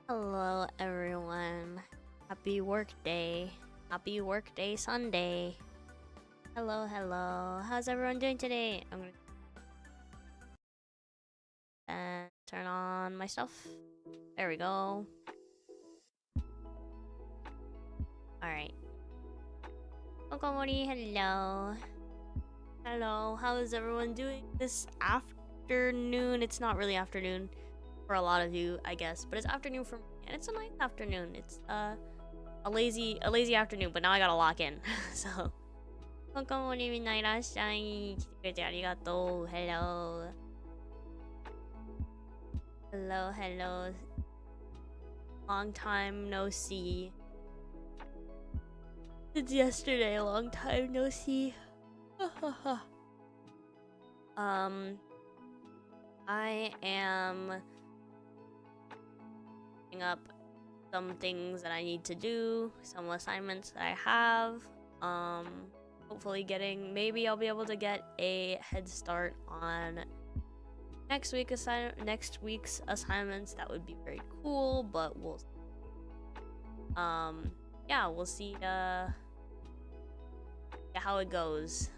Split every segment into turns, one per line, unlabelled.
Hello everyone. Happy work day. Happy work day Sunday. Hello. How's everyone doing today? I'm gonna turn on my stuff. There we go. Alright. Tokimori, hello. Hello, how is everyone doing this afternoon? It's not really afternoon for a lot of you, I guess, but it's afternoon for me, and it's a nice afternoon. It's a lazy afternoon, but now I gotta lock in. So 今もみんないらっしゃい。来てくれてありがとう。Hello. Hello. Long time no see. Since yesterday, long time no see. I am picking up some things that I need to do, some assignments that I have. Hopefully maybe I'll be able to get a head start on next week's assignments. That would be very cool, but we'll yeah, we'll see how it goes.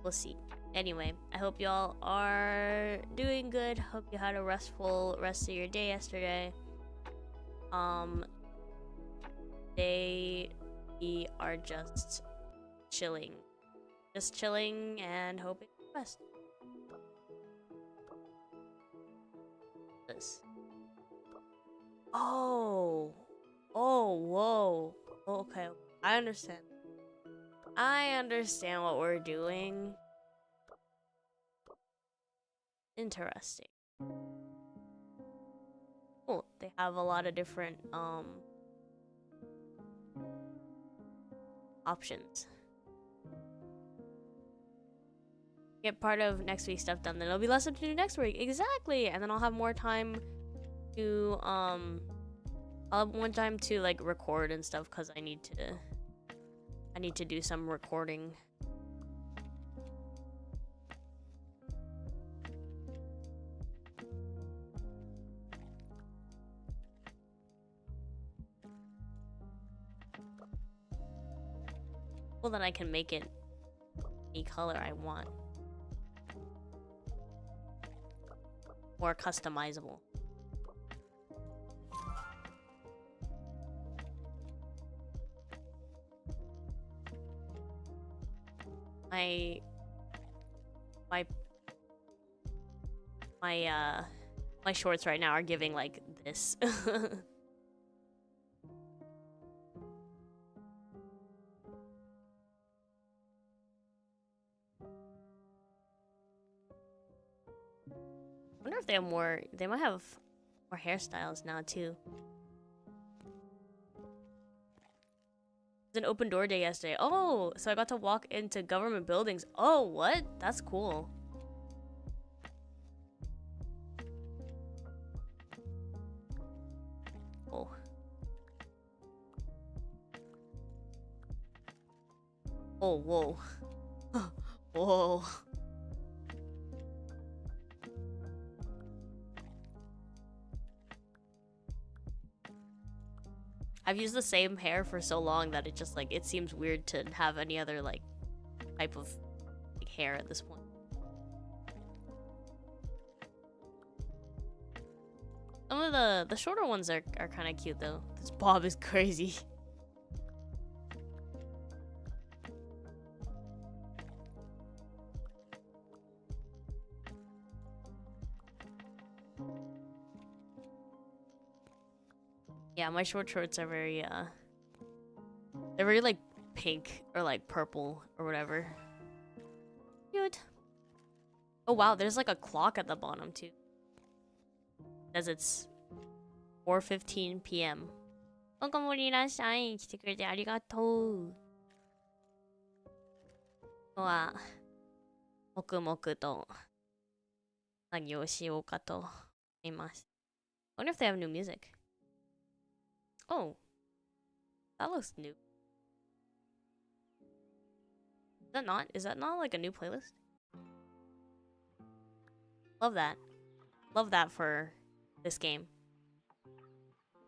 We'll see. Anyway, I hope y'all are doing good. Hope you had a restful rest of your day yesterday. Today we are just chilling and hoping for the best. This. Oh, whoa. Okay, I understand what we're doing. Interesting. Cool. They have a lot of different options. Get part of next week's stuff done, then it'll be less to do next week. Exactly. And then I'll have more time to I'll have more time to like record and stuff because I need to do some recording. Well, then I can make it any color I want. More customizable. My shorts right now are giving like this. I wonder if they have more. They might have more hairstyles now too. It was an open door day yesterday. Oh, so I got to walk into government buildings. Oh, what? That's cool. Oh. Oh, whoa. Whoa. I've used the same hair for so long that it just like it seems weird to have any other like type of like, hair at this point. Some of the shorter ones are kind of cute though. This bob is crazy. Yeah, my short shorts are very they're very like pink or like purple or whatever. Cute. Oh wow, there's like a clock at the bottom too. Says it's 4:15 p.m. おかもりいらっしゃい。来てくれてありがとう。今日は黙々と作業しようかと思います。I wonder if they have new music. Oh, that looks new. that not? Is that not like a new playlist? Love that. Love that for this game.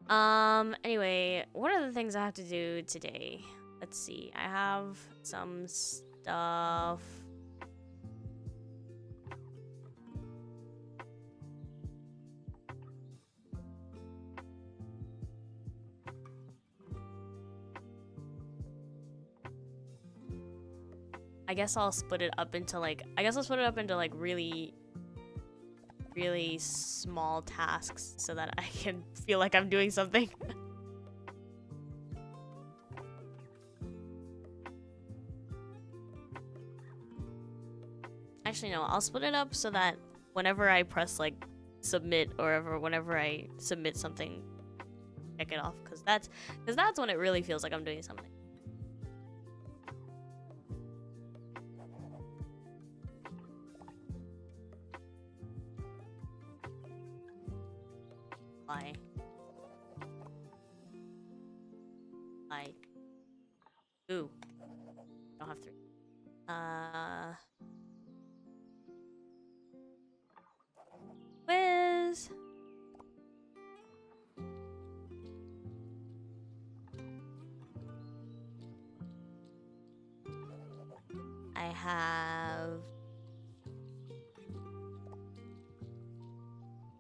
Anyway, what are the things I have to do today? Let's see. I have some stuff. I guess I'll split it up into like, really small tasks so that I can feel like I'm doing something. Actually, no, I'll split it up so that whenever I press like submit or whenever I submit something, check it off, because that's when it really feels like I'm doing something. Why? Ooh. Don't have 3. Quiz. I have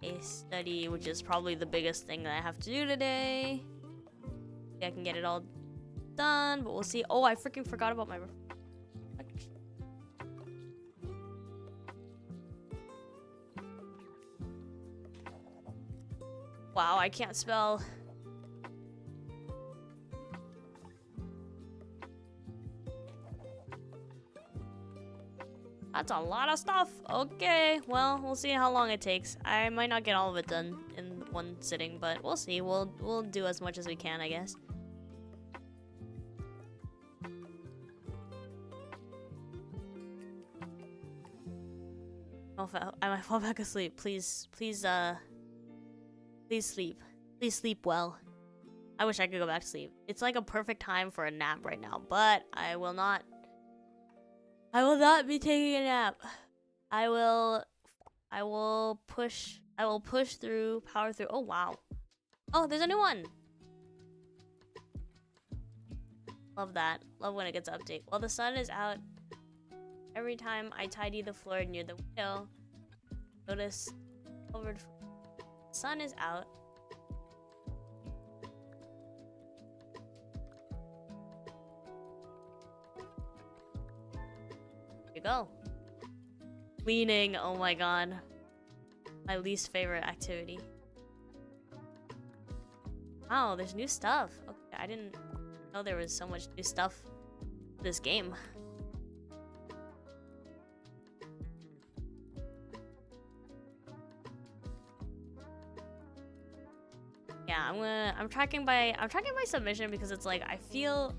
a study, which is probably the biggest thing that I have to do today. Maybe I can get it all done, but we'll see. Oh, I freaking forgot about my... Wow, I can't spell. That's a lot of stuff. Okay, well, we'll see how long it takes. I might not get all of it done in one sitting, but we'll see. We'll do as much as we can, I guess. I might fall back asleep. Please sleep. Please sleep well. I wish I could go back to sleep. It's like a perfect time for a nap right now, but I will not be taking a nap. I will push through, power through. Oh, wow. Oh, there's a new one. Love that. Love when it gets an update. Well, the sun is out. Every time I tidy the floor near the window, notice covered. Sun is out. There you go. Cleaning. Oh my god. My least favorite activity. Wow, there's new stuff. Okay, I didn't know there was so much new stuff in this game. Yeah, I'm tracking by submission because it's like I feel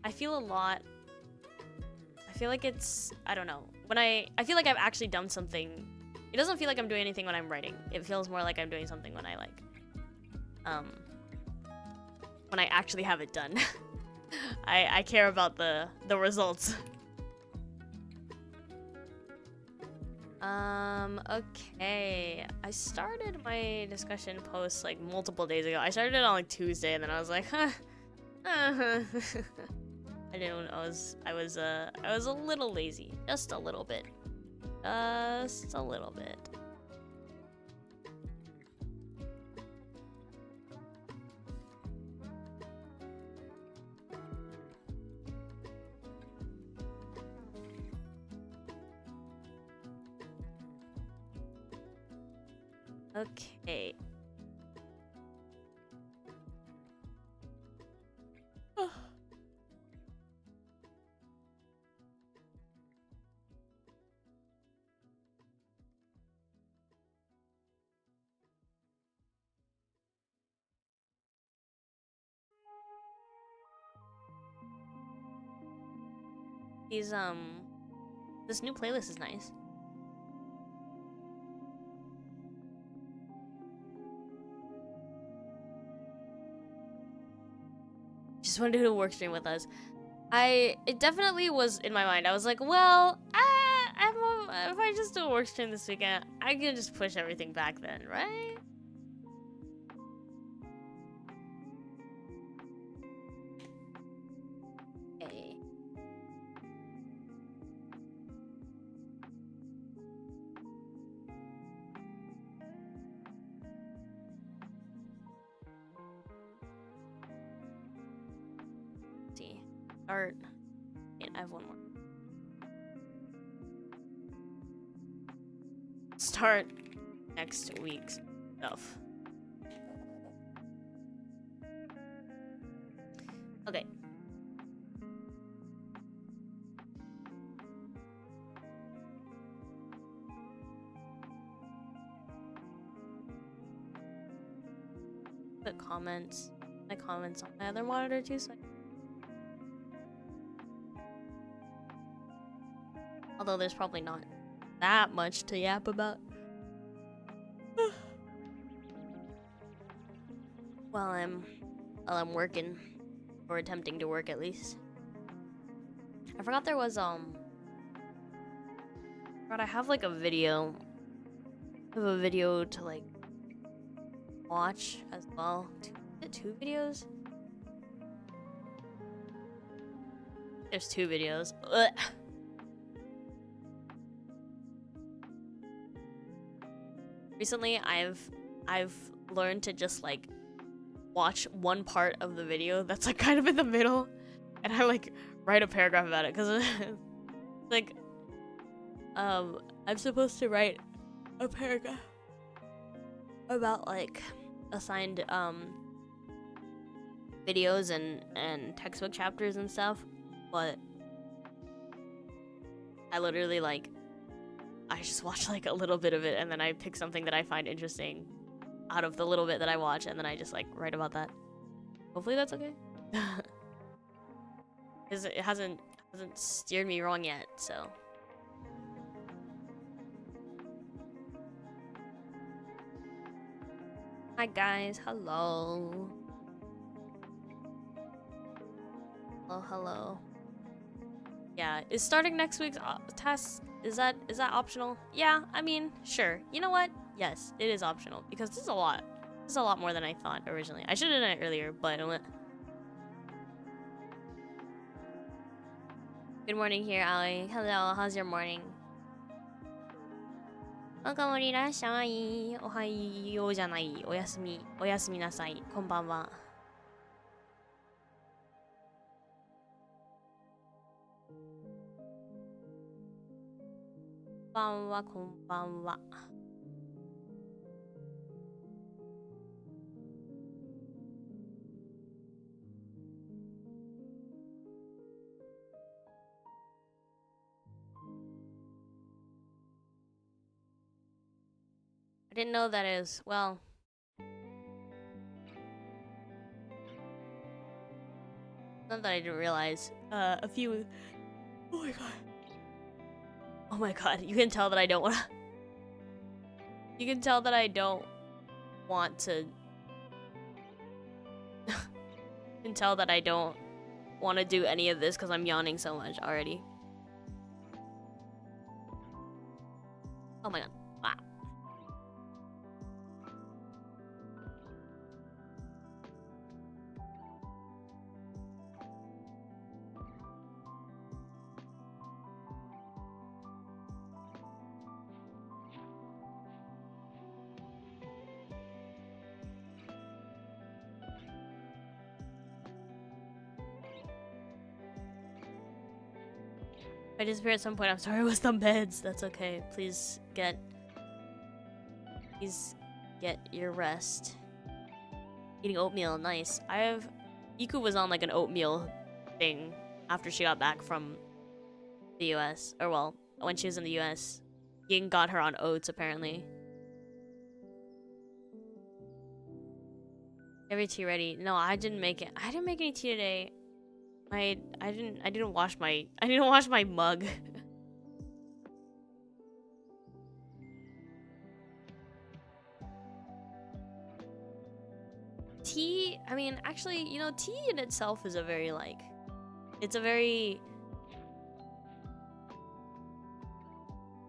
a lot. I feel like it's, I don't know. I feel like I've actually done something. It doesn't feel like I'm doing anything when I'm writing. It feels more like I'm doing something when I when I actually have it done. I care about the results. Okay. I started my discussion post like multiple days ago. I started it on like Tuesday, and then I was like, huh. I was a little lazy. Just a little bit. Just a little bit. Okay. This new playlist is nice. Just want to do a work stream with us. It definitely was in my mind. I was like, well, if I just do a work stream this weekend, I can just push everything back then, right? Okay. Let's see. Start. Wait, I have one more. Start next week's stuff. Okay. Put comments. My comments on my other monitor too, so although there's probably not that much to yap about. while I'm working, or attempting to work at least. I forgot there was God, I have like a video. I have a video to like watch as well. Is it 2 videos? There's 2 videos. Ugh. Recently, I've learned to just like watch one part of the video that's like kind of in the middle, and I like write a paragraph about it because like I'm supposed to write a paragraph about like assigned videos and textbook chapters and stuff, but I literally like I just watch like a little bit of it and then I pick something that I find interesting out of the little bit that I watch and then I just like write about that. Hopefully that's okay. Because it hasn't steered me wrong yet, so. Hi guys, hello. Hello. Yeah, is starting next week's test, is that optional? Yeah, I mean, sure. You know what? Yes, it is optional because this is a lot. This is a lot more than I thought originally. I should have done it earlier, but good morning here, Ali. Hello, how's your morning? Tokimori irasshai. Ohayo janai. Oyasumi. Oyasumi nasai. Konbanwa. Konbanwa, konbanwa. I didn't know that is, well. Not that I didn't realize. A few. Oh my god. Oh my god. You can tell that I don't want to. You can tell that I don't want to. You can tell that I don't want to do any of this because I'm yawning so much already. Oh my god. Wow. If I disappear at some point, I'm sorry, it was the meds. That's okay. Please get your rest. Eating oatmeal, nice. Iku was on like an oatmeal thing after she got back from the US. Or well, when she was in the US. Ying got her on oats apparently. Every tea ready. No, I didn't make it. I didn't make any tea today. I didn't wash my mug. Tea, I mean, actually, you know, tea in itself is a very like it's a very...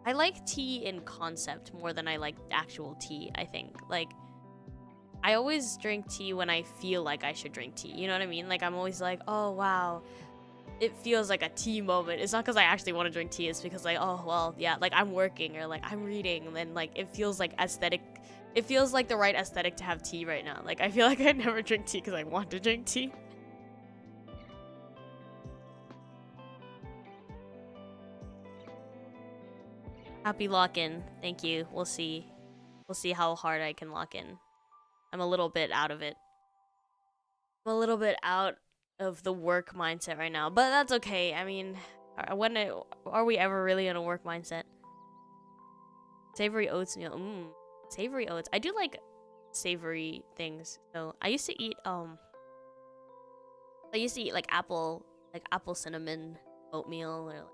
I like tea in concept more than I like actual tea, I think. Like, I always drink tea when I feel like I should drink tea. You know what I mean? Like, I'm always like, oh, wow. It feels like a tea moment. It's not because I actually want to drink tea. It's because, like, oh, well, yeah, like, I'm working or, like, I'm reading. And then, like, it feels like aesthetic. It feels like the right aesthetic to have tea right now. Like, I feel like I never drink tea because I want to drink tea. Happy lock-in. Thank you. We'll see. We'll see how hard I can lock in. I'm a little bit out of it. I'm a little bit out of the work mindset right now. But that's okay. I mean, are we ever really in a work mindset? Savory oatmeal. Savory oats. I do like savory things. So I used to eat like apple cinnamon oatmeal or like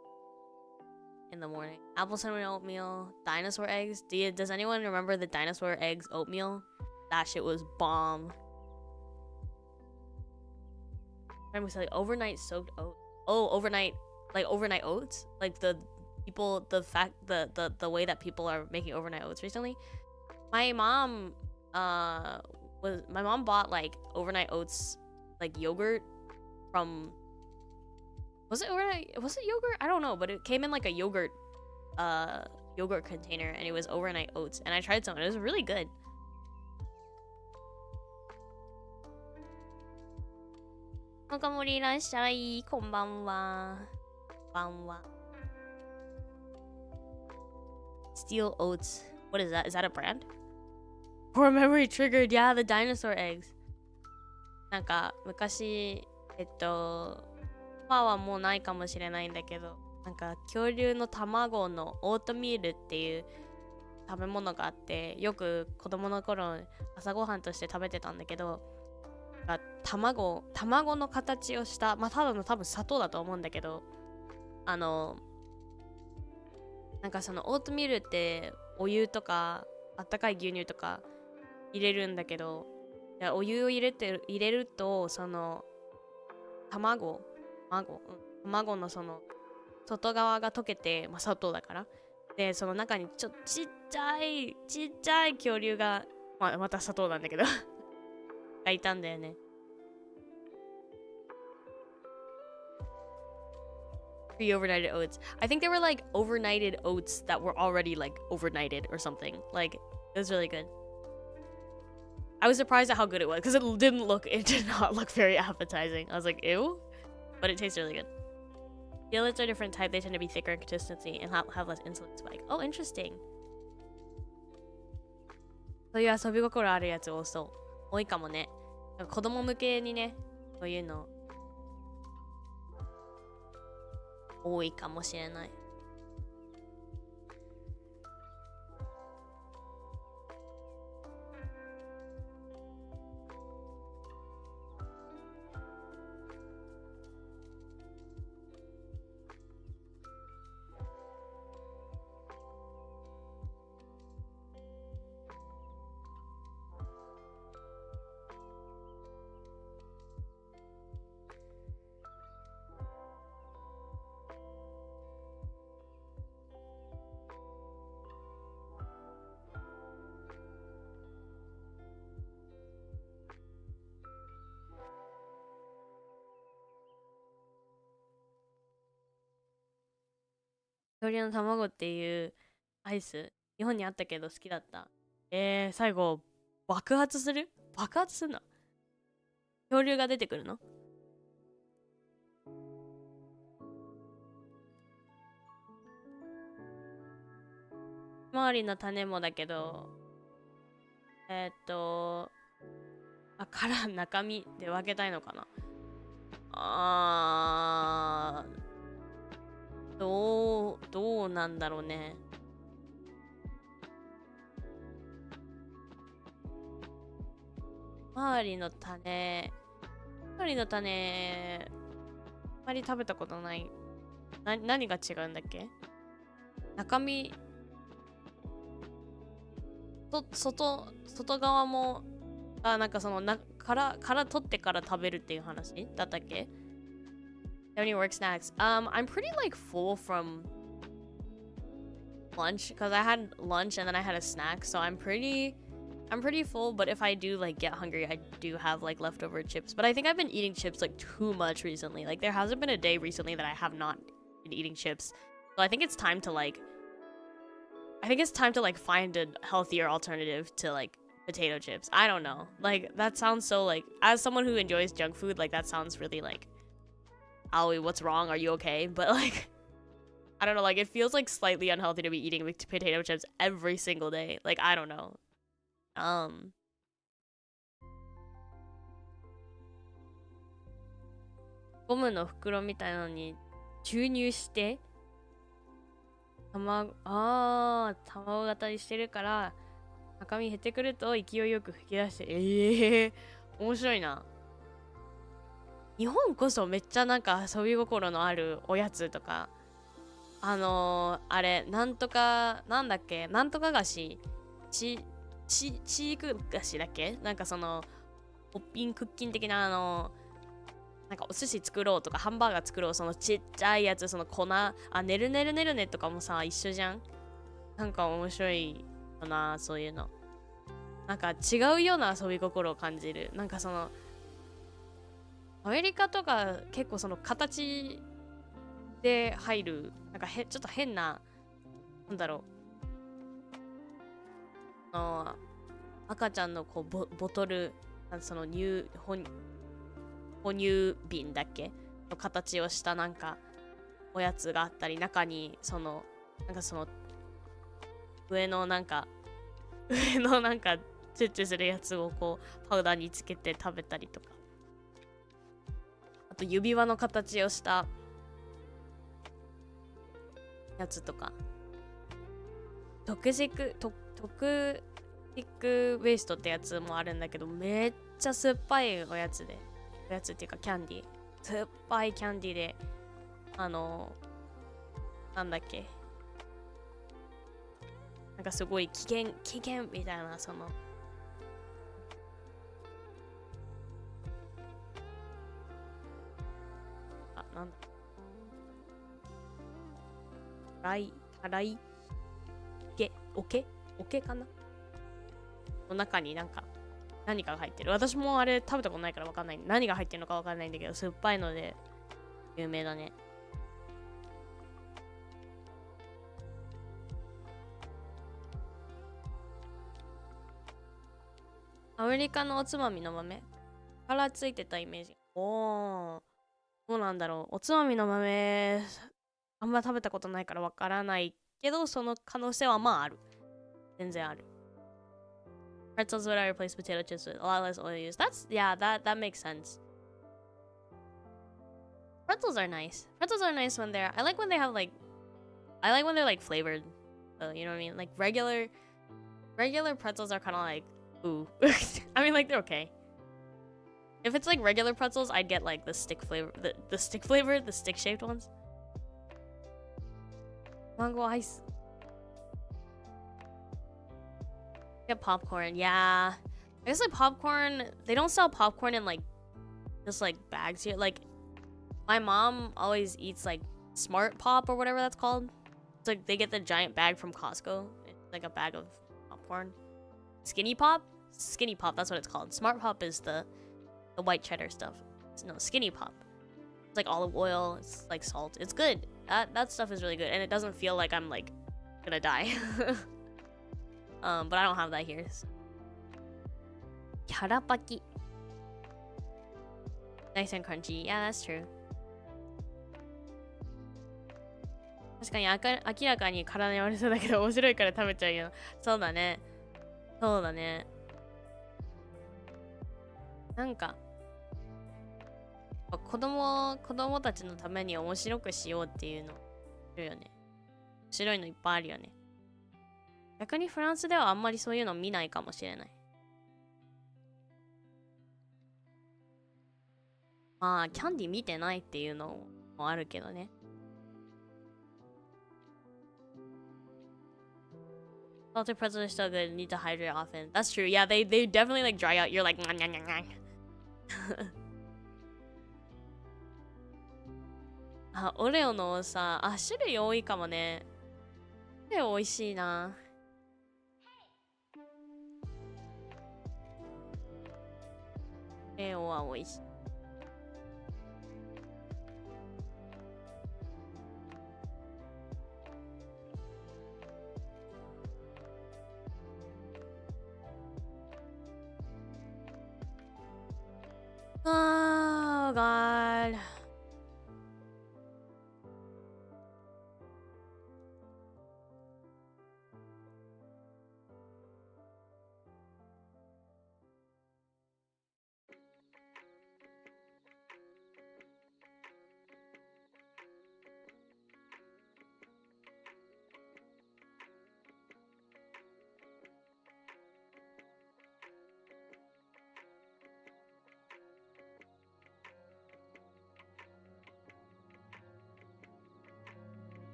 in the morning. Apple cinnamon oatmeal, dinosaur eggs. Does anyone remember the dinosaur eggs oatmeal? That shit was bomb. I was like overnight soaked oats. Oh, overnight oats. Like the way that people are making overnight oats recently. My mom bought like overnight oats, like yogurt from. Was it yogurt? I don't know, but it came in like a yogurt container, and it was overnight oats. And I tried some, and it was really good. Tokimori irashirai, konbanwa. Konbanwa. Steel oats. What is that? Is that a brand? Core memory triggered. Yeah, the dinosaur eggs. なんか昔今はもうないかもしれないんだけど、なんか恐竜の卵のオートミールっていう食べ物があって、よく子供の頃朝ごはんとして食べてたんだけど、卵の形をした、まあ多分砂糖だと思うんだけど、なんかそのオートミールってお湯とかあったかい牛乳とか入れるんだけど、お湯を入れるとその卵のその外側が溶けて、まあ、砂糖だからで、その中にちっちゃい恐竜が、また砂糖なんだけどがいたんだよね。Pre-overnighted oats. I think they were like overnighted oats that were already like overnighted or something. Like, it was really good. I was surprised at how good it was because it did not look very appetizing. I was like, ew. But it tastes really good. The oats are a different type. They tend to be thicker in consistency and have less insulin spike. Oh, interesting. そういう遊び心あるやつ多いかもね。なんか子供向けにね、そういうの多いかもしれない。恐竜の卵っていうアイス、日本にあったけど好きだった。最後、爆発するの？恐竜が出てくるの？周りの種もだけど、殻、中身で分けたいのかな？どうなんだろうね。周りの種あまり食べたことない。何が違うんだっけ？中身外側もなんかその殻取ってから食べるっていう話だったっけ？ Any work snacks? I'm pretty like full from lunch because I had lunch and then I had a snack, so I'm pretty full. But if I do like get hungry, I do have like leftover chips. But I think I've been eating chips like too much recently. Like there hasn't been a day recently that I have not been eating chips. So I think it's time to like find a healthier alternative to like potato chips. I don't know. Like that sounds so like, as someone who enjoys junk food, like that sounds really like, Aoi, what's wrong? Are you okay? But like, I don't know, like it feels like slightly unhealthy to be eating potato chips every single day. Like I don't know.ゴムの袋みたいなのに注入して卵型にしてるから中身減ってくると勢いよく吹き出して面白いな。日本こそめっちゃなんか遊び心のあるおやつとかあれなんとかなんだっけ、なんとか菓子チーク菓子だっけ、なんかそのポッピンクッキン的ななんかお寿司作ろうとかハンバーガー作ろう、そのちっちゃいやつ、その粉ねるねるねるねとかもさ一緒じゃん。なんか面白いよな、そういうの。なんか違うような遊び心を感じる。なんかそのアメリカとか結構その形で入るなんかちょっと変な、なんだろう、赤ちゃんのこうボトル、その哺乳瓶だっけの形をしたなんかおやつがあったり、中にそのなんかその上のなんかチュッチュするやつをこうパウダーにつけて食べたりとか、あと指輪の形をしたやつとか、トクシックウェイストってやつもあるんだけど、めっちゃ酸っぱいおやつっていうかキャンディー、酸っぱいキャンディーでなんだっけ、なんかすごい危険みたいな、そのなんだ辛いおけかなの中になんか何かが入ってる。私もあれ食べたことないから分かんない。何が入ってるのか分かんないんだけど、酸っぱいので有名だね。アメリカのおつまみの豆からついてたイメージ。どうなんだろう。おつまみの豆あんま食べたことないから分からないけど、その可能性はまあある。全然ある。Pretzels would I replace potato chips with a lot less oil use. That makes sense. Pretzels are nice. Pretzels are nice when they're, I like when they're like flavored. You know what I mean? Like regular pretzels are kind of like, ooh. I mean, like they're okay. If it's like regular pretzels, I'd get like the stick flavor, the stick shaped ones. Mango ice. Get popcorn. Yeah, I guess like popcorn, they don't sell popcorn in like just like bags here. Like my mom always eats like Smart Pop or whatever that's called. It's like they get the giant bag from Costco. It's like a bag of popcorn. Skinny Pop, that's what it's called. Smart Pop is the white cheddar stuff. No, Skinny Pop, it's like olive oil, it's like salt. It's good. That stuff is really good, and it doesn't feel like I'm like gonna die. But I don't have that here. Karapaki. Nice and crunchy. Yeah, that's true. 確かに明らかに体に悪そうだけど面白いから食べちゃうよ。そうだね。なんか子供たちのために面白くしようっていうのいるよね。面白いのいっぱいあるよね。逆にフランスではあんまりそういうの見ないかもしれない。まあキャンディ見てないっていうのもあるけどね。Salted pretzels are still good. Need to hydrate often. That's true. Yeah, they definitely like dry out. You're like あ、オレオのさ、あ、種類多いかもね。オレオ美味しいな。オレオは美味しい。Oh God.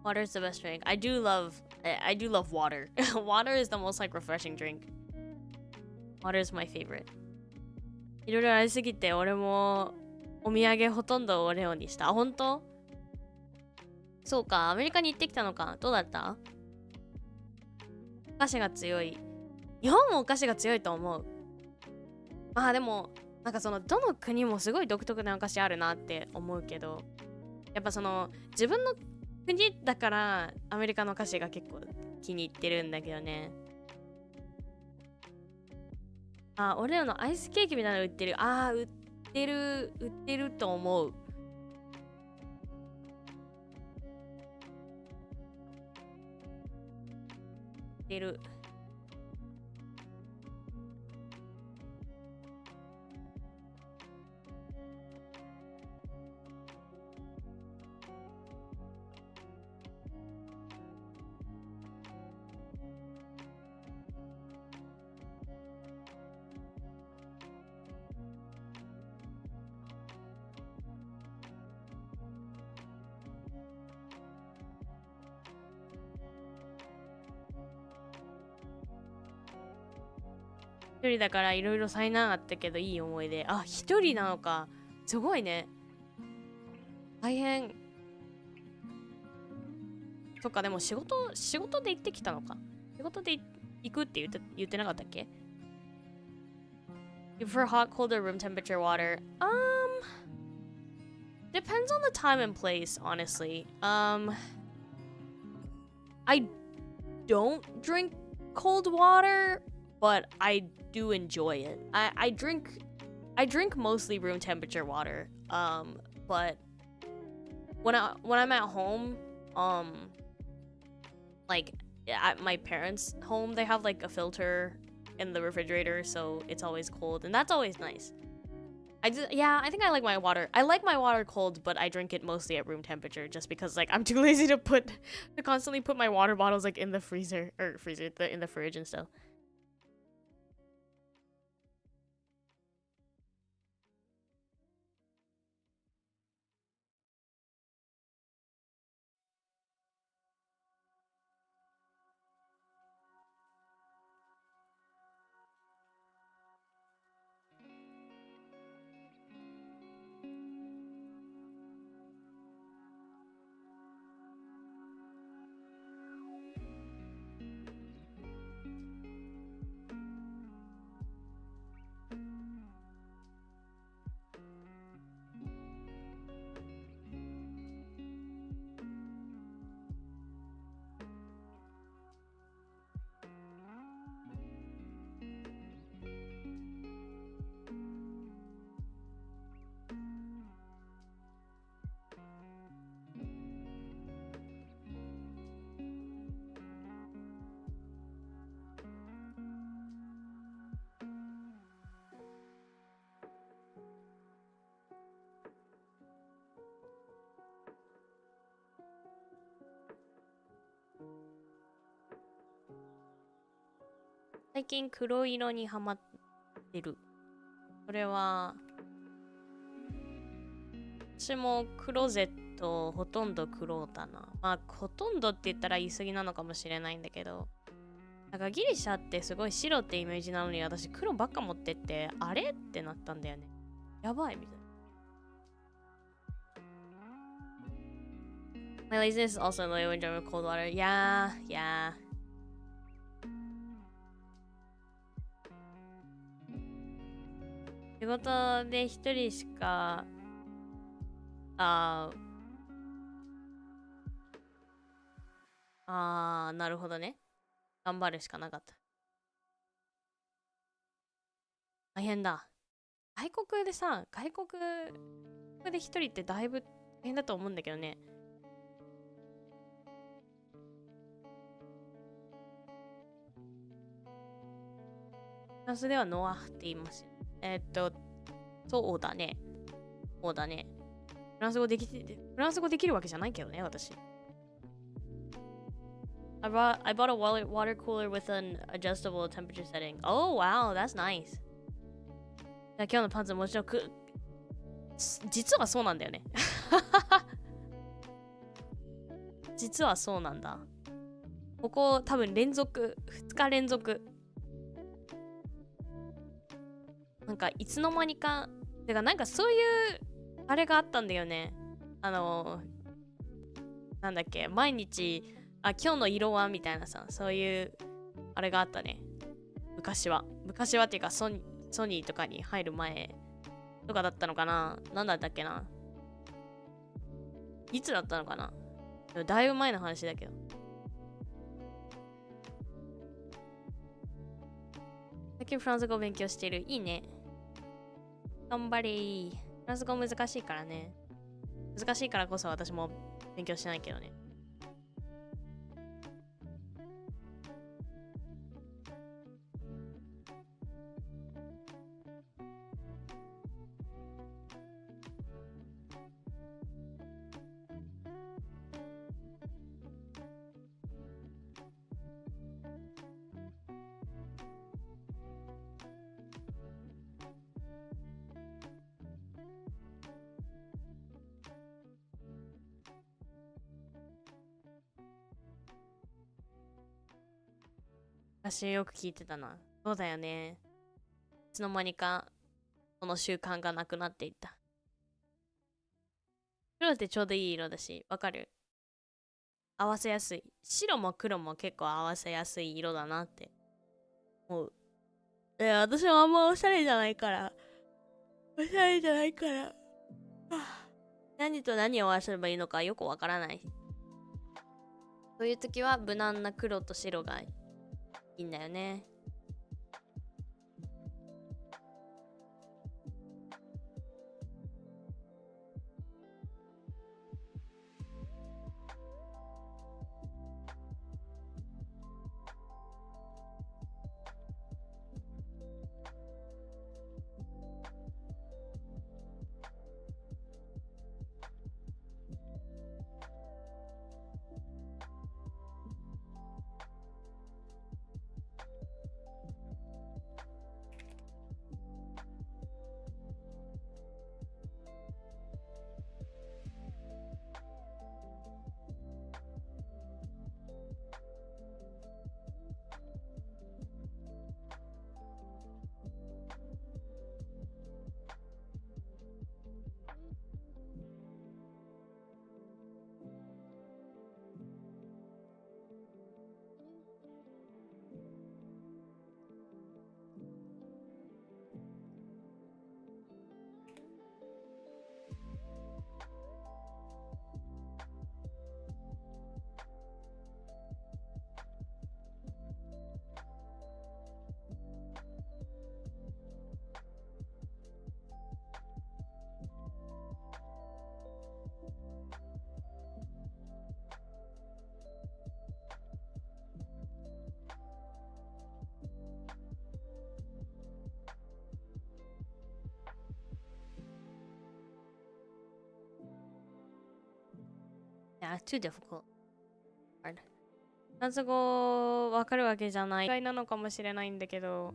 Water is the best drink. I do love water. Water is the most like refreshing drink. Water is my favorite. いろいろありすぎて俺もお土産ほとんどオレオにした。あ、本当？そうか、アメリカに行ってきたのか。どうだった？お菓子が強い。日本もお菓子が強いと思う。まあでも、なんかそのどの国もすごい独特なお菓子あるなって思うけど、やっぱその自分の国だからアメリカの菓子が結構気に入ってるんだけどね。あ、オレオのアイスケーキみたいなの売ってる。あー、売ってると思う。売ってる。一人だからいろいろ災難あったけどいい思い出。あ、一人なのか。すごいね。大変。そっか、でも仕事で行ってきたのか。仕事で行くって言ってなかったっけ？ You prefer hot, cold, or room temperature water? Depends on the time and place, honestly. I don't drink cold water, but I do enjoy it. I drink mostly room temperature water. But when I'm at home, like at my parents' home, they have like a filter in the refrigerator, so it's always cold, and that's always nice. I think I like my water. I like my water cold, but I drink it mostly at room temperature just because like I'm too lazy to constantly put my water bottles like in the in the fridge and stuff. 最近黒色にハマってる。それは私もクローゼットほとんど黒だな。まあほとんどって言ったら言い過ぎなのかもしれないんだけど、なんかギリシャってすごい白ってイメージなのに私黒ばっか持ってってあれってなったんだよね。やばいみたいな。My laziness is also low when drinking cold water. Yeah, yeah. 仕事で一人しか、なるほどね。頑張るしかなかった。大変だ。外国でさ、外国で一人ってだいぶ大変だと思うんだけどね。フランスではノアって言いますよ。そうだね。そうだね。フランス語できるわけじゃないけどね、私。I bought a water cooler with an adjustable temperature setting. Oh, wow, that's nice. 今日のパンツもちろん実はそうなんだよね。実はそうなんだ。ここ多分2日連続。なんかいつの間にか、てかなんかそういうあれがあったんだよね。なんだっけ、毎日、今日の色はみたいなさ、そういうあれがあったね。昔はっていうかソニーとかに入る前とかだったのかな。なんだったっけな。いつだったのかな。だいぶ前の話だけど。最近フランス語を勉強している。いいね。頑張れー。フランス語難しいからね。難しいからこそ私も勉強しないけどね。私よく聞いてたな。そうだよね。いつの間にかその習慣がなくなっていった。黒ってちょうどいい色だし、わかる？合わせやすい。白も黒も結構合わせやすい色だなって思う。私もあんまおしゃれじゃないから。何と何を合わせればいいのかよくわからない。そういう時は無難な黒と白がいいんだよね。Yeah, too difficult. Hard. フランス語わかるわけじゃない。意外なのかもしれないんだけど、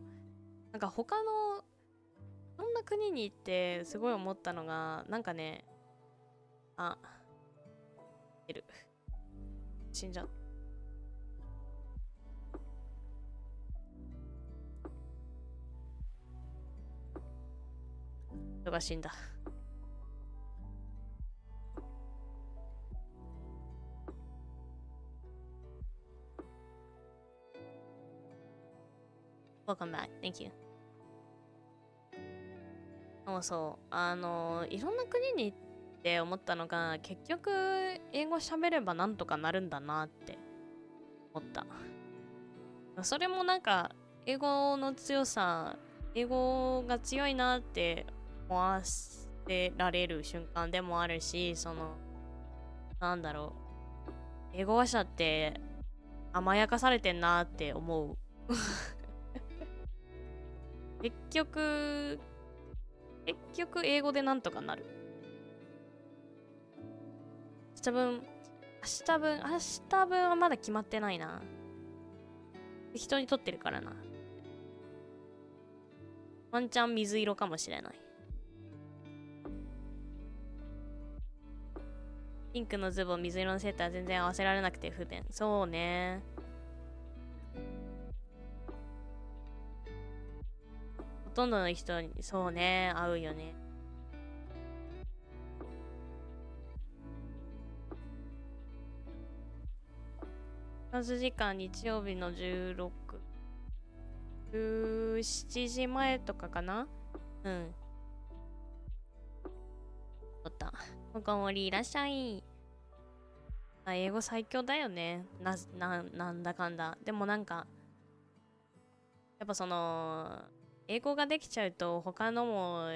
なんか他のいろんな国に行ってすごい思ったのが、なんかね、いる。死んじゃう。人が死んだ。Welcome back. Thank you. そう。いろんな国に行って思ったのが、結局、英語喋ればなんとかなるんだなって思った。それもなんか、英語の強さ、英語が強いなって思わせられる瞬間でもあるし、なんだろう。英語話者って甘やかされてんなって思う。結局英語でなんとかなる。明日分はまだ決まってないな。人にとってるからな。ワンチャン水色かもしれない。ピンクのズボン、水色のセーター全然合わせられなくて不便。そうね。ほとんどの人に、そうね、合うよね。フランス時間日曜日の17時前とかかな。うん。取った。おかもりいらっしゃい。英語最強だよね。なんだかんだ。でもなんか、やっぱ英語ができちゃうと他のも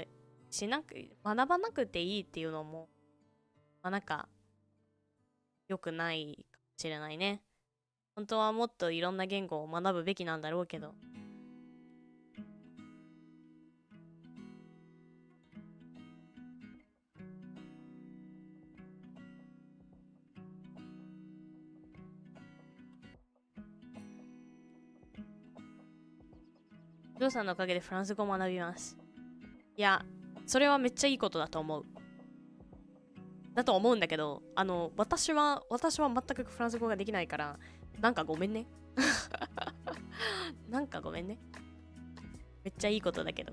学ばなくていいっていうのも、なんか、良くないかもしれないね。本当はもっといろんな言語を学ぶべきなんだろうけど。ジョーさんのおかげでフランス語を学びます。いや、それはめっちゃいいことだと思う。だと思うんだけど、私は全くフランス語ができないから、なんかごめんね。なんかごめんね。めっちゃいいことだけど。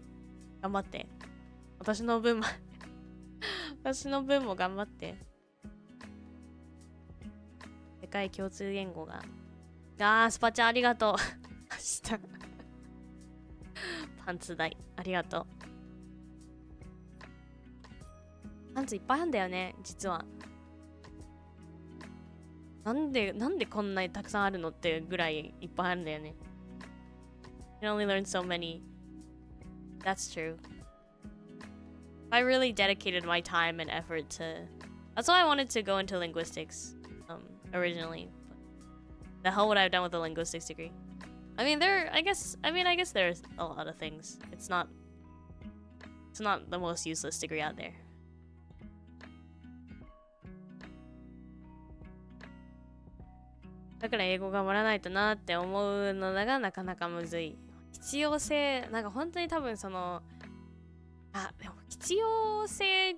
頑張って。私の分も頑張って。世界共通言語が。スパチャありがとう。明日。パンツ代。ありがとう。パンツいっぱいあるんだよね、実は。なんでこんなにたくさんあるのってぐらいいっぱいあるんだよね。You can only learn so many. That's true. I really dedicated my time and effort to. That's why I wanted to go into linguistics originally. The hell would I have done with a linguistics degree? I mean, I guess there's a lot of things. It's not the most useless degree out there. だから英語頑張らないとなって思うのだがなかなかむずい。必要性、なんか本当に多分でも必要性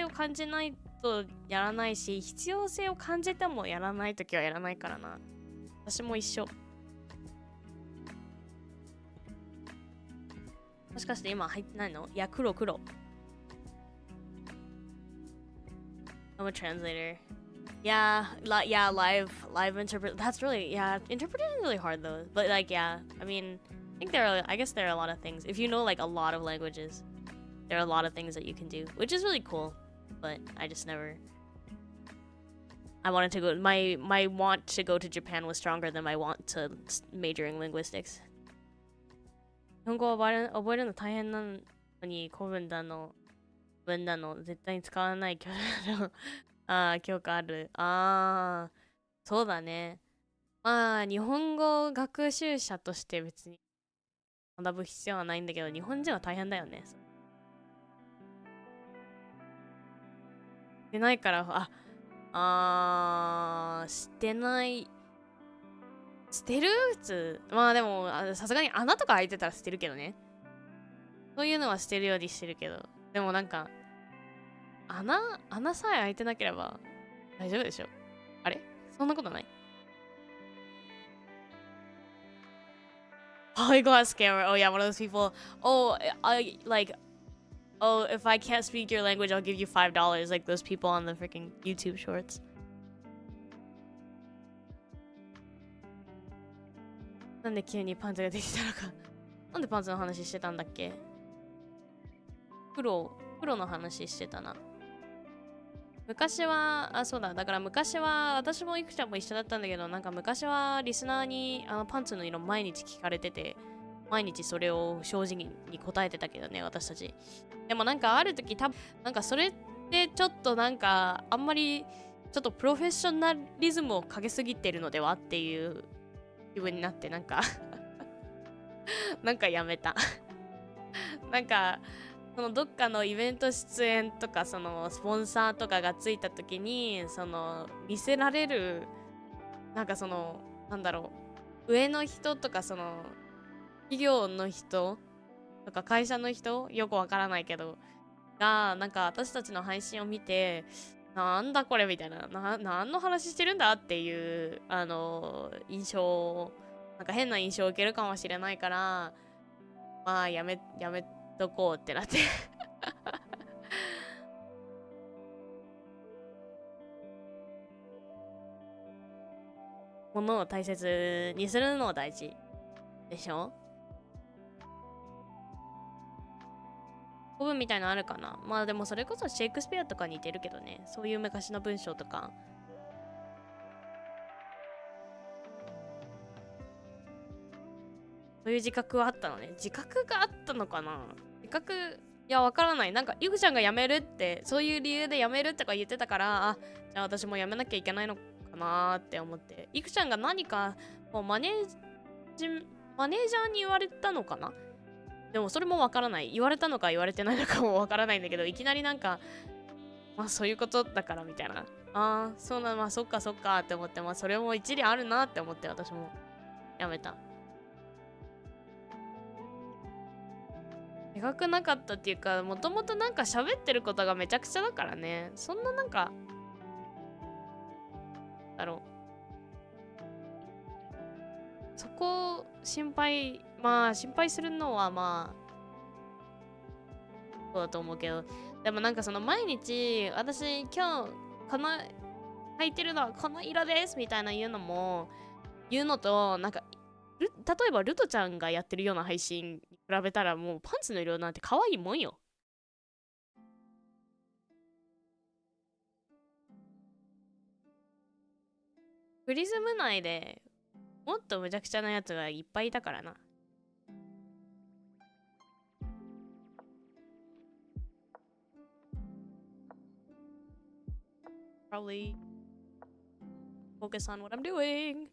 を感じないとやらないし、必要性を感じてもやらないときはやらないからな。私も一緒。もしかして今入ってないの？いや、黒。I'm a translator. Yeah, live interpret. That's really, interpreting is really hard though. But like, yeah, I mean, I guess there are a lot of things. If you know like a lot of languages, there are a lot of things that you can do, which is really cool. But I just never. I wanted to go. My want to go to Japan was stronger than my want to major in linguistics. 日本語を覚えるの大変なのに古文だの文だの絶対に使わない教科教科ある。そうだね。まあ日本語学習者として別に学ぶ必要はないんだけど、日本人は大変だよね。してないからしてない。捨てる普通。まあでも、さすがに穴とか開いてたら捨てるけどね。そういうのは捨てるようにしてるけど。でもなんか、穴さえ開いてなければ大丈夫でしょ。あれそんなことない？ Polyglot scammer. Oh yeah, one of those people. Oh, if I can't speak your language, I'll give you $5. Like those people on the freaking YouTube shorts. なんで急にパンツができたのか。なんでパンツの話してたんだっけ？黒の話してたな。昔は、そうだ、だから昔は、私もいくちゃんも一緒だったんだけど、なんか昔はリスナーにパンツの色毎日聞かれてて、毎日それを正直に答えてたけどね、私たち。でもなんかある時多分、なんかそれってちょっとなんか、あんまり、ちょっとプロフェッショナリズムをかけすぎてるのではっていう気分になって、なんかなんかやめたなんか、そのどっかのイベント出演とかそのスポンサーとかがついた時にその見せられるなんかそのなんだろう上の人とかその企業の人とか会社の人よくわからないけどがなんか私たちの配信を見てなんだこれみたいな何の話してるんだっていう印象なんか変な印象を受けるかもしれないからまあやめとこうってなってものを大切にするのは大事でしょ。古文みたいなのあるかな。まあでもそれこそシェイクスピアとか似てるけどね。そういう昔の文章とか。そういう自覚はあったのね。自覚があったのかな。自覚いやわからない。なんかイグちゃんが辞めるってそういう理由で辞めるとか言ってたからあじゃあ私も辞めなきゃいけないのかなーって思ってイグちゃんが何かもうマネージャーに言われたのかな。でもそれもわからない。言われたのか言われてないのかもわからないんだけどいきなりなんかまあそういうことだからみたいなそうなまあそっかそっかって思ってまあそれも一理あるなって思って私も辞めた。描くなかったっていうかもともとなんか喋ってることがめちゃくちゃだからねそんななんかだろうそこ心配まあ心配するのはまあそうだと思うけどでもなんかその毎日私今日この履いてるのはこの色ですみたいな言うのとなんか例えばルトちゃんがやってるような配信に比べたらもうパンツの色なんて可愛いもんよ。プリズム内でもっとむちゃくちゃなやつがいっぱいいたからな。Probably focus on what I'm doing.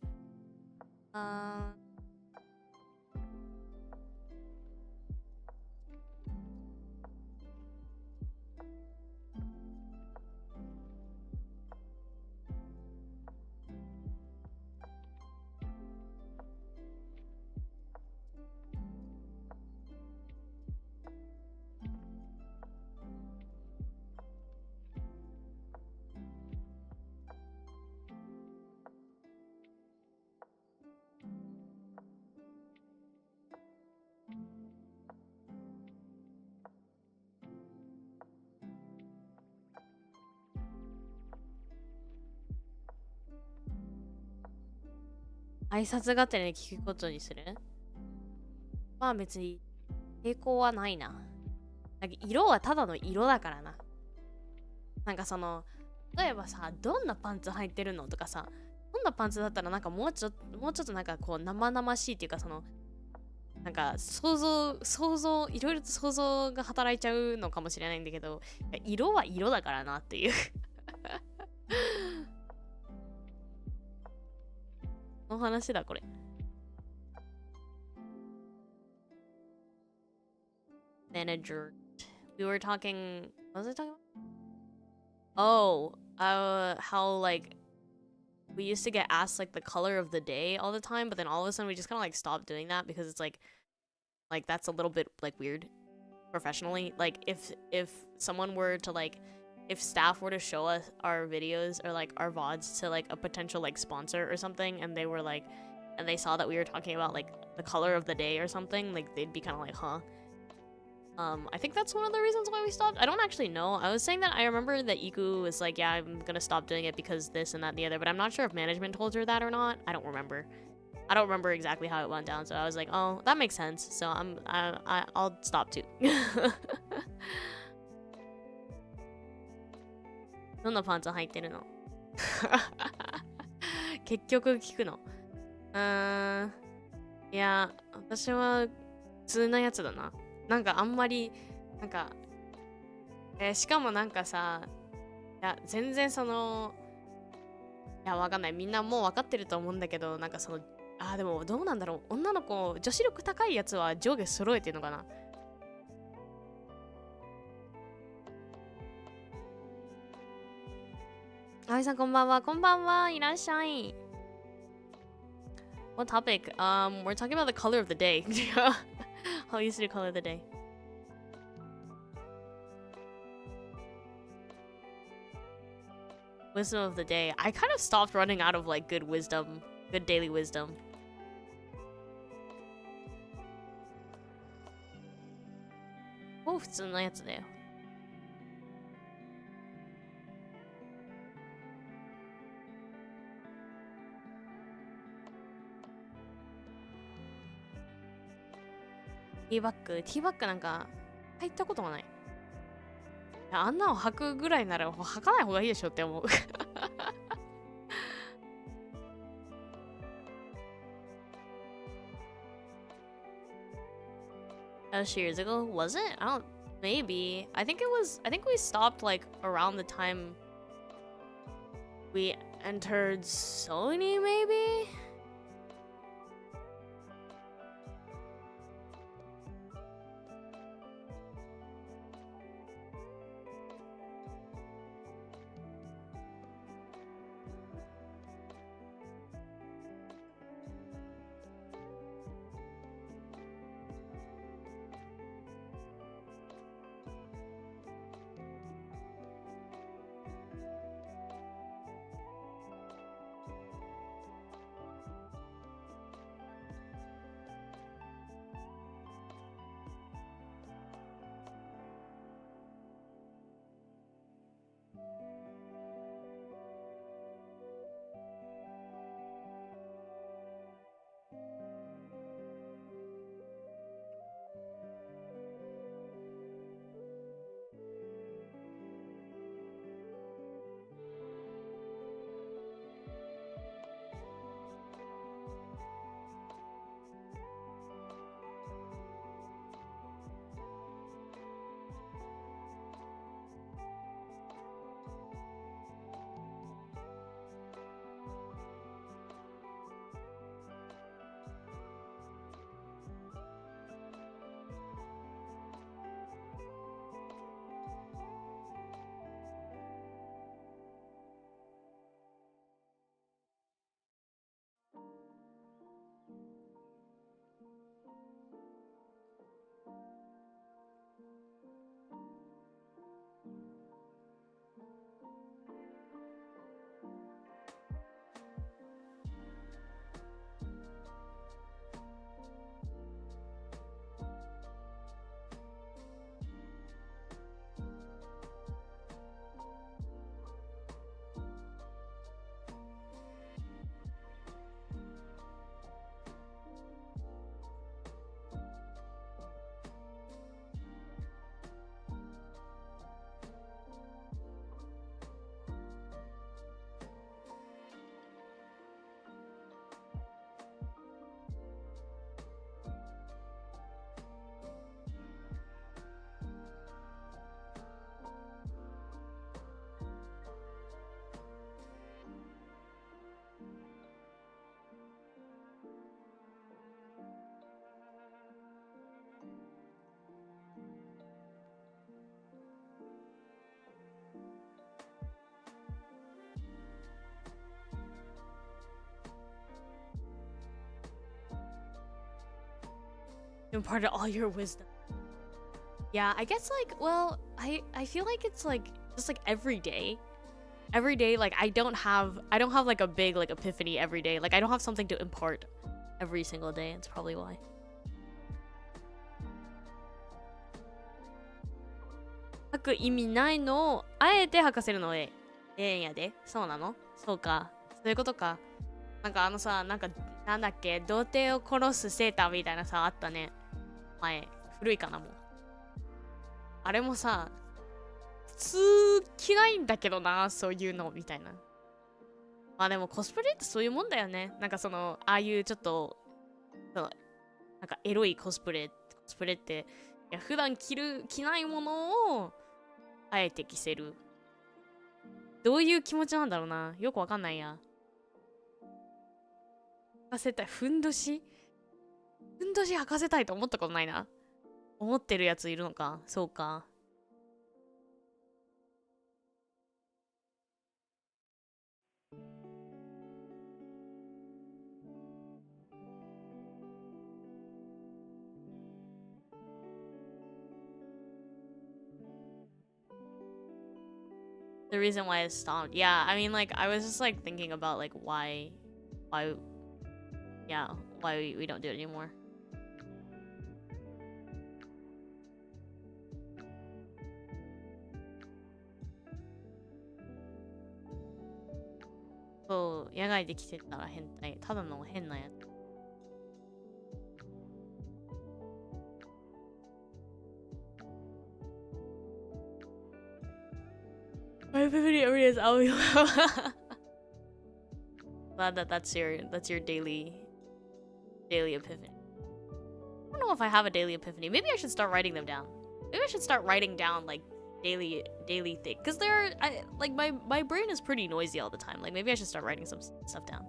挨拶がてらに聞くことにするまあ別に抵抗はないな。なんか色はただの色だからな。なんかその例えばさどんなパンツ履いてるのとかさどんなパンツだったらなんかもうちょっとなんかこう生々しいっていうかそのなんか想像いろいろと想像が働いちゃうのかもしれないんだけど色は色だからなっていうの話だこれ。Manager. We were talking. What was I talking about? How like we used to get asked like the color of the day all the time, but then all of a sudden we just kind of like stopped doing that because it's like that's a little bit like weird professionally. Like if someone were to like if staff were to show us our videos or like our VODs to like a potential like sponsor or something and they were like and they saw that we were talking about like the color of the day or something, like they'd be kind of like, huh? I think that's one of the reasons why we stopped. I don't actually know. I was saying that I remember that Iku was like, yeah, I'm gonna stop doing it because this and that and the other, but I'm not sure if management told her that or not. I don't remember. I don't remember exactly how it went down, so I was like, oh, that makes sense. So I'll stop too. どんなパンツ履いてるの？結局聞くの。いや、私は普通なやつだな。なんかあんまり、なんか、しかもなんかさ、いや、全然その、いや、わかんない。みんなもう分かってると思うんだけど、なんかその、でもどうなんだろう。女の子、女子力高いやつは上下揃えてるのかな。あいさんこんばんは。こんばんは。いらっしゃい。What topic? We're talking about the color of the day. How you see the color of the day. Wisdom of the day. I kind of stopped running out of like good wisdom, good daily wisdom. Oh, 普通のやつだよ。ティーバッグなんか入ったことがない。いや、あんなの履くぐらいなら履かない方がいいでしょって思う。That was years ago, was it? I don't. Maybe. I think it was. I think we stopped like around the time we entered Sony, maybe. Imparted all your wisdom. Yeah, I guess like, well, I feel like it's like just like every day, like I don't have like a big like epiphany every day. Like I don't have something to impart every single day. It's probably why. 書く意味ないのをあえて書かせるのええんやで。そうなの？そうか。そういうことか。なんかさ、なんかなんだっけ、童貞を殺すセーターみたいなさ、あったね。前。古いかな、もう。あれもさ、普通着ないんだけどな、そういうの、みたいな。まあでもコスプレってそういうもんだよね。なんかその、ああいうちょっと、そのなんかエロいコスプレって、いや、普段着ないものを、あえて着せる。どういう気持ちなんだろうな。よくわかんないや。履かせたい。ふんどし履かせたいと思ったことないな。思ってるやついるのか。そうか。The reason why I stopped. Yeah, I mean, like, I was just like thinking about like why, yeah, why we don't do it anymore. So, 野外で着てたら変態。ただの変なやつ。My favorite area is Aoi. Glad that's your daily epiphany. I don't know if I have a daily epiphany. Maybe I should start writing them down. Maybe I should start writing down like daily thing. Cause my brain is pretty noisy all the time. Like maybe I should start writing some stuff down.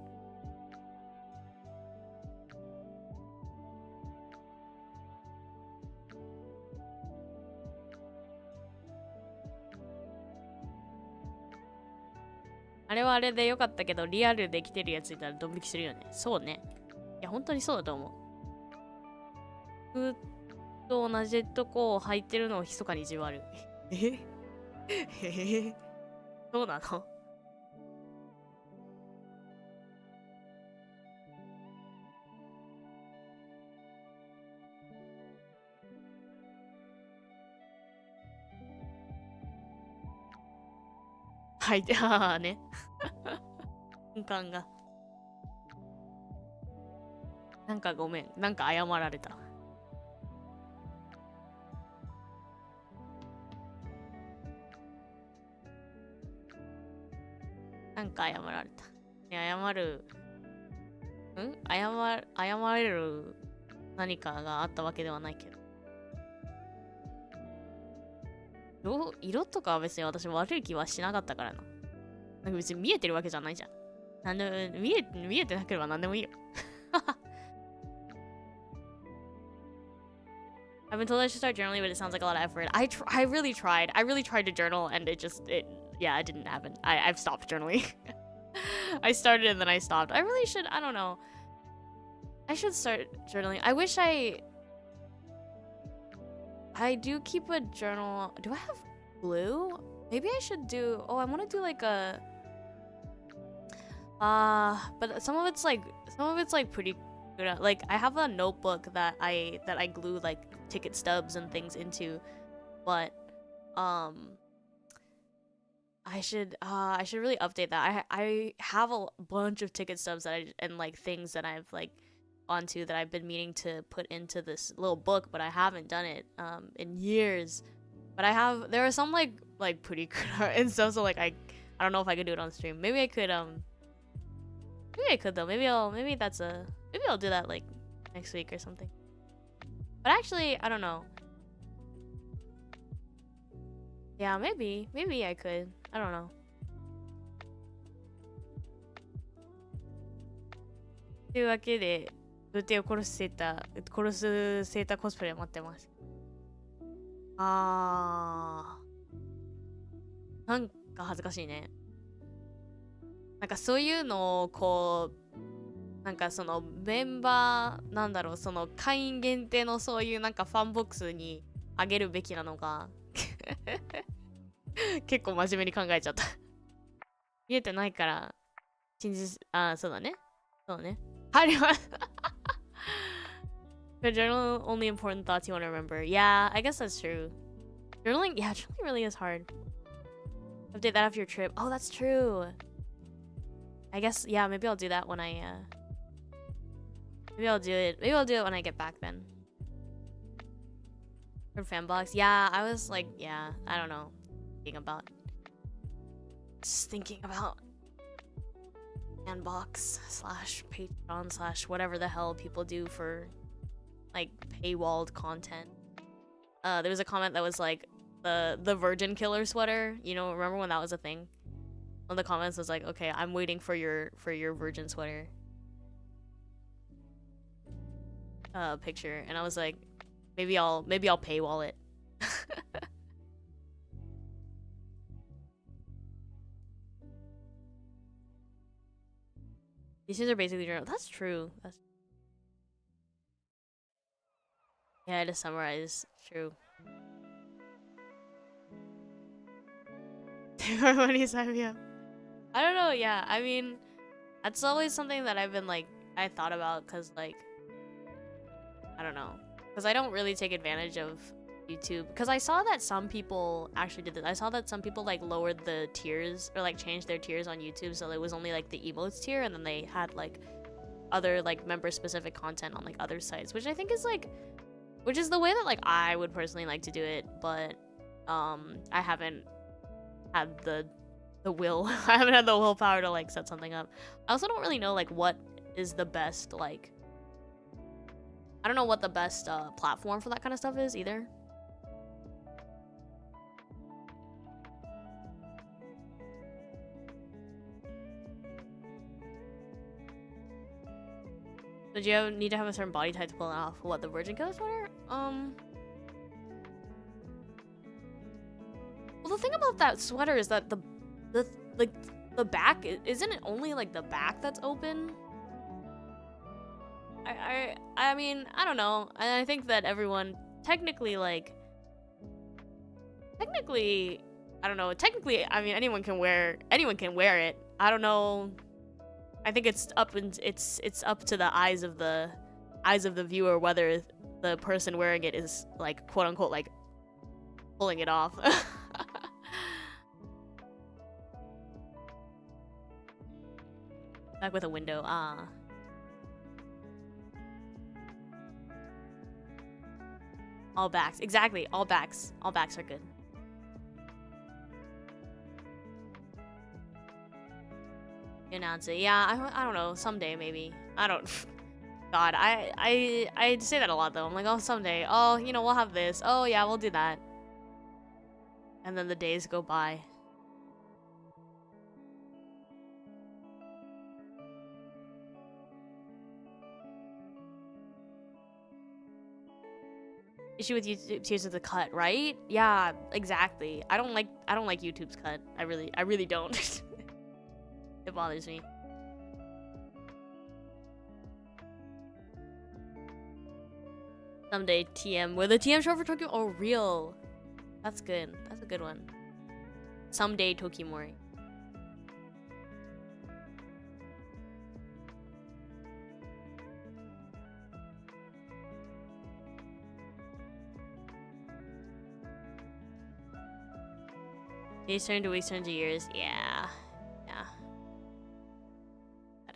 あれはあれでよかったけど、リアルで来てるやついたらドン引きするよね。そうね。いや、本当にそうだと思う。服と同じとこを履いてるのを密かにじわる。えへそうなの？はい、ああね。瞬間が。なんかごめん。なんか謝られた。なんか謝られた。謝れる何かがあったわけではないけど。色とかは別に私悪い気はしなかったからな。なんか別に見えてるわけじゃないじゃん。なんで、見えてなければ何でもいいよ。I've been told I should start journaling, but it sounds like a lot of effort. I really tried. I really tried to journal, and it didn't happen. I've stopped journaling. I started and then I stopped. I really should. I don't know. I should start journaling. I wish I do keep a journal. Do I have glue? Maybe I should do. Oh, I want to do like a. But some of it's like pretty good. Like I have a notebook that I glue like ticket stubs and things into, but I should really update that. I have a bunch of ticket stubs and like things that I've like onto that I've been meaning to put into this little book, but I haven't done it in years. But there are some like pretty good art and stuff, so like I don't know if I could do it on stream. Maybe I could though. Maybe I'll do that like next week or something. But actually, I don't know. Yeah, maybe I could. I don't know. というわけで、童貞を殺すセーターコスプレ待ってます。なんか恥ずかしいね。なんかそういうのをこう、なんかそのメンバー、なんだろう、その会員限定のそういうなんかファンボックスにあげるべきなのか。結構真面目に考えちゃった。見えてないから、そうだね。そうね。入ります。The journal only important thoughts you want to remember. Yeah, I guess that's true. Journaling really is hard. Update that after your trip. Oh, that's true. I guess, yeah, maybe I'll do that when I Maybe I'll do it. Maybe I'll do it when I get back then. For fan box, yeah. I was like, yeah. I don't know. Just thinking about fan box / Patreon / whatever the hell people do for like paywalled content. There was a comment that was like the virgin killer sweater. You know, remember when that was a thing? One of the comments was like, okay, I'm waiting for your virgin sweater picture, and I was like, maybe I'll paywall it. These things are basically journal. That's true. Yeah, to summarize, true. Money sign me up. I don't know. Yeah, I mean, that's always something that I've been like, I thought about, cause like, I don't know, cause I don't really take advantage of YouTube, because I saw that some people actually did this. I saw that some people like lowered the tiers, or like changed their tiers on YouTube, so it was only like the emotes tier, and then they had like other like member specific content on like other sites, which I think is like, which is the way that like I would personally like to do it, but I haven't had the will. I haven't had the willpower to like set something up. I also don't really know like what is the best, like, I don't know what the best platform for that kind of stuff is either. Did you need to have a certain body type to pull it off? What, the virgin killer sweater? Well, the thing about that sweater is that the back, isn't it only like the back that's open? I mean, I don't know. I think that everyone technically, I don't know. Technically, I mean, anyone can wear it. I don't know. I think it's up to the eyes of the viewer whether the person wearing it is like, quote unquote, like pulling it off. Back with a window. All backs. Exactly. All backs. All backs are good. You announce it. Yeah, I don't know. Someday, maybe. I don't... God, I say that a lot, though. I'm like, oh, someday. Oh, you know, we'll have this. Oh, yeah, we'll do that. And then the days go by. Issue with YouTube tiers of the cut, right? Yeah, exactly. I don't like YouTube's cut. I really don't. It bothers me. Someday TM. Were the TM short for Tokyo? Oh, real. That's good. That's a good one. Someday Tokimori. Days turn to weeks turn to years. Yeah. Yeah. But,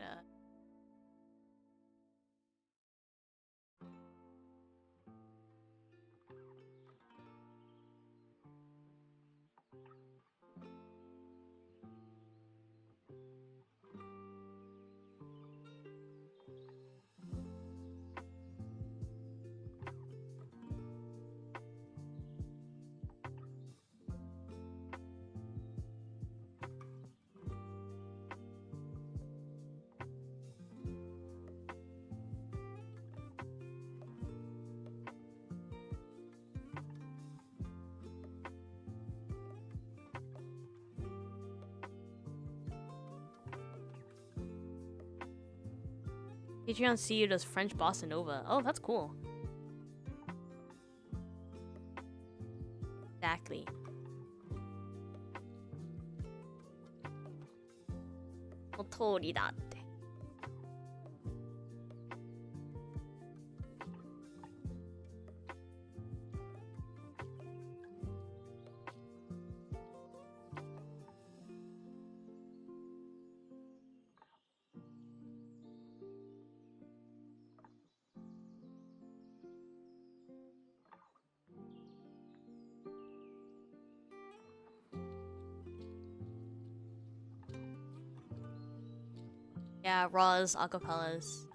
Patreon CU does French bossa nova. Oh, that's cool. Exactly. Otori datte. Yeah, raws, acapellas,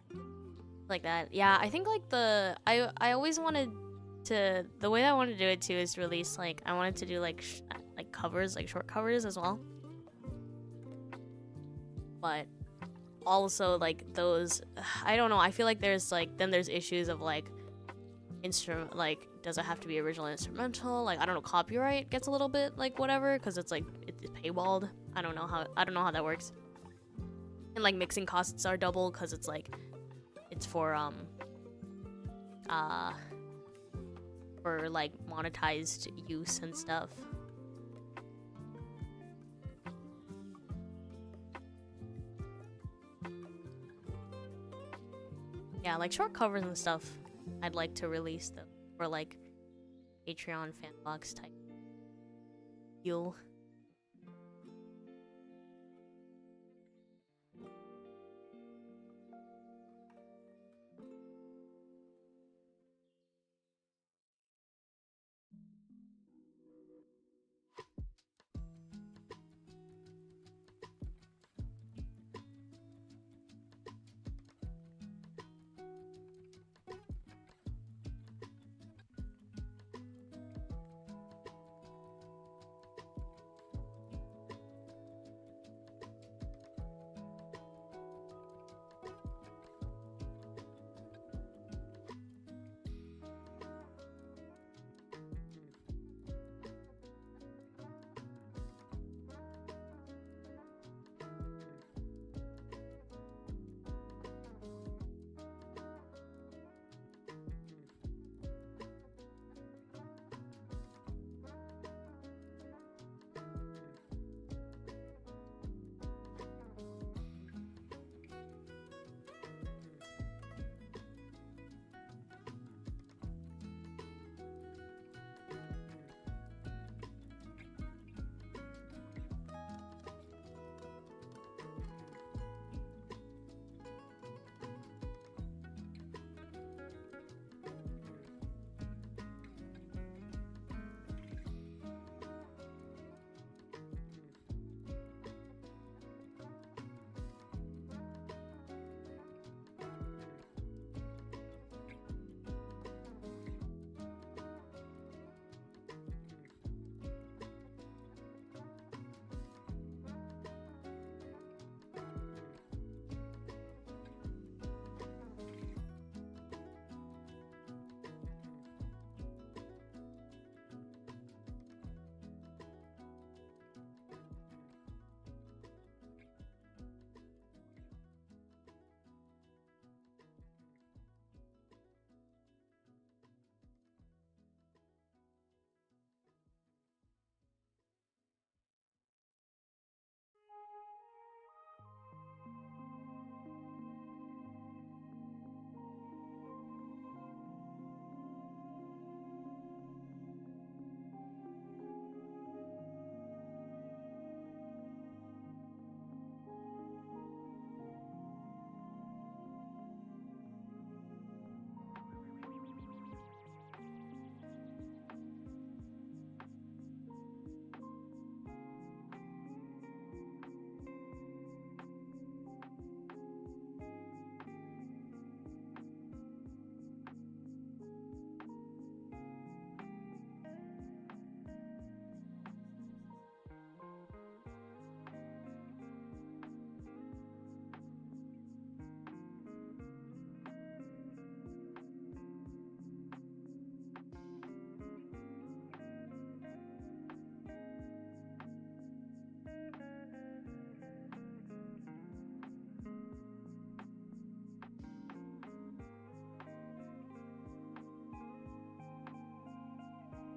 like that. Yeah, I think like I always wanted to, the way I wanted to do it too is release like, I wanted to do like covers, like short covers as well. But also like those, I don't know, I feel like there's like, then there's issues of like instrument, like does it have to be original instrumental, like I don't know, copyright gets a little bit like whatever because it's like it's paywalled. I don't know how that works. And like mixing costs are double because it's like it's for like monetized use and stuff. Yeah, like short covers and stuff I'd like to release them for like Patreon fan box type deal.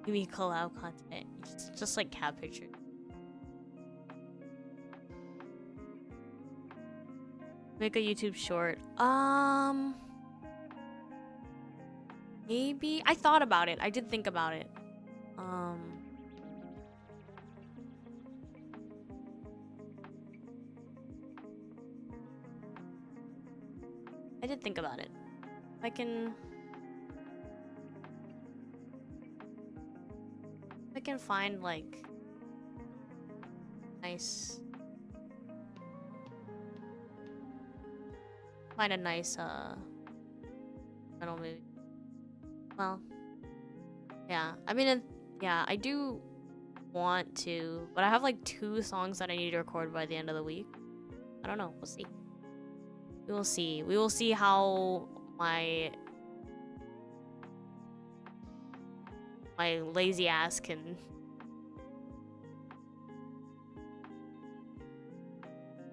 Maybe collab content, just like cat pictures. Make a YouTube short. Maybe I thought about it. I did think about it. I did think about it. If I can find like nice find a nice I don't know, maybe. Well, yeah. I mean, yeah, I do want to, but I have like 2 songs that I need to record by the end of the week. I don't know. We'll see. We will see. We will see how my lazy ass can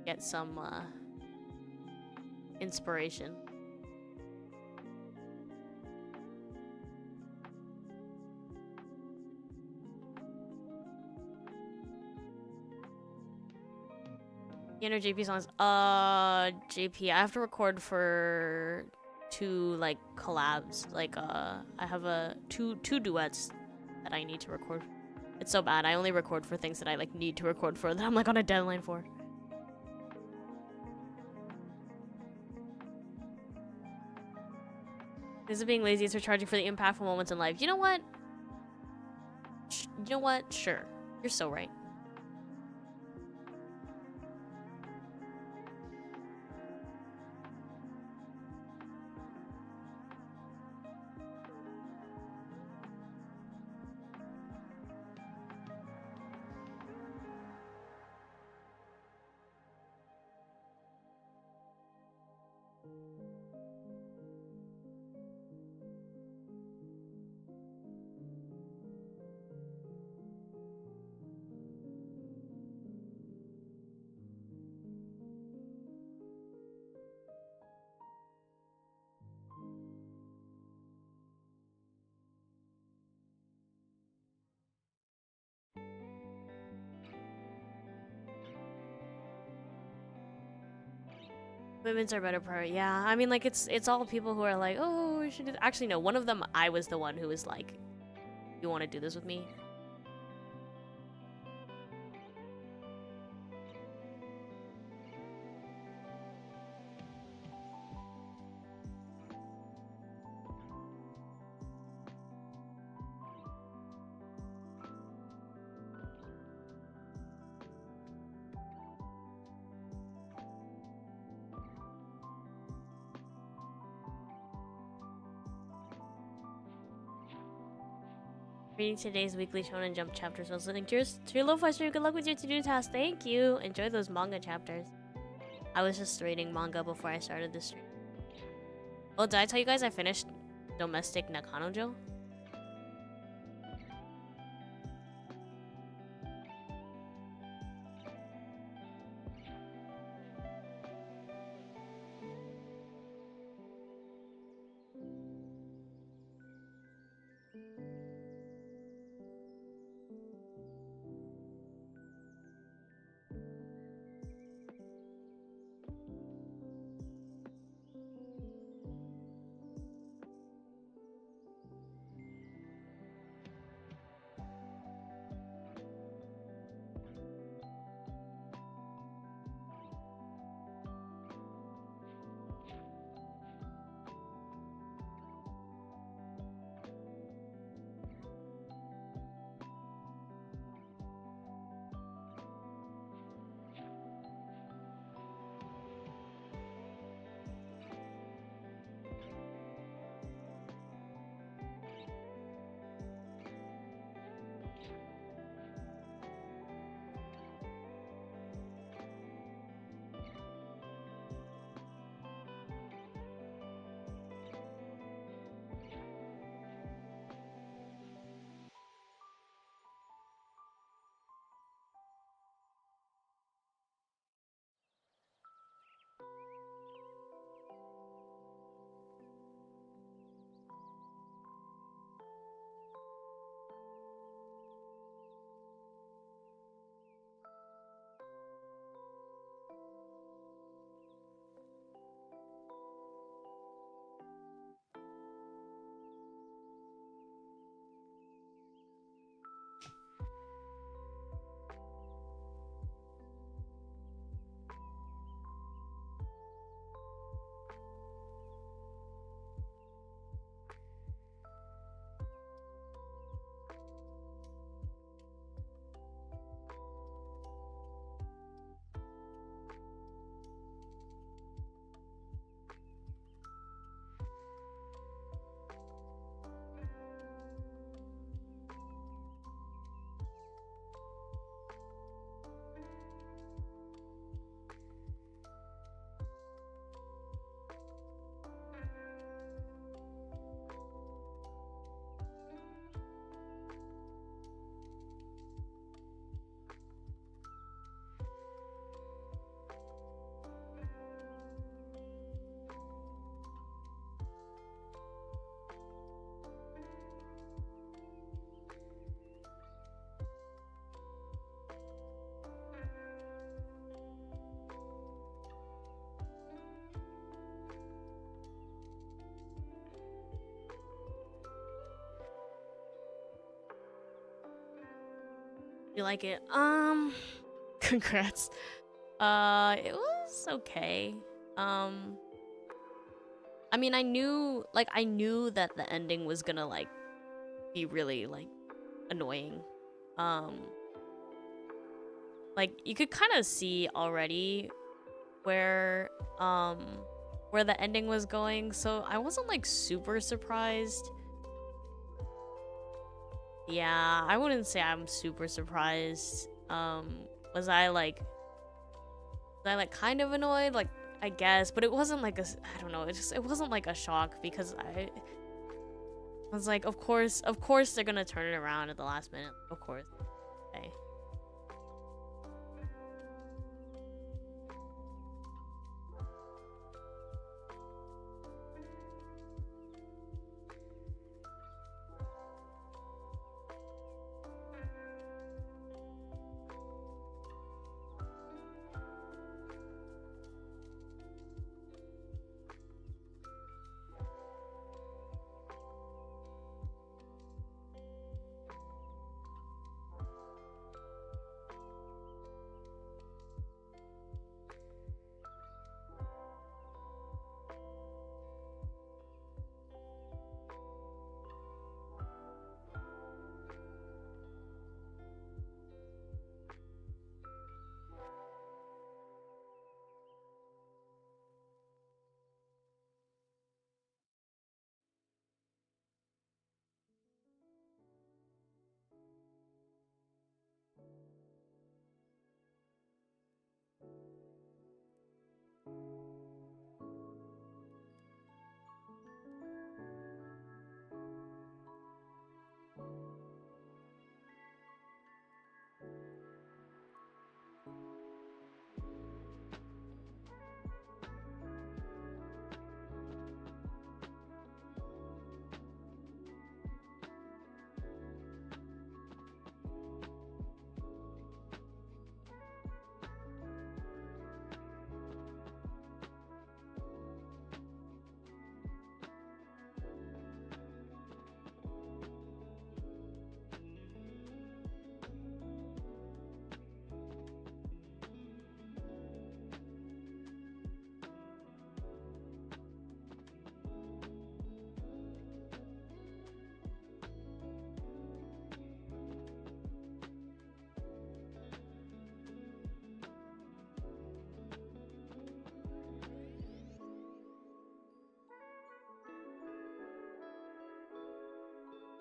get some inspiration. Inner JP songs. JP, I have to record for 2 like collabs. Like I have two duets that I need to record. It's so bad. I only record for things that I like need to record for that I'm like on a deadline for. This is being lazy. It's recharging for the impactful moments in life. You know what? You know what? Sure. You're so right. Women's are better priority. Yeah, I mean, like, it's all people who are like, oh, we should do. Actually, no, one of them, I was the one who was like, you want to do this with me? Reading today's weekly Shonen Jump chapters while listening to your Lo-Fi stream. Good luck with your to-do task. Thank you. Enjoy those manga chapters. I was just reading manga before I started this stream. Oh, did I tell you guys I finished Domestic Nakanojo? You like it? Congrats. It was okay. I mean, I knew that the ending was gonna like be really like annoying. Like you could kind of see already where the ending was going, so I wasn't like super surprised. Yeah, I wouldn't say I'm super surprised. Was I like kind of annoyed? Like, I guess, but it wasn't like I don't know, it wasn't like a shock because I was like, of course they're gonna turn it around at the last minute. Of course. Okay.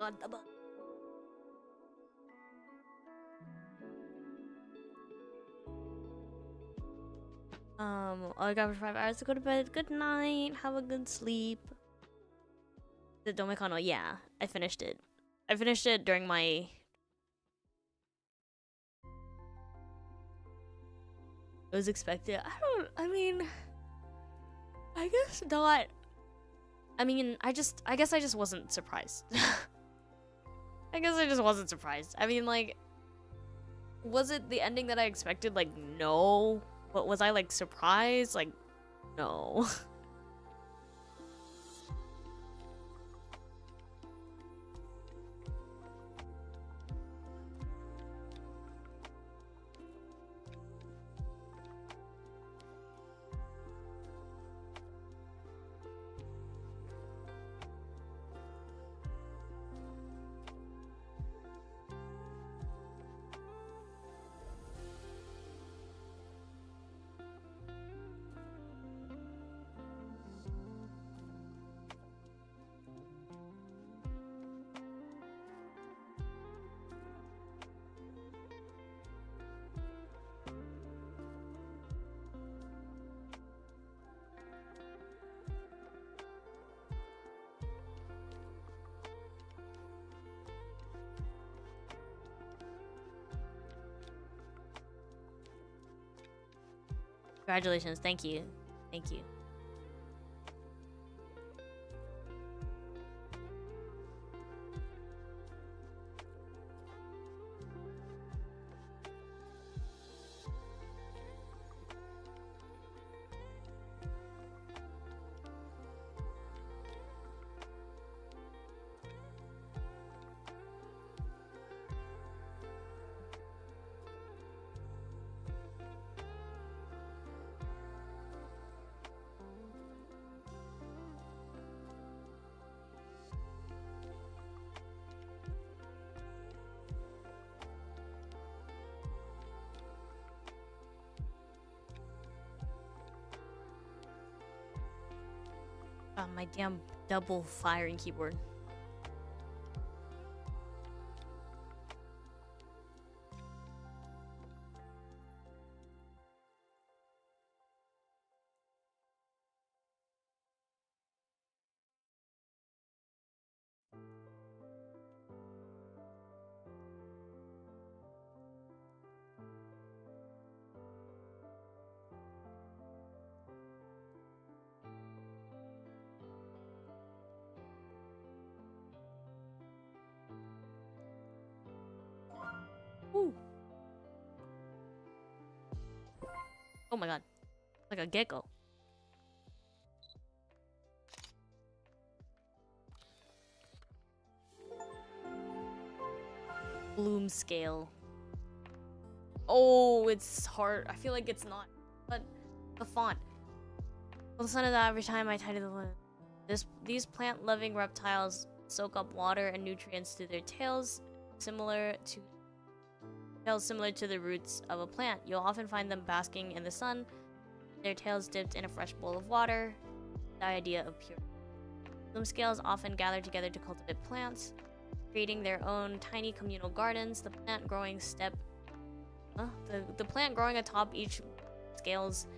God, the bug. All I got for 5 hours to go to bed. Good night. Have a good sleep. The Domekano, yeah. I finished it. I finished it during my... It was expected. I mean... I guess not. I mean, I guess I just wasn't surprised. I guess I just wasn't surprised. I mean, like... Was it the ending that I expected? Like, no. But was I, like, surprised? Like, no. Congratulations. Thank you. Thank you. Oh, my damn double firing keyboard. Ooh. Oh my god. Like a gecko. Bloom scale. Oh, it's hard. I feel like it's not. But the font. Well, the sun is out every time I tidy the wood. These plant-loving reptiles soak up water and nutrients through their tails, similar to the roots of a plant. You'll often find them basking in the sun, their tails dipped in a fresh bowl of water. The idea of pure. Bloom scales often gather together to cultivate plants, creating their own tiny communal gardens. The plant growing atop each scale's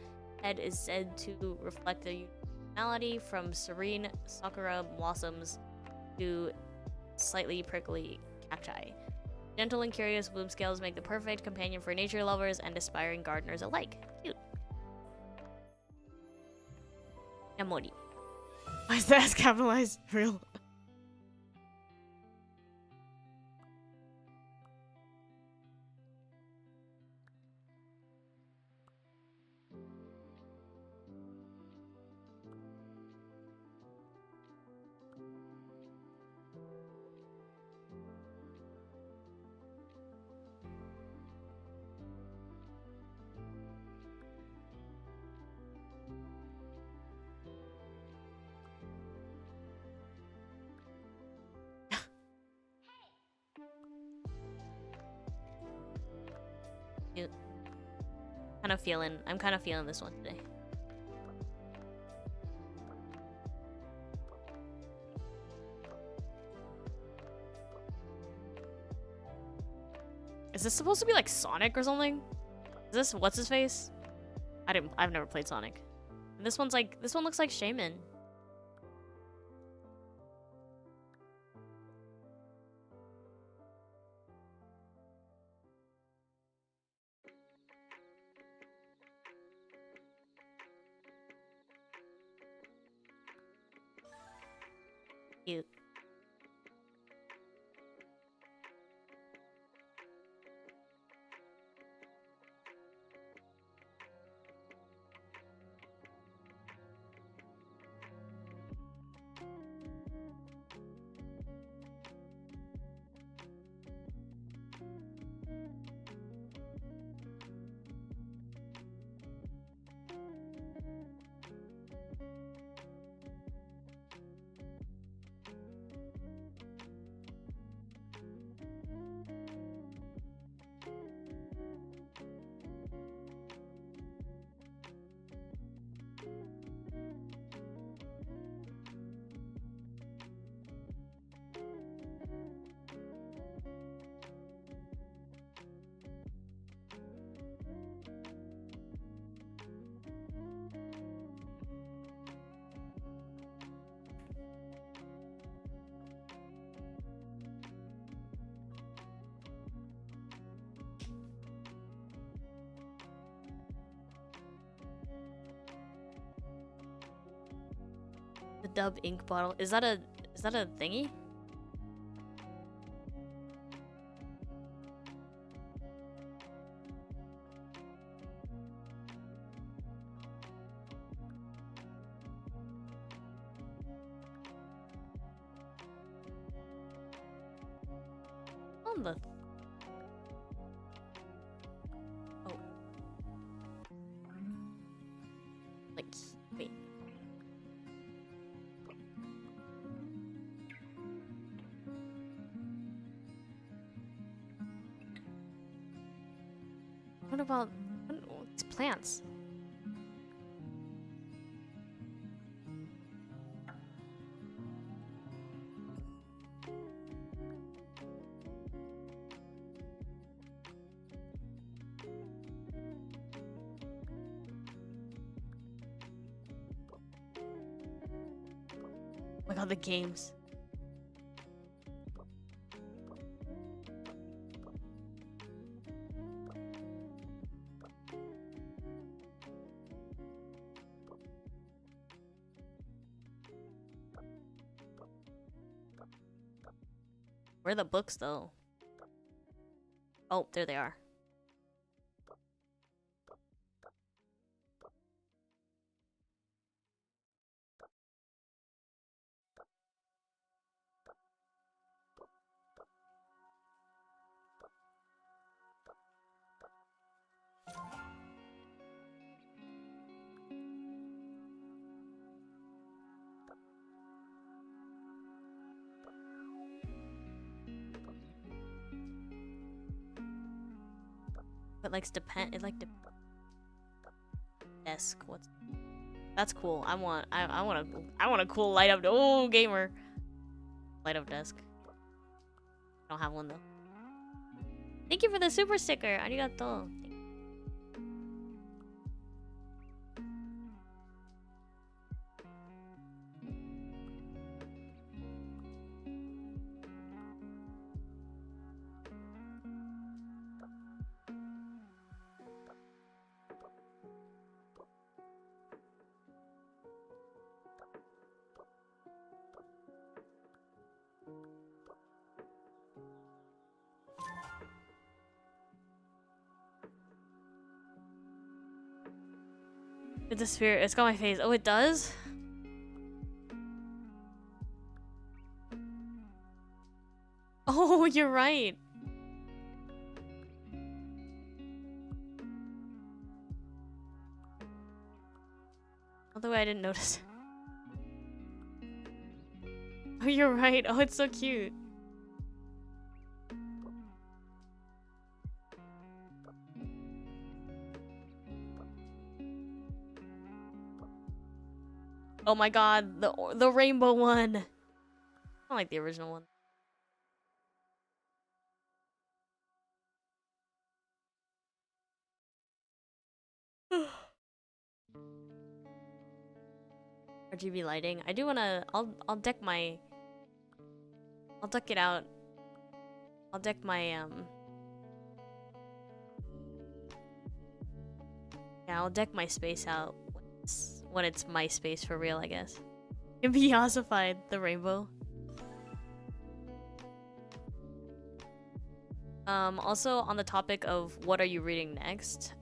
head is said to reflect their personality, from serene sakura blossoms to slightly prickly cacti. Gentle and curious bloom scales make the perfect companion for nature lovers and aspiring gardeners alike. Cute. Yamori. Why is the S capitalized? Real. I'm kind of feeling this one today. Is this supposed to be like Sonic or something? Is this what's his face? I've never played Sonic. And this one looks like Shaman. Cute. The dub ink bottle. Is that a thingy? On the oh. Like, wait. What about these plants? my god, the games. Where are the books, though? Oh, there they are. But like desk. What's that's cool. I want a cool light up. Oh, gamer. Light up desk. I don't have one though. Thank you for the super sticker. Arigato. With the spirit, it's got my face. Oh, it does? Oh, you're right. Although I didn't notice. Oh, you're right. Oh, it's so cute. Oh my god, the rainbow one. I don't like the original one. RGB lighting. I do wanna. I'll deck my. I'll deck it out. I'll deck my Yeah, I'll deck my space out when it's my space for real, I guess. Can be ossified, the rainbow. Also on the topic of what are you reading next?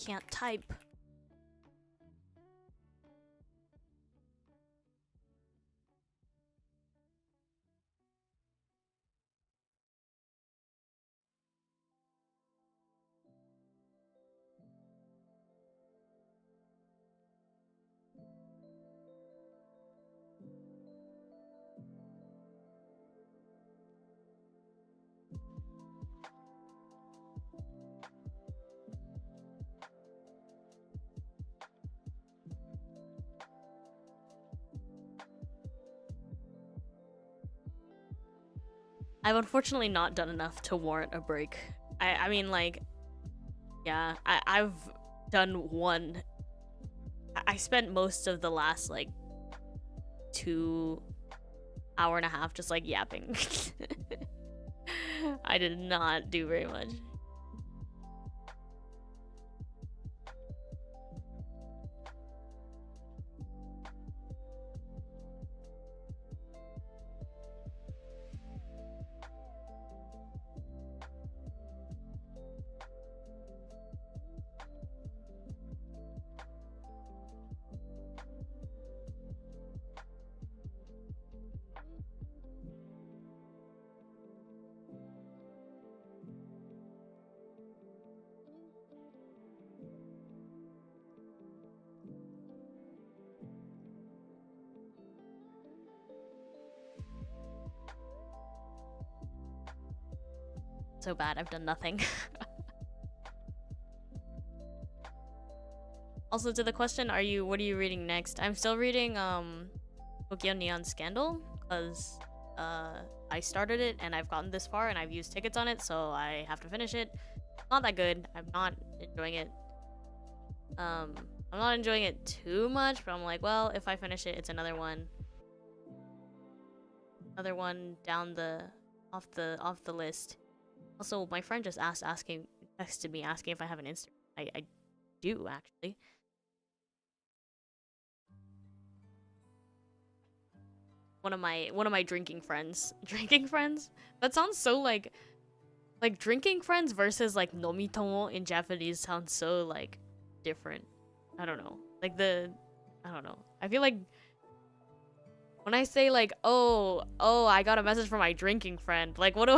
Can't type. I've unfortunately not done enough to warrant a break. I mean, like, yeah, I've done one. I spent most of the last, like, 2.5 hours just, like, yapping. I did not do very much. So bad, I've done nothing. Also, to the question, what are you reading next? I'm still reading Tokyo Neon Scandal, because I started it and I've gotten this far and I've used tickets on it, so I have to finish it. Not that good. I'm not enjoying it. I'm not enjoying it too much, but I'm like, well, if I finish it, it's another one. Another one down off the list. Also, my friend just texted me asking if I have an Instagram. I do, actually. One of my drinking friends. Drinking friends? That sounds so like drinking friends versus like nomitomo in Japanese sounds so like different. I don't know. Like I don't know. I feel like when I say like, oh, I got a message from my drinking friend, like what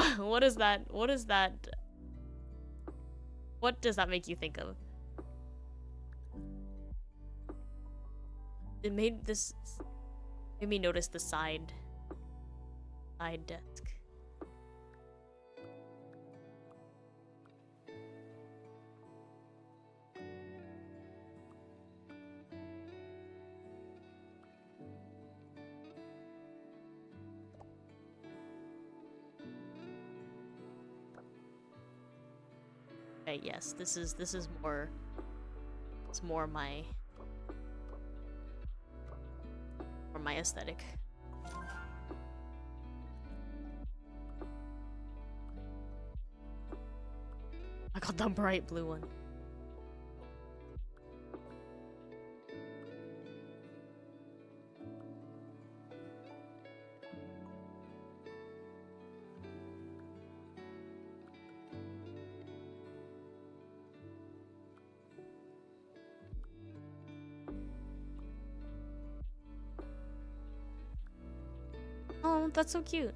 is that? What does that make you think of? It made me notice the side desk. Okay, yes, this is more. It's more my aesthetic. I got the bright blue one. Oh, that's so cute.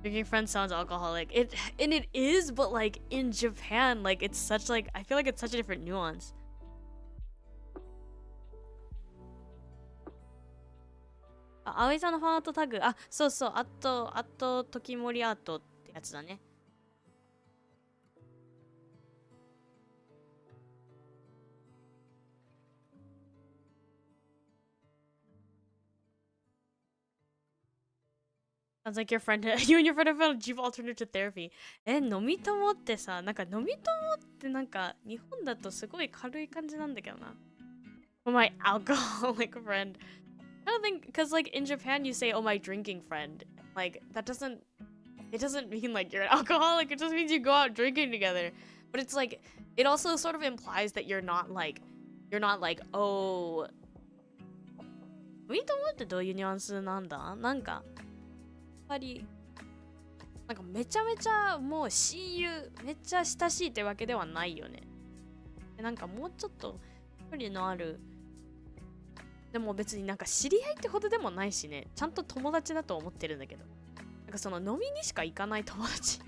Drinking friend sounds alcoholic. It is, but like in Japan, like it's such like I feel like it's such a different nuance. Aoiさんのファンアートタグ。あ、そうそう。あと、Tokimoriアートってやつだね。Sounds like your friend, you and your friend have found a cheap alternative to therapy. 飲み友ってさ、なんか飲み友ってなんか日本だとすごい軽い感じなんだけどな。For my alcoholic friend. I don't think, because like in Japan you say, oh, my drinking friend. Like it doesn't mean like you're an alcoholic. It just means you go out drinking together. But it's like, it also sort of implies that you're not like, oh. 飲み友ってどういうニュアンスなんだ？なんかやっぱりなんかめちゃめちゃもう親友めっちゃ親しいってわけではないよね。なんかもうちょっと距離のあるでも別になんか知り合いってほどでもないしね。ちゃんと友達だと思ってるんだけど。なんかその飲みにしか行かない友達。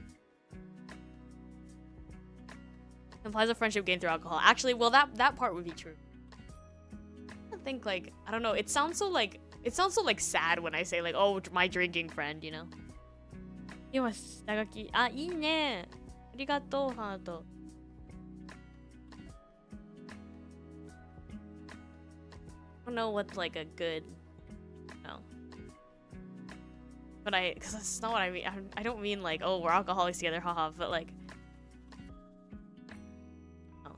Implies a friendship gained through alcohol. Actually, well that part would be true. I think like I don't know. It sounds so like sad when I say like oh my drinking friend, you know. 今下書き。あ、いいね。ありがとう、ハート。I don't know what's like a good, no. But because that's not what I mean. I don't mean like, oh, we're alcoholics together, haha. But like, oh.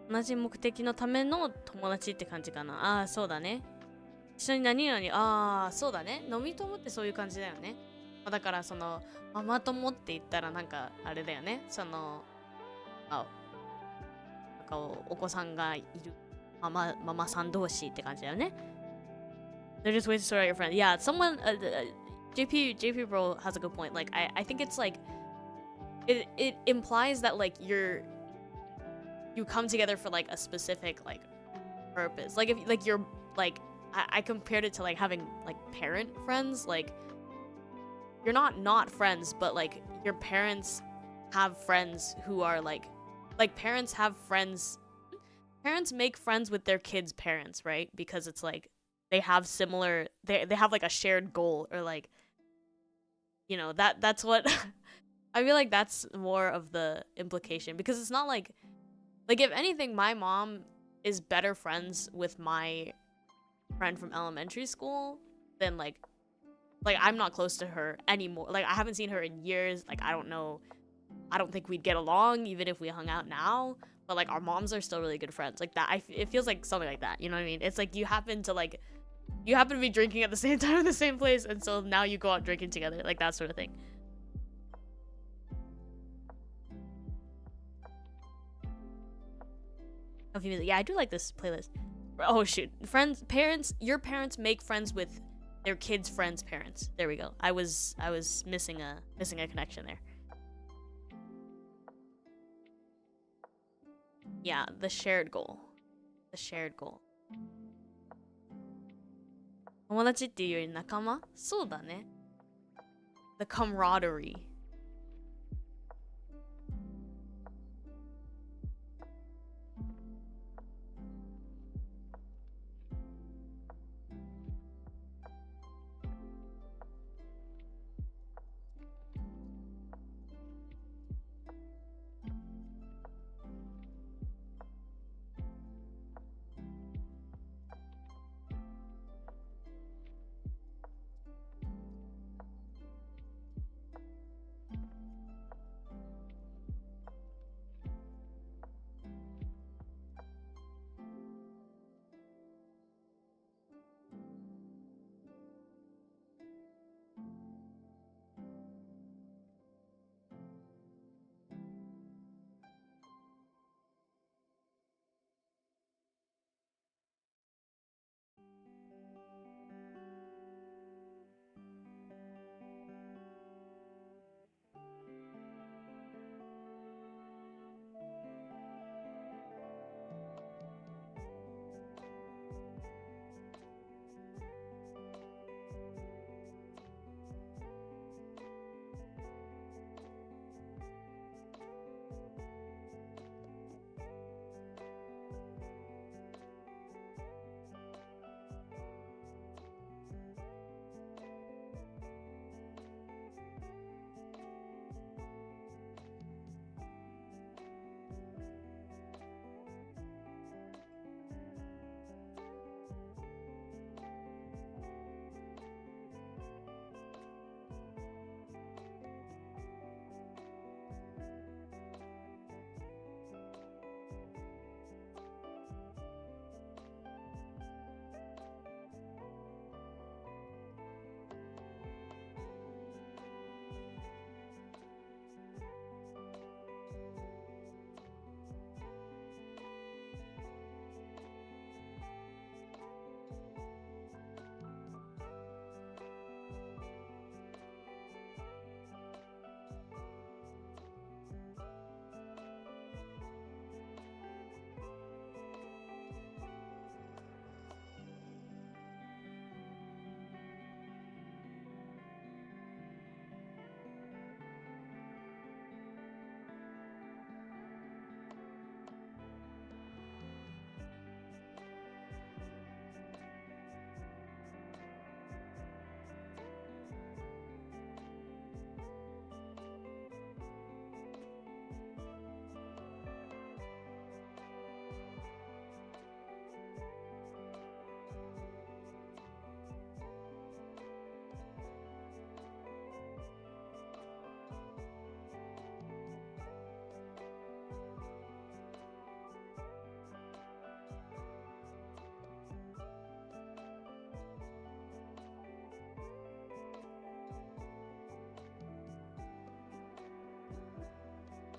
同じ目的のための友達って感じかな。ああ、そうだね。一緒に何々、ああ、そうだね。飲み友ってそういう感じだよね。だからその、ママ友って言ったらなんかあれだよね。その、なんかお子さんがいるママさん同士って感じだよね。They're just waiting to sort out your friend. Yeah, someone, JP bro has a good point. Like, I think it's like, it implies that like you come together for like a specific like purpose. Like if like you're like I compared it to like having like parent friends. Like you're not friends, but like your parents have friends who are like parents have friends. Parents make friends with their kids' parents, right? Because it's like they have similar they have like a shared goal, or like, you know, that's what I feel like that's more of the implication, because it's not like if anything, my mom is better friends with my friend from elementary school than like I'm not close to her anymore. Like I haven't seen her in years. Like I don't know. I don't think we'd get along even if we hung out now. But like our moms are still really good friends. Like that, it feels like something like that. You know what I mean? It's like you happen to be drinking at the same time in the same place, and so now you go out drinking together, like that sort of thing. Yeah, I do like this playlist. Oh shoot, parents, your parents make friends with their kids' friends' parents. There we go. I was missing a connection there. Yeah, the shared goal. The shared goal. 友達っていうより仲間？そうだね。The camaraderie.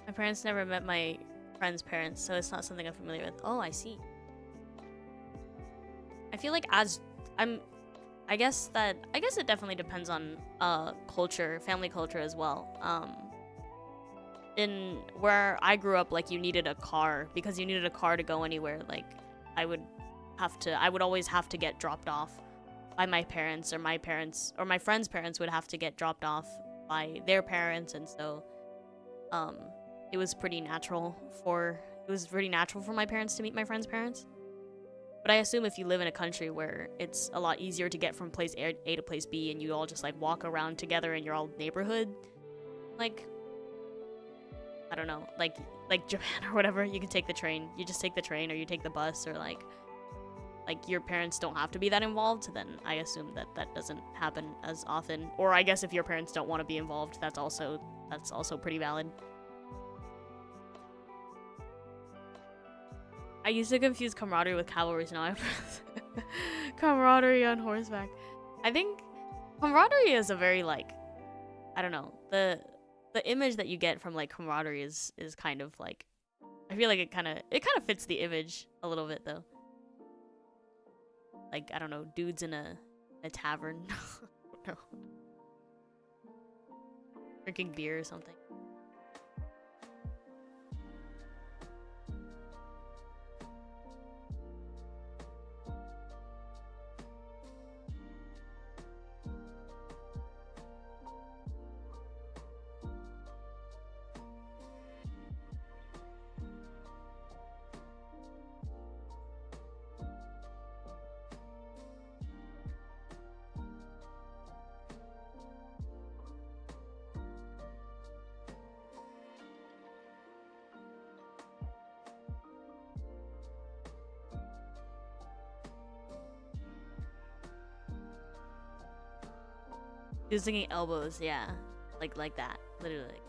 My parents never met my friend's parents, so it's not something I'm familiar with. Oh, I see. I feel like I guess it definitely depends on culture, family culture as well. In where I grew up, like you needed a car because you needed a car to go anywhere. Like I would always have to get dropped off by my parents, or my parents or my friends' parents would have to get dropped off by their parents, and so it was pretty natural for my parents to meet my friends' parents. But I assume if you live in a country where it's a lot easier to get from place A to place B, and you all just like walk around together in your old neighborhood, like I don't know, like Japan or whatever, you can take the train. You just take the train or you take the bus, or like your parents don't have to be that involved, then I assume that that doesn't happen as often. Or I guess if your parents don't want to be involved, that's also pretty valid. I used to confuse camaraderie with cavalry, so now I camaraderie on horseback. I think camaraderie is a very, like, I don't know, the image that you get from like camaraderie is kind of like, I feel like it kind of fits the image a little bit though. Like, I don't know, dudes in a tavern. I don't know. Drinking beer or something. Using elbows, yeah. Like that, literally.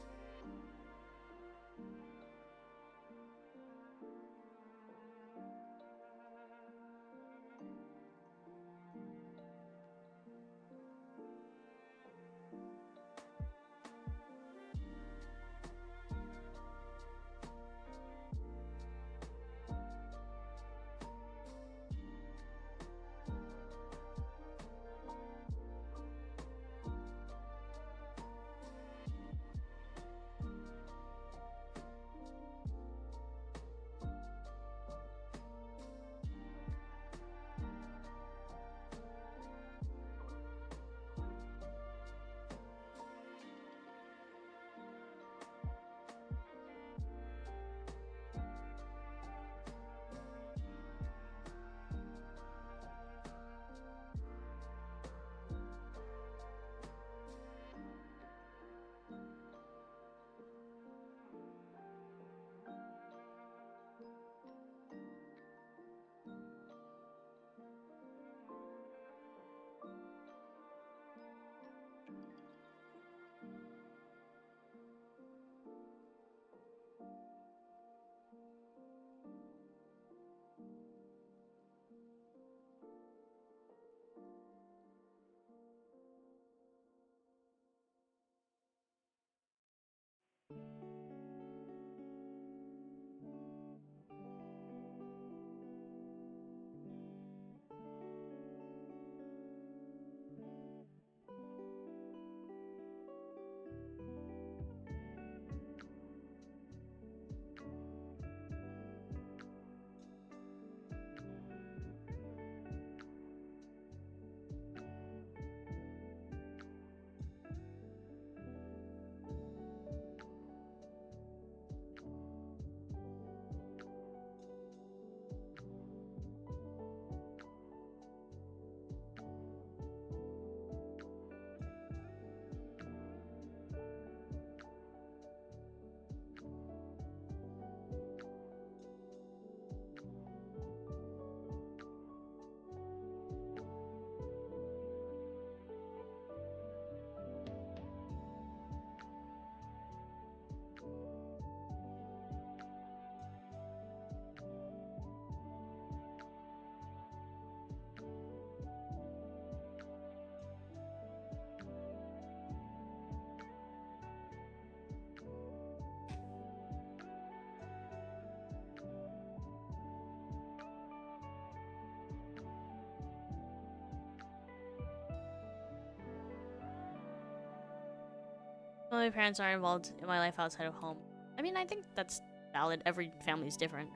Well, my parents are involved in my life outside of home. I mean, I think that's valid. Every family's different.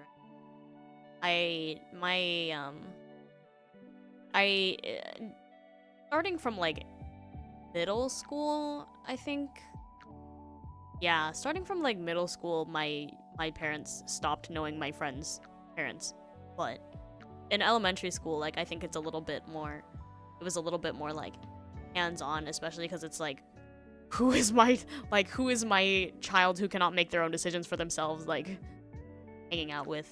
Starting from like middle school, I think. Yeah, starting from like middle school, my parents stopped knowing my friends' parents. But in elementary school, like, I think it's a little bit more, it was a little bit more like hands-on, especially because it's like who is my child who cannot make their own decisions for themselves, like, hanging out with.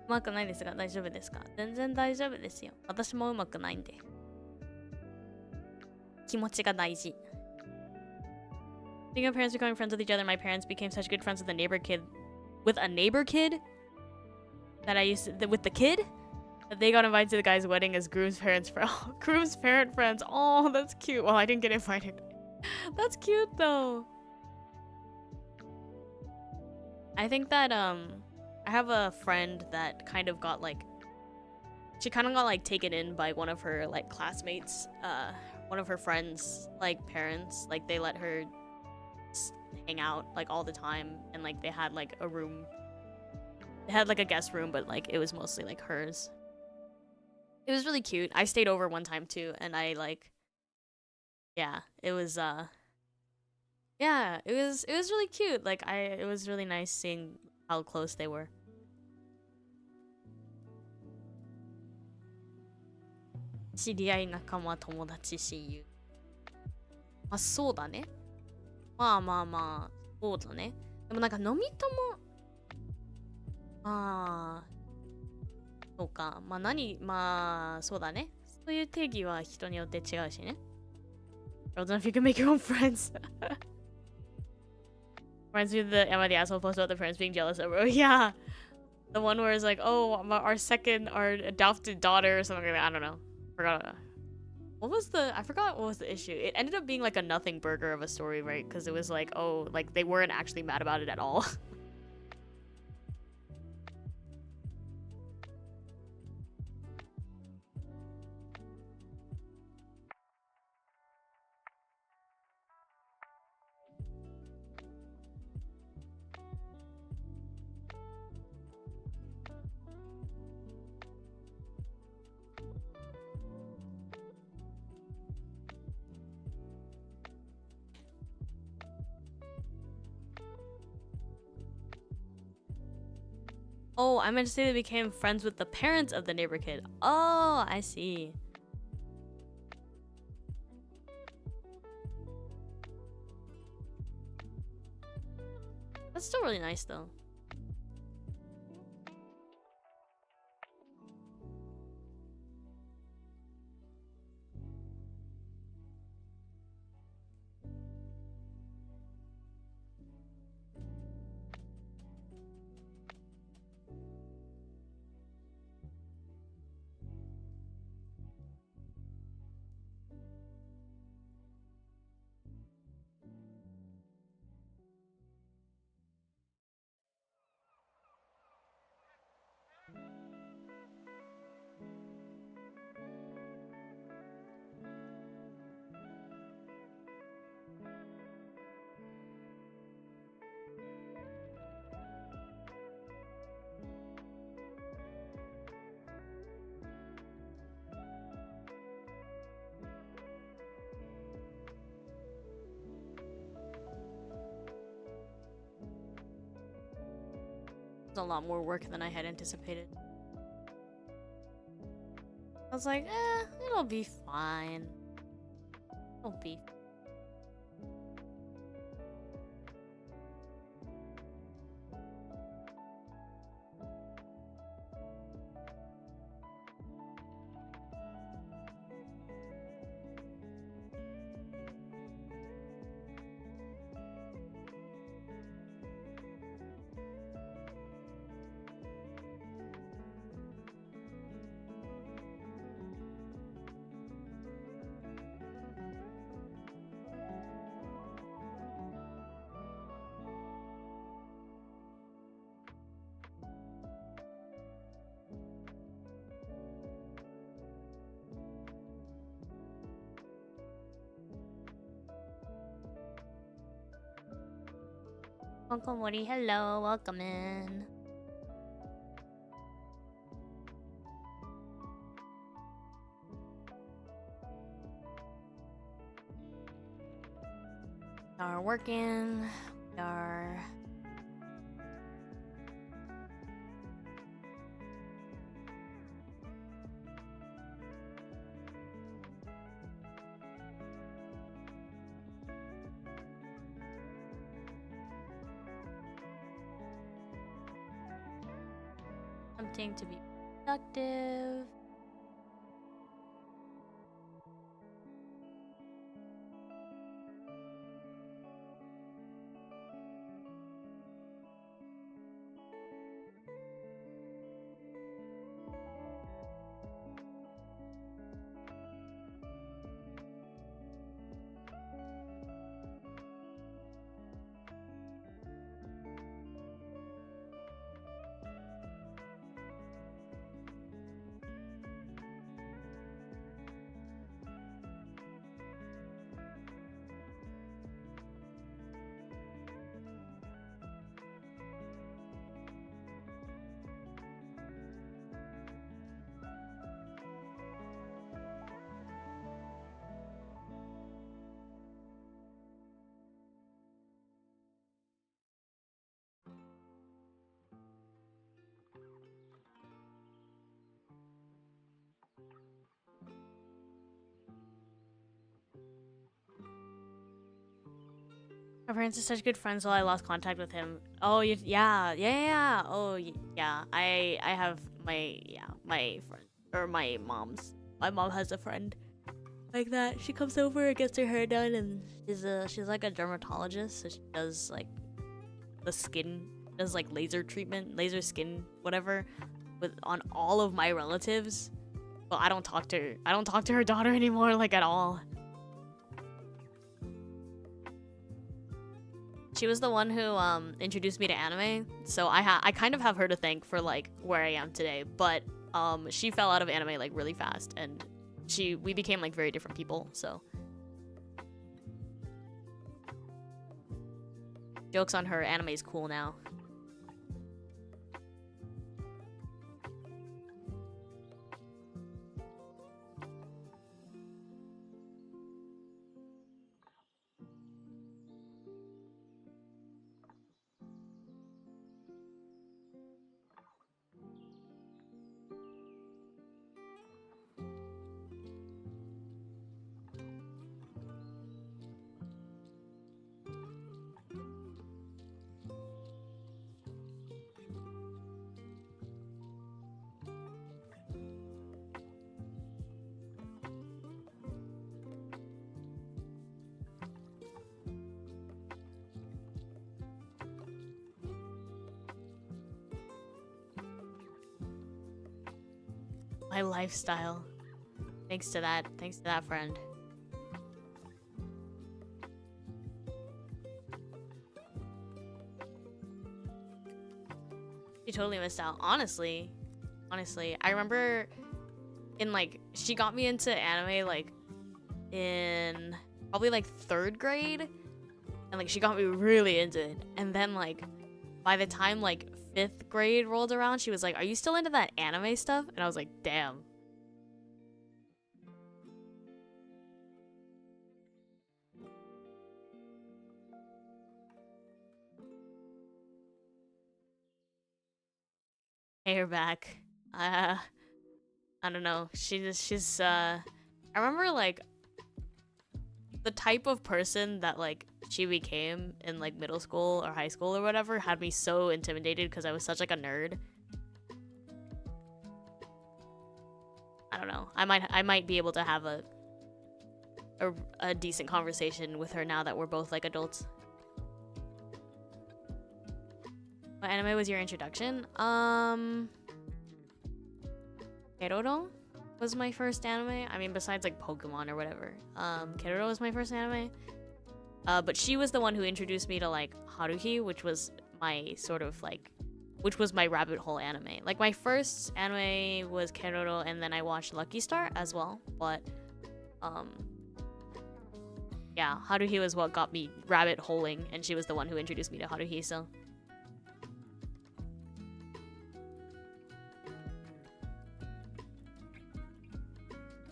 うまくないですが大丈夫ですか？全然大丈夫ですよ。私もうまくないんで。気持ちが大事。Speaking of parents becoming friends with each other, my parents became such good friends with a neighbor kid. With a neighbor kid? That I used to, with the kid? That they got invited to the guy's wedding as groom's parents. Groom's parent friends. Oh, that's cute. Well, I didn't get invited. That's cute though. I think that I have a friend that kind of got like, she kind of got like taken in by one of her like classmates, one of her friends like parents, like they let her hang out like all the time, and like they had like a room, they had like a guest room, but like it was mostly like hers. It was really cute. I stayed over one time too, and I like, yeah, it was yeah, it was really cute. Like it was really nice seeing how close they were. 知り合い、仲間、友達、親友。まあそうだね。まあまあまあ、そうだね。でもなんか飲み友、まあ、そうか。まあまあそうだね。そういう定義は人によって違うしね。I don't know if you can make your own friends. Reminds me of the Am I the Asshole post about the parents being jealous over. Oh yeah. The one where it's like, oh, our adopted daughter or something like that. I don't know. Forgot. I forgot what was the issue. It ended up being like a nothing burger of a story, right? Because it was like, oh, like they weren't actually mad about it at all. Oh, I meant to say they became friends with the parents of the neighbor kid. Oh, I see. That's still really nice though. A lot more work than I had anticipated. I was like, it'll be fine. It'll be fine. Tokimori, hello, welcome in. We are working. We are. attempting to be productive. My parents are such good friends, so I lost contact with him. Oh, yeah. Oh, yeah. I have my friend, or my mom's. My mom has a friend like that. She comes over and gets her hair done, and she's like a dermatologist, so she does like the skin, does like laser treatment, laser skin, whatever, on all of my relatives. Well, I don't talk to her daughter anymore, like at all. She was the one who introduced me to anime, so I kind of have her to thank for like where I am today. But she fell out of anime like really fast, and we became like very different people. So jokes on her, anime is cool now. My lifestyle. Thanks to that friend. She totally missed out. Honestly, I remember in like, she got me into anime like in probably like 3rd grade, and like she got me really into it. And then like by the time like 5th grade rolled around, she was like, "Are you still into that anime stuff?" And I was like, "Damn." Hey, her back. I don't know. I remember like the type of person that like she became in like middle school or high school or whatever had me so intimidated because I was such like a nerd. I don't know. I might be able to have a decent conversation with her now that we're both like adults. What anime was your introduction? Keroro was my first anime. I mean, besides like Pokemon or whatever. Keroro was my first anime. But she was the one who introduced me to like Haruhi, which was my sort of like, which was my rabbit hole anime. Like my first anime was Keroro, and then I watched Lucky Star as well. But yeah, Haruhi was what got me rabbit holing, and she was the one who introduced me to Haruhi. So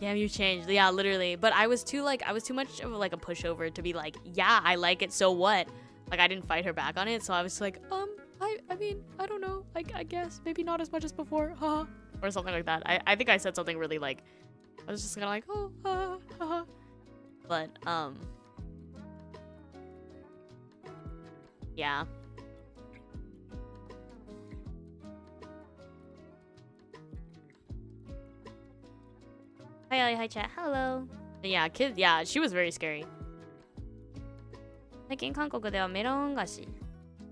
damn, you changed. Yeah, literally. But I was too much of like a pushover to be like, yeah, I like it, so what? Like, I didn't fight her back on it, so I was like, I mean, I don't know. I guess maybe not as much as before, haha, or something like that. I think I said something really like, I was just kind of like, oh, haha. But yeah. Hi, chat. Hello. Yeah, kid. Yeah, she was very scary. 最近韓国ではメロン菓子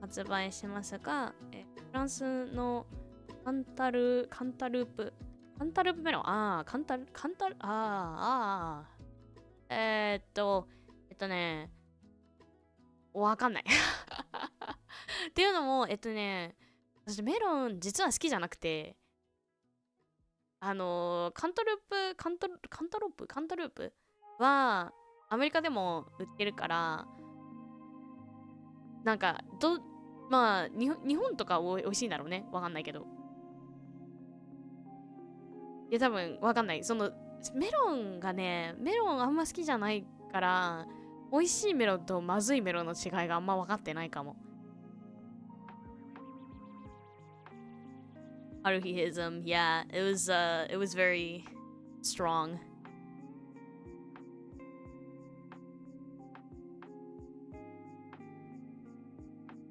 発売してますが、フランスのカンタループメロン、カンタル、ね、わかんない。っていうのも、私メロン実は好きじゃなくて、カンタループはアメリカでも売ってるから、なんか、まあ、日本とか美味しいんだろうね。わかんないけど。いや、多分、わかんない。メロンあんま好きじゃないから、美味しいメロンとまずいメロンの違いがあんま分かってないかも。Haruhiism, yeah, it was very strong.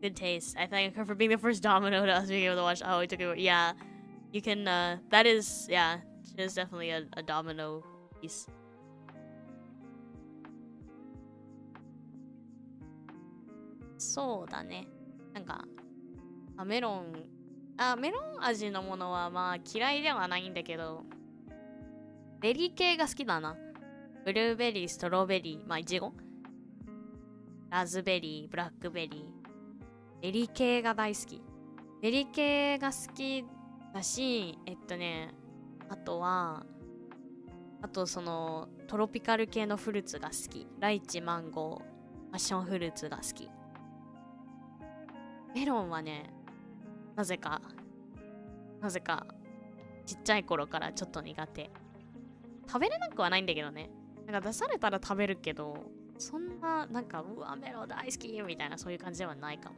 Good taste. I thank her for being the first domino to us being able to watch. Oh, it took it. Yeah, you can. That is, yeah, it is definitely a domino piece. そうだね。なんか、メロン味のものはまあ嫌いではないんだけど、ベリー系が好きだな。ブルーベリー、ストロベリー、まあイチゴ、ラズベリー、ブラックベリー。ベリー系が大好き。ベリー系が好きだし、あとトロピカル系のフルーツが好き。ライチ、マンゴー、パッションフルーツが好き。メロンはね、なぜか、ちっちゃい頃からちょっと苦手。食べれなくはないんだけどね。なんか出されたら食べるけど、そんな、なんか、うわ、メロン大好きみたいなそういう感じではないかも。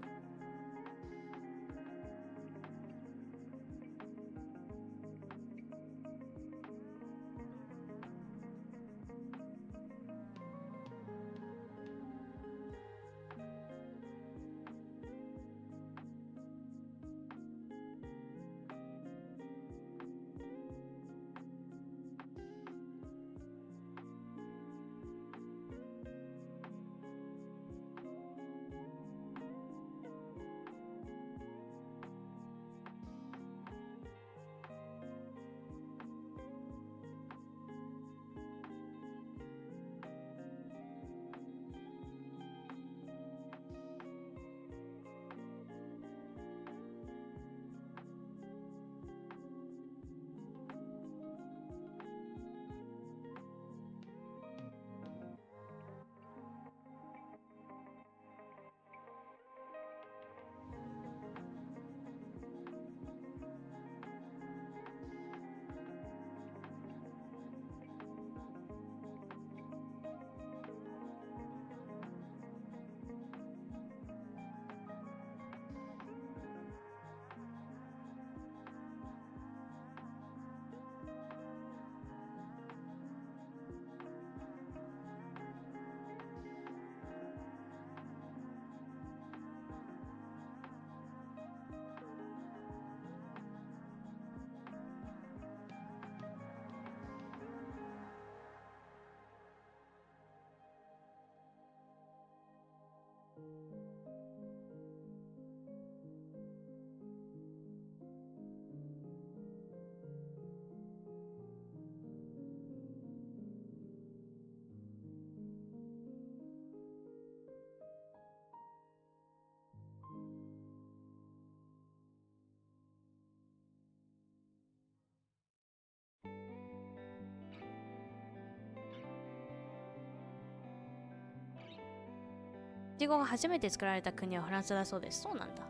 イチゴが初めて作られた国はフランスだそうです。そうなんだ。こ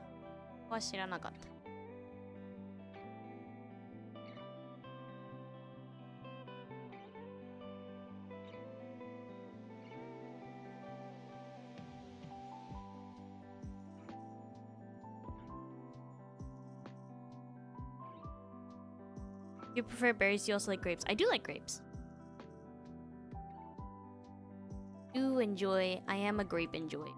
こは知らなかった。You prefer berries? You also like grapes? I do like grapes. Do enjoy. I am a grape enjoy.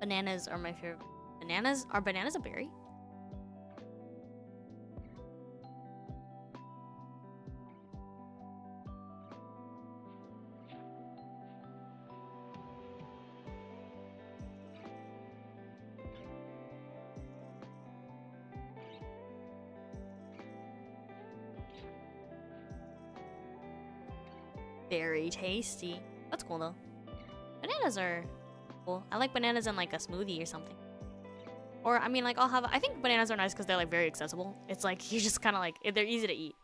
Bananas are my favorite. Bananas? Are bananas a berry? Very tasty. That's cool though. Bananas are cool. I like bananas in like a smoothie or something. Or I mean, like I think bananas are nice because they're like very accessible. It's like you just kind of like they're easy to eat.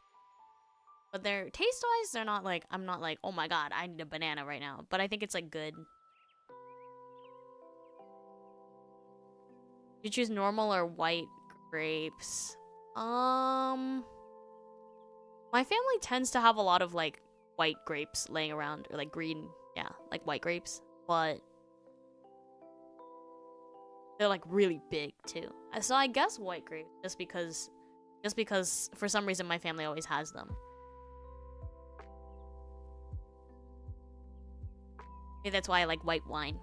But they're taste-wise, they're not like I'm not like, oh my god, I need a banana right now. But I think it's like good. You choose normal or white grapes? My family tends to have a lot of like white grapes laying around, or like green, yeah, like white grapes, but they're like really big too. So I guess white grapes, just because for some reason my family always has them. Maybe that's why I like white wine.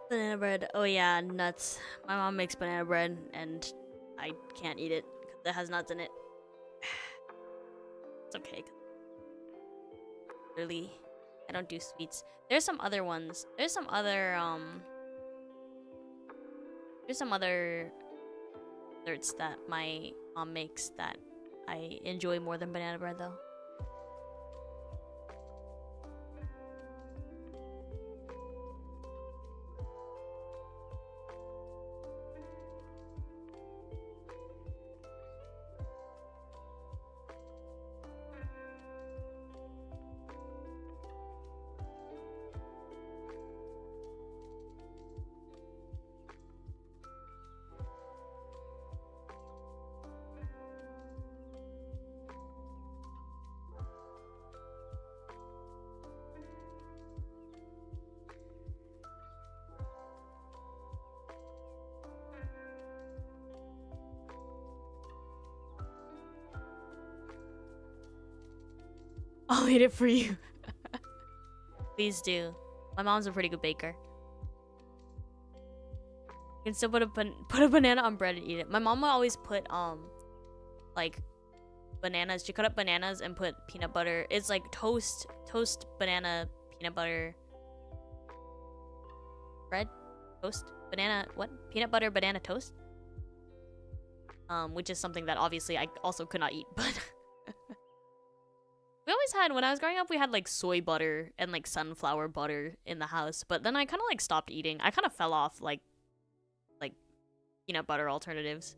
Banana bread. Oh yeah, nuts. My mom makes banana bread and I can't eat it because it has nuts in it. It's okay. Really, I don't do sweets. There's some other ones. There's some other desserts that my mom makes that I enjoy more than banana bread though. I'll eat it for you. Please do. My mom's a pretty good baker. You can still put a banana on bread and eat it. My mom would always put like bananas. She cut up bananas and put peanut butter. It's like toast banana peanut butter bread, toast banana what? Peanut butter banana toast. Which is something that obviously I also could not eat, but we always had, when I was growing up, we had like soy butter and like sunflower butter in the house, but then I kind of like stopped eating. I kind of fell off like peanut butter alternatives.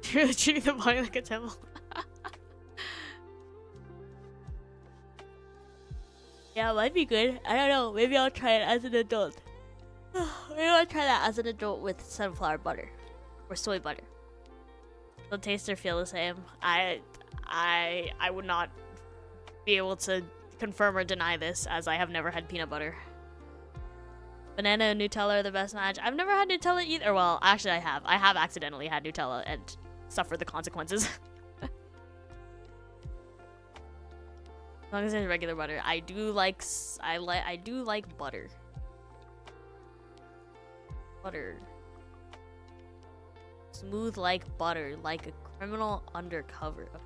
Treating the body like a temple. Yeah, it might be good. I don't know. Maybe I'll try it as an adult. Maybe I'll try that as an adult with sunflower butter or soy butter. They'll taste or feel the same. I would not be able to confirm or deny this, as I have never had peanut butter. Banana and Nutella are the best match. I've never had Nutella either. Well, actually I have. I have accidentally had Nutella and suffered the consequences. As long as it's regular butter. I do like butter. Butter. Smooth like butter, like a criminal undercover. Okay.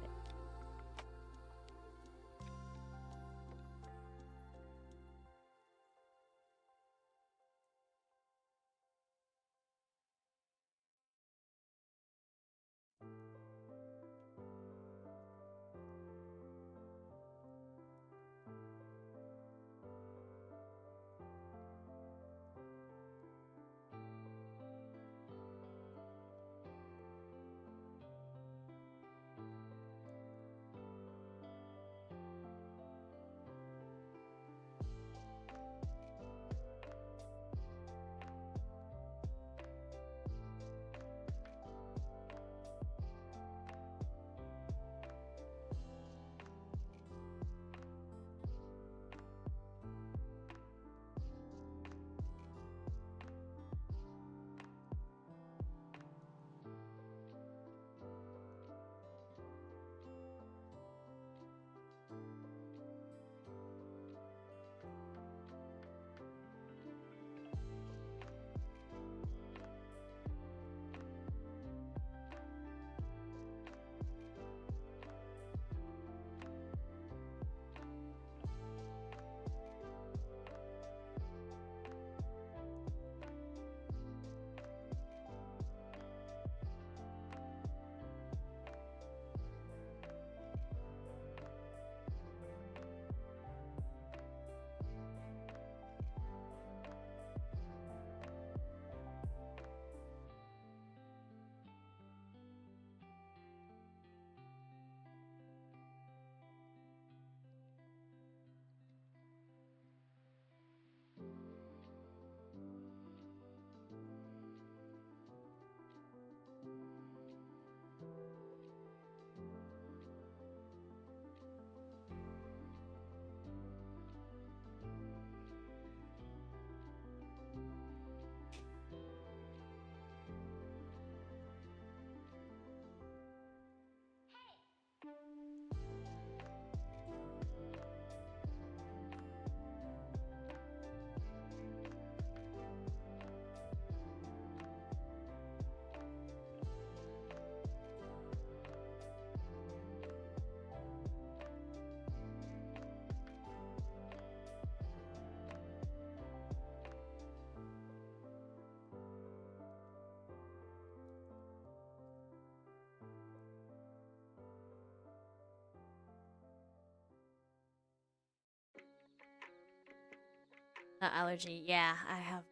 Nut allergy. Yeah, I have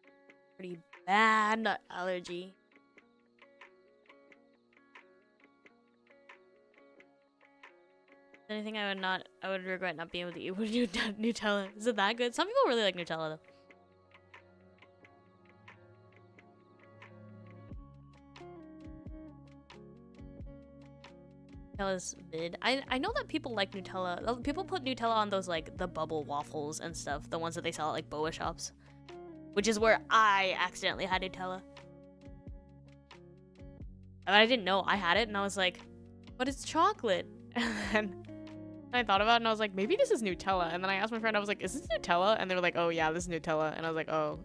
pretty bad nut allergy. Anything I would regret not being able to eat with Nutella. Is it that good? Some people really like Nutella though. Nutella's mid. I know that people like Nutella. People put Nutella on those like the bubble waffles and stuff, the ones that they sell at like boa shops, which is where I accidentally had Nutella. And I didn't know I had it, and I was like, "But it's chocolate." And then I thought about it, and I was like, "Maybe this is Nutella." And then I asked my friend, I was like, "Is this Nutella?" And they were like, "Oh yeah, this is Nutella." And I was like, "Oh."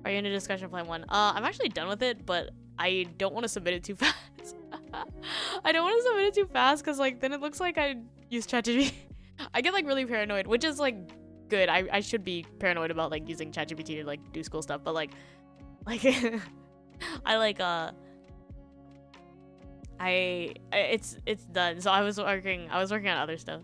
Are you in a discussion plan 1? I'm actually done with it, but I don't want to submit it too fast. I don't want to submit it too fast because like then it looks like I use ChatGPT. I get like really paranoid, which is like good. I should be paranoid about like using ChatGPT to like do school stuff, but like I like it's done. So I was working on other stuff.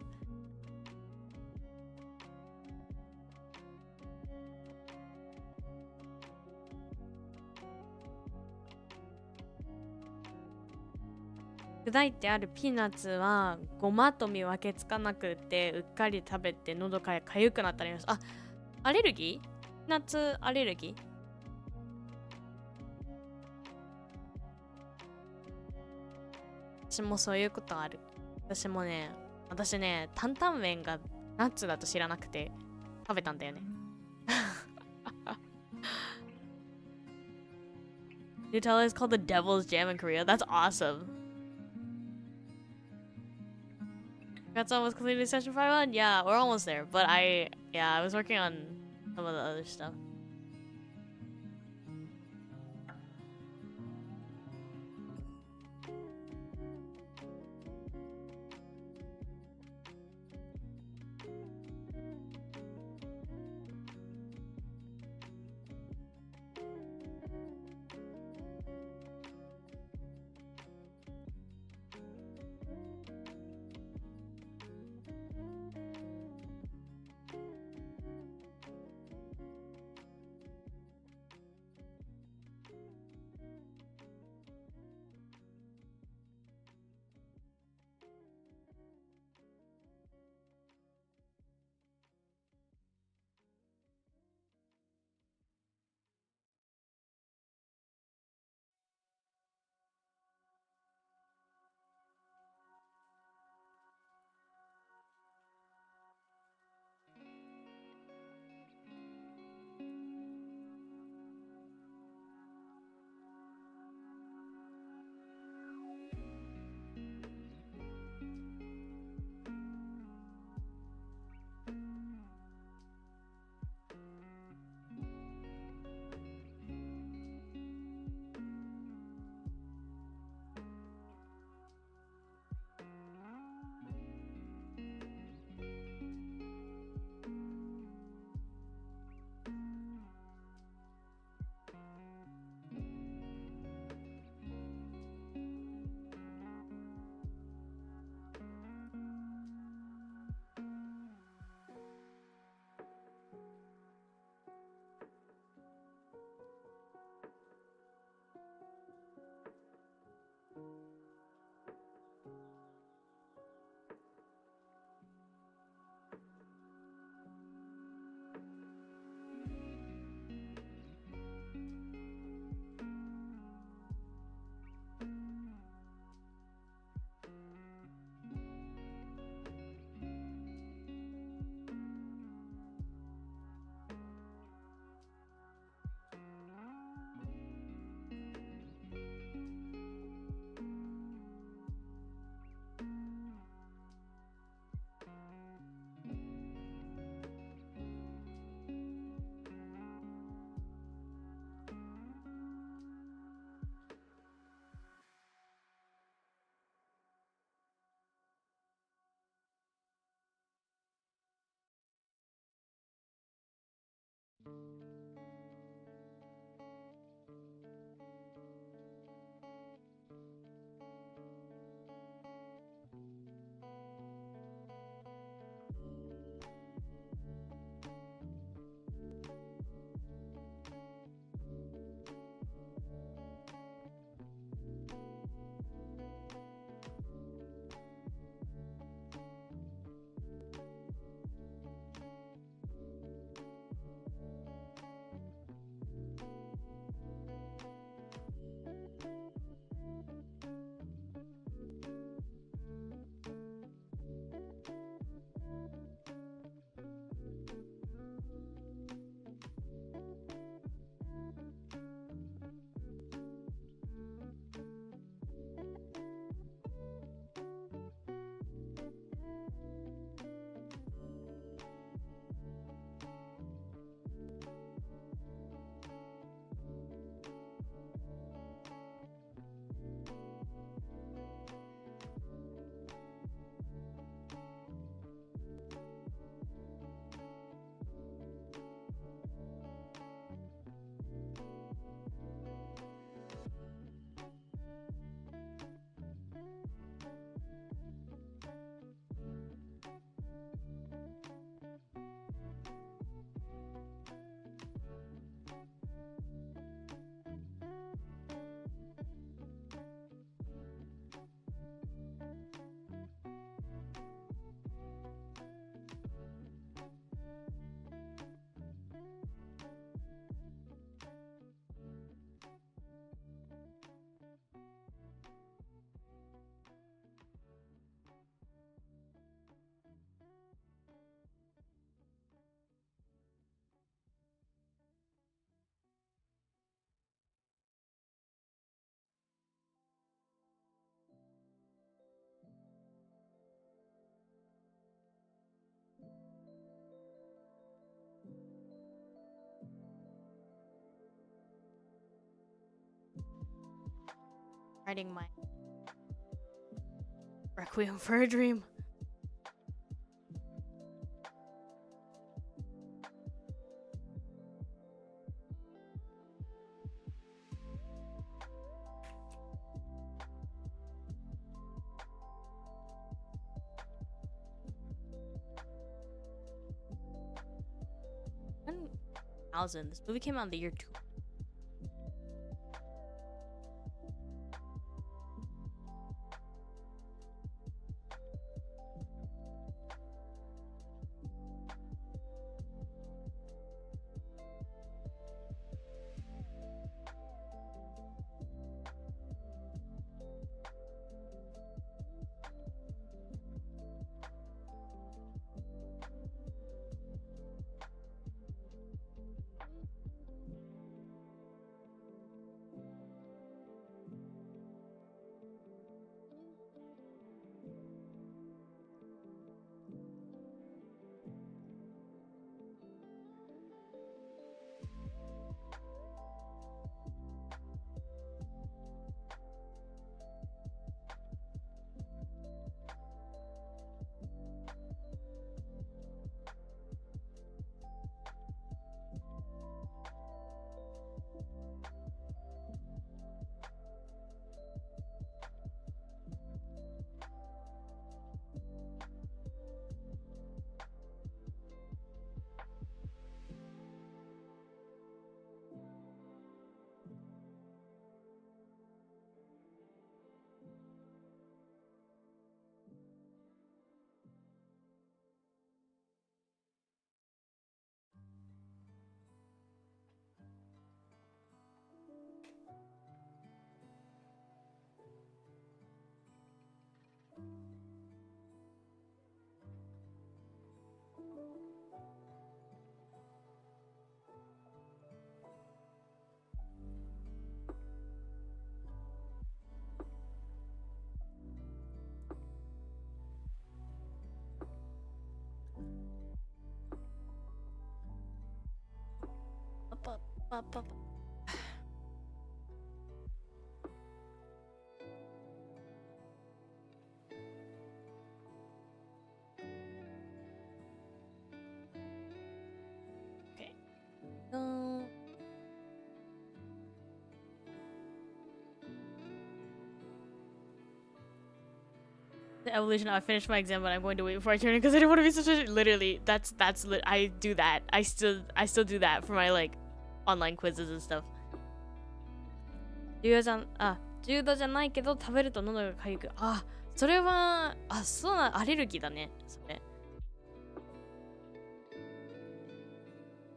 砕いてあるピーナッツはごまと見分けつかなくてうっかり食べて喉がかゆくなったります。あ、アレルギー？ピーナッツアレルギー？私もそういうことある。私ね、担々麺がナッツだと知らなくて食べたんだよね。Nutella is called the devil's jam in Korea. That's awesome. That's almost completed session 5 on? Yeah, we're almost there. But I was working on some of the other stuff. writing my Requiem for a Dream. This movie came out in the year 2. Up. Okay. The evolution. I finished my exam, but I'm going to wait before I turn it because I don't want to be such a literally. I do that. I still do that for my like online quizzes and stuff. 重度じゃないけど食べると喉が痒く。あ、それはそうなアレルギーだね。それ。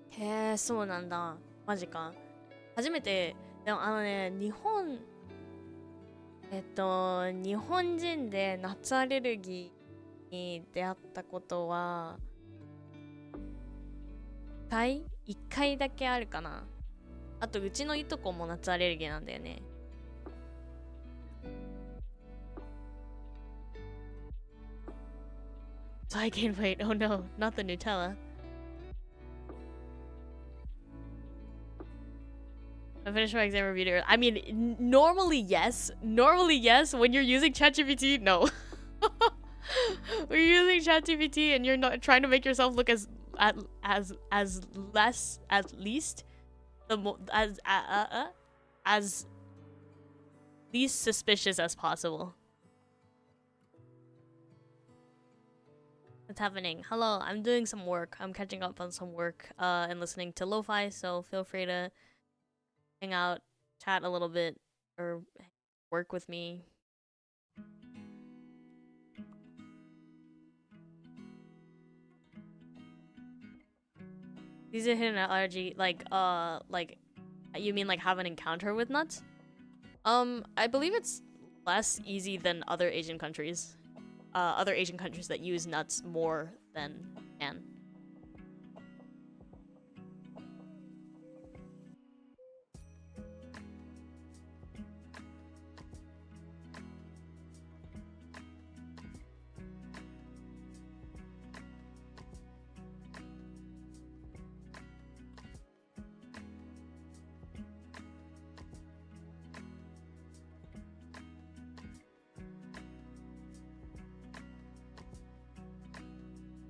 へえ、そうなんだ。マジか。初めてでも日本人で夏アレルギーに出会ったことは1回だけあるかな。あとうちのいとこも夏アレルギーなんだよね。So I gained weight. Oh no, not the Nutella. I finished my exam review. I mean, normally yes. Normally yes. When you're using ChatGPT, no. When you're using ChatGPT and you're not trying to make yourself look as least suspicious as possible. What's happening? Hello, I'm doing some work. I'm catching up on some work and listening to lo-fi, so feel free to hang out, chat a little bit, or work with me. These are hidden allergy, like you mean like have an encounter with nuts? I believe it's less easy than other Asian countries. Other Asian countries that use nuts more than Japan.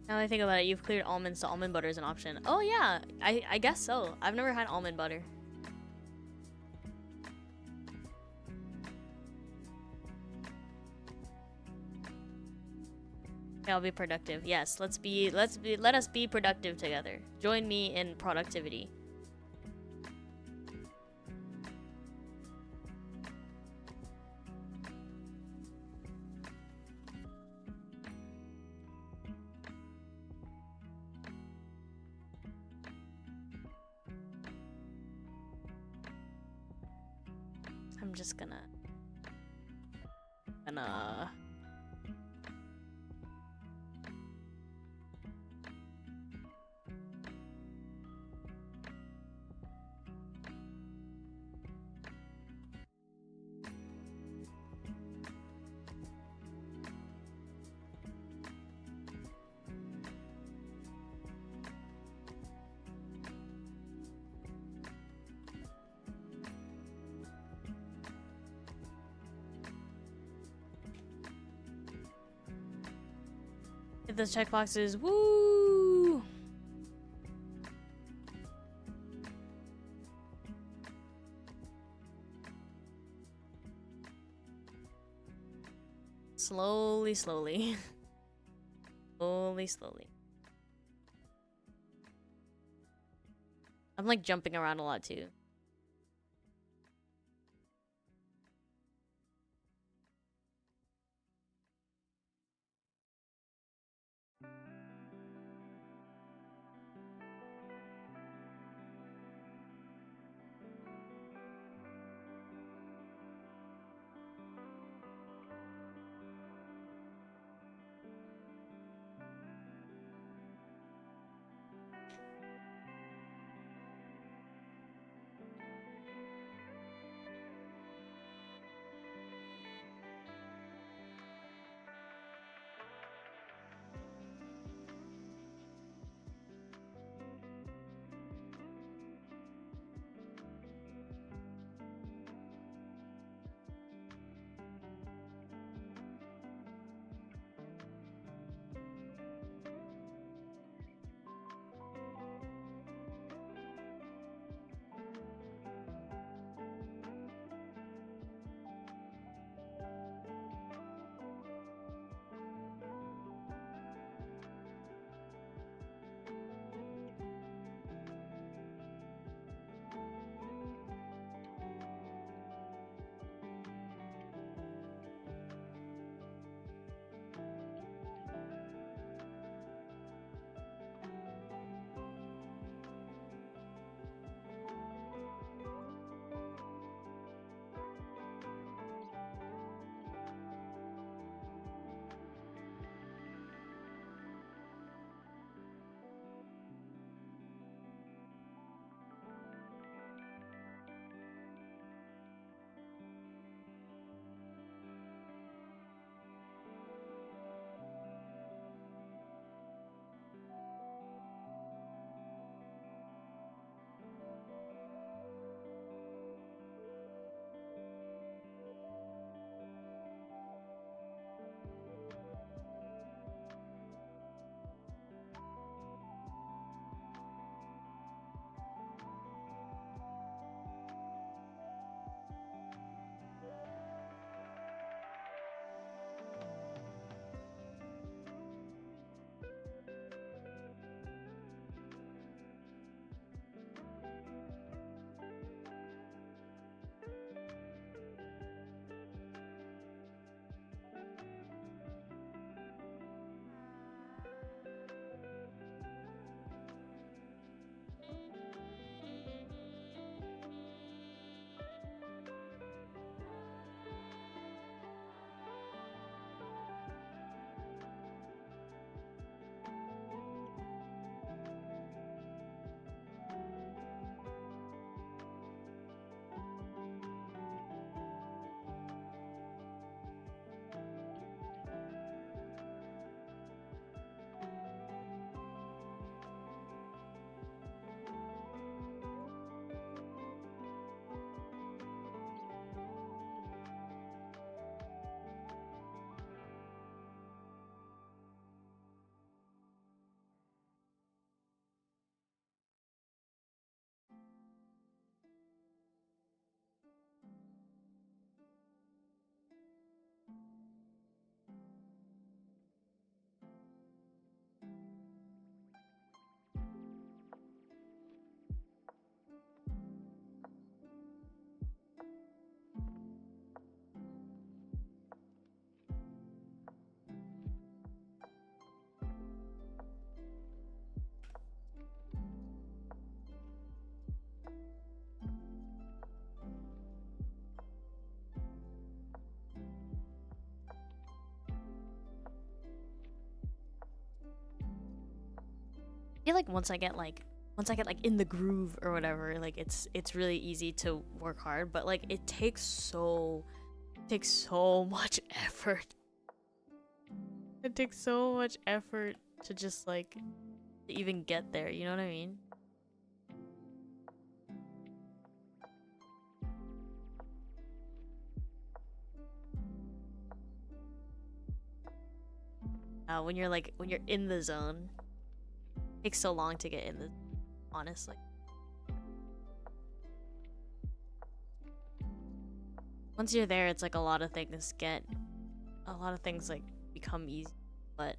Now I think about it, you've cleared almonds, so almond butter is an option. Oh yeah, I guess so. I've never had almond butter. Okay, I'll be productive. Yes, let us be productive together. Join me in productivity. I'm just gonna hit those checkboxes. Woo! Slowly, slowly. Slowly, slowly. I'm like jumping around a lot too. feel like once I get like in the groove or whatever, like it's really easy to work hard, but like it takes so much effort. It takes so much effort to just like to even get there, you know what I mean? When you're in the zone, it takes so long to get in the, honestly. Once you're there, it's like a lot of things like become easy, but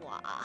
wow.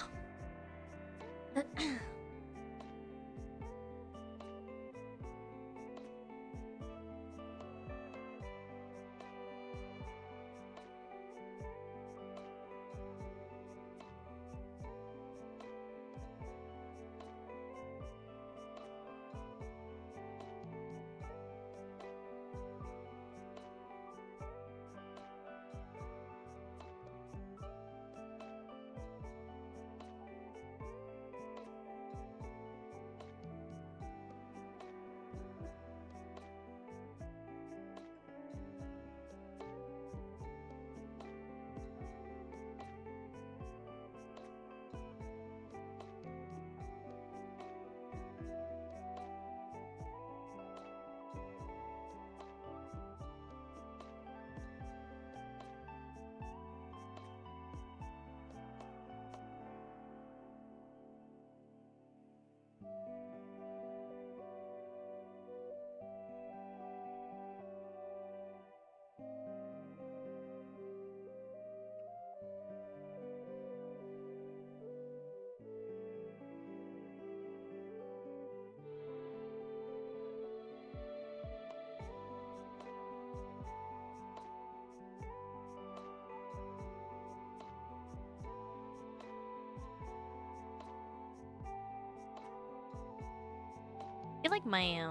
I feel like my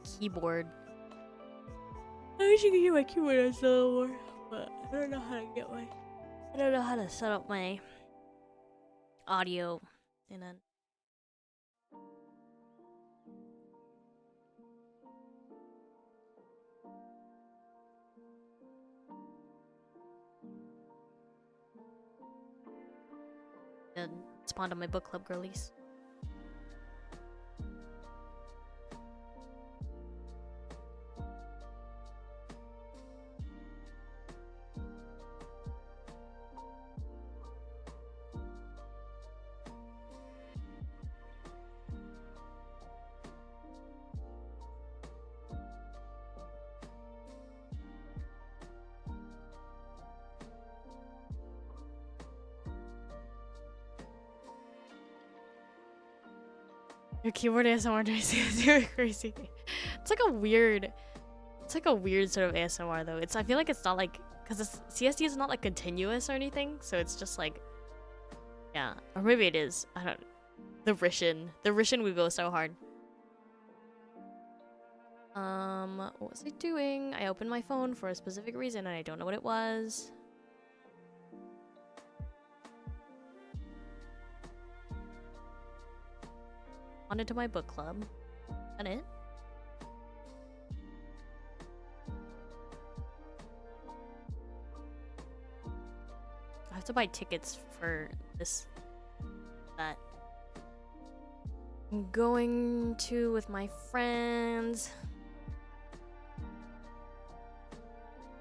keyboard. I wish you could hear my keyboard a little more, but I don't know how to I don't know how to set up my audio in a. to respond to my book club girlies. Your keyboard ASMR is very crazy. It's like a weird sort of ASMR though. I feel like it's not like, because CSD is not like continuous or anything, so it's just like, yeah, or maybe it is. I don't. The Rishin would go so hard. What was I doing? I opened my phone for a specific reason and I don't know what it was. On into my book club. That it? I have to buy tickets for this that I'm going to with my friends.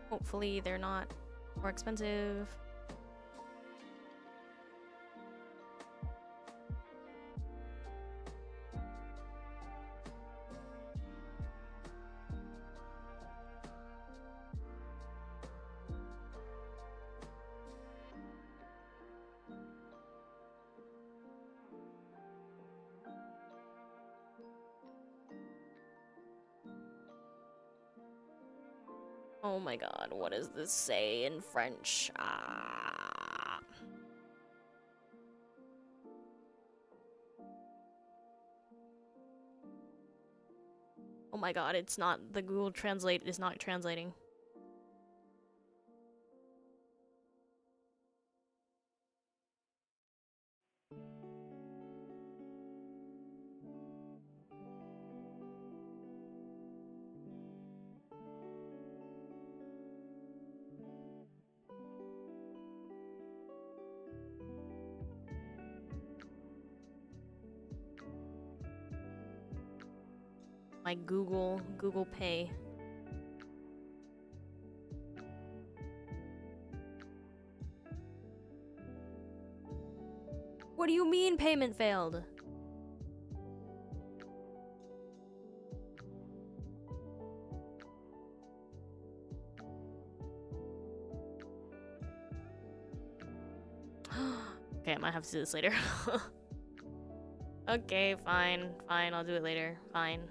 Hopefully they're not more expensive. Oh my god, what does this say in French? Ah. Oh my god, it's not, the Google Translate is not translating. My Google Pay. What do you mean payment failed? Okay, I might have to do this later. Okay, fine, I'll do it later. Fine.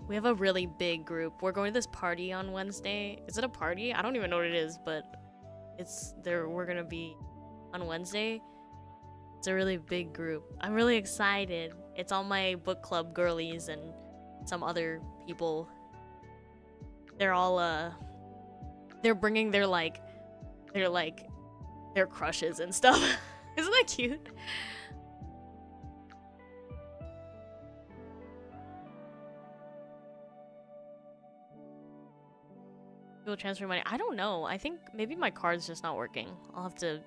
We have a really big group. We're going to this party on Wednesday. Is it a party? I don't even know what it is, but it's there. We're gonna be on Wednesday. It's a really big group. I'm really excited. It's all my book club girlies and some other people. They're all they're bringing their crushes and stuff. Isn't that cute? People transfer money. I don't know. I think maybe my card's just not working. I'll have to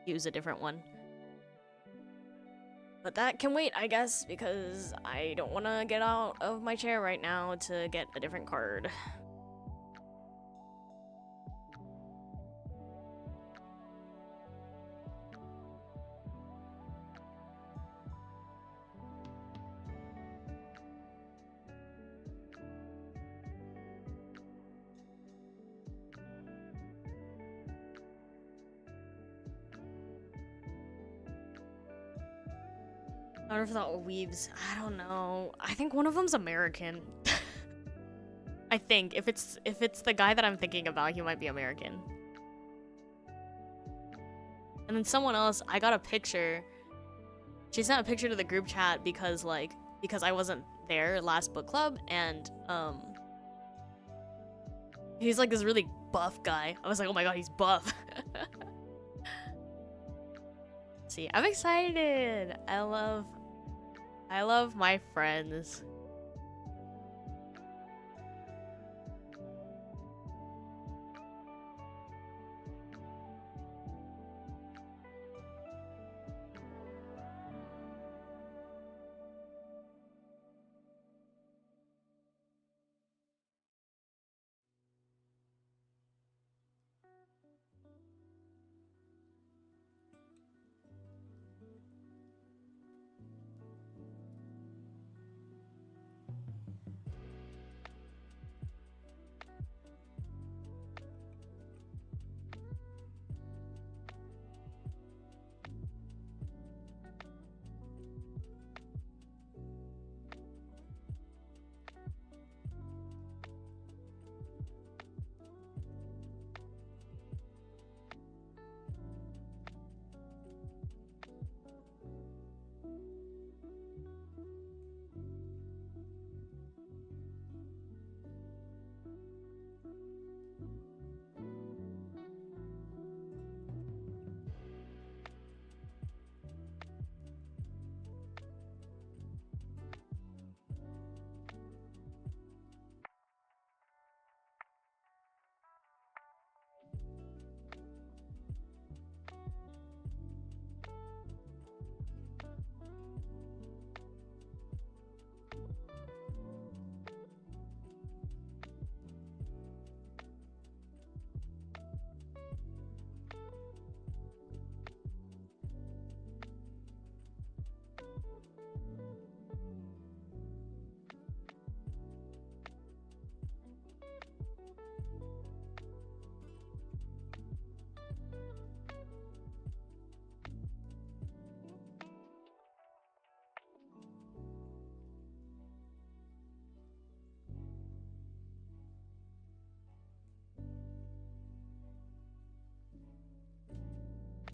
use a different one. But that can wait, I guess, because I don't want to get out of my chair right now to get a different card. I wonder if that weaves. I don't know. I think one of them's American. I think if it's the guy that I'm thinking about, he might be American. And then someone else, I got a picture. She sent a picture to the group chat because I wasn't there last book club, and he's like this really buff guy. I was like, oh my god, he's buff. See, I'm excited. I love my friends.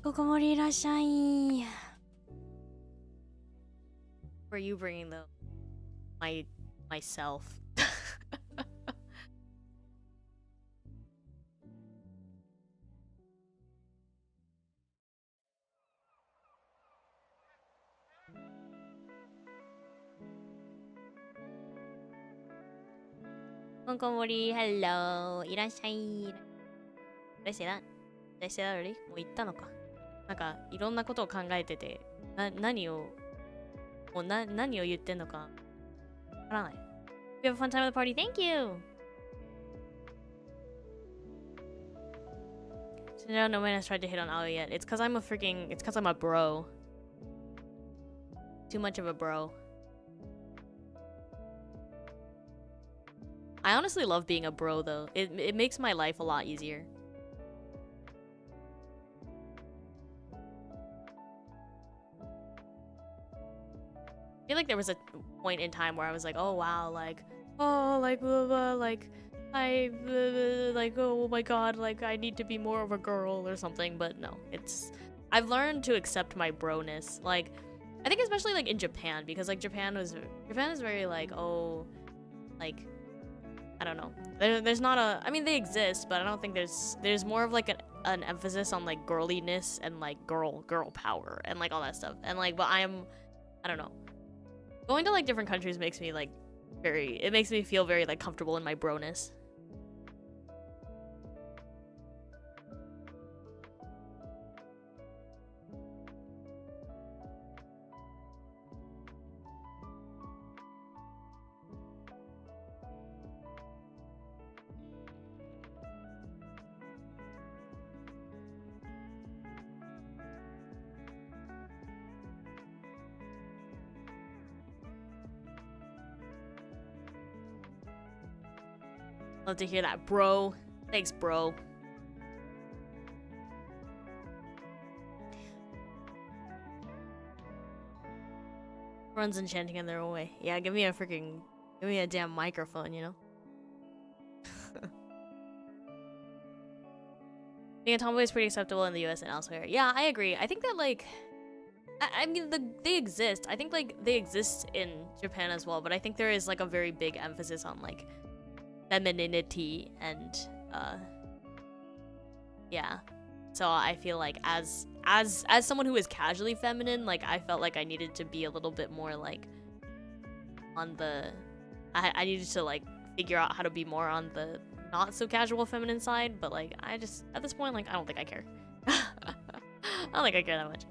Tokimori irashai. Where are you bringing the myself? Tokimori, hello. Irashai. Did I say that? Did I say that already? もう言ったのか。なんかいろんなことを考えてて、何を言ってんのかわからない。We have a fun time at the party. Thank you. So now no one has tried to hit on Aoi yet. It's cause I'm a bro. Too much of a bro. I honestly love being a bro though. It makes my life a lot easier. I feel like there was a point in time where I was like, oh wow, like, oh, like, blah, blah, like, like, oh my god, like, I need to be more of a girl or something, but no, I've learned to accept my bro-ness. Like, I think especially, like, in Japan, because, like, Japan is very, like, oh, like, I don't know. There's not I mean, they exist, but I don't think there's more of, like, an emphasis on, like, girliness and, like, girl power and, like, all that stuff. And, like, but I don't know. Going to, like, different countries makes me, like, it makes me feel very, like, comfortable in my bro-ness. Love to hear that, bro. Thanks, bro. Everyone's enchanting in their own way. Yeah, give me a damn microphone, you know? Being a tomboy is pretty acceptable in the US and elsewhere. Yeah, I agree. I think that, like, I mean, they exist. I think, like, they exist in Japan as well, but I think there is, like, a very big emphasis on, like, femininity and yeah. So I feel like as someone who is casually feminine, like, I felt like I needed to be a little bit more, like, on the I needed to, like, figure out how to be more on the not so casual feminine side, but, like, I just at this point, like, I don't think I care. I don't think I care that much.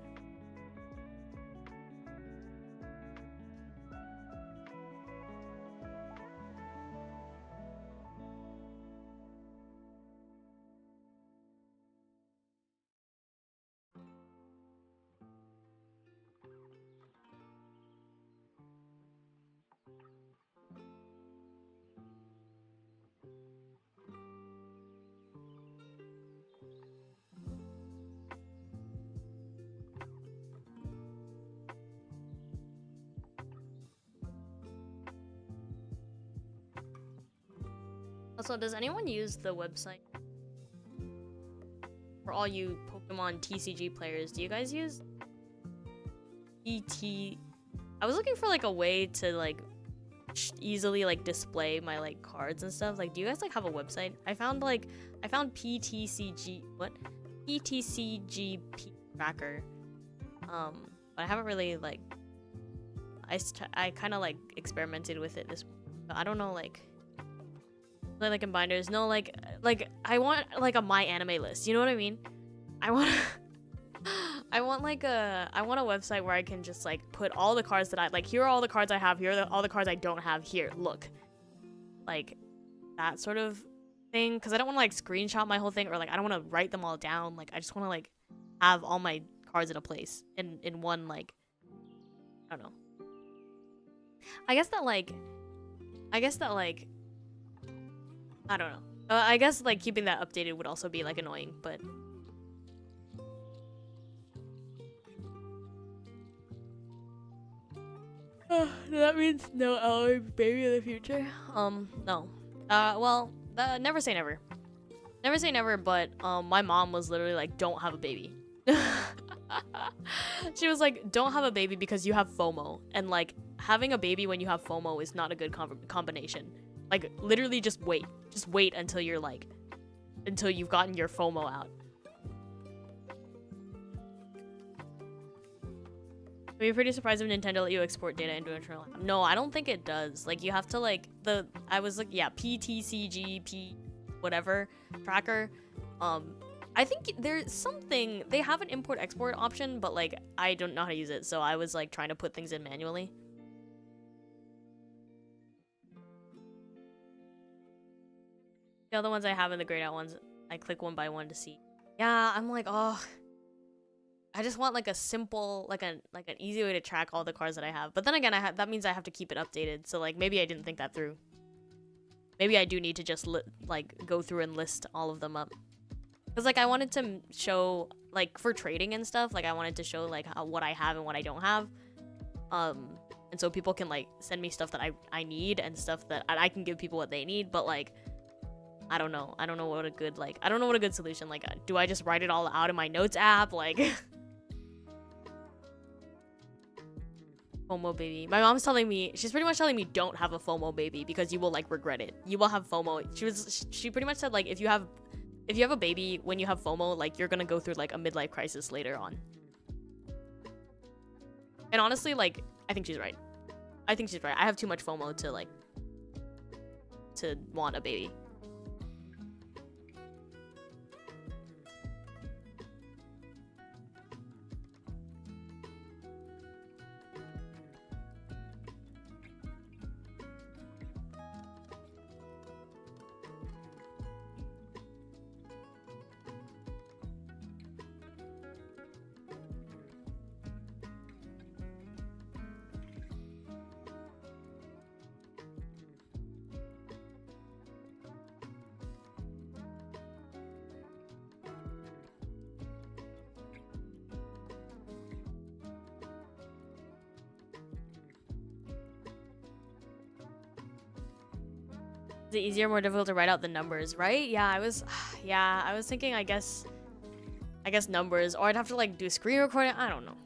Also, does anyone use the website? For all you Pokemon TCG players, do you guys use ET? I was looking for, like, a way to, like, easily, like, display my, like, cards and stuff. Like, do you guys, like, have a website? I found PTCG, what? PTCGP tracker. But I haven't really, like, I kind of, like, experimented with it this, but I don't know, like in binders. No, like I want, like, a My Anime list. You know what I mean? I want a website where I can just, like, put all the cards that I like. Here are all the cards I have. Here are all the cards I don't have. Here, look, like, that sort of thing. Because I don't want to, like, screenshot my whole thing, or, like, I don't want to write them all down. Like, I just want to, like, have all my cards in a place in one, like, I don't know. I guess that like I don't know. I guess, like, keeping that updated would also be, like, annoying, but that means no Aoi baby in the future. No. Well, never say never. Never say never, but my mom was literally like, don't have a baby. She was like, don't have a baby because you have FOMO. And like, having a baby when you have FOMO is not a good combination. Like, literally just wait. Just wait until you're like, until you've gotten your FOMO out. Are you pretty surprised if Nintendo let you export data into internal? No, I don't think it does. Like, you have to like, I was like, yeah, PTCGP whatever tracker. I think there's something, they have an import export option, but like I don't know how to use it, so I was like trying to put things in manually. The other ones I have in the grayed out ones, I click one by one to see. Yeah, I'm like, oh, I just want like a simple, like an easy way to track all the cards that I have. But then again, that means I have to keep it updated. So like maybe I didn't think that through. Maybe I do need to just like go through and list all of them up. Because, like, I wanted to show, like, for trading and stuff, like, I wanted to show, like, what I have and what I don't have. And so people can, like, send me stuff that I need and stuff that I can give people what they need. But, like, I don't know. I don't know what a good, like, I don't know what a good solution, like, do I just write it all out in my notes app? Like, FOMO baby. My mom's telling me, she's pretty much telling me don't have a FOMO baby because you will, like, regret it. You will have FOMO. She pretty much said, like, if you have a baby when you have FOMO, like, you're gonna go through like a midlife crisis later on. And honestly, like, I think she's right. I think she's right. I have too much FOMO to like to want a baby. Is it easier or more difficult to write out the numbers, right? Yeah, I was thinking, I guess numbers, or I'd have to like do screen recording. I don't know.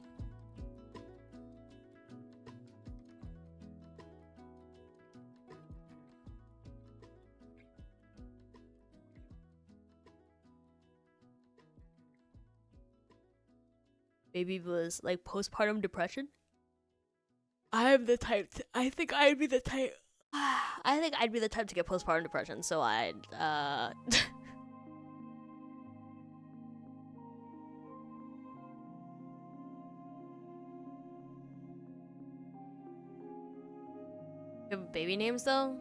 Baby blues, like postpartum depression. I think I'd be the type. I think I'd be the type to get postpartum depression, so I'd, Good baby names, though?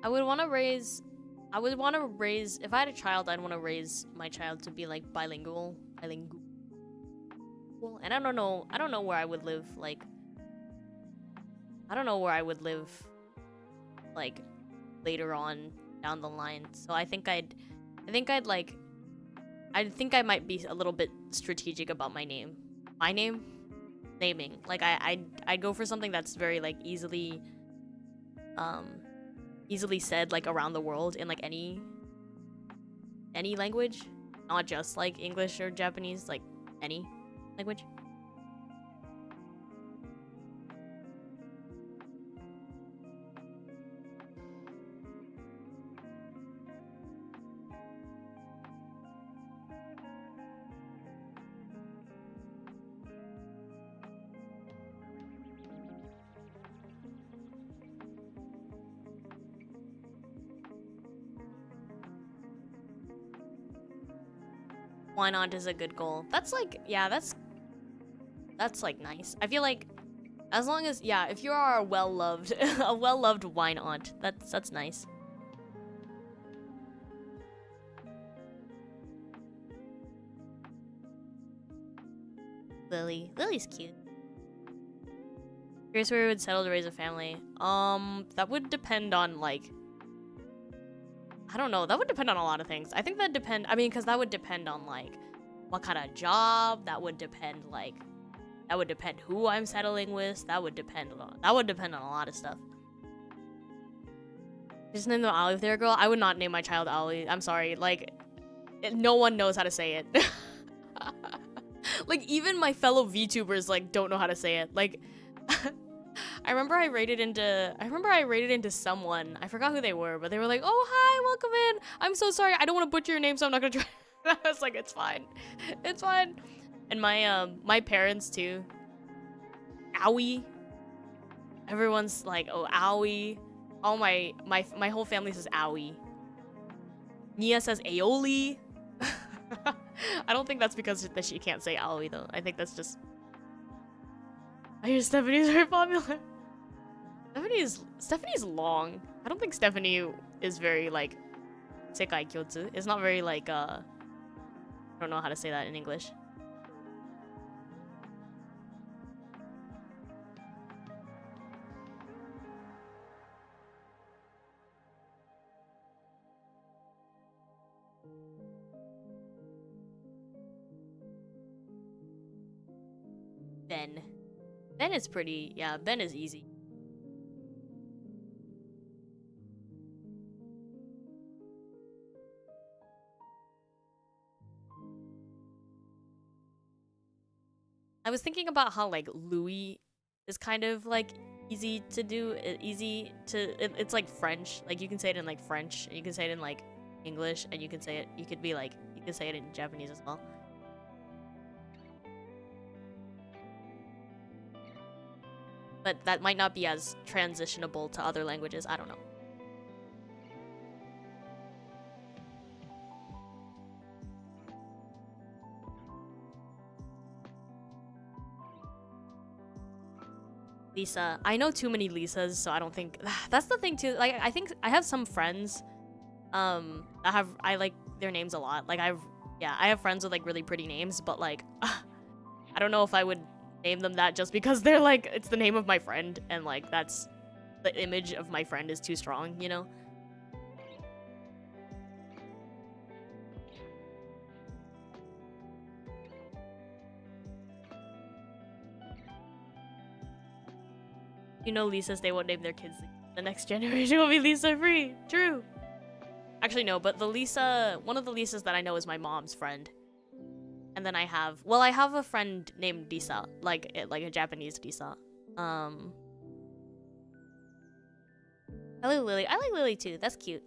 I would want to raise, if I had a child, I'd want to raise my child to be like bilingual. And I don't know where I would live, like, later on down the line. So I think I might be a little bit strategic about my naming. Like I'd go for something that's very like easily said like around the world in like any language, not just like English or Japanese, like any language. Why not is a good goal. That's like, yeah, that's like nice. I feel like as long as, yeah, if you are a well-loved wine aunt, that's nice. Lily's cute. Curious where we would settle to raise a family. That would depend on like, I don't know. That would depend on a lot of things. I think that because that would depend on like what kind of job. That would depend, like, that would depend who I'm settling with. That would depend on a lot of stuff. Just name them Aoi if they're a girl. I would not name my child Aoi. I'm sorry. Like, no one knows how to say it. Like, even my fellow VTubers, like, don't know how to say it. Like, I remember I rated into someone. I forgot who they were, but they were like, "Oh, hi, welcome in. I'm so sorry. I don't want to butcher your name, so I'm not gonna try." I was like, "It's fine. It's fine." And my parents too. Aoi. Everyone's like, "Oh, Aoi." All my whole family says Aoi. Nia says Aoli. I don't think that's because that she can't say Aoi though. I think that's just. I hear Stephanie's very popular. Stephanie's long. I don't think Stephanie is very like sekai kyotsu. It's not very like I don't know how to say that in English. Ben. Ben is pretty, yeah, Ben is easy. I was thinking about how like Louis is kind of like easy to do, it's like French. Like you can say it in like French, and you can say it in like English, and you can say it in Japanese as well. But that might not be as transitionable to other languages. I don't know. Lisa. I know too many Lisas, so I don't think that's the thing too. Like I think I have some friends I like their names a lot. Like I have friends with like really pretty names, but like I don't know if I would name them that just because they're like it's the name of my friend, and like that's the image of my friend is too strong, you know? You know, Lisas, they won't name their kids. The next generation will be Lisa free. True. Actually, no, but one of the Lisas that I know is my mom's friend. And then I have a friend named Lisa, like a Japanese Lisa. Hello, Lily. I like Lily too. That's cute.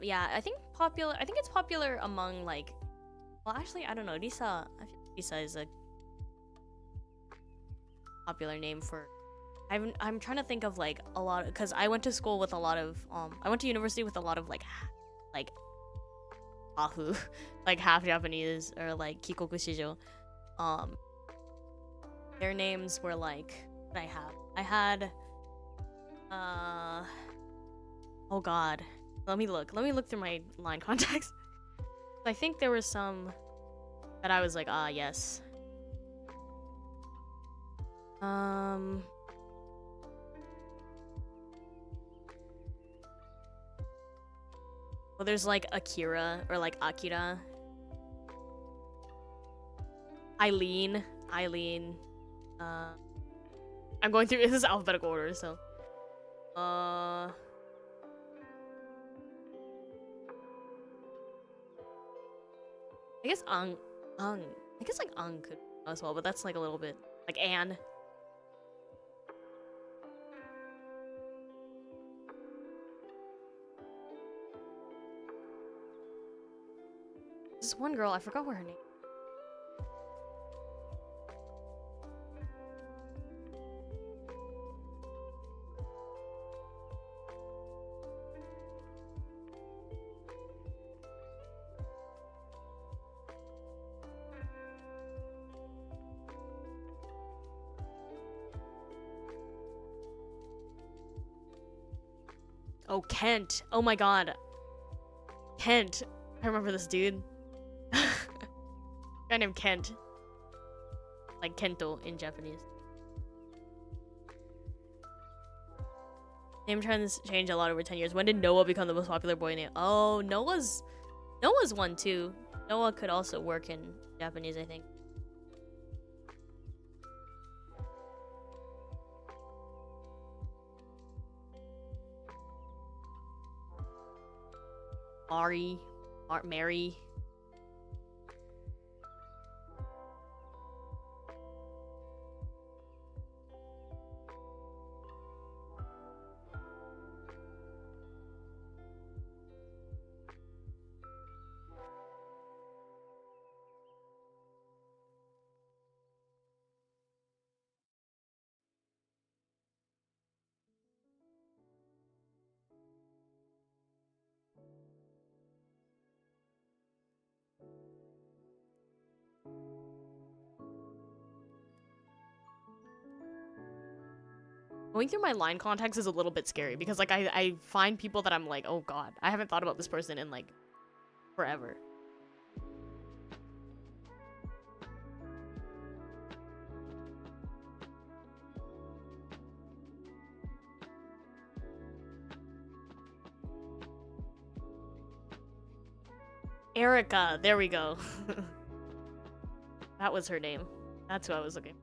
Yeah, I think it's popular among like. Well, actually, I don't know. Lisa. I feel like Lisa is a popular name for. I'm trying to think of like a lot because I went to school with a lot of I went to university with a lot of like Ahu, like half Japanese or like Kikoku Shijo. Their names were like I I had oh god. Let me look through my line contacts. I think there were some that I was like, ah, yes. Well, there's like Akira or like Akira. Eileen. I'm going through this is alphabetical order, so. I guess Ang. I guess like Ang could as well, but that's like a little bit like Anne. This one girl, I forgot what her name. Oh, Kent. Oh my god. Kent. I remember this dude. Guy named Kent. Like Kento in Japanese. Name trends change a lot over 10 years. When did Noah become the most popular boy name? Oh, Noah's one too. Noah could also work in Japanese, I think. Mary. Going through my line contacts is a little bit scary because like I find people that I'm like, oh god, I haven't thought about this person in like forever. Erica, there we go. That was her name. That's who I was looking.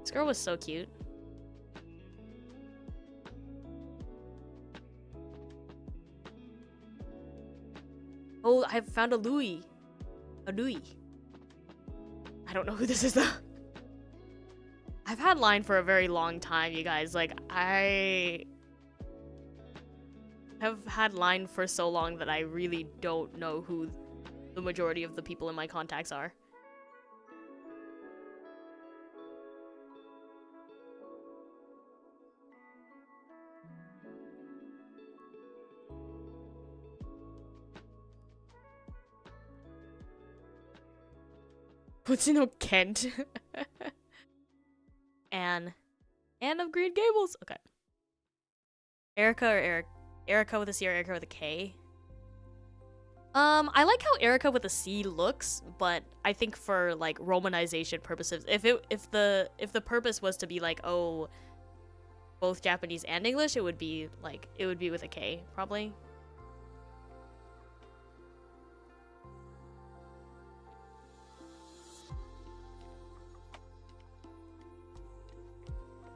This girl was so cute. Oh, I found a Louis. A Louis. I don't know who this is though. I've had Line for a very long time, you guys. Like, I have had Line for so long that I really don't know who the majority of the people in my contacts are. Pochino Kent. Anne of Green Gables. Okay. Erica or Eric? Erica with a C or Erica with a K? I like how Erica with a C looks, but I think for like romanization purposes, if the purpose was to be like, oh, both Japanese and English, it would be with a K, probably.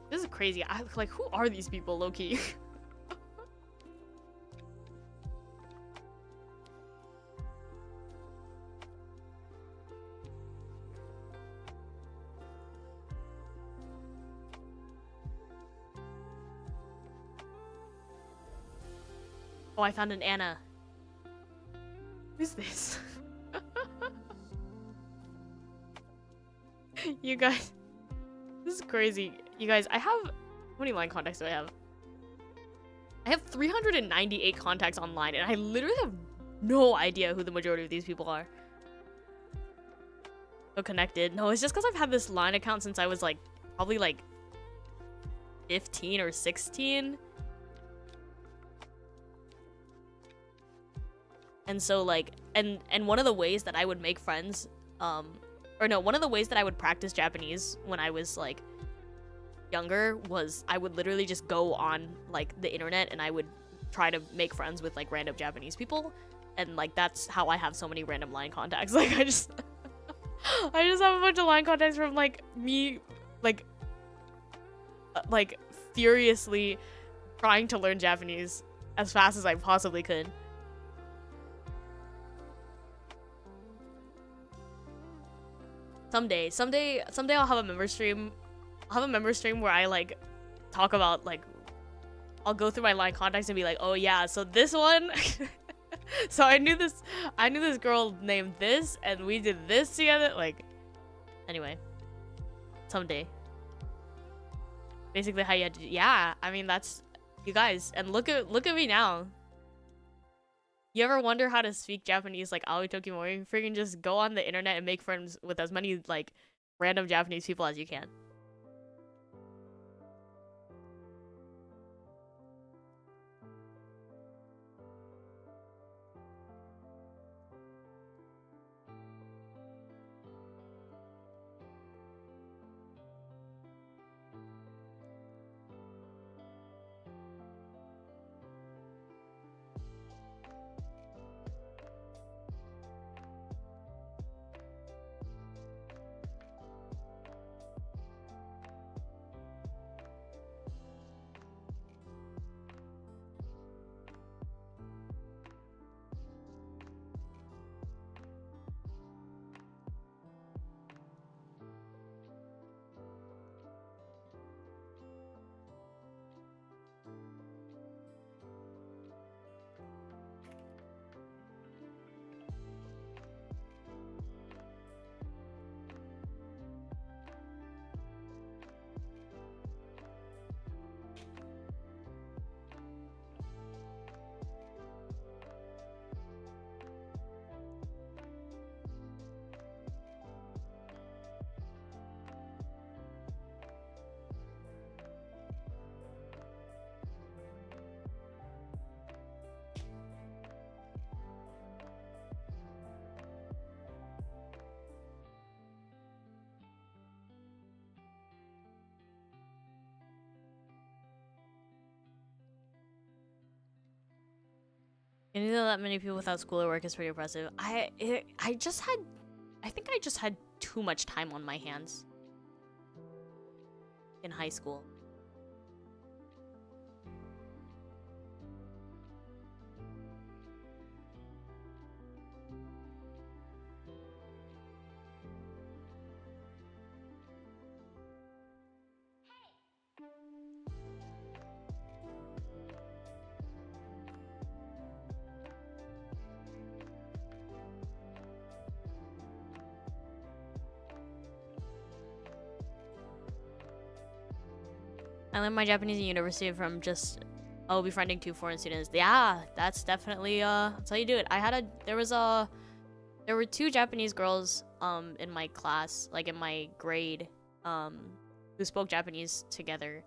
This is crazy. Like, who are these people, low-key? Oh, I found an Anna. Who's this? You guys, this is crazy. You guys, I have, how many line contacts do I have? I have 398 contacts online, and I literally have no idea who the majority of these people are. so connected. No, it's just because I've had this Line account since I was like probably like 15 or 16. And so like and one of the ways that I would make friends one of the ways that I would practice Japanese when I was like younger was I would literally just go on like the internet and I would try to make friends with like random Japanese people, and like that's how I have so many random Line contacts. Like I just have a bunch of Line contacts from like me like furiously trying to learn Japanese as fast as I possibly could. Someday I'll have a member stream. I'll have a member stream where I like talk about like I'll go through my Line contacts and be like, oh yeah, so this one so I knew this girl named this and we did this together. Like anyway, someday. Basically how you had to do, yeah, I mean that's you guys, and look at me now. You ever wonder how to speak Japanese like Aoi Tokimori? Freaking just go on the internet and make friends with as many like random Japanese people as you can. Getting to know that many people without school or work is pretty impressive. I think I just had too much time on my hands in high school. I learned my Japanese in university from just befriending 2 foreign students. Yeah, that's definitely that's how you do it. There were 2 Japanese girls in my class, like in my grade, who spoke Japanese together,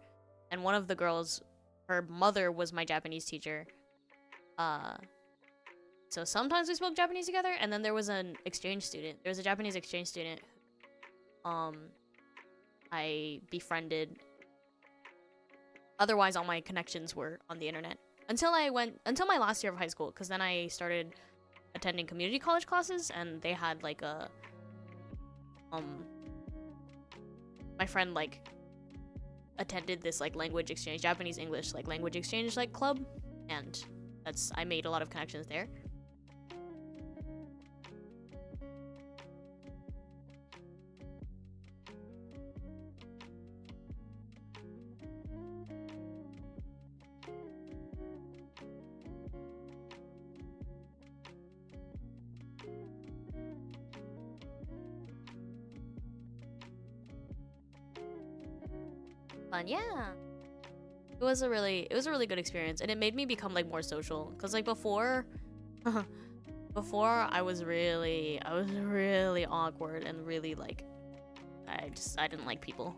and one of the girls, her mother was my Japanese teacher. So sometimes we spoke Japanese together, and then there was an exchange student. There was a Japanese exchange student I befriended. Otherwise, all my connections were on the internet. Until my last year of high school, because then I started attending community college classes, and they had like a my friend like attended this like language exchange, Japanese English like language exchange like club, and I made a lot of connections there. Fun, yeah. It was a really good experience, and it made me become like more social. Cause like before, Before I was really awkward and really like I didn't like people.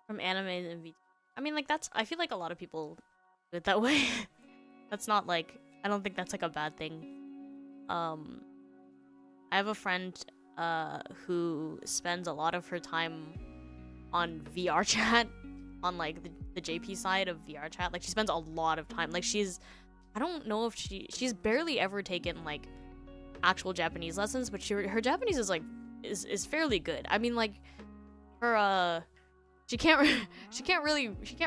From anime and VT. I mean, like, that's, I feel like a lot of people do it that way. That's not like, I don't think that's like a bad thing. I have a friend who spends a lot of her time on VR chat, on like the JP side of VR chat. Like, she spends a lot of time. Like, I don't know if she's barely ever taken like actual Japanese lessons, but her Japanese is like is fairly good. I mean, like, her she can't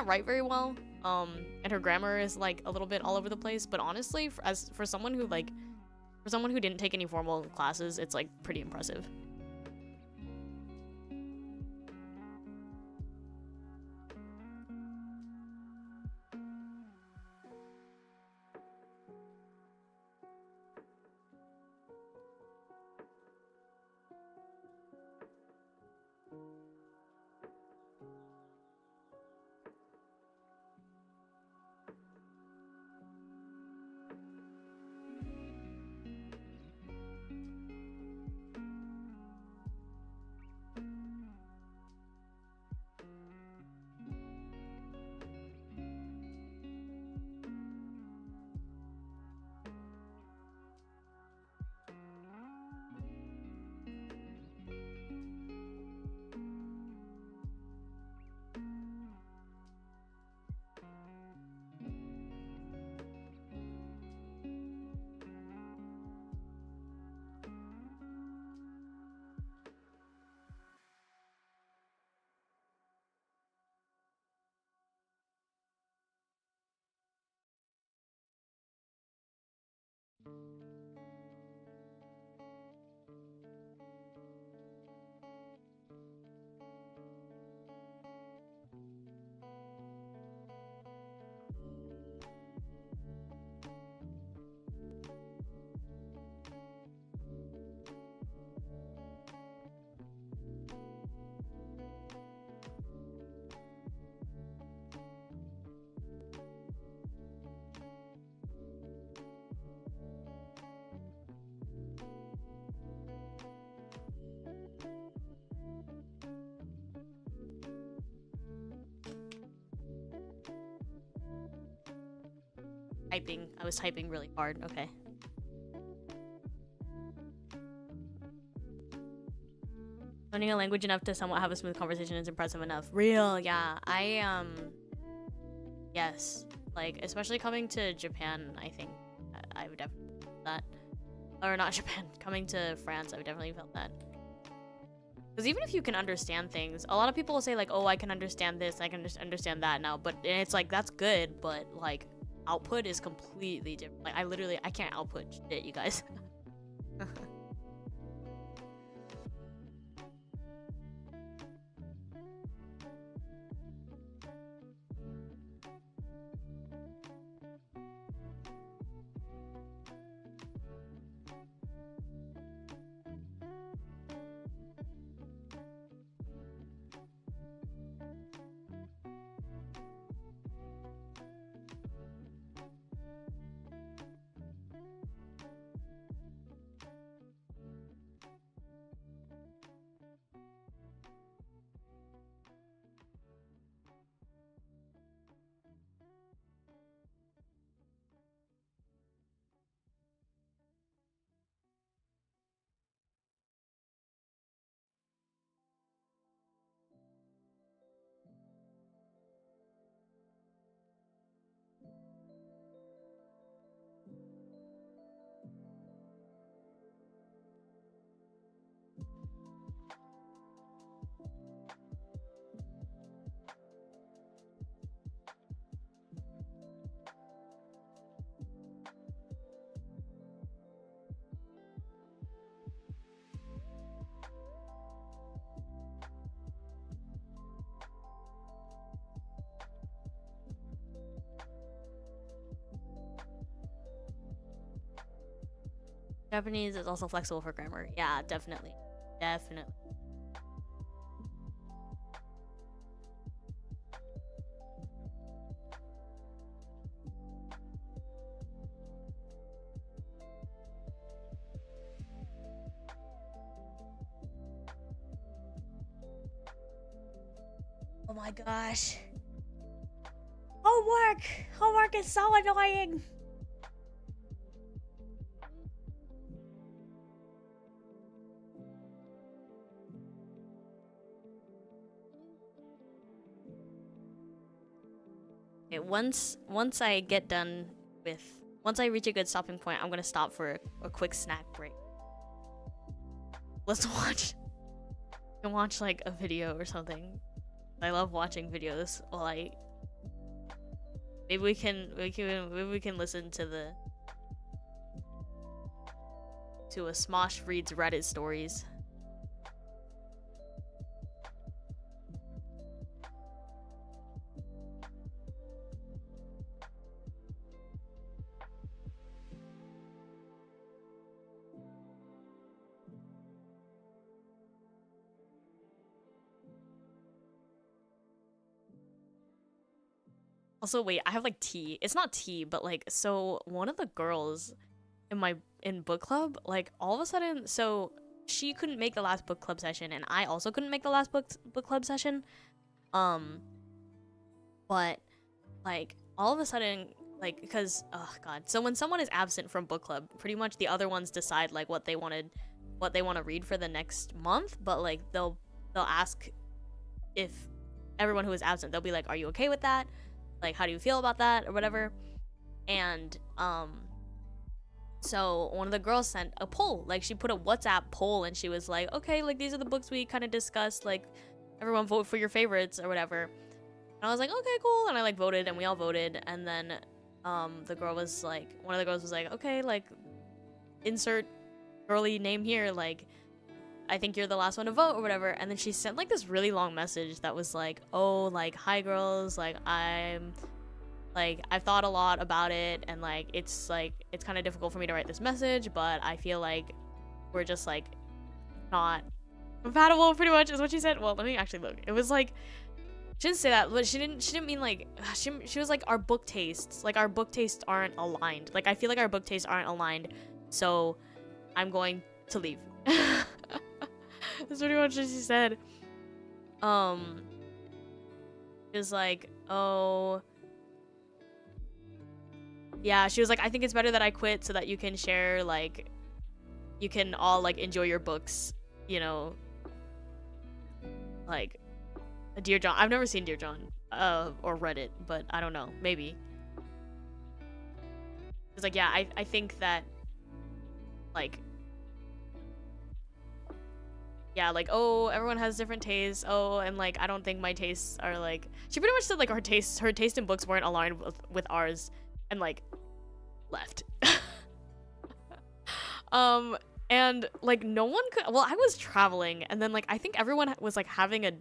write very well, and her grammar is like a little bit all over the place, but honestly, for someone who didn't take any formal classes, it's like pretty impressive. I was typing really hard. Okay. Learning a language enough to somewhat have a smooth conversation is impressive enough. Real, yeah. Yes. Like, especially coming to Japan, I think I would definitely felt that. Or not Japan, coming to France, I would definitely felt that. Because even if you can understand things, a lot of people will say like, oh, I can understand this, I can understand that now. But it's like, that's good, but like, output is completely different. Like I can't output shit, you guys. Japanese is also flexible for grammar. Yeah, definitely. Definitely. Oh my gosh. Homework! Homework is so annoying! Okay, once I get done with... Once I reach a good stopping point, I'm gonna stop for a quick snack break. Let's watch... We can watch like a video or something. I love watching videos while I... Maybe we can listen to the... To a Smosh reads Reddit stories. Also, wait, I have like tea. It's not tea, but like, so one of the girls in book club, like all of a sudden, so she couldn't make the last book club session, and I also couldn't make the last book club session. But like all of a sudden, like, because oh god, so when someone is absent from book club, pretty much the other ones decide like what they want to read for the next month. But like they'll ask if everyone who is absent, they'll be like, "Are you okay with that? Like, how do you feel about that?" or whatever. And so one of the girls sent a poll. Like, she put a WhatsApp poll, and she was like, okay, like, these are the books we kind of discussed, like, everyone vote for your favorites or whatever. And I was like, okay, cool. And I like voted, and we all voted. And then the girl was like, one of the girls was like, okay, like, insert girly name here, like, I think you're the last one to vote or whatever. And then she sent like this really long message that was like, oh, like, hi girls, like, I've thought a lot about it, and like it's kind of difficult for me to write this message, but I feel like we're just like not compatible, pretty much is what she said. Well, let me actually look. It was like, she didn't say that, but she didn't mean like, she was like, our book tastes aren't aligned. Like, I feel like our book tastes aren't aligned, so I'm going to leave. That's pretty much what she said. It was like, oh, yeah, she was like, I think it's better that I quit so that you can share, like, you can all like enjoy your books, you know, like Dear John. I've never seen Dear John or read it, but I don't know, maybe. It's like, yeah, I think that, like, yeah, like, oh, everyone has different tastes. Oh, and like, I don't think my tastes are like... She pretty much said like her taste in books weren't aligned with ours. and like left. And like no one could, well, I was traveling, and then like I think everyone was like having a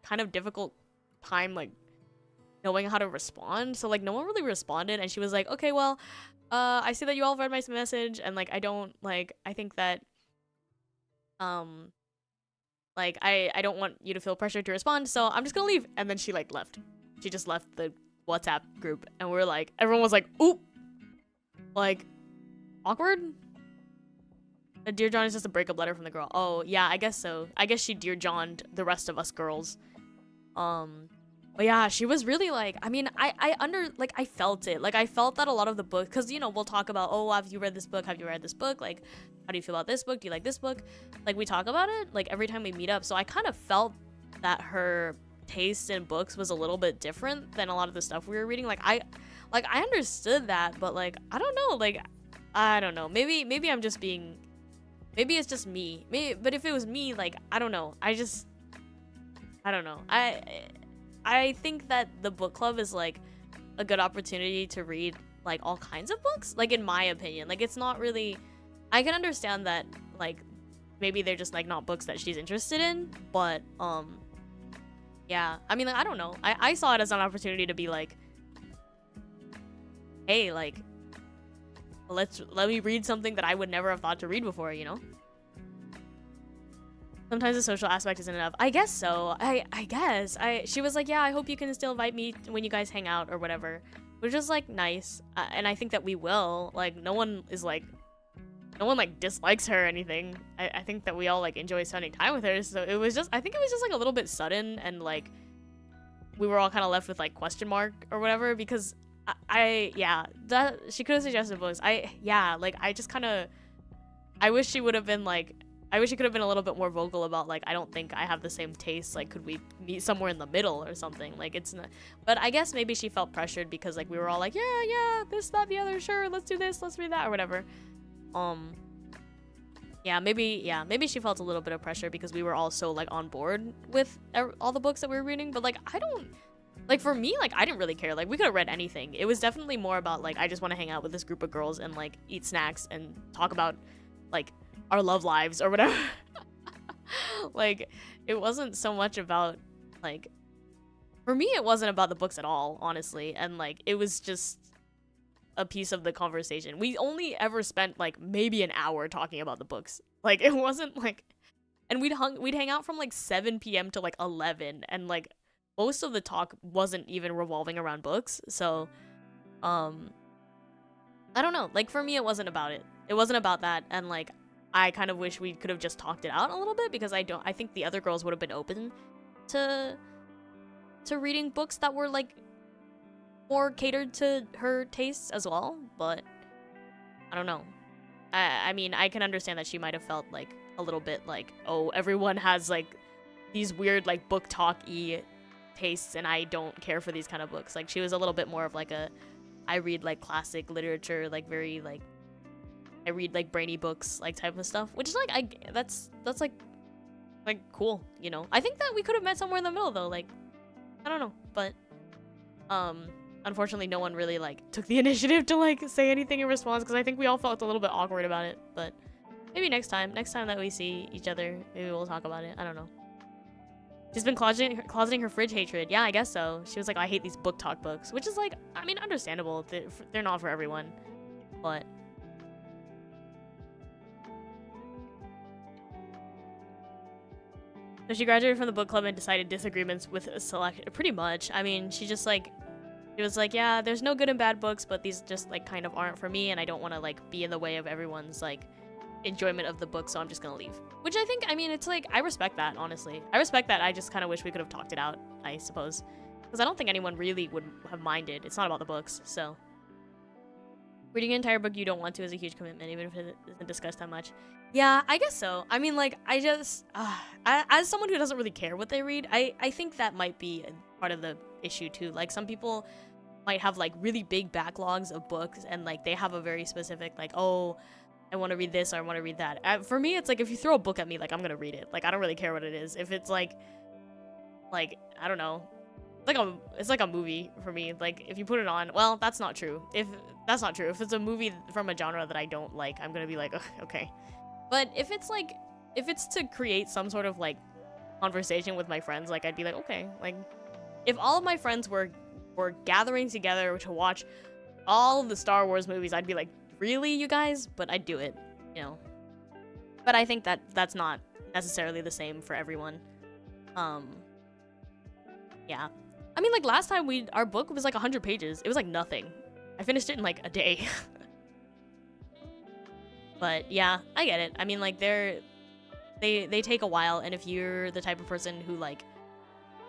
kind of difficult time like knowing how to respond, so like no one really responded, and she was like, okay, well, I see that you all read my message, and like I think that like I don't want you to feel pressured to respond, so I'm just gonna leave. And then she like left. She just left the WhatsApp group, and we're like, everyone was like, oop, like awkward. A Dear John is just a breakup letter from the girl. Oh yeah, I guess so. I guess she Dear John'd the rest of us girls. But yeah, she was really like, I mean, I felt it. Like, I felt that a lot of the book, because, you know, we'll talk about, oh, have you read this book? Have you read this book? Like, how do you feel about this book? Do you like this book? Like, we talk about it, like, every time we meet up. So I kind of felt that her taste in books was a little bit different than a lot of the stuff we were reading. Like, I understood that, but, like, I don't know. Like, I don't know. Maybe I'm just being, maybe it's just me. But if it was me, like, I don't know. I don't know. I think that the book club is like a good opportunity to read like all kinds of books, like in my opinion. Like, it's not really, I can understand that like maybe they're just like not books that she's interested in, but yeah, I mean, like, I don't know. I saw it as an opportunity to be like, hey, like let me read something that I would never have thought to read before, you know? Sometimes the social aspect isn't enough. I guess so. I guess. She was like, yeah, I hope you can still invite me when you guys hang out or whatever. Which is, like, nice. And I think that we will. Like, no one like, dislikes her or anything. I think that we all, like, enjoy spending time with her. So it was just, I think it was just, like, a little bit sudden. And, like, we were all kind of left with, like, question mark or whatever. Because yeah, that, she could have suggested books. I just kind of, I wish she would have been, like, I wish she could have been a little bit more vocal about, like, I don't think I have the same taste. Like, could we meet somewhere in the middle or something? Like, it's not... But I guess maybe she felt pressured because, like, we were all like, yeah, this, that, the other, sure, let's do this, let's do that, or whatever. Yeah, maybe she felt a little bit of pressure because we were all so, like, on board with all the books that we were reading. But, like, I don't... Like, for me, like, I didn't really care. Like, we could have read anything. It was definitely more about, like, I just want to hang out with this group of girls and, like, eat snacks and talk about, like, our love lives or whatever. Like, it wasn't so much about, like, for me it wasn't about the books at all, honestly, and like it was just a piece of the conversation. We only ever spent like maybe an hour talking about the books. Like, it wasn't like, and we'd hang out from like 7 p.m. to like 11, and like most of the talk wasn't even revolving around books. So I don't know, like for me it wasn't about it. It wasn't about that, and like I kind of wish we could have just talked it out a little bit, because I think the other girls would have been open to reading books that were like more catered to her tastes as well. But I don't know. I mean, I can understand that she might have felt like a little bit like, oh, everyone has like these weird like book talk-y tastes and I don't care for these kind of books. Like, she was a little bit more of like a, I read like classic literature, like very like, I read like brainy books, like type of stuff, which is like, that's like cool, you know. I think that we could have met somewhere in the middle though, like, I don't know, but unfortunately no one really like took the initiative to like say anything in response, because I think we all felt a little bit awkward about it. But maybe next time that we see each other, maybe we'll talk about it. I don't know. She's been closeting her fridge hatred. Yeah, I guess so. She was like, I hate these book talk books, which is like, I mean, understandable. They're not for everyone, but so she graduated from the book club and decided disagreements with a select, pretty much. I mean, she just like, it was like, yeah, there's no good and bad books, but these just like kind of aren't for me, and I don't want to like be in the way of everyone's like enjoyment of the book, so I'm just gonna leave. Which I think, I mean, it's like, I respect that, honestly. I respect that. I just kind of wish we could have talked it out, I suppose, because I don't think anyone really would have minded. It's not about the books, so. Reading an entire book you don't want to is a huge commitment, even if it isn't discussed that much. Yeah, I guess so. I mean, like, I just, as someone who doesn't really care what they read, I think that might be part of the issue too. Like, some people might have like really big backlogs of books, and like they have a very specific like, oh, I want to read this or I want to read that. For me, it's like, if you throw a book at me, like, I'm gonna read it. Like, I don't really care what it is. If it's like I don't know, it's like a movie for me. Like if you put it on, well, that's not true. If it's a movie from a genre that I don't like, I'm gonna be like, ugh, okay. But if it's to create some sort of like conversation with my friends, like I'd be like, okay. Like if all of my friends were gathering together to watch all of the Star Wars movies, I'd be like, really, you guys? But I'd do it, you know. But I think that that's not necessarily the same for everyone. Yeah. I mean, like last time our book was like 100 pages. It was like nothing. I finished it in like a day. But yeah, I get it. I mean, like they take a while, and if you're the type of person who like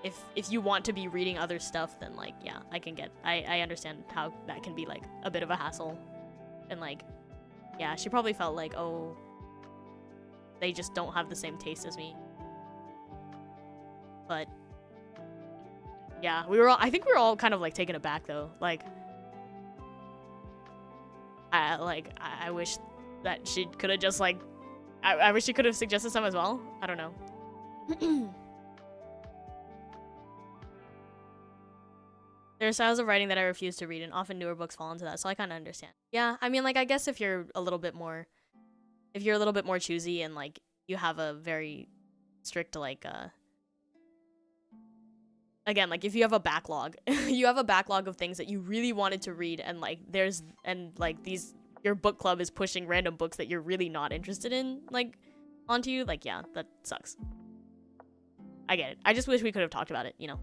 if you want to be reading other stuff, then like yeah, I understand how that can be like a bit of a hassle. And like yeah, she probably felt like, oh, they just don't have the same taste as me. But yeah, I think we were all kind of like taken aback though. Like I wish that she could have just like I wish she could have suggested some as well. I don't know. There are styles of writing that I refuse to read, and often newer books fall into that, so I kind of understand. Yeah, I mean, like, I guess if you're a little bit more choosy and, like, you have a very strict, like, again, like, if you have a backlog, you have a backlog of things that you really wanted to read, and, like, your book club is pushing random books that you're really not interested in, like, onto you, like, yeah, that sucks. I get it. I just wish we could have talked about it, you know?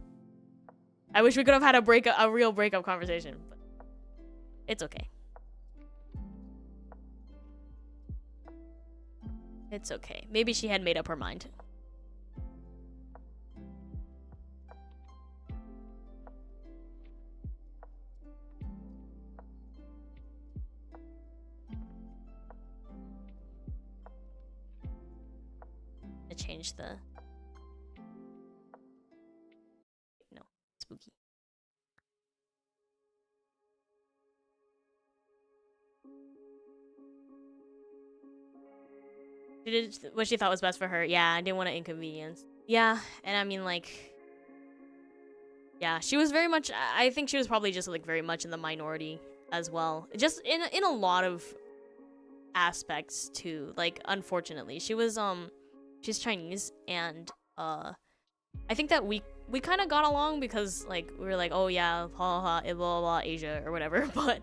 I wish we could have had a real breakup conversation, but it's okay. It's okay. Maybe she had made up her mind. I changed the... No, spooky. She did what she thought was best for her. Yeah, I didn't want to inconvenience. Yeah, and I mean, like... Yeah, she was very much... I think she was probably just, like, very much in the minority as well. Just in a lot of aspects, too. Like, unfortunately. She's Chinese, and, I think that we kind of got along because, like, we were like, oh, yeah, ha ha, blah, blah, blah, Asia, or whatever. But,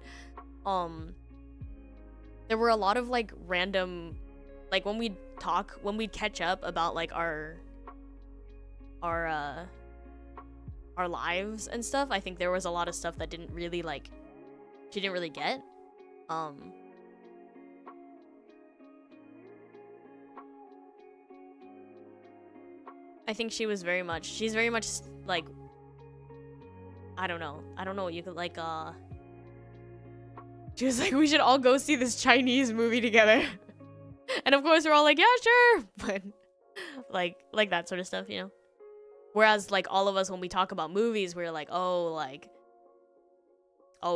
there were a lot of, like, random... Like, when we'd catch up about, like, our lives and stuff, I think there was a lot of stuff that didn't really, like, she didn't really get. I think she's very much, like, I don't know what you could, like, she was like, we should all go see this Chinese movie together. And of course we're all like, yeah, sure. But like that sort of stuff, you know. Whereas like all of us, when we talk about movies, we're like, oh,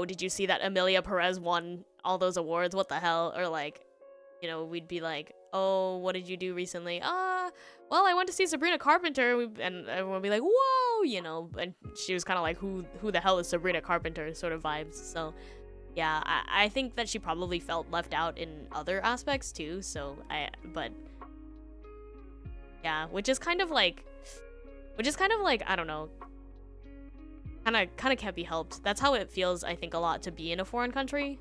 did you see that Emilia Perez won all those awards? What the hell? Or like, you know, we'd be like, oh, what did you do recently? Well, I went to see Sabrina Carpenter, and everyone would be like, whoa, you know. And she was kind of like, who the hell is Sabrina Carpenter sort of vibes. So yeah, I think that she probably felt left out in other aspects too. So but yeah, which is kind of like, I don't know, kind of can't be helped. That's how it feels, I think, a lot to be in a foreign country.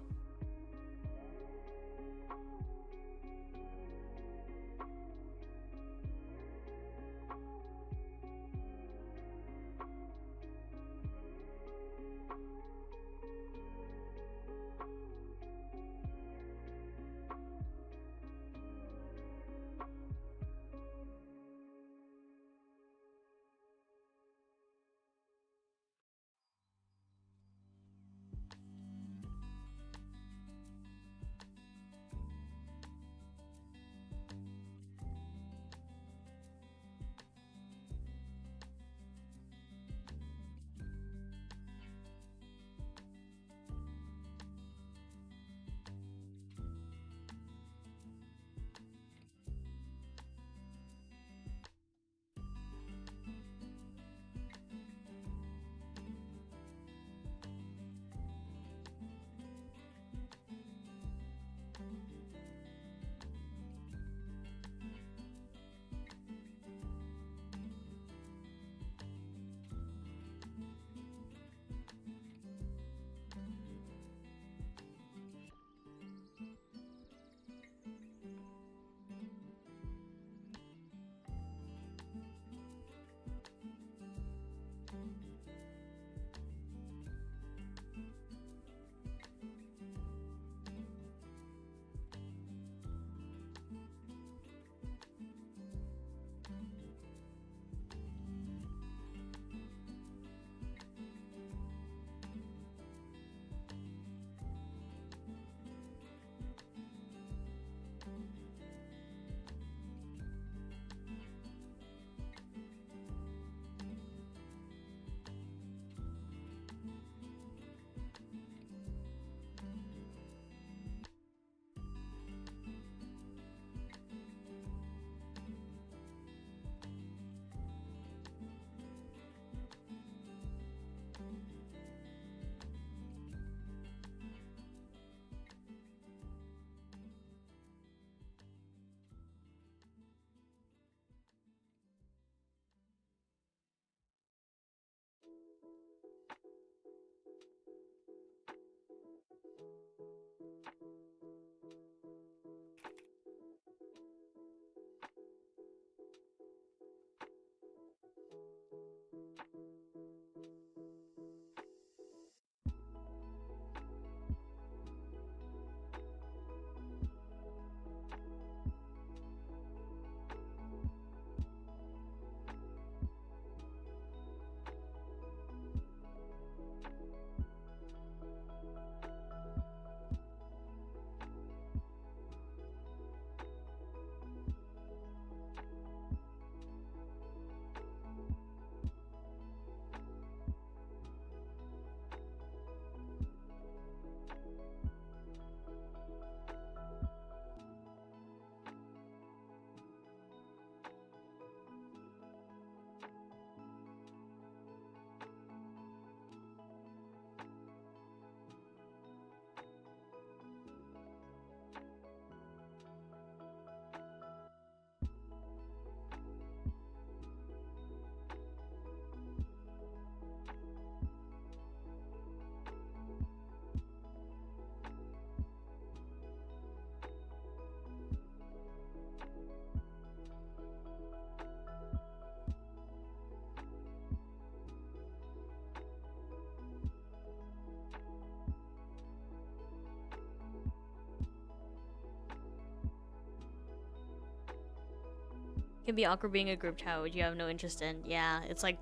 Can be awkward being a group chat which you have no interest in. Yeah, it's like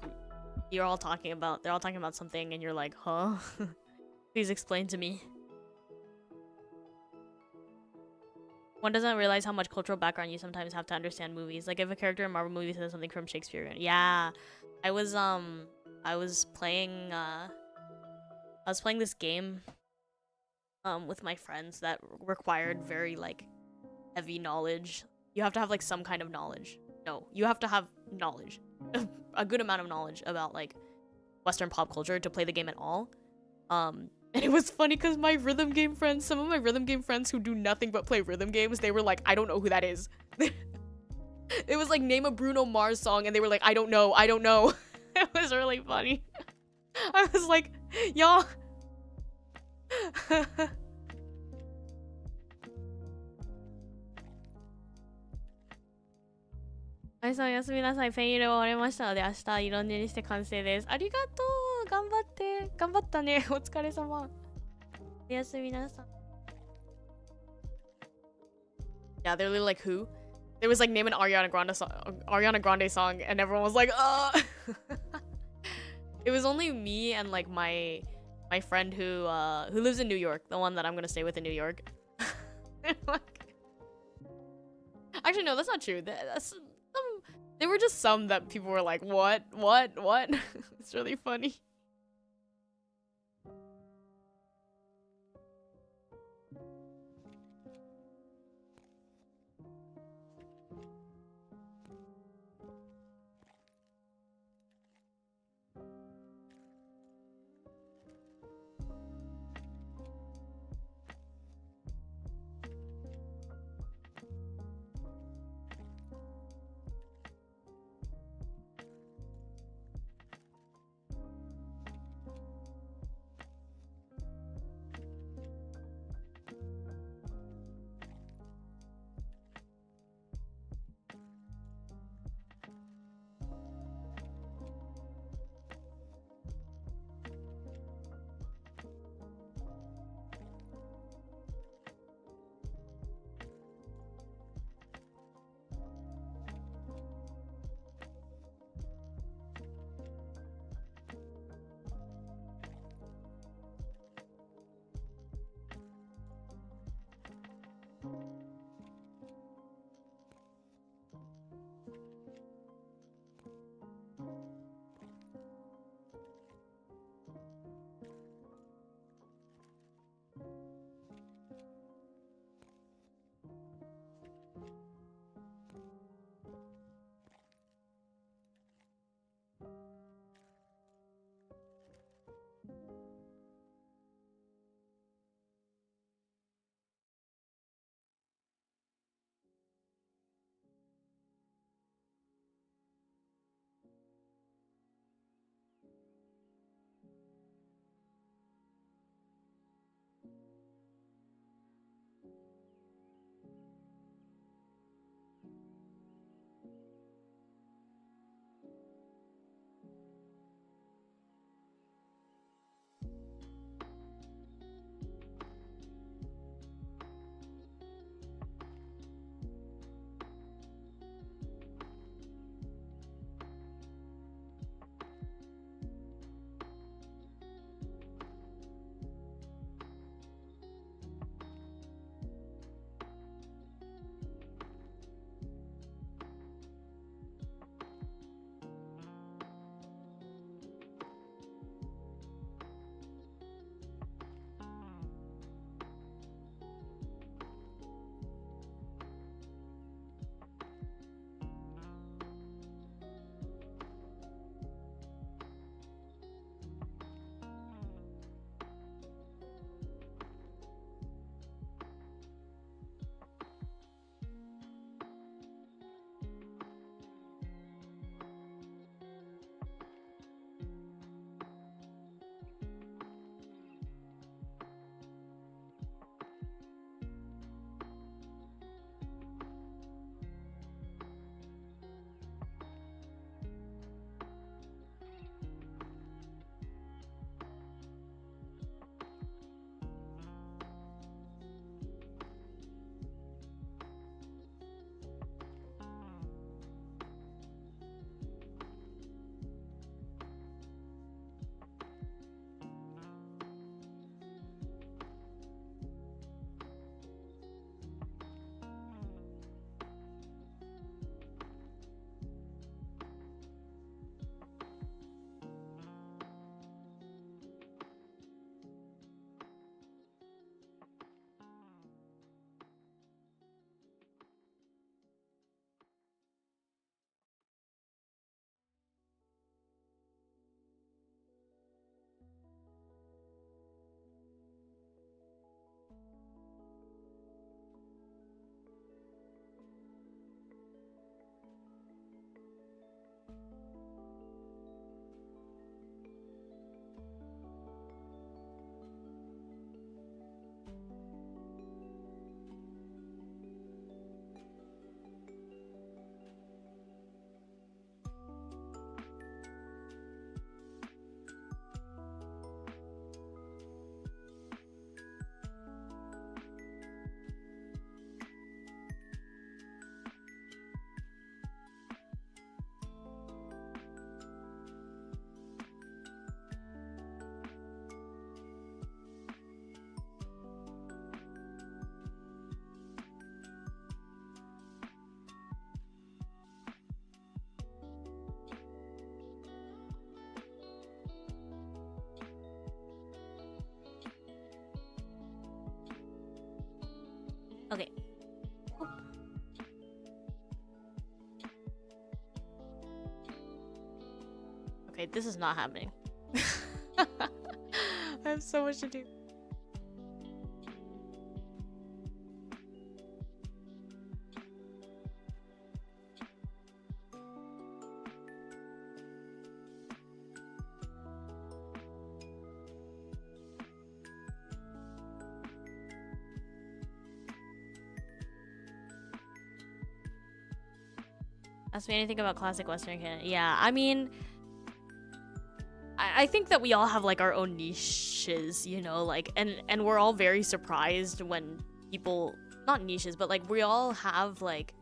they're all talking about something and you're like, huh? Please explain to me. One doesn't realize how much cultural background you sometimes have to understand movies. Like if a character in Marvel movies says something from Shakespeare. Yeah. I was playing this game with my friends that required very like heavy knowledge. You have to have like some kind of knowledge. No, you have to have knowledge. A good amount of knowledge about like Western pop culture to play the game at all. And it was funny because my rhythm game friends, some of my rhythm game friends who do nothing but play rhythm games, they were like, I don't know who that is. It was like, name a Bruno Mars song, and they were like, I don't know. It was really funny. I was like, y'all.はい、さんおやすみなさい。ペン入れ終わりましたので、明日色塗りして完成です。ありがとう。頑張って。頑張ったね。お疲れ様。おやすみなさい。Yeah, they're literally like, who? There was like, name an Ariana Grande song, and everyone was like, It was only me and like my friend who lives in New York, the one that I'm gonna stay with in New York. Actually, no, that's not true. There were just some that people were like, what? It's really funny. Okay. Okay, this is not happening. I have so much to do. Ask me anything about classic Western canon. Yeah, I mean, I think that we all have like our own niches, you know, like, and we're all very surprised when people, not niches, but like we all have like,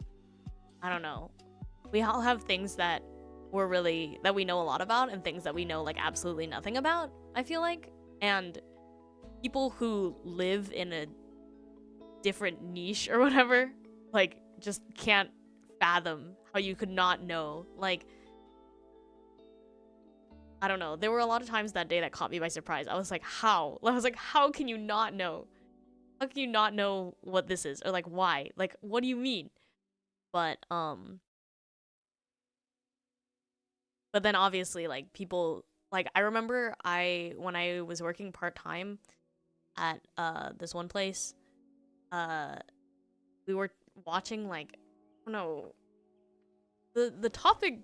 I don't know, we all have things that that we know a lot about and things that we know like absolutely nothing about, I feel like. And people who live in a different niche or whatever, like, just can't fathom how you could not know. Like, I don't know. There were a lot of times that day that caught me by surprise. I was like, how? I was like, how can you not know? How can you not know what this is? Or like, why? Like, what do you mean? But then obviously, like, people, like, I remember when I was working part-time at this one place, we were watching, like, I don't know, the topic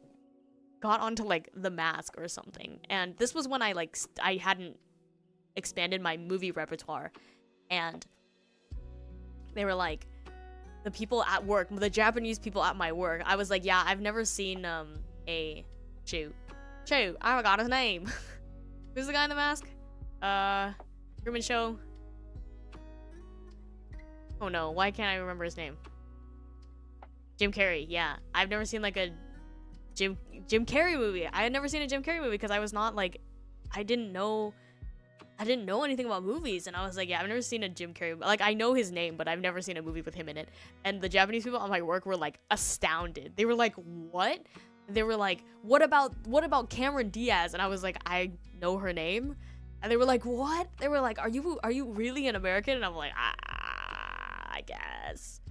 got onto like The Mask or something, and this was when I hadn't expanded my movie repertoire, and they were like, the people at work, the Japanese people at my work, I was like, yeah, I've never seen I forgot his name. Who's the guy in The Mask? Truman Show. Oh no, why can't I remember his name? Jim Carrey. Yeah, I've never seen like a Jim Carrey movie. I had never seen a Jim Carrey movie because I was not like, I didn't know anything about movies, and I was like, yeah, I've never seen a Jim Carrey, like, I know his name, but I've never seen a movie with him in it. And the Japanese people at my work were like astounded. They were like, what? They were like, what about Cameron Diaz? And I was like, I know her name. And they were like, what? They were like, are you really an American? And I'm like, I guess.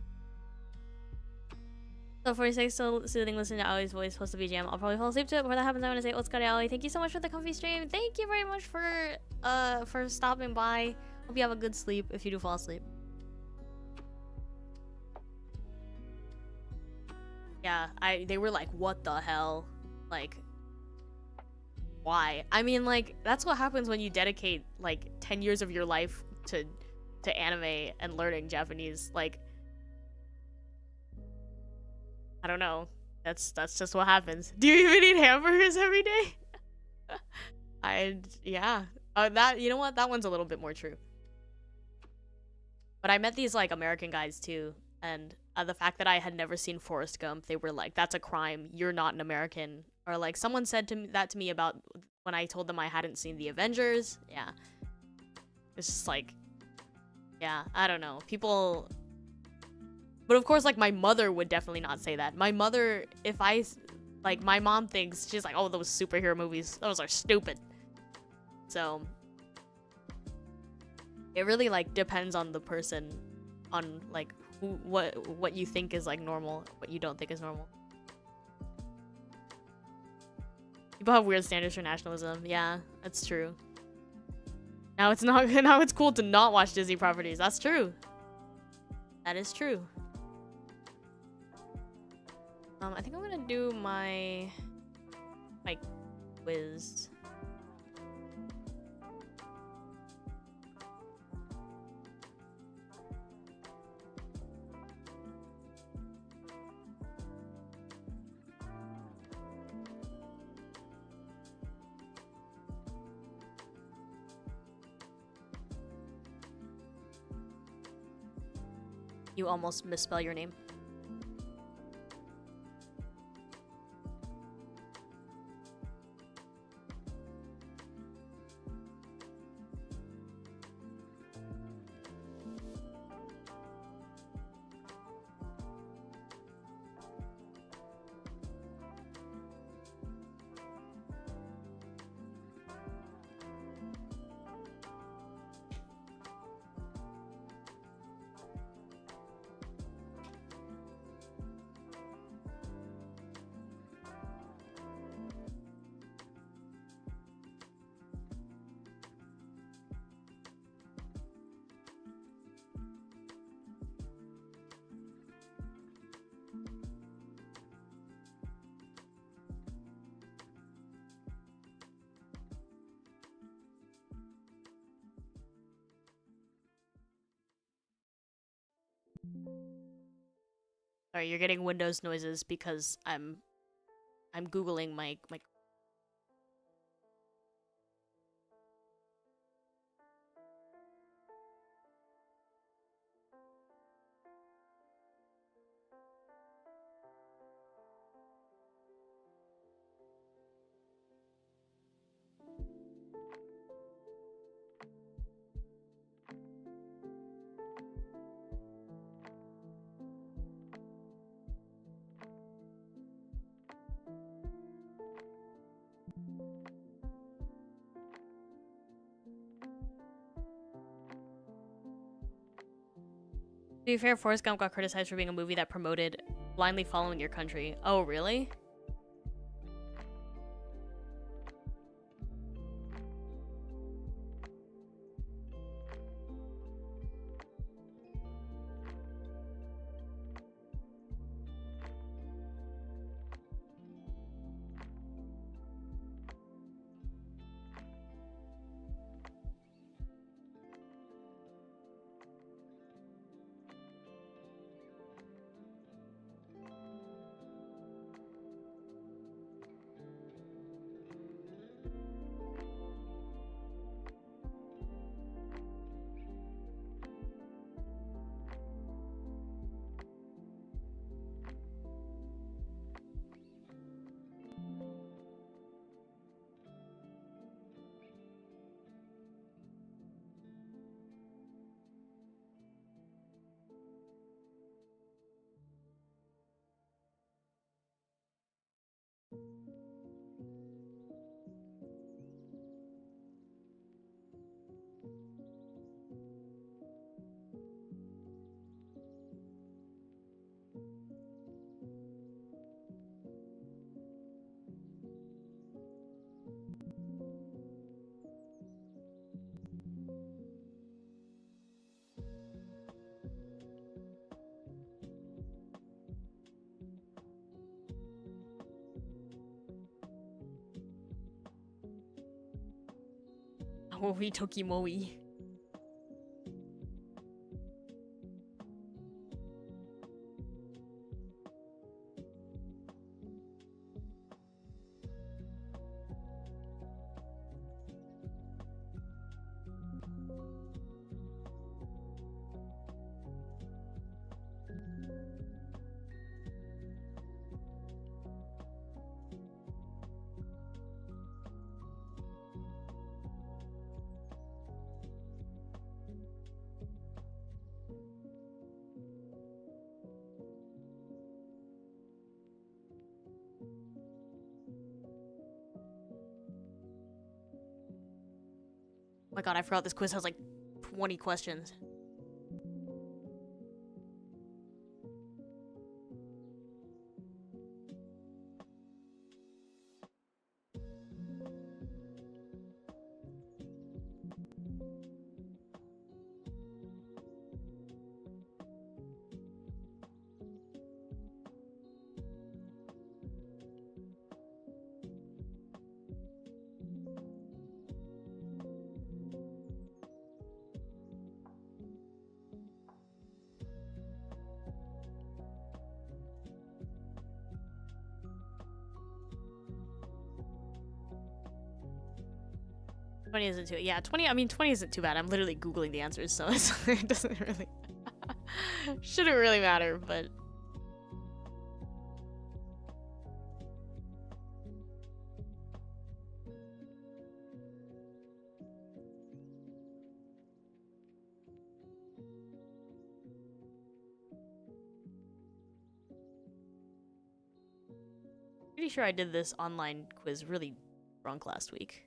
So 46, still soothing, listen to Aoi's voice, supposed to be jam. I'll probably fall asleep to it. Before that happens, I want to say, Otskare Aoi. Thank you so much for the comfy stream. Thank you very much for stopping by. Hope you have a good sleep if you do fall asleep. Yeah, they were like, what the hell? Like, why? I mean, like, that's what happens when you dedicate like 10 years of your life to anime and learning Japanese. Like, I don't know. That's just what happens. Do you even eat hamburgers every day? Yeah. That, you know what? That one's a little bit more true. But I met these like American guys too, and the fact that I had never seen Forrest Gump, they were like, "That's a crime. You're not an American." Or like someone said that to me about when I told them I hadn't seen the Avengers. Yeah. It's just like, yeah, I don't know. People. But of course, like, my mother would definitely not say that. My mother, my mom thinks, she's like, oh, those superhero movies, those are stupid. So, it really, like, depends on the person, on, like, what you think is, like, normal, what you don't think is normal. People have weird standards for nationalism. Yeah, that's true. Now it's cool to not watch Disney properties. That's true. That is true. I think I'm gonna do my quiz. You almost misspell your name. Sorry, you're getting Windows noises because I'm googling my. To be fair, Forrest Gump got criticized for being a movie that promoted blindly following your country. Oh, really? Aoi Tokimori. Oh my god, I forgot this quiz has like 20 questions. Twenty isn't too, yeah, 20, I mean 20 isn't too bad. I'm literally Googling the answers, so it doesn't really shouldn't really matter, but pretty sure I did this online quiz really drunk last week.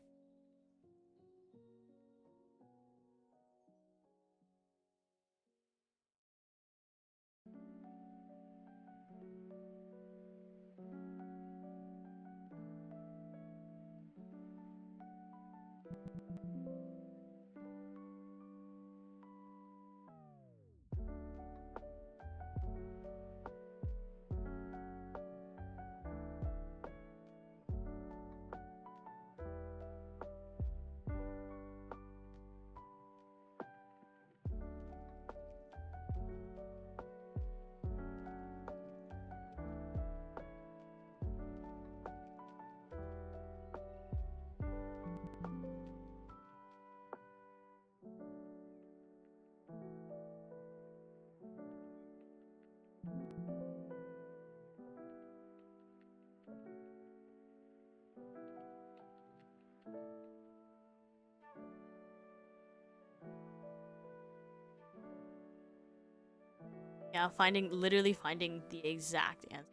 Yeah, literally finding the exact answer.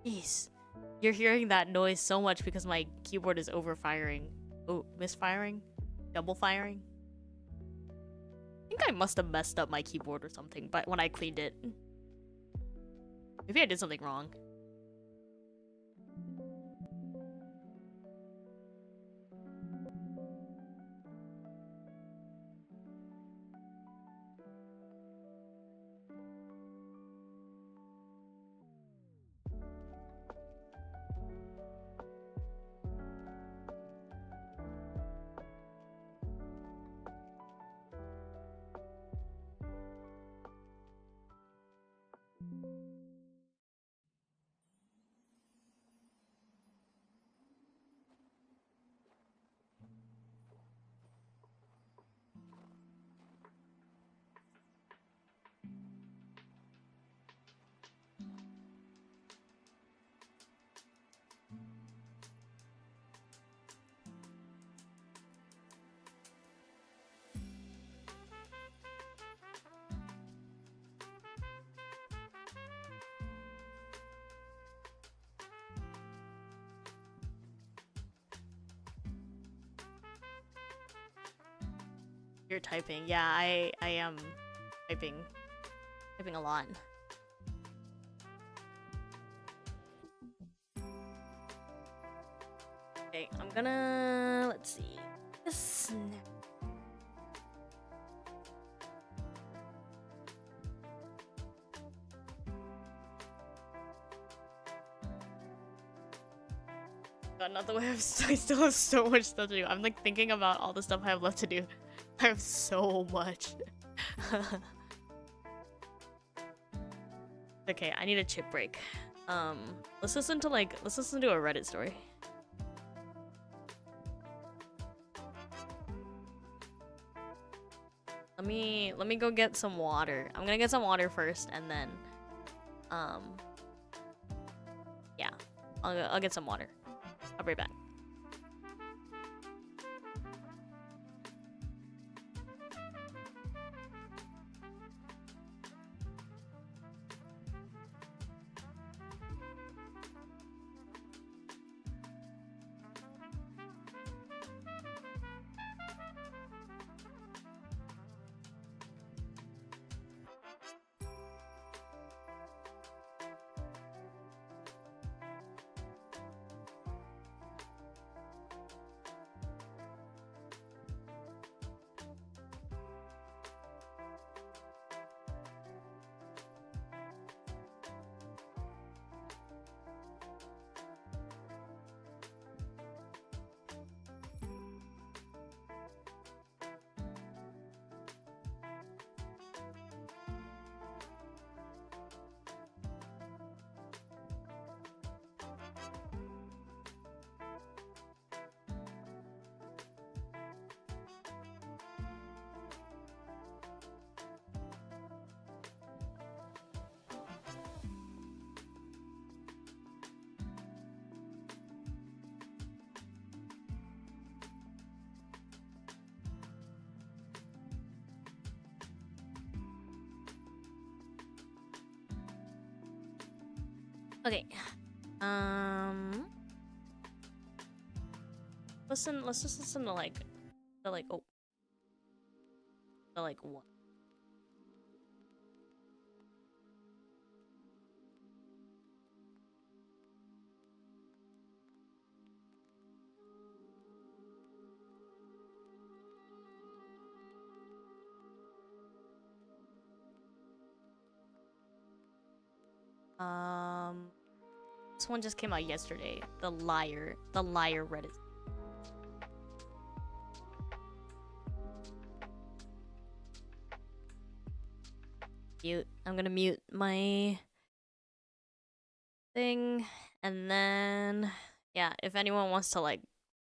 Jeez. You're hearing that noise so much because my keyboard is overfiring. Oh, misfiring? Double firing? I think I must have messed up my keyboard or something, but when I cleaned it. Maybe I did something wrong. You're typing. Yeah, I am typing. Typing a lot. Okay, I'm gonna... Let's see. This... God, not the way I still have so much stuff to do. I'm like thinking about all the stuff I have left to do. I have so much. Okay, I need a chip break. Let's listen to a Reddit story. Let me go get some water. I'm gonna get some water first, and then, yeah, I'll get some water. I'll be right back. Okay. Let's just listen to what? This one just came out yesterday. The liar Reddit. Mute. I'm gonna mute my thing, and then yeah, if anyone wants to like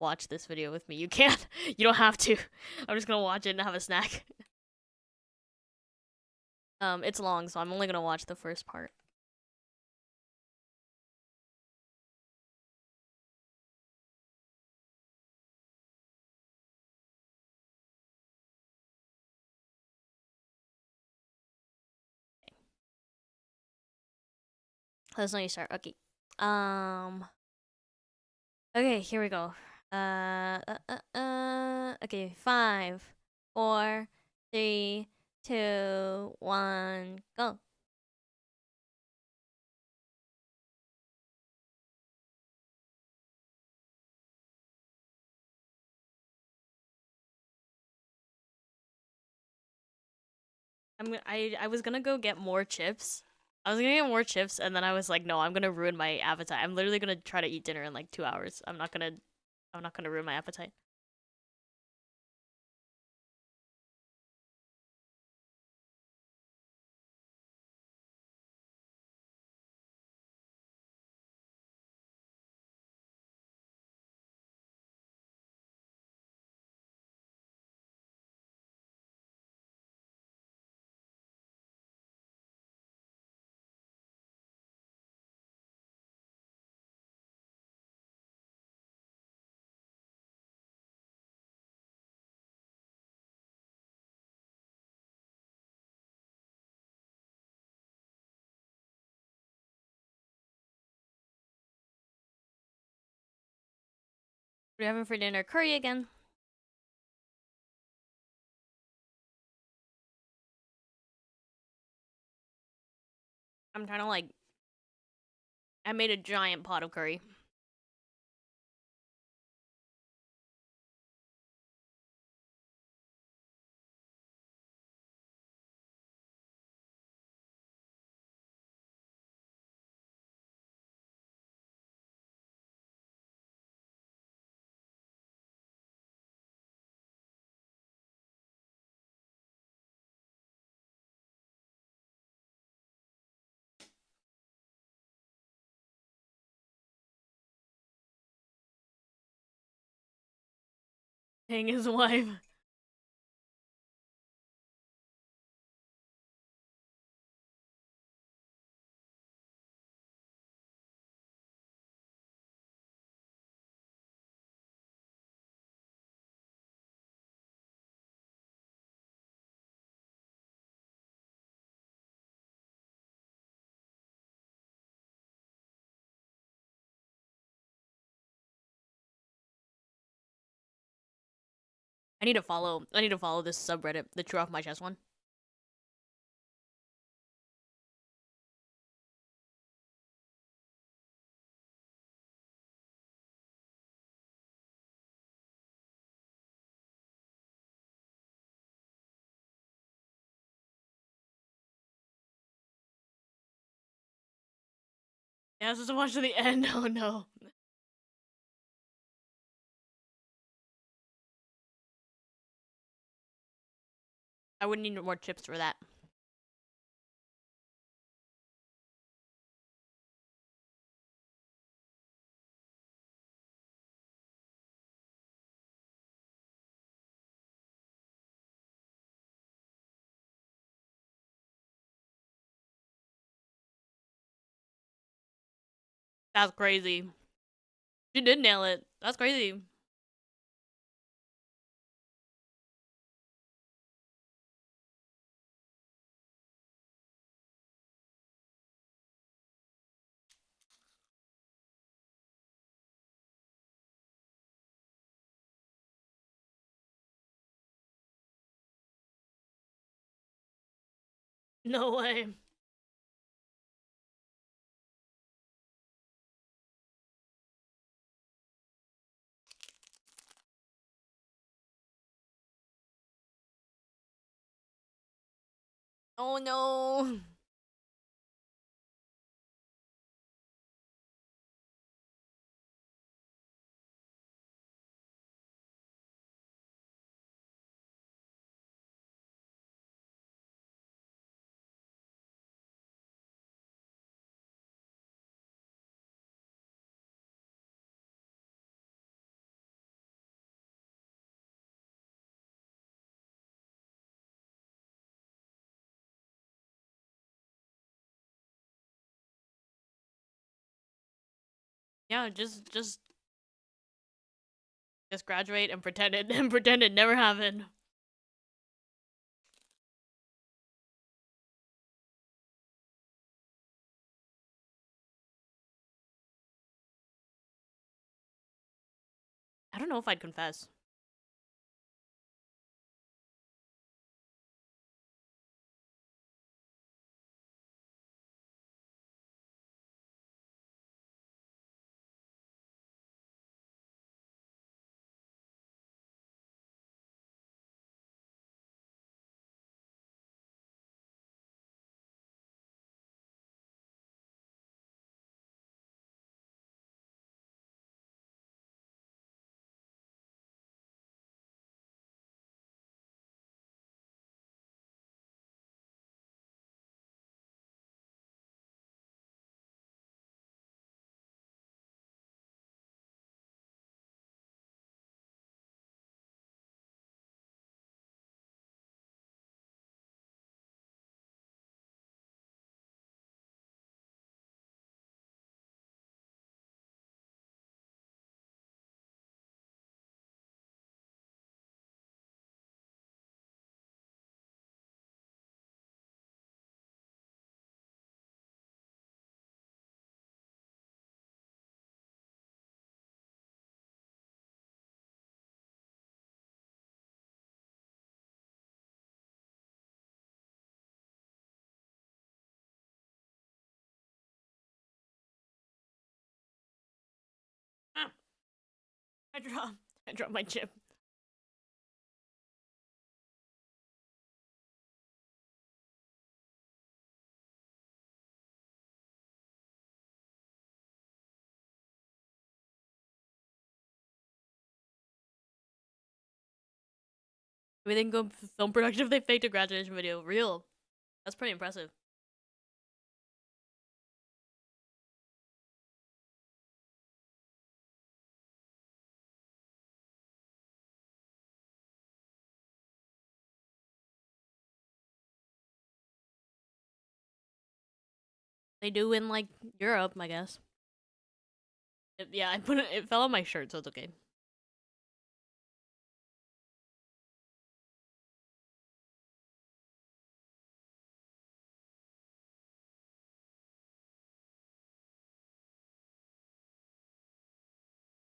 watch this video with me, you can. You don't have to. I'm just gonna watch it and have a snack. It's long, so I'm only gonna watch the first part. Let's not you start. Okay. Okay, here we go. Okay, 5, 4, 3, 2, 1, go. I was gonna go get more chips. I was gonna get more chips, and then I was like, no, I'm gonna ruin my appetite. I'm literally gonna try to eat dinner in like 2 hours. I'm not gonna ruin my appetite. What are you having for dinner? Curry again. I'm trying to like. I made a giant pot of curry. Hang his wife. I need to follow this subreddit, the True Off My Chest one. Yeah, I was supposed to watch to the end. Oh no. I would need more chips for that. That's crazy. You did nail it. That's crazy. No way. Oh no. Yeah, just graduate and pretend it and pretend it never happened. I don't know if I'd confess. Ah, I dropped I dropped my chip. We didn't go film production if they faked a graduation video. Real. That's pretty impressive. They do in like Europe, I guess. Yeah, I put it fell on my shirt, so it's okay.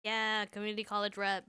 Yeah, community college rep.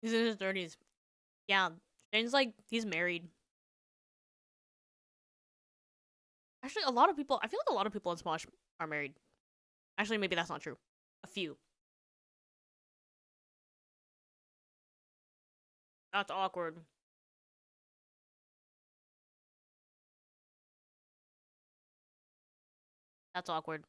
He's in his 30s. Yeah, Shane's like he's married. Actually, a lot of people. I feel like a lot of people in Smosh are married. Actually, maybe that's not true. A few. That's awkward. That's awkward.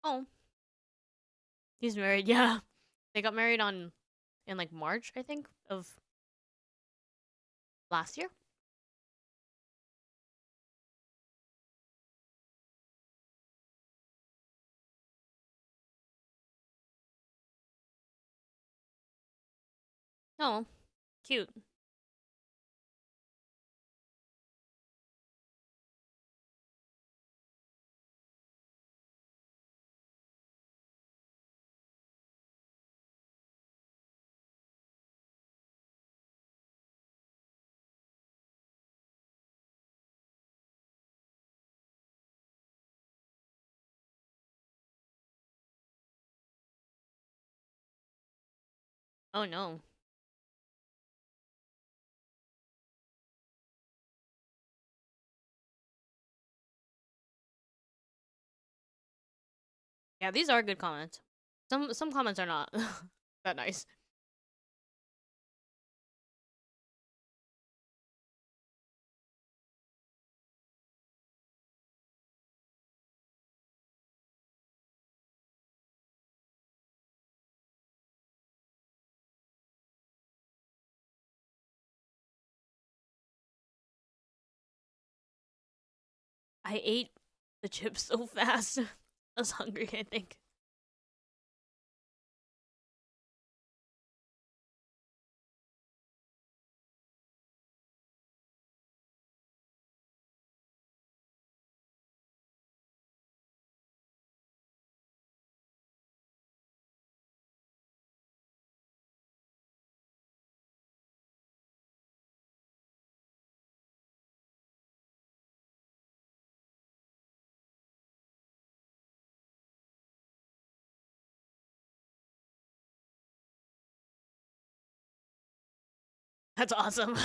Oh, he's married. Yeah, they got married on in like March, I think, of last year. Oh, cute. Oh no. Yeah, these are good comments. Some comments are not that nice. I ate the chips so fast. I was hungry, I think. That's awesome.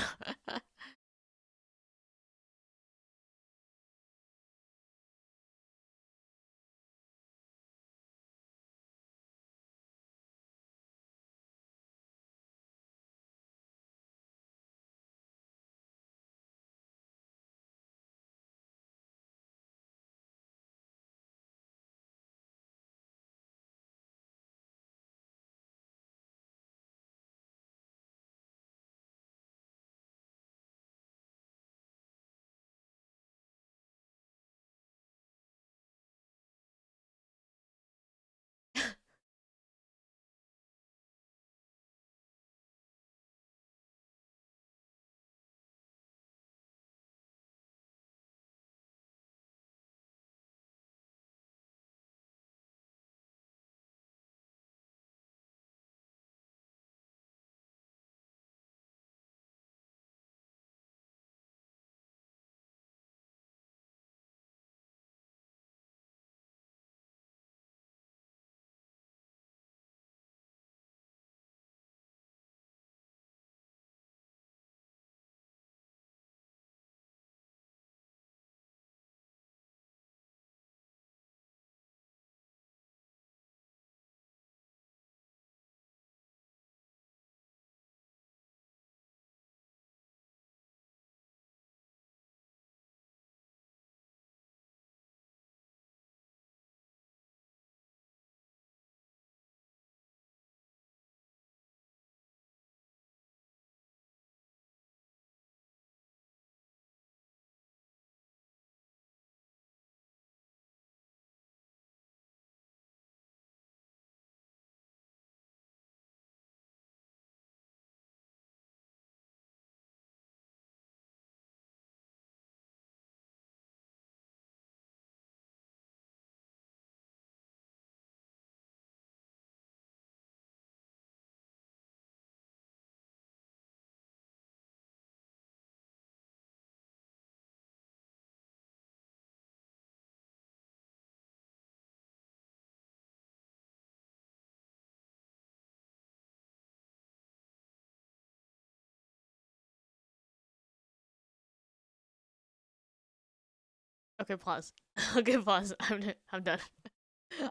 Okay, pause. Okay, pause. I'm done.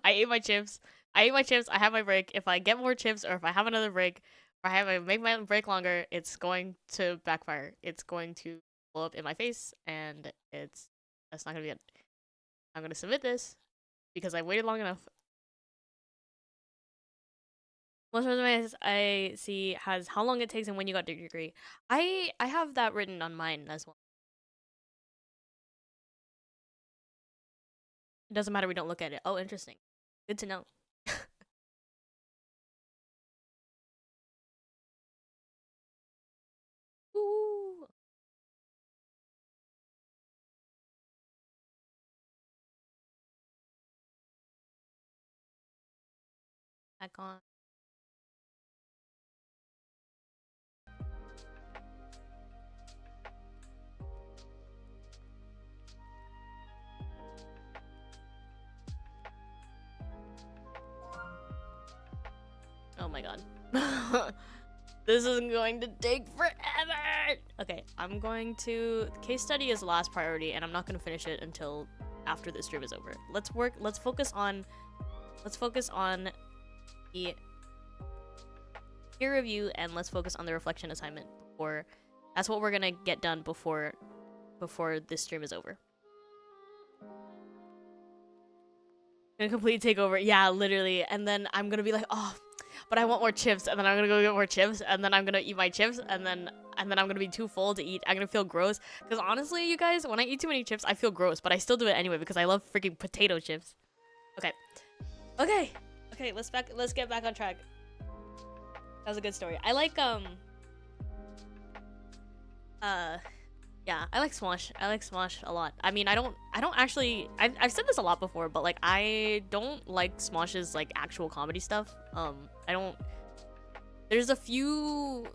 I ate my chips. I ate my chips. I have my break. If I get more chips, or if I have another break, or I have to make my break longer, it's going to backfire. It's going to blow up in my face, and that's not gonna be it. I'm gonna submit this because I waited long enough. Most resumes I see has how long it takes and when you got your degree. I have that written on mine as well. It doesn't matter. We don't look at it. Oh, interesting. Good to know. Ooh. Back on. Oh my god. This is going to take forever. Okay, I'm going to... Case study is last priority, and I'm not going to finish it until after this stream is over. Let's focus on the peer review, and let's focus on the reflection assignment before... That's what we're gonna get done before this stream is over. Gonna complete takeover. Yeah, literally. And then I'm gonna be like, oh, but I want more chips. And then I'm gonna go get more chips. And then I'm gonna eat my chips. And then I'm gonna be too full to eat. I'm gonna feel gross. Because honestly, you guys, when I eat too many chips, I feel gross. But I still do it anyway because I love freaking potato chips. Okay. Okay. Okay, let's get back on track. That was a good story. I like, yeah, I like Smosh. I like Smosh a lot. I mean, I don't actually... I've said this a lot before, but, like, I don't like Smosh's, like, actual comedy stuff. I don't... There's a few...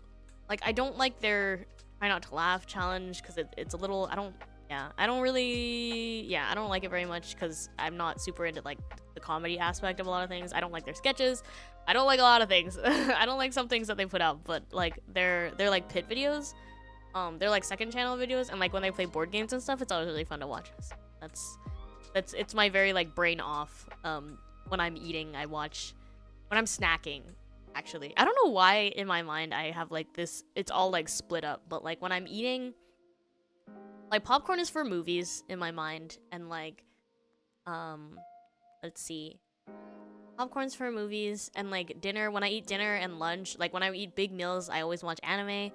Like, I don't like their try not to laugh challenge, because it's a little... I don't really... Yeah, I don't like it very much, because I'm not super into, like, the comedy aspect of a lot of things. I don't like their sketches. I don't like a lot of things. I don't like some things that they put out, but, like, they're like, pit videos. They're like second channel videos, and like when they play board games and stuff, it's always really fun to watch. So it's my very like brain off. When I'm eating, I watch. When I'm snacking, actually, I don't know why in my mind I have like this. It's all like split up, but like when I'm eating, like popcorn is for movies in my mind, and like, let's see, popcorn's for movies, and like dinner. When I eat dinner and lunch, like when I eat big meals, I always watch anime.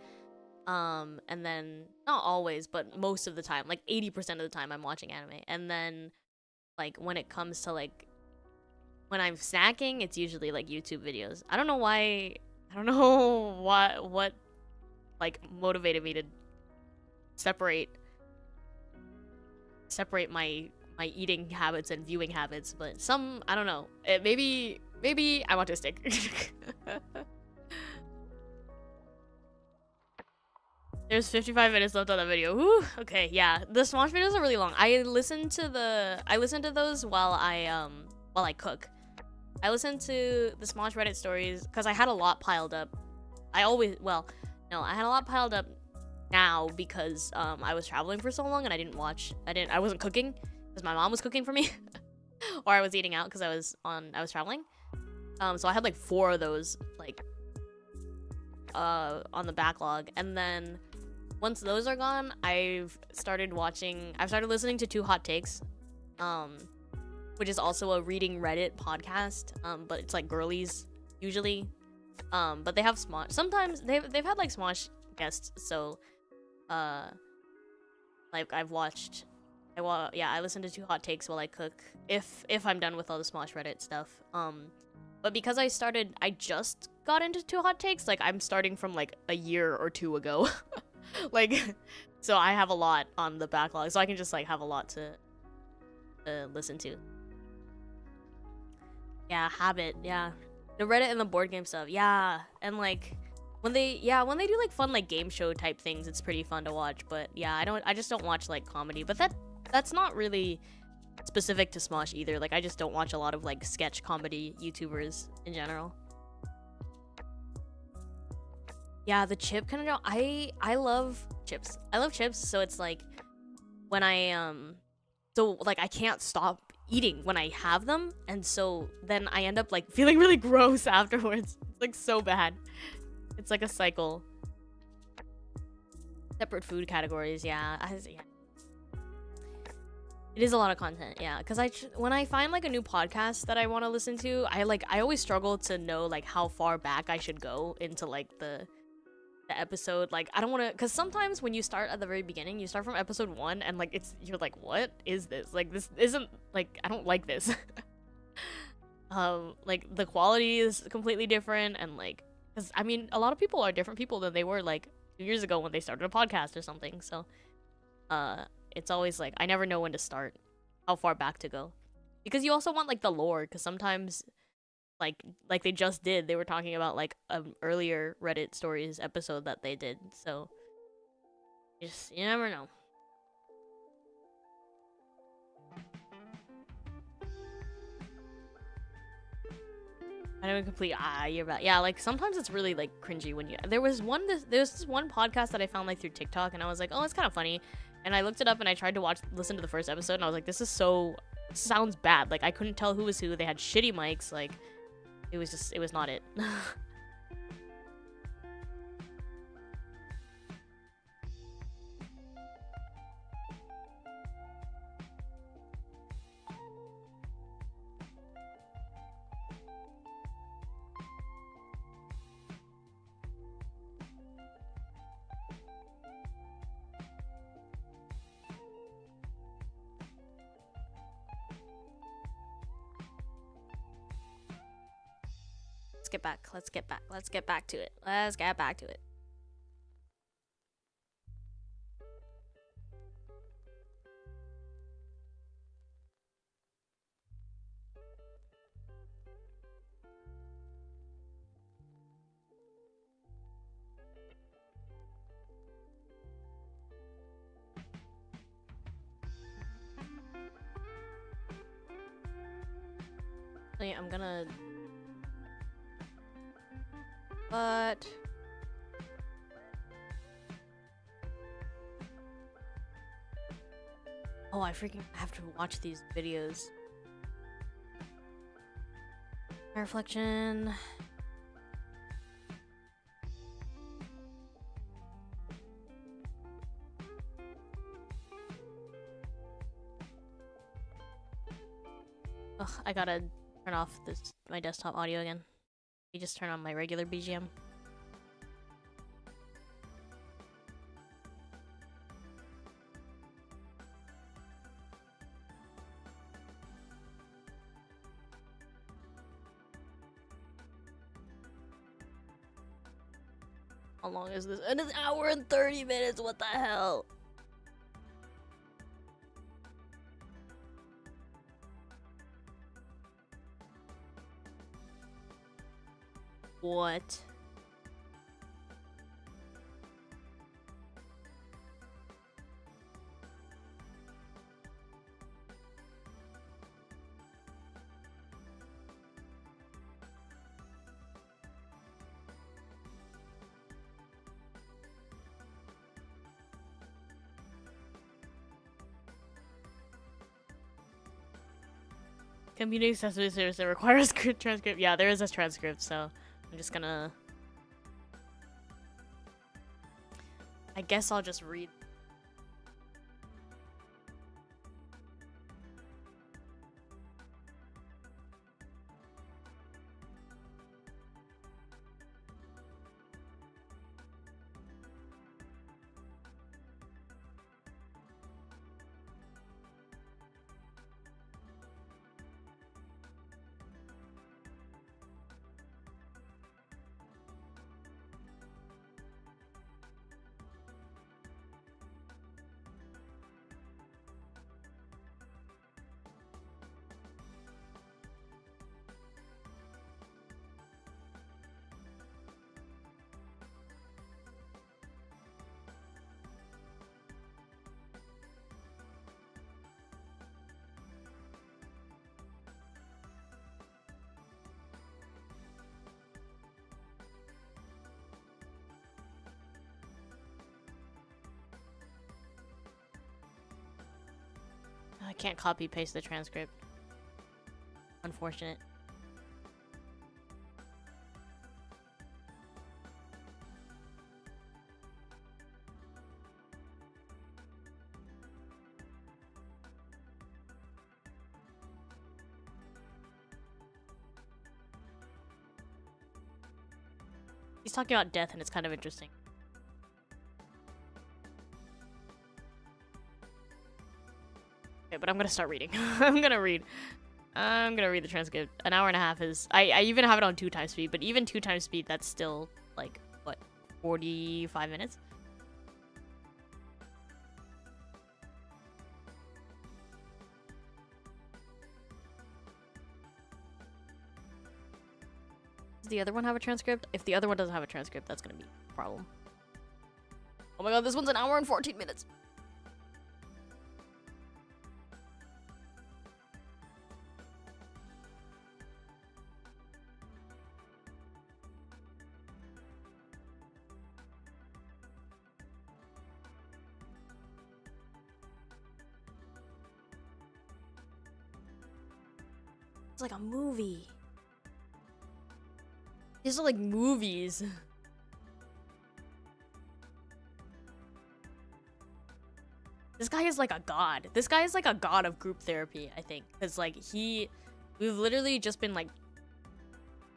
And then, not always, but most of the time, like 80% of the time I'm watching anime. And then, like, when it comes to, like, when I'm snacking, it's usually, like, YouTube videos. I don't know why, I don't know what like, motivated me to separate my eating habits and viewing habits, but I don't know. Maybe I'm autistic. There's 55 minutes left on the video. Woo! Okay, yeah. The Smosh videos are really long. I listen to those while I cook. I listen to the Smosh Reddit stories because I had a lot piled up. I had a lot piled up now because I was traveling for so long and I wasn't cooking because my mom was cooking for me. Or I was eating out because I was traveling. So I had like 4 of those like on the backlog, and then once those are gone, I've started listening to Two Hot Takes, which is also a reading Reddit podcast, but it's like girlies usually, but they have Smosh. Sometimes they've had like Smosh guests, so like I listen to Two Hot Takes while I cook if I'm done with all the Smosh Reddit stuff. But because I just got into Two Hot Takes, like I'm starting from like a year or 2 ago. Like, so I have a lot on the backlog, so I can just like have a lot to listen to. Yeah, habit, yeah. The Reddit and the board game stuff, yeah. And like when they do like fun like game show type things, it's pretty fun to watch. But yeah, I just don't watch like comedy. But that's not really specific to Smosh either. Like I just don't watch a lot of like sketch comedy YouTubers in general. Yeah, the chip kind of... I love chips. I love chips, so it's like... When I, So, like, I can't stop eating when I have them, and so then I end up, like, feeling really gross afterwards. It's, like, so bad. It's like a cycle. Separate food categories, yeah. It is a lot of content, yeah. Because when I find, like, a new podcast that I want to listen to, I always struggle to know, like, how far back I should go into, like, the episode. Like I don't want to, because sometimes when you start at the very beginning, you start from episode 1 and like you're like, what is this? Like this isn't like, I don't like this. Like the quality is completely different, and like, because I mean a lot of people are different people than they were like 2 years ago when they started a podcast or something. So it's always like I never know when to start, how far back to go, because you also want like the lore, because sometimes like they just did. They were talking about like an earlier Reddit stories episode that they did. So you never know. I know complete. You're about. Yeah, like sometimes it's really like cringy when you. There's this one podcast that I found like through TikTok, and I was like, oh, it's kind of funny, and I looked it up and I tried to listen to the first episode, and I was like, this sounds bad. Like I couldn't tell who was who. They had shitty mics. Like it was not it. Let's get back to it. I'm gonna... But... Oh, I freaking have to watch these videos. Reflection... Ugh, I gotta turn off my desktop audio again. You just turn on my regular BGM. How long is this? And it's an hour and 30 minutes, what the hell? What? Community accessibility service that requires good transcript. Yeah, there is a transcript, so I'm just gonna... I guess I'll just read. I can't copy paste the transcript. Unfortunate. He's talking about death and it's kind of interesting. But I'm gonna start reading. I'm gonna read the transcript. An hour and a half is... I even have it on 2x speed, but even 2x speed, that's still, like, what, 45 minutes? Does the other one have a transcript? If the other one doesn't have a transcript, that's gonna be a problem. Oh my god, this one's an hour and 14 minutes. It's like a movie. These are like movies. This guy is like a god. This guy is like a god of group therapy, I think. Because like we've literally just been like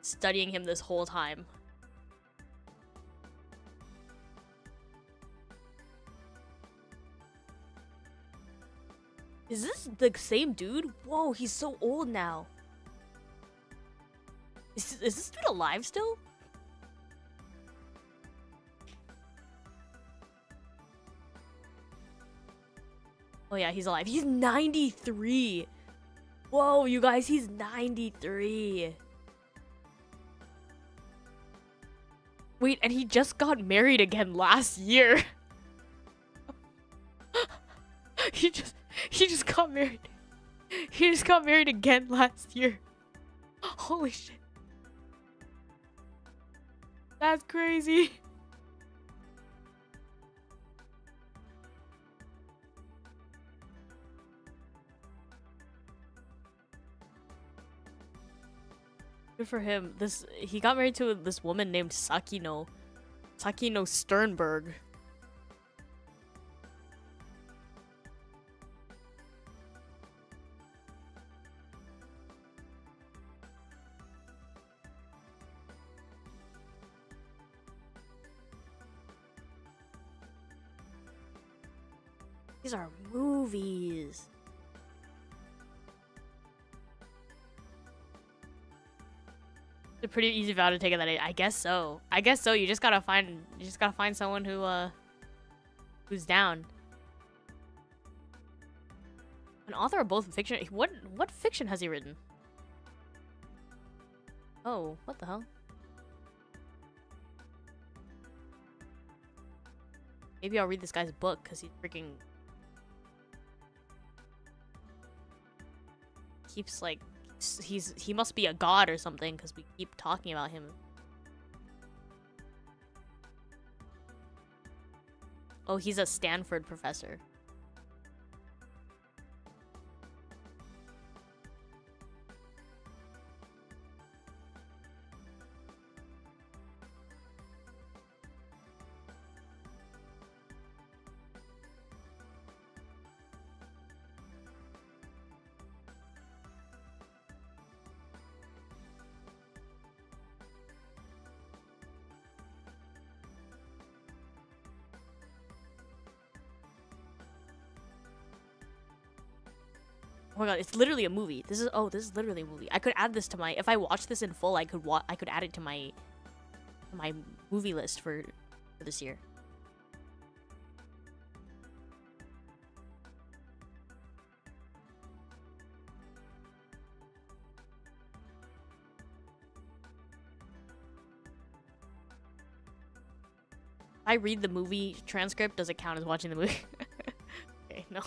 studying him this whole time. Is this the same dude? Whoa, he's so old now. Is this dude alive still? Oh yeah, he's alive. He's 93. Whoa, you guys, he's 93. Wait, and he just got married again last year. He just got married. He just got married again last year. Holy shit. That's crazy. Good for him. He got married to this woman named Sakino Sternberg. These are movies. It's a pretty easy vow to take at that age. I guess so. I guess so. You just gotta find someone who's down. An author of both fiction. What fiction has he written? Oh, what the hell? Maybe I'll read this guy's book because he's freaking keeps like he must be a god or something because we keep talking about him. Oh, he's a Stanford professor. Oh my god, it's literally a movie. This is literally a movie. I could add this to my, if I watch this in full, I could add it to my movie list for this year. If I read the movie transcript, does it count as watching the movie? Okay, no.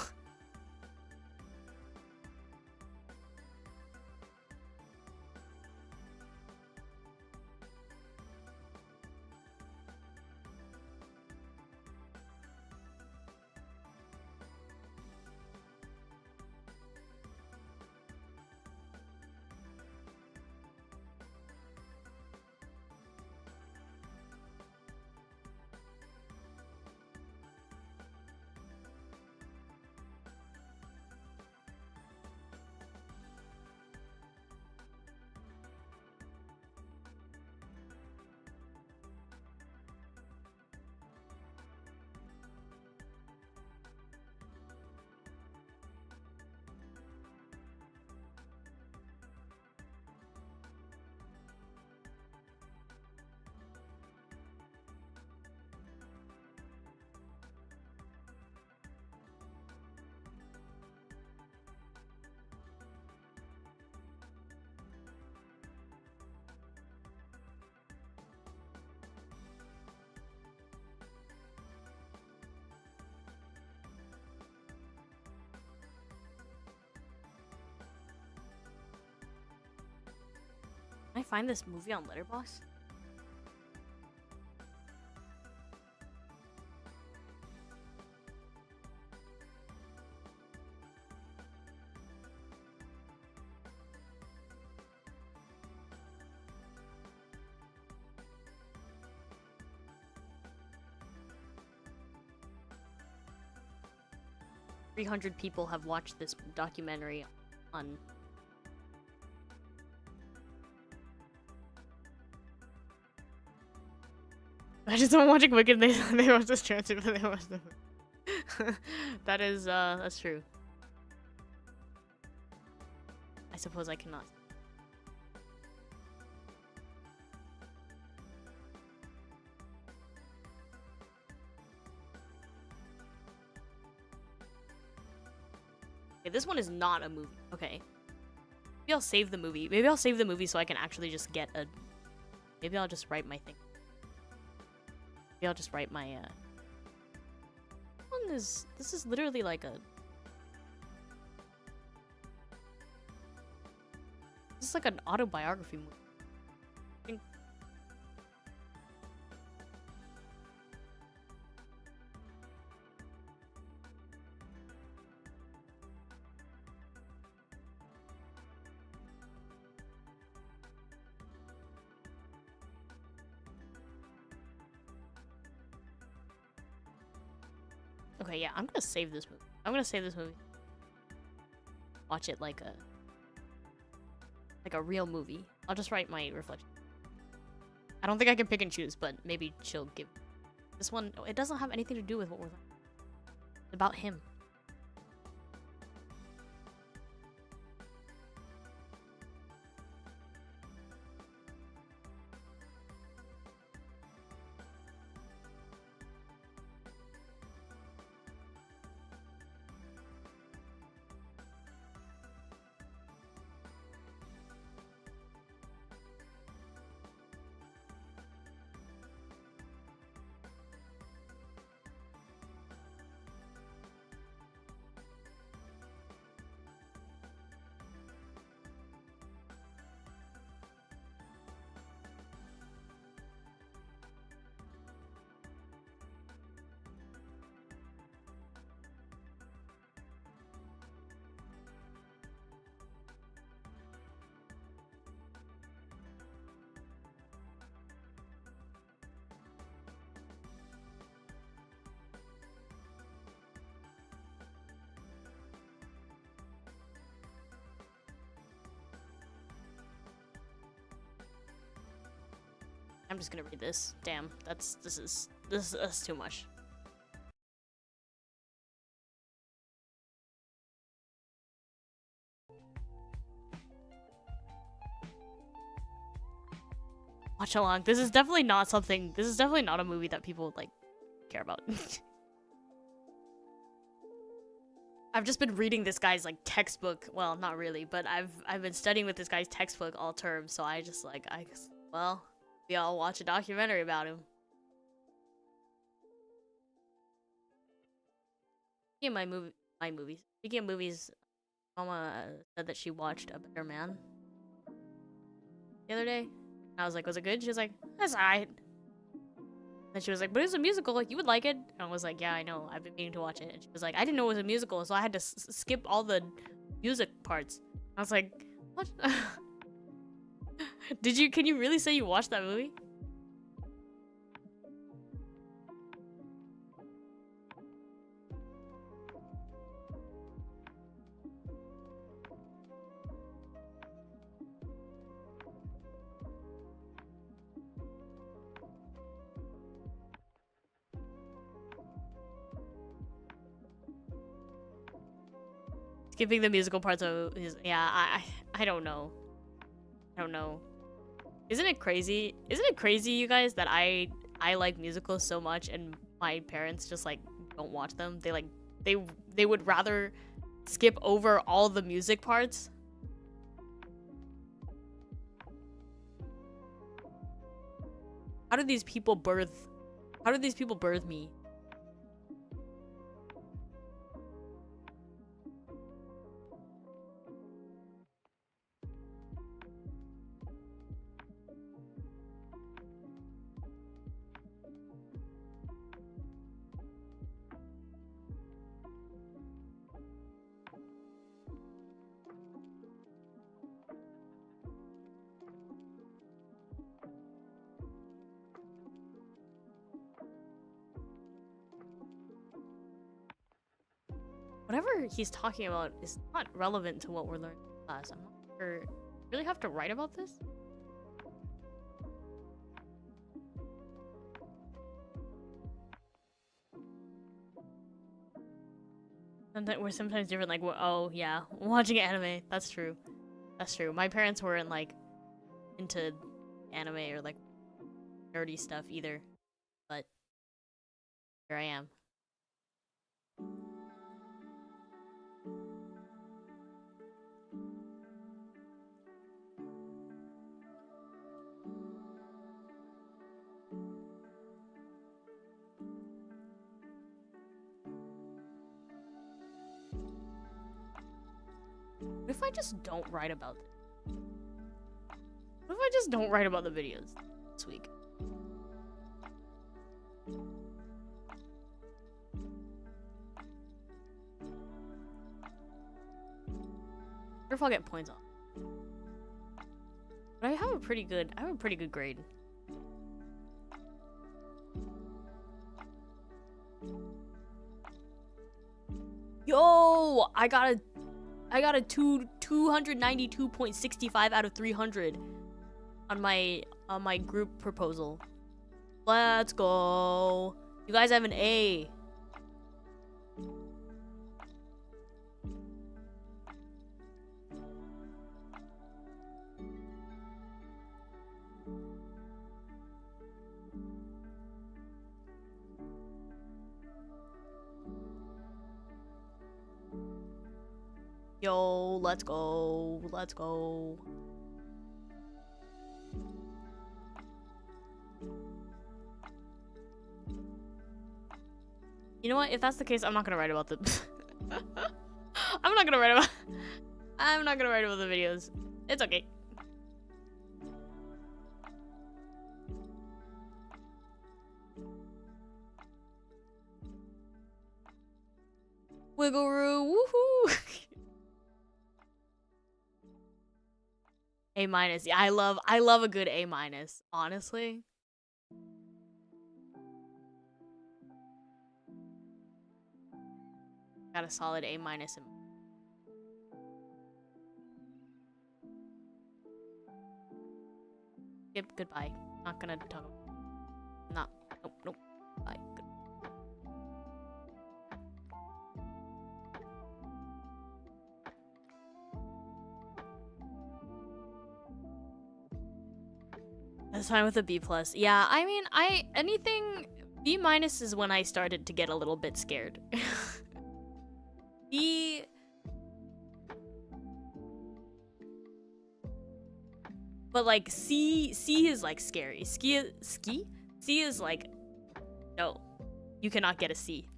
Can I find this movie on Letterboxd? 300 people have watched this documentary on. I just don't watching Wicked. They watch this transit, but they watch the. That is that's true. I suppose I cannot. Okay, this one is not a movie. Okay. Maybe I'll save the movie. Maybe I'll save the movie so I can actually just get a... Maybe I'll just write my thing. Maybe I'll just write my, This is literally like a... This is like an autobiography movie. I think... Okay, yeah, I'm gonna save this movie. I'm gonna save this movie. Watch it like a real movie. I'll just write my reflection. I don't think I can pick and choose, but maybe she'll give this one. It doesn't have anything to do with what we're learning. It's about him. I'm just gonna read this. Damn, this is too much. Watch along. This is definitely not something. This is definitely not a movie that people like care about. I've just been reading this guy's like textbook. Well, not really, but I've been studying with this guy's textbook all term. So I just like well. We all watch a documentary about him. Speaking of my movies. Speaking of movies, Mama said that she watched A Better Man the other day. I was like, was it good? She was like, that's alright. Then she was like, but it's a musical, like you would like it. And I was like, yeah, I know. I've been meaning to watch it. And she was like, I didn't know it was a musical, so I had to skip all the music parts. I was like, what? Can you really say you watched that movie? Skipping the musical parts of yeah, I don't know. I don't know. Isn't it crazy? Isn't it crazy, you guys, that I like musicals so much and my parents just like don't watch them? They would rather skip over all the music parts. How do these people birth me? whatever he's talking about is not relevant to what we're learning in class. I'm not sure. Really have to write about this? We're sometimes different, like, oh yeah, watching anime. That's true. That's true. My parents weren't like into anime or like nerdy stuff either, but here I am. What if I just don't write about it? What if I just don't write about the videos this week? What if I'll get points on? But I have a pretty good grade. Yo, I got a 292.65 out of 300 on my group proposal. Let's go. You guys have an A. Yo, let's go. Let's go. You know what? If that's the case, I'm not gonna write about the I'm not gonna write about the videos. It's okay. Wiggle-roo, woohoo! A minus. Yeah, I love a good A minus, honestly. Got a solid A minus. Yep, goodbye. Not gonna talk. Not. Nope, nope. Bye. Good. That's fine with a B plus. Yeah, I mean, anything B minus is when I started to get a little bit scared. B. But like C is like scary. C is like, no, you cannot get a C.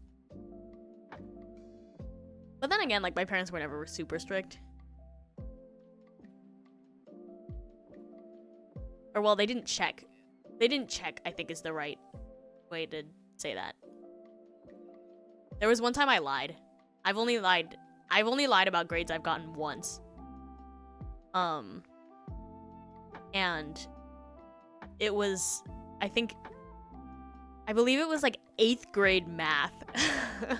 But then again, like my parents were never super strict. Or well, they didn't check. They didn't check, I think is the right way to say that. There was one time I lied. I've only lied about grades I've gotten once. And it was, I believe it was like 8th grade math. I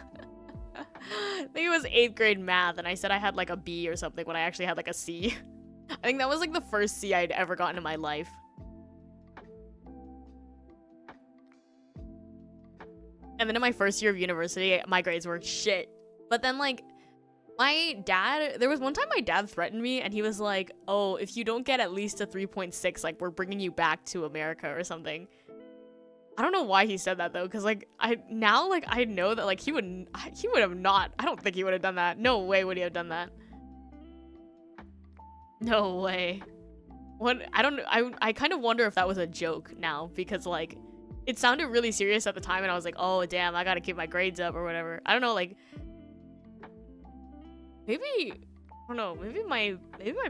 think it was 8th grade math, and I said I had like a B or something when I actually had like a C. I think that was like the first C I'd ever gotten in my life. And then in my first year of university, my grades were shit. But then like, there was one time my dad threatened me and he was like, oh, if you don't get at least a 3.6, like we're bringing you back to America or something. I don't know why he said that though, because like I know that like he would have not. I don't think he would have done that. No way would he have done that. No way. I kind of wonder if that was a joke now, because like it sounded really serious at the time and I was like, oh damn, I gotta keep my grades up or whatever. I don't know, like maybe, I don't know, maybe my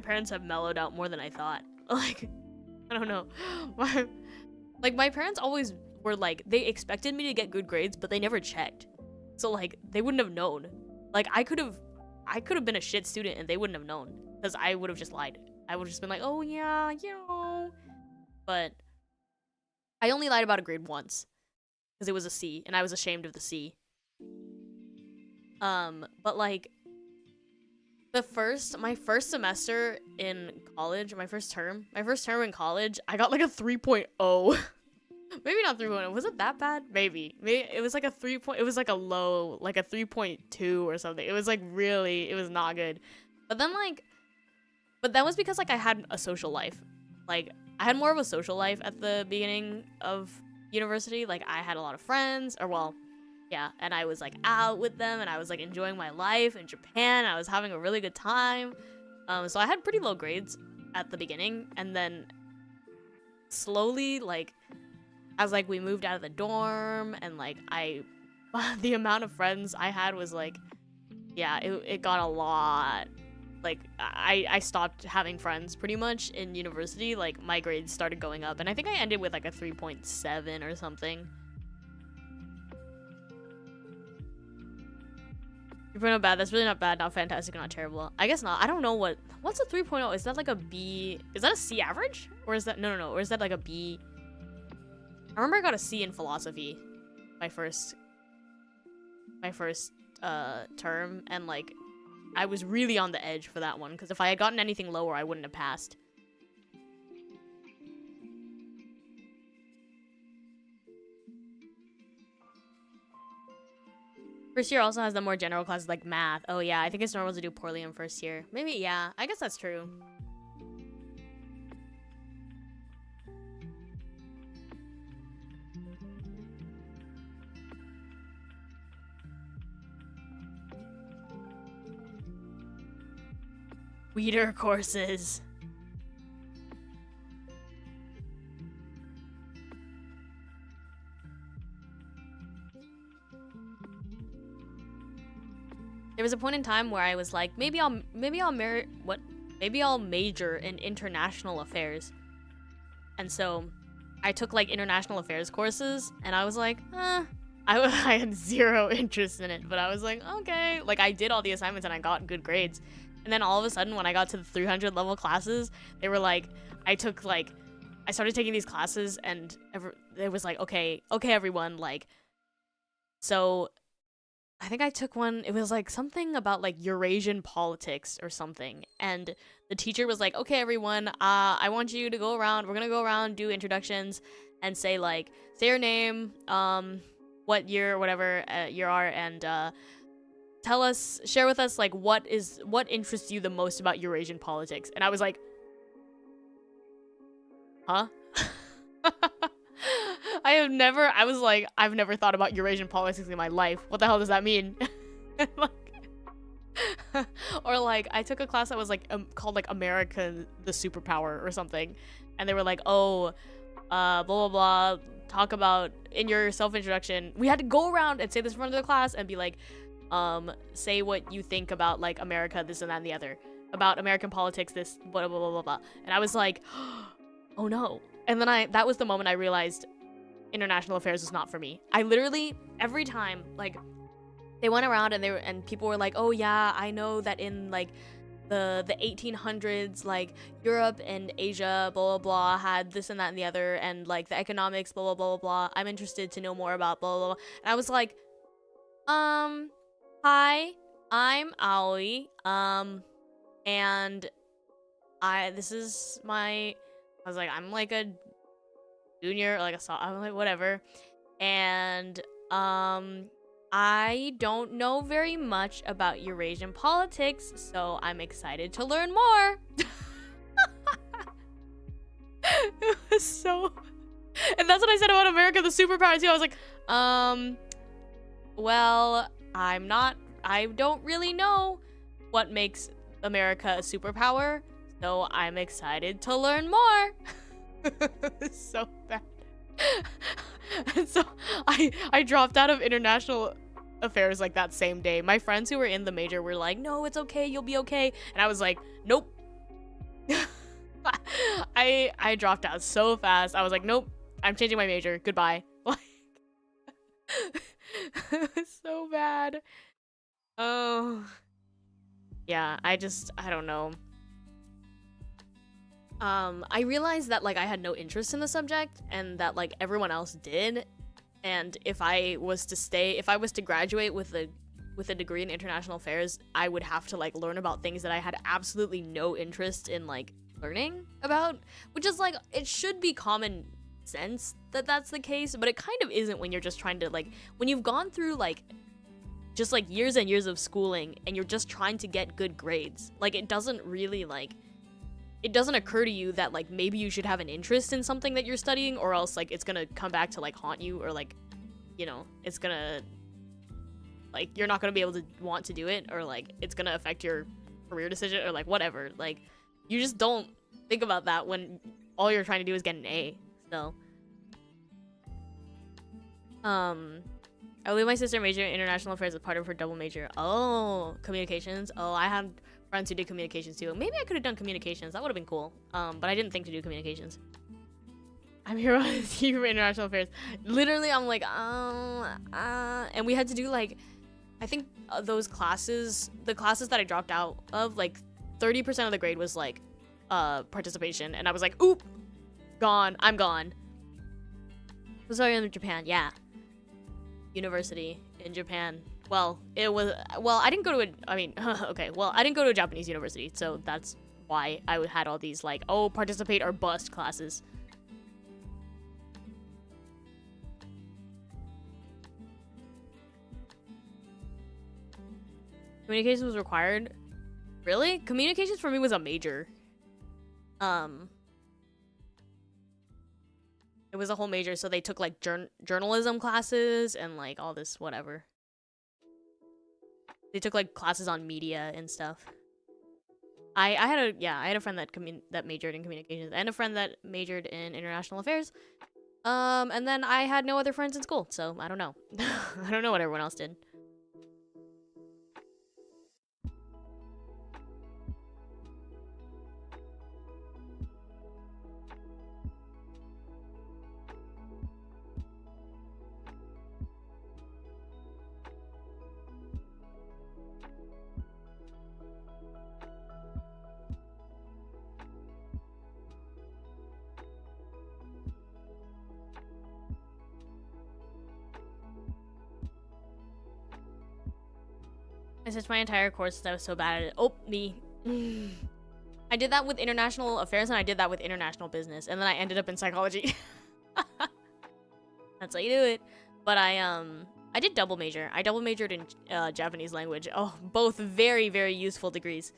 parents have mellowed out more than I thought. Like, I don't know. Like my parents always were like, they expected me to get good grades, but they never checked. So like they wouldn't have known. Like I could have been a shit student and they wouldn't have known, because I would have just lied. I would have just been like, oh yeah, you know. But I only lied about a grade once, because it was a C and I was ashamed of the C. But like my first semester in college, my first term in college, I got like a 3.0. Maybe not 3.0. Was it that bad? Maybe it was like a 3. It was like a low, like a 3.2 or something. It was like really, it was not good. But then but that was because like I had a social life. Like I had more of a social life at the beginning of university. Like I had a lot of friends, or well, yeah, and I was like out with them, and I was like enjoying my life in Japan. I was having a really good time. So I had pretty low grades at the beginning, and then slowly, like, as like we moved out of the dorm, and like the amount of friends I had was like, yeah, it got a lot. Like I stopped having friends pretty much in university. Like my grades started going up, and I think I ended with like a 3.7 or something. 3.0 bad. That's really not bad. Not fantastic. Not terrible. I guess not. I don't know what's a 3.0. Is that like a B? Is that a C average, or is that no? Or is that like a B? I remember I got a C in philosophy, my first term, and like I was really on the edge for that one, because if I had gotten anything lower, I wouldn't have passed. First year also has the more general classes like math. Oh yeah, I think it's normal to do poorly in first year. Maybe, yeah, I guess that's true. Weeder courses. There was a point in time where I was like, maybe I'll major in international affairs. And so I took like international affairs courses, and I was like, I had zero interest in it, but I was like, okay. Like I did all the assignments and I got good grades. And then all of a sudden, when I got to the 300 level classes, they were like, I started taking these classes, and it was like, okay, everyone, like, so I think I took one, it was like something about like Eurasian politics or something. And the teacher was like, okay, everyone, I want you to go around, we're gonna go around, do introductions, and say your name, what year, whatever you are, and, share with us, like, what interests you the most about Eurasian politics. And I was like, huh? I've never thought about Eurasian politics in my life. What the hell does that mean? Or like, I took a class that was like called like America the Superpower or something. And they were like, oh, blah, blah, blah, talk about in your self-introduction. We had to go around and say this in front of the class and be like, say what you think about like America, this and that and the other, about American politics, this blah blah blah blah blah. And I was like, oh no. And then that was the moment I realized international affairs was not for me. I literally, every time like they went around and people were like, oh yeah, I know that in like the 1800s, like Europe and Asia blah blah blah had this and that and the other, and like the economics blah blah blah blah blah, I'm interested to know more about blah blah blah. And I was like, hi, I'm Aoi, and I was like, I'm like a junior, like I'm like, whatever, and, I don't know very much about Eurasian politics, so I'm excited to learn more. It was so, and that's what I said about America the Superpower too. I was like, well, I don't really know what makes America a superpower, so I'm excited to learn more. It's so bad. And so I dropped out of international affairs like that same day. My friends who were in the major were like, no, it's okay, you'll be okay. And I was like, nope. I dropped out so fast. I was like, nope, I'm changing my major. Goodbye. Like, it was so bad. Oh. Yeah, I don't know. I realized that like I had no interest in the subject, and that like everyone else did, and if I was to graduate with a with a degree in international affairs, I would have to like learn about things that I had absolutely no interest in like learning about, which is like, it should be common sense that that's the case, but it kind of isn't when you're just trying to like, when you've gone through like just like years and years of schooling and you're just trying to get good grades. Like, it doesn't really like, it doesn't occur to you that like maybe you should have an interest in something that you're studying, or else like it's gonna come back to like haunt you, or like, you know, it's gonna like, you're not gonna be able to want to do it, or like it's gonna affect your career decision, or like whatever. Like, you just don't think about that when all you're trying to do is get an A. So I believe my sister majored in international affairs as part of her double major. Oh, communications. Oh, I had friends who did communications too. Maybe I could have done communications. That would have been cool. But I didn't think to do communications. I'm here on for international affairs. Literally, I'm like, and we had to do like, I think those classes, the classes that I dropped out of, like 30% of the grade was like participation, and I was like, oop, gone. I'm gone. Sorry, in Japan. Yeah. University in Japan. Well, it was, well, I didn't go to a, I mean, okay, well, I didn't go to a Japanese university, so that's why I had all these like, oh, participate or bust classes. Communications was required. Really? Communications for me was a major. It was a whole major, so they took like journalism classes and like all this whatever. They took like classes on media and stuff. I had a friend that majored in communications, and a friend that majored in international affairs. And then I had no other friends in school, so I don't know. I don't know what everyone else did. I switched my entire course because I was so bad at it. Oh, me. I did that with international affairs, and I did that with international business, and then I ended up in psychology. That's how you do it. But I did double major. I double majored in Japanese language. Oh, both very, very useful degrees.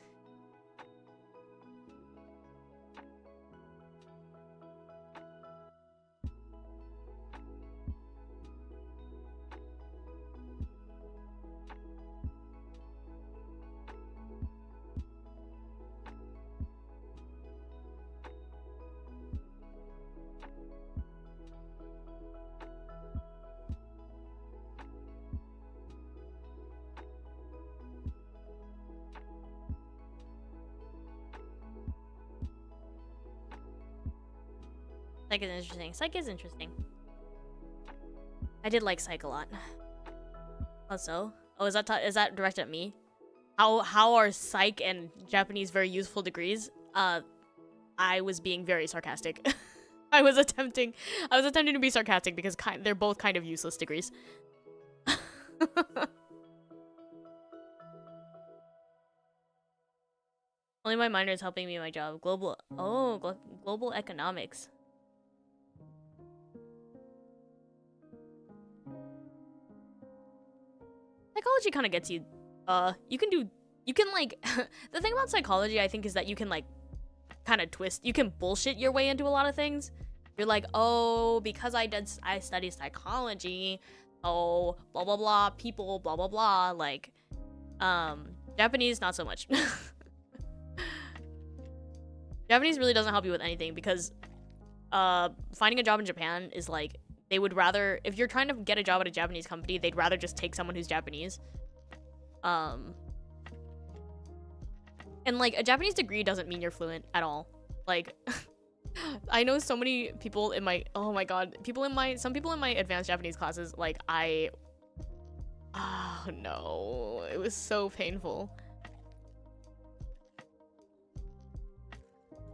Psych is interesting. Psych is interesting. I did like psych a lot. Also, oh, is that directed at me? How are psych and Japanese very useful degrees? I was being very sarcastic. I was attempting to be sarcastic because they're both kind of useless degrees. Only my minor is helping me in my job. Global economics. Psychology kind of gets you, you can like, the thing about psychology, I think, is that you can like, kind of twist, you can bullshit your way into a lot of things. You're like, oh, because I study psychology, oh, blah, blah, blah, people, blah, blah, blah, like, Japanese, not so much. Japanese really doesn't help you with anything, because, finding a job in Japan is like, they would rather, if you're trying to get a job at a Japanese company, they'd rather just take someone who's Japanese. And like, a Japanese degree doesn't mean you're fluent at all. Like, I know so many people in my, oh my god, some people in my advanced Japanese classes, like, oh no, it was so painful.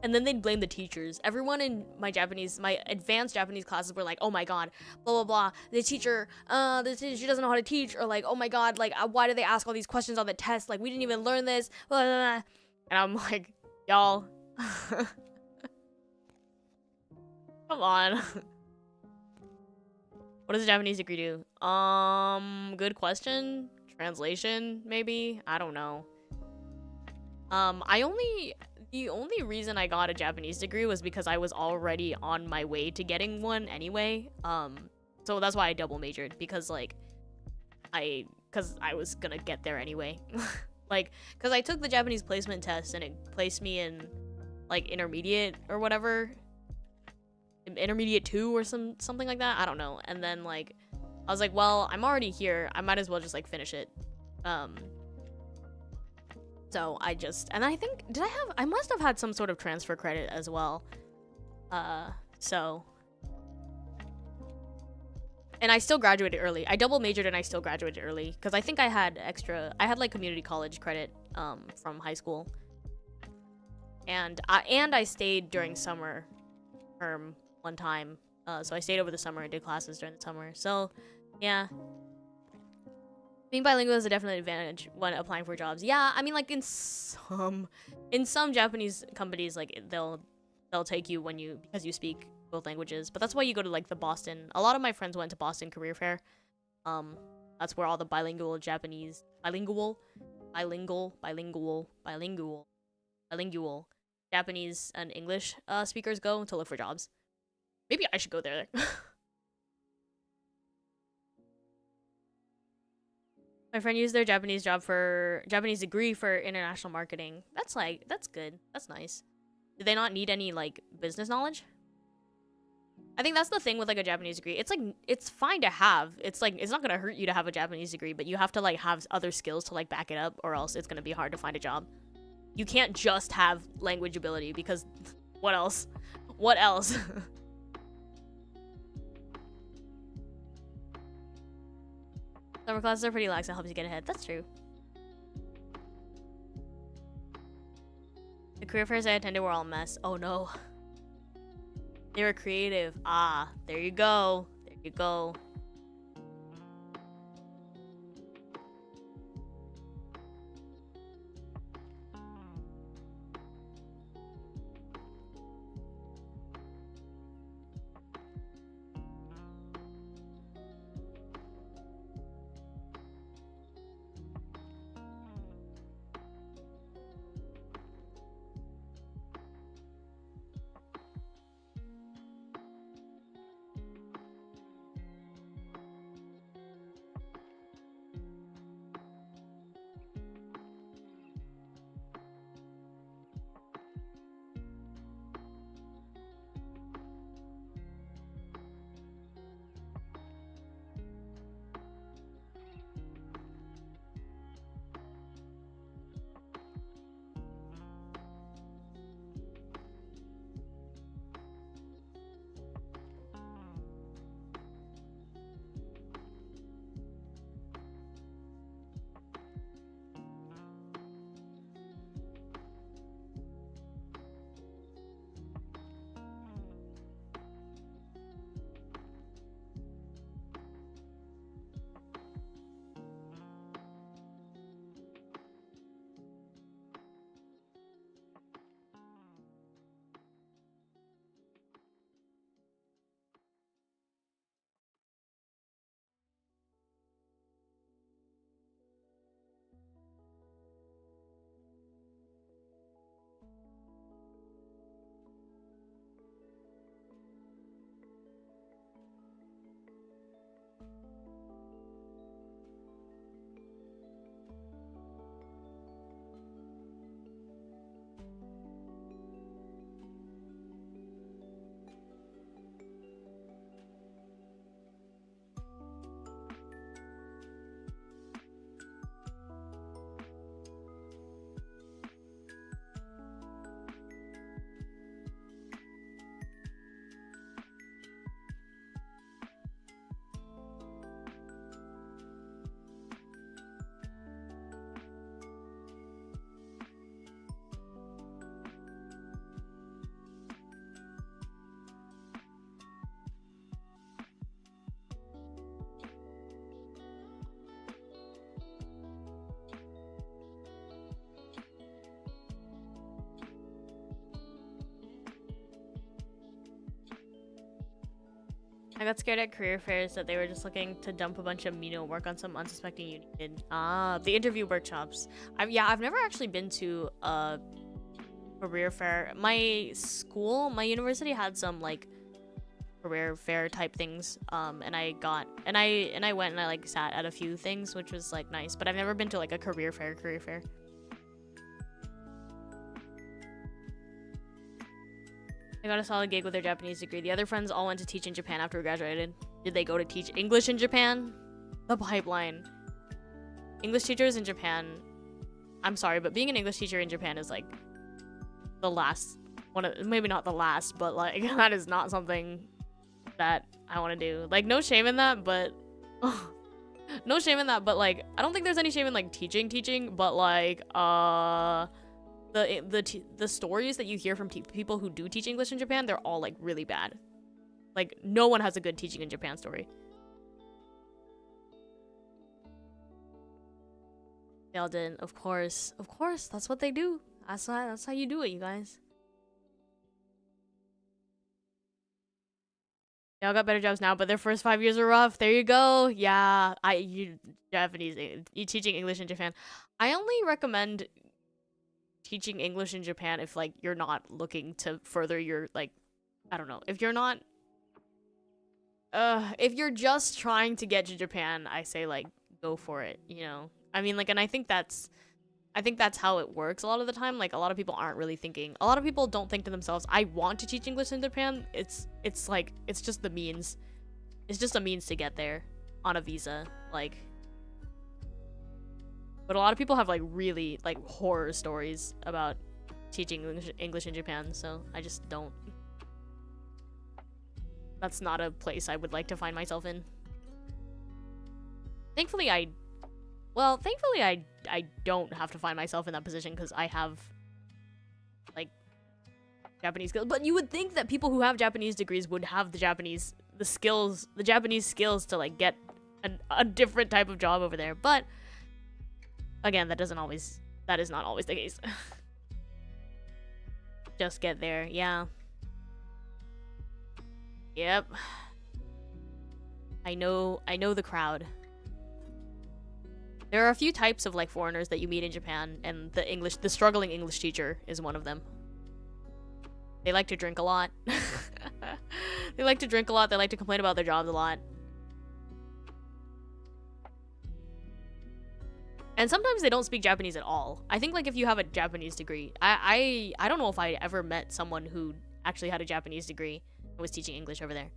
And then they'd blame the teachers. Everyone in my advanced Japanese classes were like, oh my god, blah blah blah, the teacher doesn't know how to teach, or like, oh my god, like why did they ask all these questions on the test, like we didn't even learn this, blah, blah, blah. And I'm like, y'all, come on. What does a Japanese degree do? Good question. Translation, maybe? I don't know. The only reason I got a Japanese degree was because I was already on my way to getting one anyway. So that's why I double majored, because like because I was gonna get there anyway. Like, because I took the Japanese placement test and it placed me in like intermediate or whatever, intermediate 2 or something like that. I don't know. And then like I was like, well, I'm already here, I might as well just like finish it. So I think, I must have had some sort of transfer credit as well. So. And I still graduated early. I double majored and I still graduated early. Because I think I had like community college credit from high school. And I stayed during summer term one time. So I stayed over the summer and did classes during the summer. So, yeah. Being bilingual is a definite advantage when applying for jobs. Yeah, I mean, like in some Japanese companies, like they'll take you because you speak both languages. But that's why you go to like the Boston. A lot of my friends went to Boston Career Fair. That's where all the bilingual Japanese Japanese and English speakers go to look for jobs. Maybe I should go there. My friend used their Japanese degree for international marketing. That's good. That's nice. Do they not need any like business knowledge? I think that's the thing with like a Japanese degree. It's like, it's fine to have. It's like, it's not gonna hurt you to have a Japanese degree, but you have to like have other skills to like back it up, or else it's gonna be hard to find a job. You can't just have language ability, because what else? What else? Summer classes are pretty lax. It helps you get ahead. That's true. The career fairs I attended were all a mess. Oh no. They were creative. Ah, there you go. There you go. I got scared at career fairs that they were just looking to dump a bunch of Meno work on some unsuspecting uni kid. Ah, the interview workshops. I've never actually been to a career fair. My school, my university had some like career fair type things. And I went and I like sat at a few things, which was like nice. But I've never been to like a career fair. I got a solid gig with their Japanese degree. The other friends all went to teach in Japan after we graduated. Did they go to teach English in Japan? The pipeline. English teachers in Japan. I'm sorry, but being an English teacher in Japan is like the last one. Maybe not the last, but like that is not something that I want to do. Like no shame in that, but no shame in that. But like I don't think there's any shame in like teaching. But like the stories that you hear from people who do teach English in Japan, they're all like really bad. Like no one has a good teaching in Japan story. They all did, of course, that's what they do. That's how you do it, you guys. They all got better jobs now, but their first 5 years are rough. There you go. Yeah, you teaching English in Japan. I only recommend teaching English in Japan if like you're not looking to further your like, I don't know, if you're not if you're just trying to get to Japan, I say like go for it, you know. I mean like, and I think that's how it works a lot of the time. Like a lot of people aren't really thinking, a lot of people don't think to themselves, I want to teach English in Japan. It's like it's just the means, it's just a means to get there on a visa, like. But a lot of people have like really like horror stories about teaching English in Japan, so I just don't. That's not a place I would like to find myself in. Thankfully I don't have to find myself in that position because I have like Japanese skills. But you would think that people who have Japanese degrees would have the Japanese skills to like get a different type of job over there, but again, that is not always the case. Just get there, yeah. Yep. I know the crowd. There are a few types of like foreigners that you meet in Japan, and the struggling English teacher is one of them. They like to drink a lot. They like to complain about their jobs a lot. And sometimes they don't speak Japanese at all. I think like if you have a Japanese degree, I don't know if I ever met someone who actually had a Japanese degree and was teaching English over there.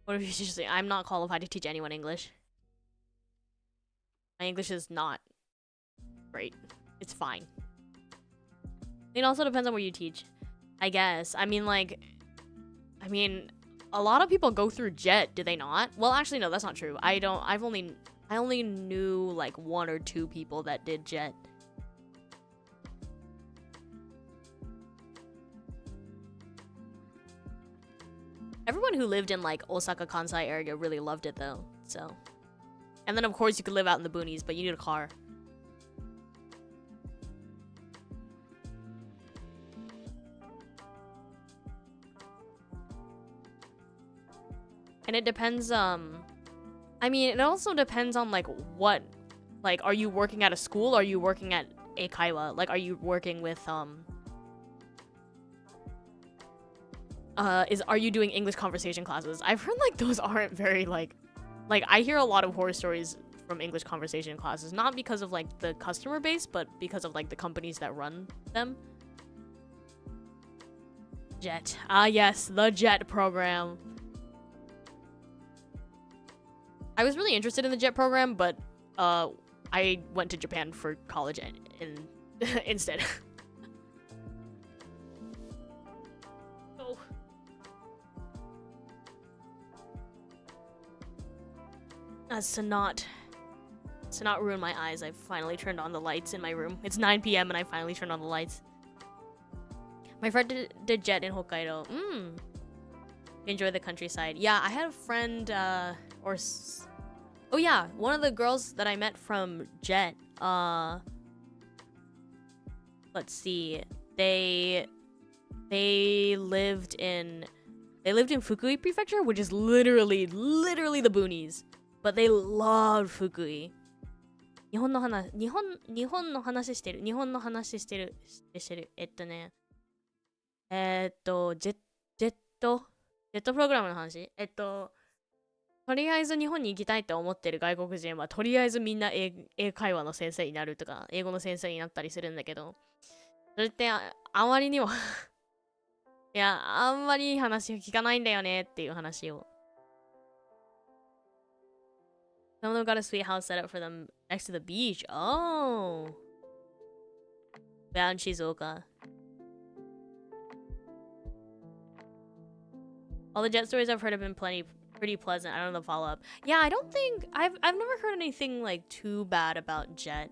What if you just say, I'm not qualified to teach anyone English. My English is not great. It's fine. It also depends on where you teach, I guess. I mean, a lot of people go through JET, do they not? Well, actually, no, that's not true. I only knew like 1 or 2 people that did JET. Everyone who lived in like Osaka Kansai area really loved it though, so. And then of course you could live out in the boonies, but you need a car. And it depends, I mean, it also depends on, like, what, like, are you working at a school, or are you working at eikaiwa? Like, are you working with, are you doing English conversation classes? I've heard, like, those aren't very, like, I hear a lot of horror stories from English conversation classes, not because of, like, the customer base, but because of, like, the companies that run them. JET. Ah, yes, the JET program. I was really interested in the JET program, but I went to Japan for college and instead. Oh. As to not ruin my eyes, I've finally turned on the lights in my room. It's 9 p.m. and I finally turned on the lights. My friend did JET in Hokkaido. enjoy the countryside. Yeah, I had a friend, oh yeah, one of the girls that I met from Jet, let's see, they lived in Fukui Prefecture, which is literally the boonies. But they loved Fukui. 日本の話してる。ジェットプログラムの話。とりあえず日本に行きたいって思ってる外国人はとりあえずみんな英会話の先生になるとか英語の先生になったりするんだけど、それってあまりにもいや、あんまりいい話聞かないんだよねっていう話を。Some of them got a sweet house set up for them next to the beach. Oh. Yeah, in Shizuoka. All the jet stories I've heard have been pretty pleasant. I don't know the follow-up. Yeah, I don't think I've never heard anything like too bad about Jet.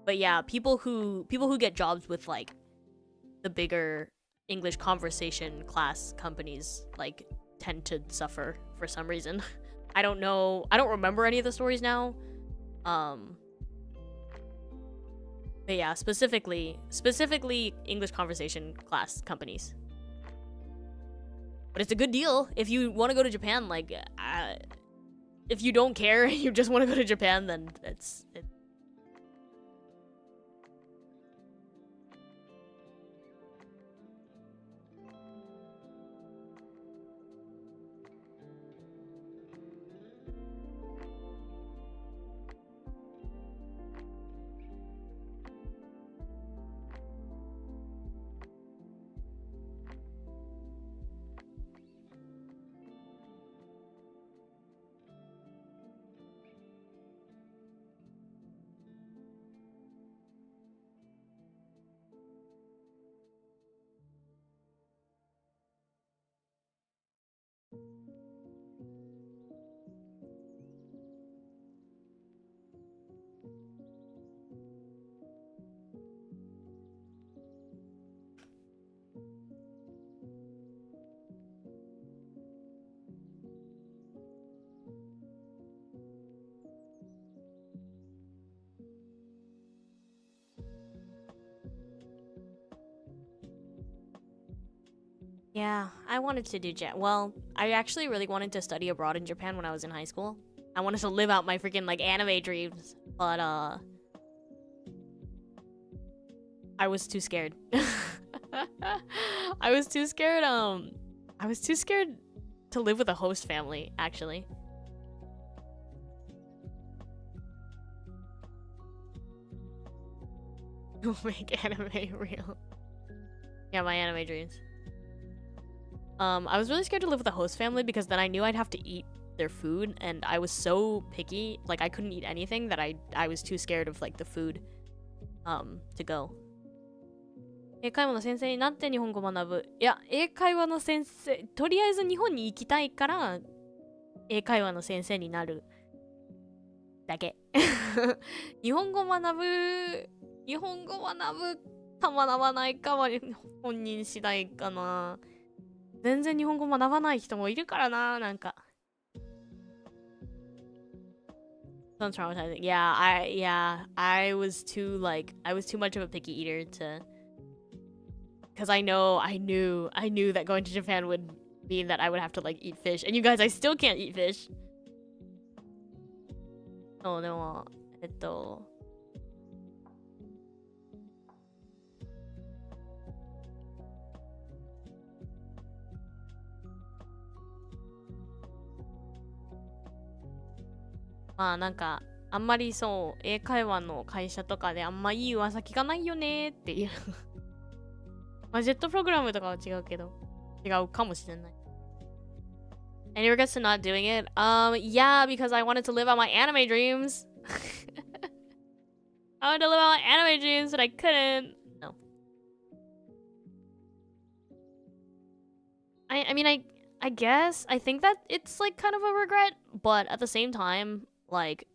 But yeah, people who get jobs with like the bigger English conversation class companies like tend to suffer for some reason. I don't know. I don't remember any of the stories now. But yeah, specifically English conversation class companies. But it's a good deal if you want to go to Japan. Like, if you don't care and you just want to go to Japan, then it's. Yeah, I wanted to do well, I actually really wanted to study abroad in Japan when I was in high school. I wanted to live out my freaking like anime dreams, but I was too scared. I was too scared to live with a host family, actually. Make anime real. Yeah, my anime dreams. I was really scared to live with a host family because then I knew I'd have to eat their food, and I was so picky, like I couldn't eat anything that I was too scared of like the food to go. 英会話の先生になって日本語を学ぶ。いや、英会話の先生、とりあえず日本に行きたいから英会話の先生になるだけ。日本語学ぶたまらわないかは本人次第かな。全然日本語学ばない人もいるからな、なんか。Sounds traumatizing. Yeah, I was too much of a picky eater to, because I knew that going to Japan would mean that I would have to like eat fish. And you guys, I still can't eat fish. そうでもまあなんかあんまりそう英会話の会社とかであんまいい噂聞かないよねっていうまあジェットプログラムとかは違うけど違うかもしれない。Any regrets to not doing it? Yeah, because I wanted to live out my anime dreams. I wanted to live out my anime dreams, but I couldn't. No. I mean, I guess I think that it's like kind of a regret, but at the same time, like,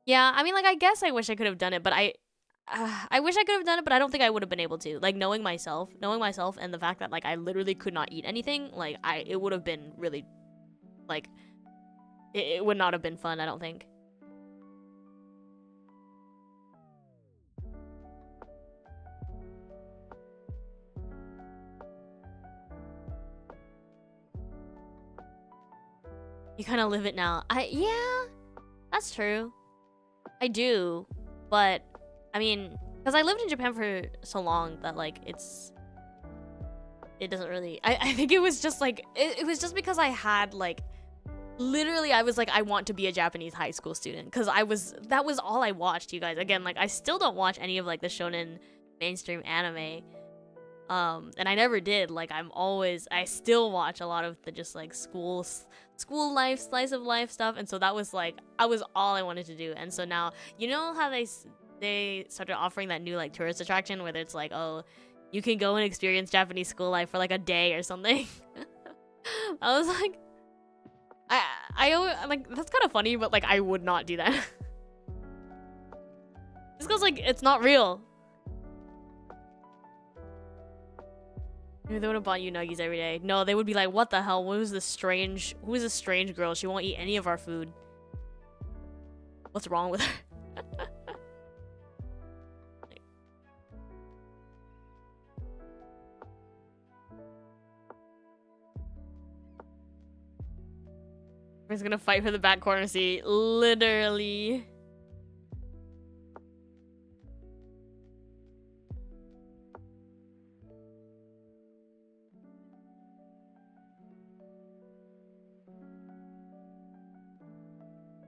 yeah, I mean, like, I guess I wish I could have done it, but I wish I could have done it, but I don't think I would have been able to. Like, knowing myself, and the fact that like I literally could not eat anything, like it would have been really, like, it would not have been fun. I don't think. You kind of live it now. Yeah, that's true. I do, but I mean, because I lived in Japan for so long that like it doesn't really. I think it was just like it was just because I had like literally I was like I want to be a Japanese high school student because that was all I watched. You guys, again, like I still don't watch any of like the shonen mainstream anime. And I never did. Like I still watch a lot of the just like school life, slice of life stuff, and so that was like I was all I wanted to do. And so now, you know how they started offering that new like tourist attraction where it's like, oh, you can go and experience Japanese school life for like a day or something. I was like, I'm like, that's kind of funny, but like I would not do that. Just because like it's not real. Maybe they would have bought you nuggies every day. No, they would be like, what the hell? Who is this strange girl? She won't eat any of our food. What's wrong with her? We're gonna fight for the back corner seat. Literally.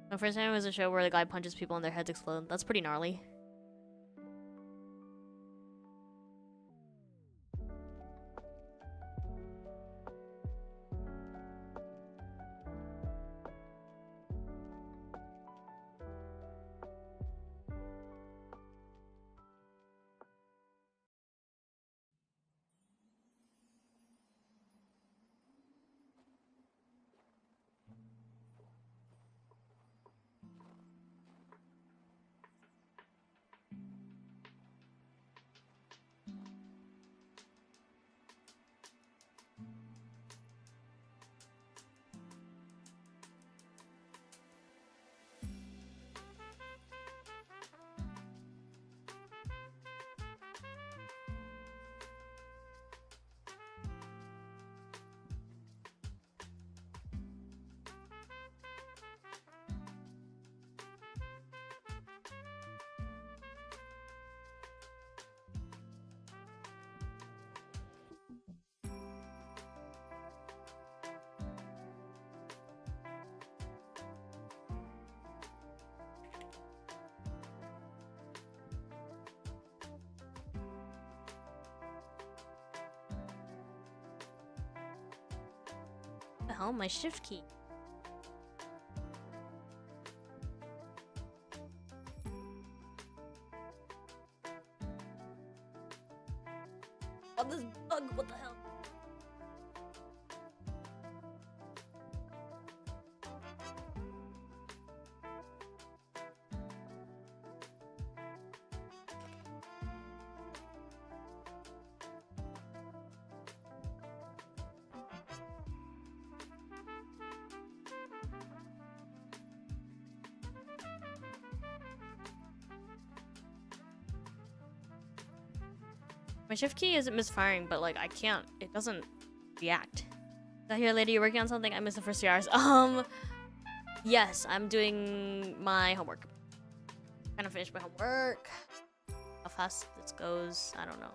My first time was a show where the guy punches people and their heads explode. That's pretty gnarly. What the hell? My shift key. Oh, this bug, what the hell? My shift key isn't misfiring, but like I can't. It doesn't react. Did I hear, lady, you're working on something? I missed the first 3 hours. Yes, I'm doing my homework. Kind of finished my homework. How fast this goes, I don't know.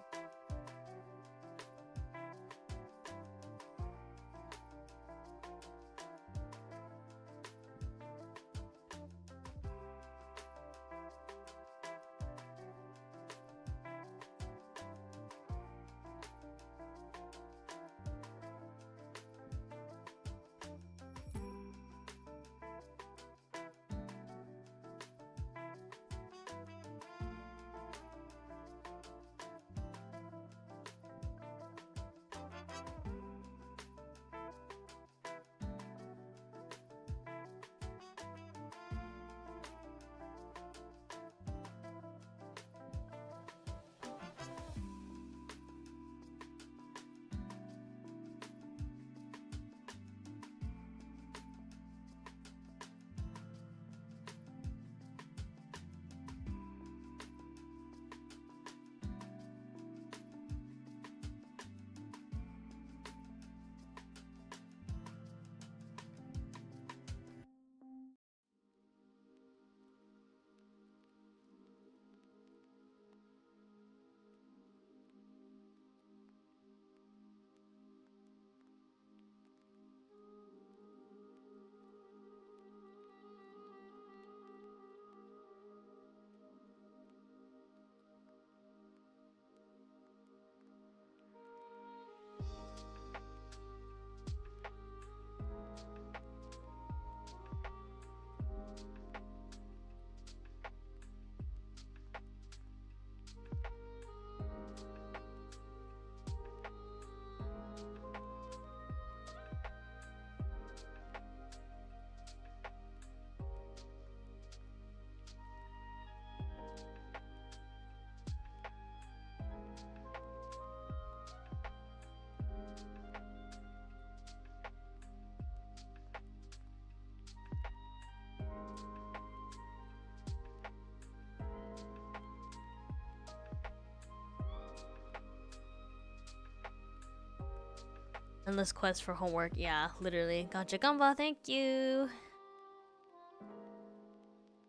Endless quest for homework. Yeah, literally. Gotcha, Gamba. Thank you.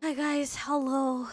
Hi, guys. Hello.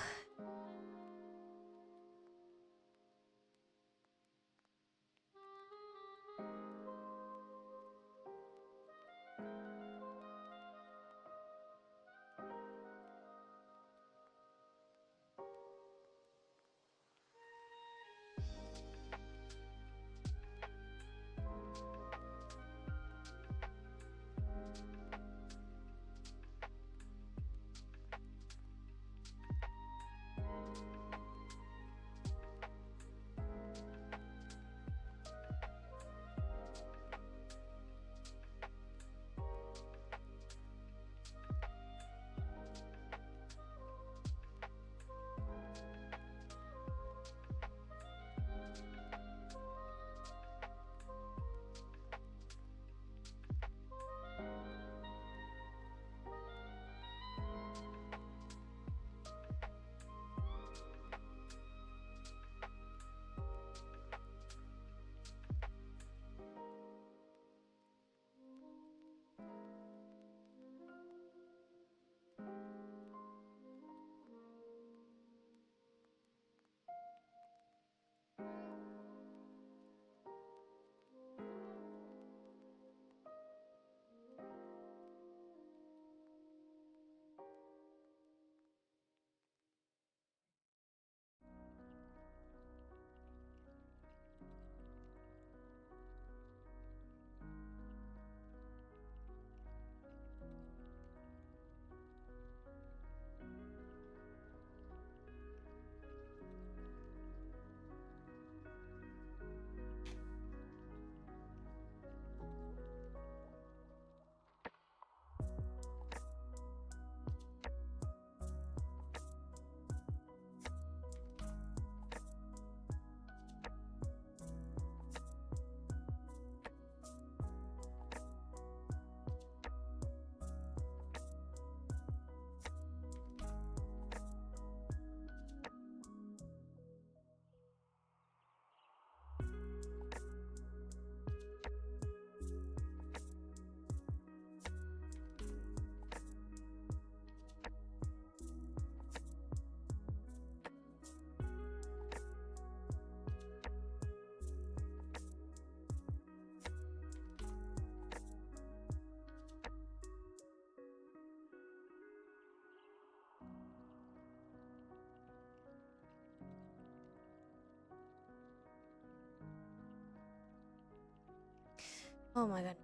Oh my god.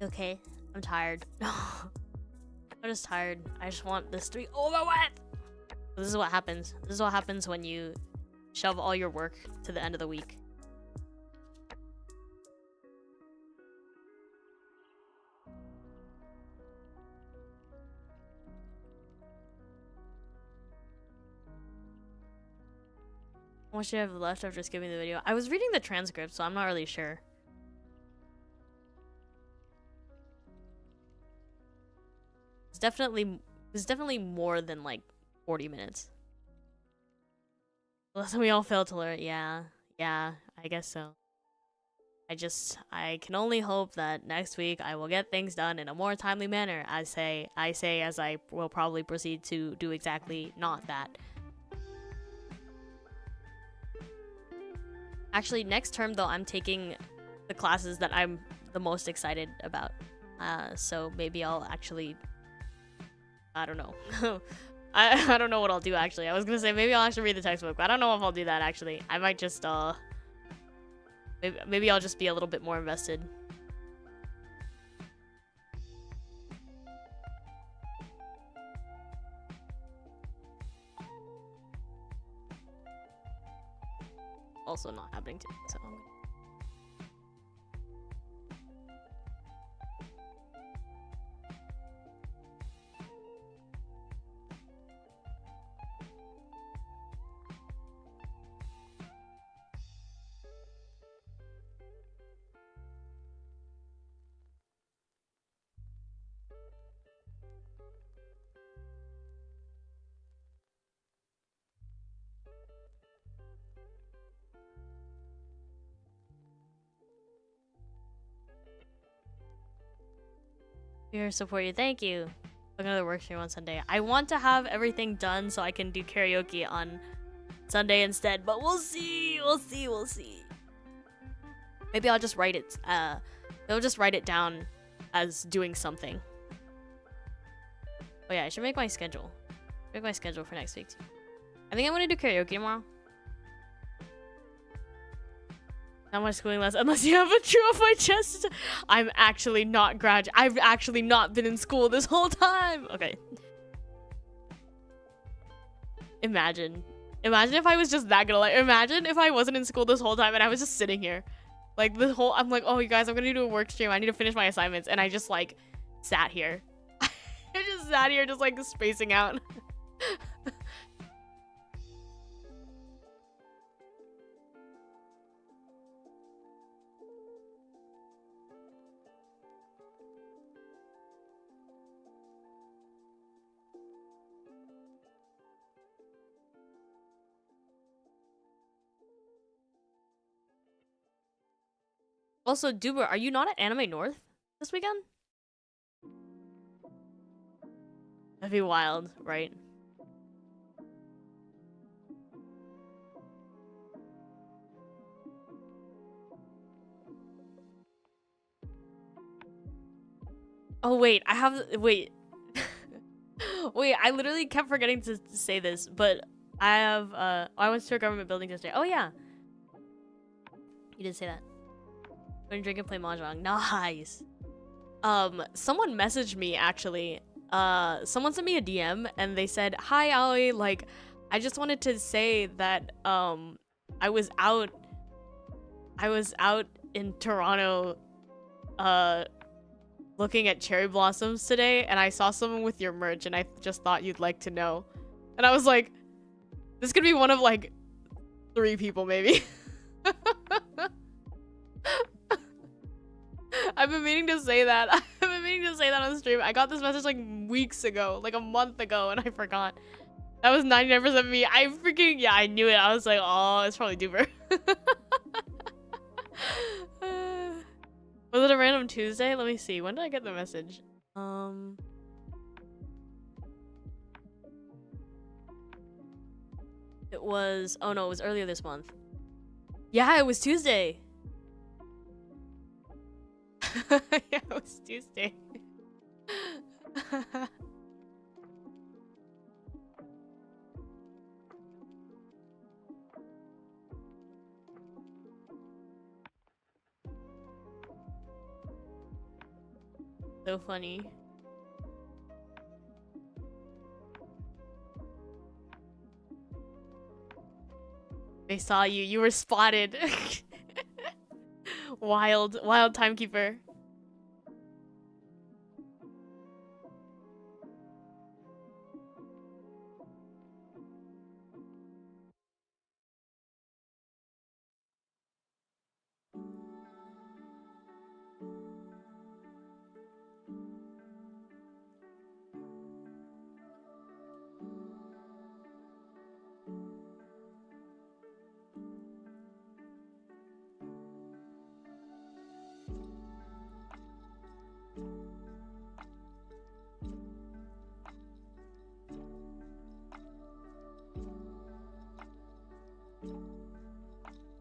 Okay, I'm tired. I'm just tired. I just want this to be over with. This is what happens. This is what happens when you shove all your work to the end of the week. How much do I have left after skipping the video? I was reading the transcript, so I'm not really sure. It's definitely more than like 40 minutes. Unless we all fail to learn. Yeah, I guess so. I can only hope that next week I will get things done in a more timely manner. I say as I will probably proceed to do exactly not that. Actually, next term though, I'm taking the classes that I'm the most excited about. So maybe I'll actually, I don't know. I don't know what I'll do actually. I was gonna say maybe I'll actually read the textbook, but I don't know if I'll do that actually. I might just Maybe I'll just be a little bit more invested. Also not happening today, so. Here, support you. Thank you. Another work stream on Sunday. I want to have everything done so I can do karaoke on Sunday instead, but we'll see. We'll see. Maybe I'll just write it. They'll just write it down as doing something. Oh yeah, I should make my schedule. Make my schedule for next week too. I think I'm gonna do karaoke tomorrow. Not much schooling less unless you have a true off my chest. I'm actually not I've actually not been in school this whole time. Okay. Imagine if I was just that good. Like, imagine if I wasn't in school this whole time and I was just sitting here. Like I'm like, oh you guys, I'm gonna do a work stream. I need to finish my assignments, and I just like sat here. I just sat here just like spacing out. Also, Duber, are you not at Anime North this weekend? That'd be wild, right? Oh, wait, wait. Wait, I literally kept forgetting to say this, but I have, I went to a government building yesterday. Oh, yeah. You did say that. Going to drink and play Mahjong. Nice. Someone messaged me, actually. Someone sent me a DM, and they said, hi, Aoi, like, I just wanted to say that, I was out in Toronto, looking at cherry blossoms today, and I saw someone with your merch, and I just thought you'd like to know. And I was like, this could be one of, like, 3 people, maybe. I've been meaning to say that. I've been meaning to say that on the stream. I got this message like weeks ago, like a month ago, and I forgot. That was 99% me. I freaking, yeah, I knew it. I was like, oh, it's probably Duper. Was it a random Tuesday? Let me see. When did I get the message? It was, oh no, it was earlier this month. Yeah, it was Tuesday. Yeah, it was Tuesday. So funny. They saw you. You were spotted. Wild timekeeper.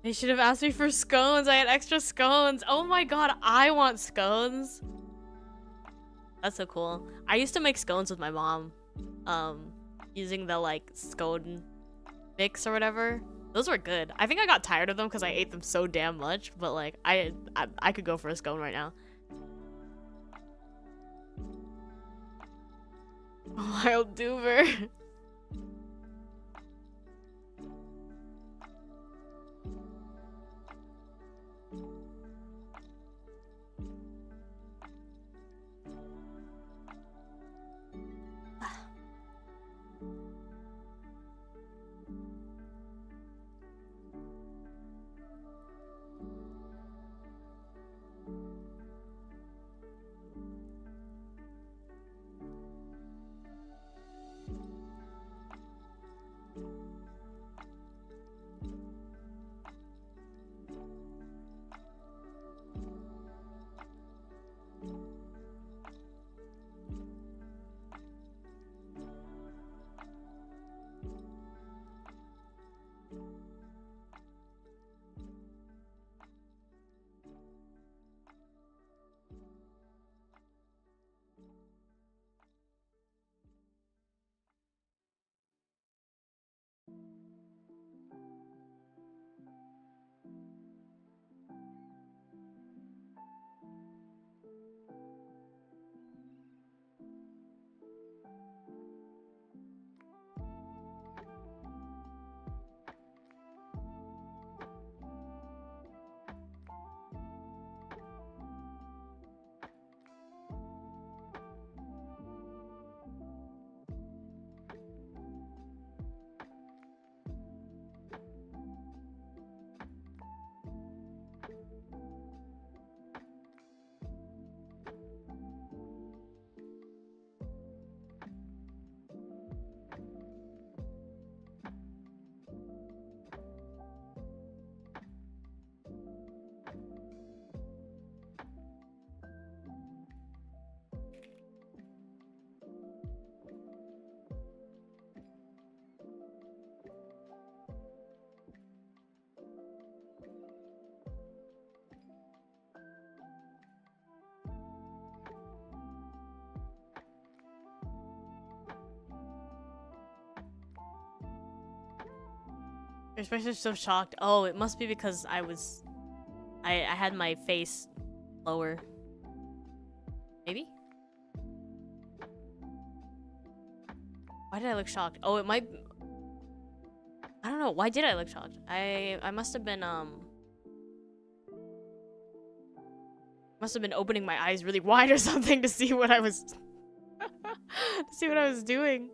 They should have asked me for scones. I had extra scones. Oh my god, I want scones. That's so cool. I used to make scones with my mom. Using the like scone mix or whatever. Those were good. I think I got tired of them because I ate them so damn much, but like I could go for a scone right now. Wild Doover. Especially so shocked. Oh, it must be because I had my face lower. Maybe? Why did I look shocked? Oh, it might... I don't know. Why did I look shocked? I must have been opening my eyes really wide or something to see what I was to see what I was doing.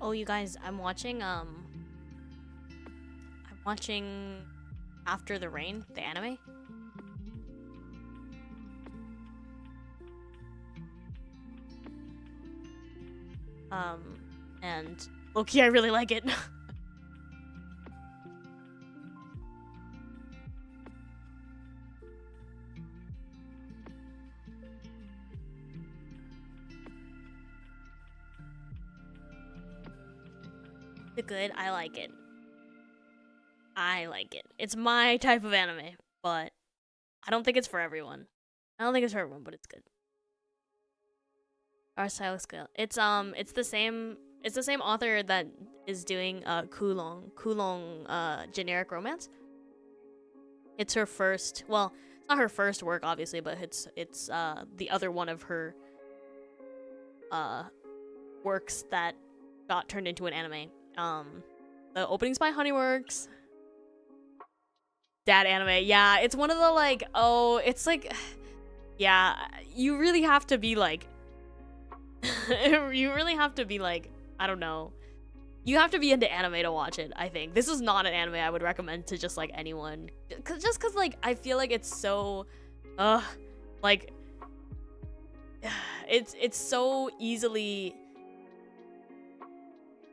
Oh, you guys, I'm watching After the Rain, the anime. And low-key, I really like it. It's good. I like it. I like it. It's my type of anime, but I don't think it's for everyone. I don't think it's for everyone, but it's good. Our style scale. It's the same author that is doing Kulong generic romance. It's her first, well, it's not her first work obviously, but it's the other one of her works that got turned into an anime. The opening's by Honeyworks. Dad anime. Yeah, it's one of the like, oh, it's like, yeah, you really have to be like you really have to be like, I don't know. You have to be into anime to watch it, I think. This is not an anime I would recommend to just like anyone. Just cause like I feel like it's so like it's so easily,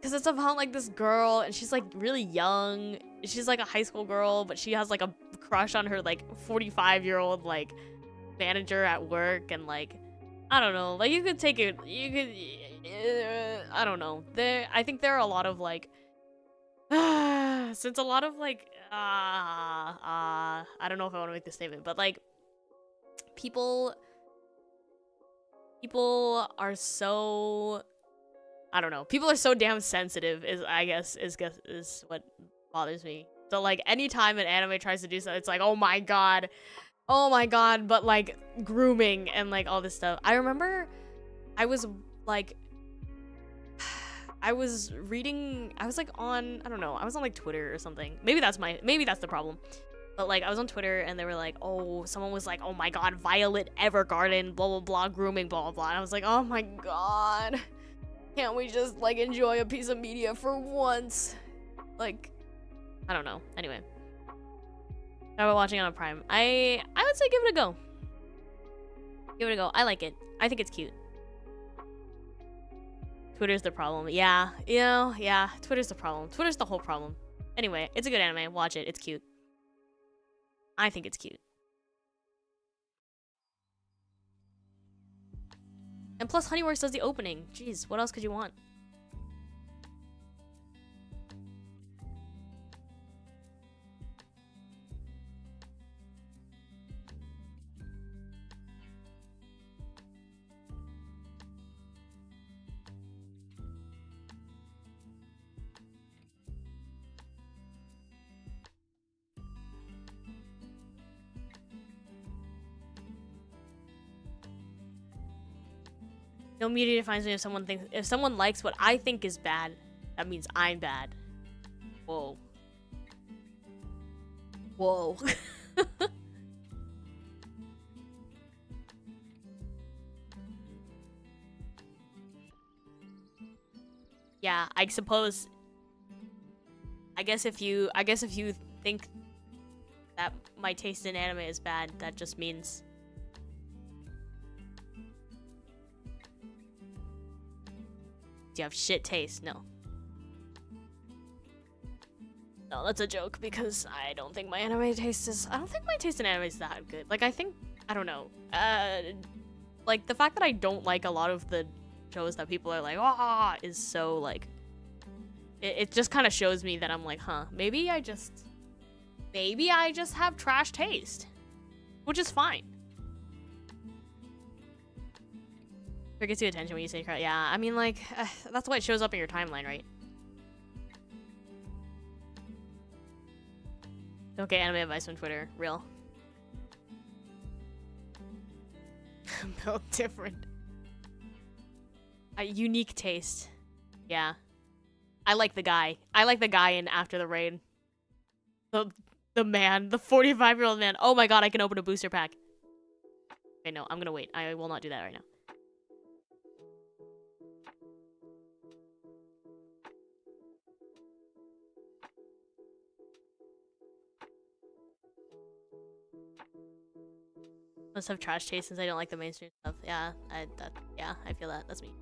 cause it's about like this girl and she's like really young. She's like a high school girl, but she has like a crush on her like 45-year-old like manager at work, and like I don't know, like you could take it, you could I don't know. I think there are a lot of like since a lot of like I don't know if I want to make this statement, but like people are so, I don't know, people are so damn sensitive is what bothers me. So like anytime an anime tries to do something, it's like, oh my god, but like grooming and like all this stuff. I remember I was like I was like on, I don't know, I was on like Twitter or something. Maybe that's the problem. But like I was on Twitter and they were like, oh, someone was like, oh my god, Violet Evergarden, blah blah blah, grooming, blah blah blah. And I was like, oh my god, can't we just like enjoy a piece of media for once? Like, I don't know. Anyway, how about watching on Prime? I would say give it a go. Give it a go. I like it. I think it's cute. Twitter's the problem. Yeah, you know, yeah. Twitter's the problem. Twitter's the whole problem. Anyway, it's a good anime. Watch it. It's cute. I think it's cute. And plus, Honeyworks does the opening. Jeez, what else could you want? No media defines me. If someone likes what I think is bad, that means I'm bad. Whoa. Whoa. Yeah, I suppose. I guess if you think that my taste in anime is bad, that just means you have shit taste. No, that's a joke, because I don't think my taste in anime is that good. Like, I don't know. Like, the fact that I don't like a lot of the shows that people are like, ah, is so, like, it just kind of shows me that I'm like, huh, maybe I just have trash taste, which is fine. It gets you attention when you say, yeah, I mean, like, that's why it shows up in your timeline, right? Don't get anime advice on Twitter. Real. Built different. A unique taste. Yeah. I like the guy. I like the guy in After the Rain. The man. The 45-year-old man. Oh my god, I can open a booster pack. Okay, no, I'm gonna wait. I will not do that right now. Must have trash taste since I don't like the mainstream stuff. Yeah, I feel that. That's me.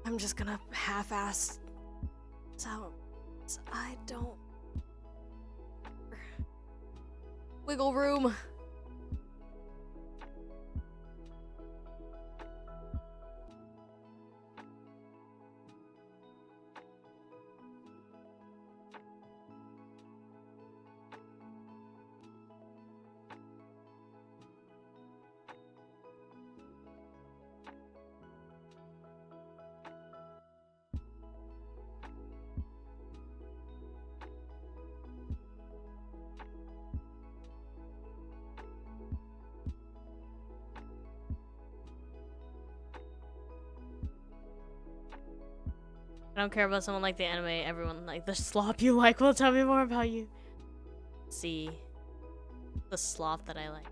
I'm just gonna half-ass this out. I don't... Wiggle room. I don't care about someone like the anime. Everyone like the slop you like will tell me more about you. Let's see the slop that I like.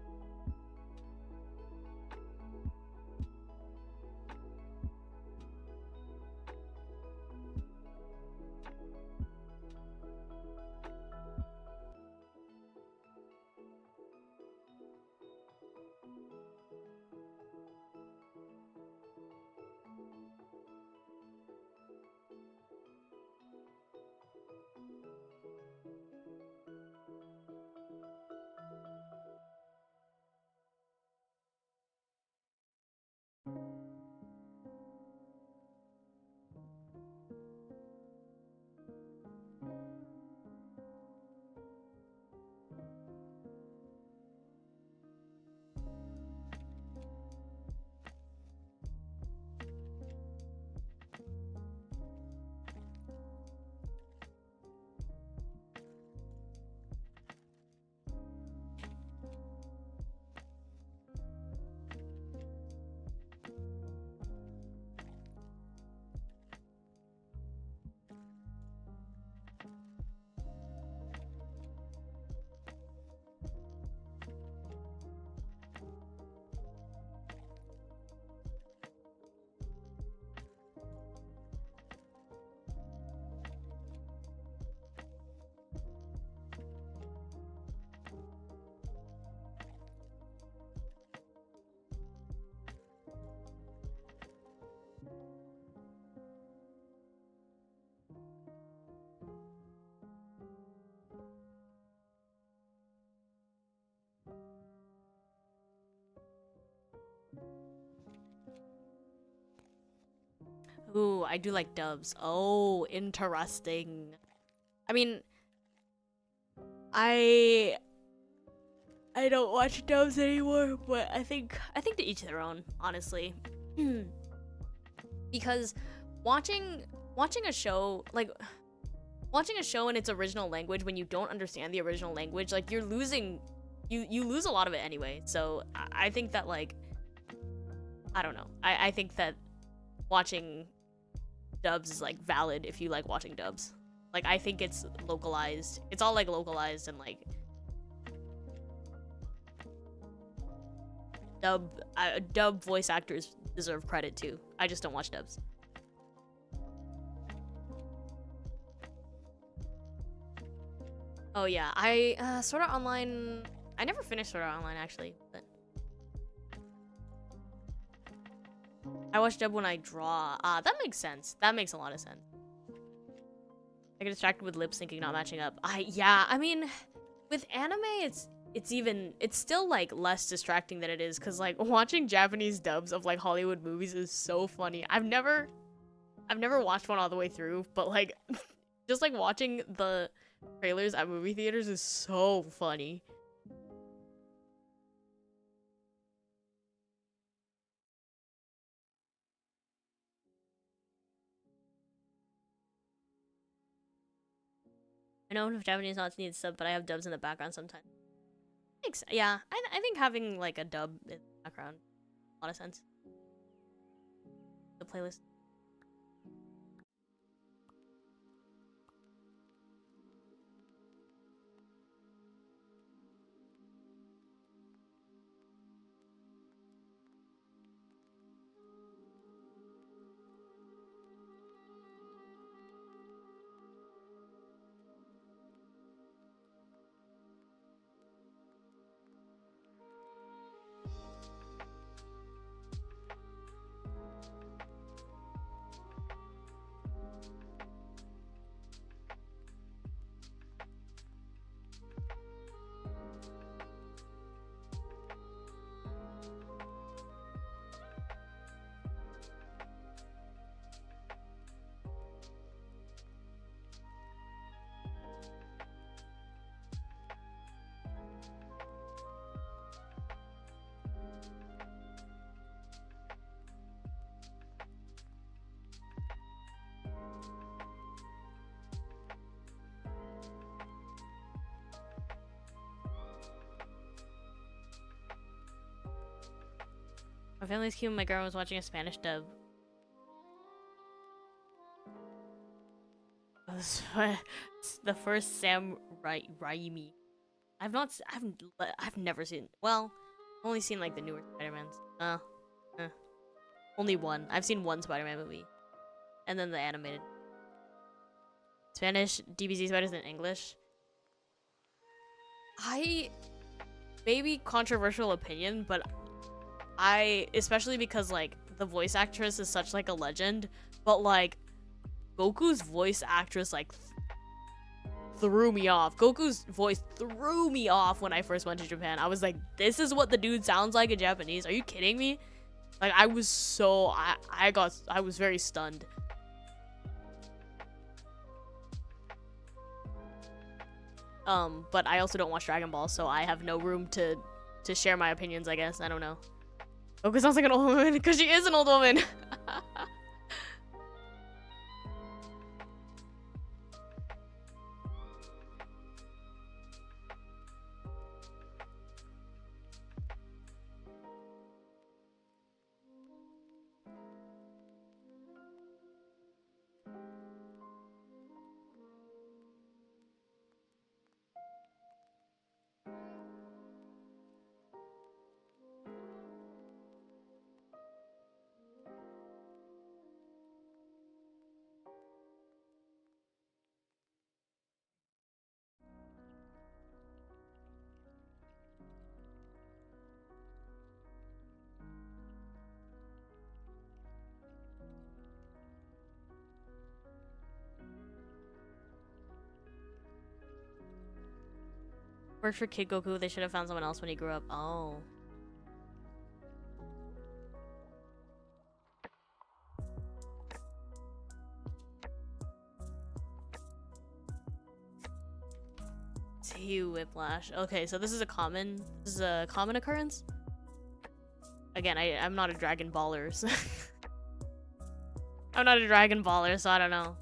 Ooh, I do like dubs. Oh, interesting. I mean, I don't watch dubs anymore, but I think to each their own, honestly. Because watching a show in its original language when you don't understand the original language, like you're losing you lose a lot of it anyway. So I think that, like, I don't know. I think that watching dubs is like valid if you like watching dubs. Like, I think it's localized. It's all like localized, and like dub voice actors deserve credit too. I just don't watch dubs. Oh yeah, I Sword Art Online. I never finished Sword Art Online actually, but I watch dub when I draw. That makes sense. That makes a lot of sense. I get distracted with lip syncing not matching up. I mean, with anime, it's still like less distracting than it is, because like watching Japanese dubs of like Hollywood movies is so funny. I've never watched one all the way through, but like just like watching the trailers at movie theaters is so funny. I know if Japanese not need sub, but I have dubs in the background sometimes. Yeah, I think having like a dub in the background a lot of sense. The playlist. family's cute. My girl was watching a Spanish dub. The first Sam Raimi. I've never seen. Well, I've only seen like the newer Spider-Mans. Only one. I've seen one Spider-Man movie, and then the animated. Spanish DBZ is better than English. Maybe controversial opinion, but especially because like the voice actress is such like a legend, but like Goku's voice actress like threw me off. Goku's voice threw me off when I first went to Japan. I was like, this is what the dude sounds like in Japanese. Are you kidding me? Like I was so I was very stunned. But I also don't watch Dragon Ball, so I have no room to share my opinions, I guess. I don't know. Goku sounds like an old woman because she is an old woman. Worked for Kid Goku. They should have found someone else when he grew up. Oh. Whiplash. Okay, so this is a common occurrence. Again, I'm not a Dragon Baller, so I'm not a Dragon Baller, so I don't know.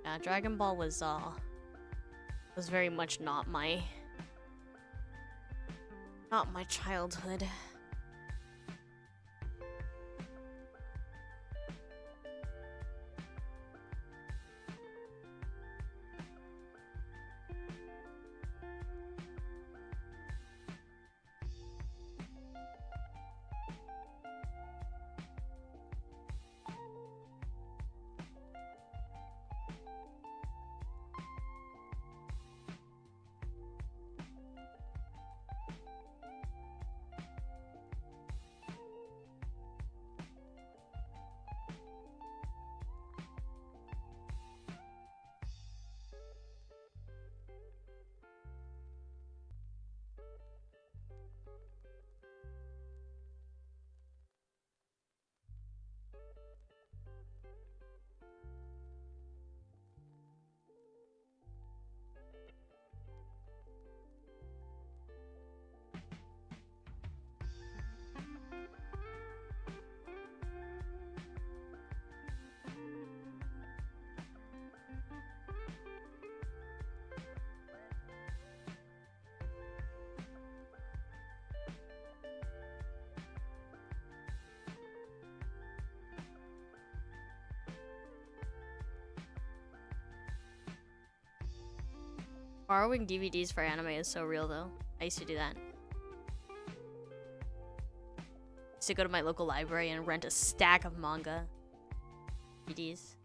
Yeah, Dragon Ball was very much not my childhood. Borrowing DVDs for anime is so real though. I used to do that. I used to go to my local library and rent a stack of manga DVDs.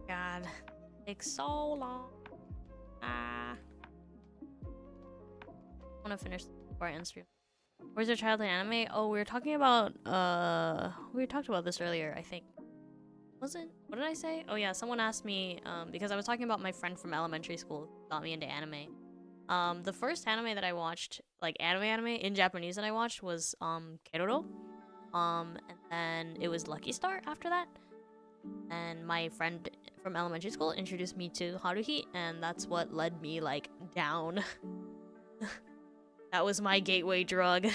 God, takes so long. I want to finish before I end stream. Where's your childhood anime? Oh, we were talking about we talked about this earlier, I think. Was it? What did I say? Oh yeah, someone asked me because I was talking about my friend from elementary school who got me into anime. The first anime that I watched, like anime in Japanese that I watched was Keroro. And then it was Lucky Star after that. And my friend from elementary school introduced me to Haruhi, and that's what led me like down. That was my gateway drug.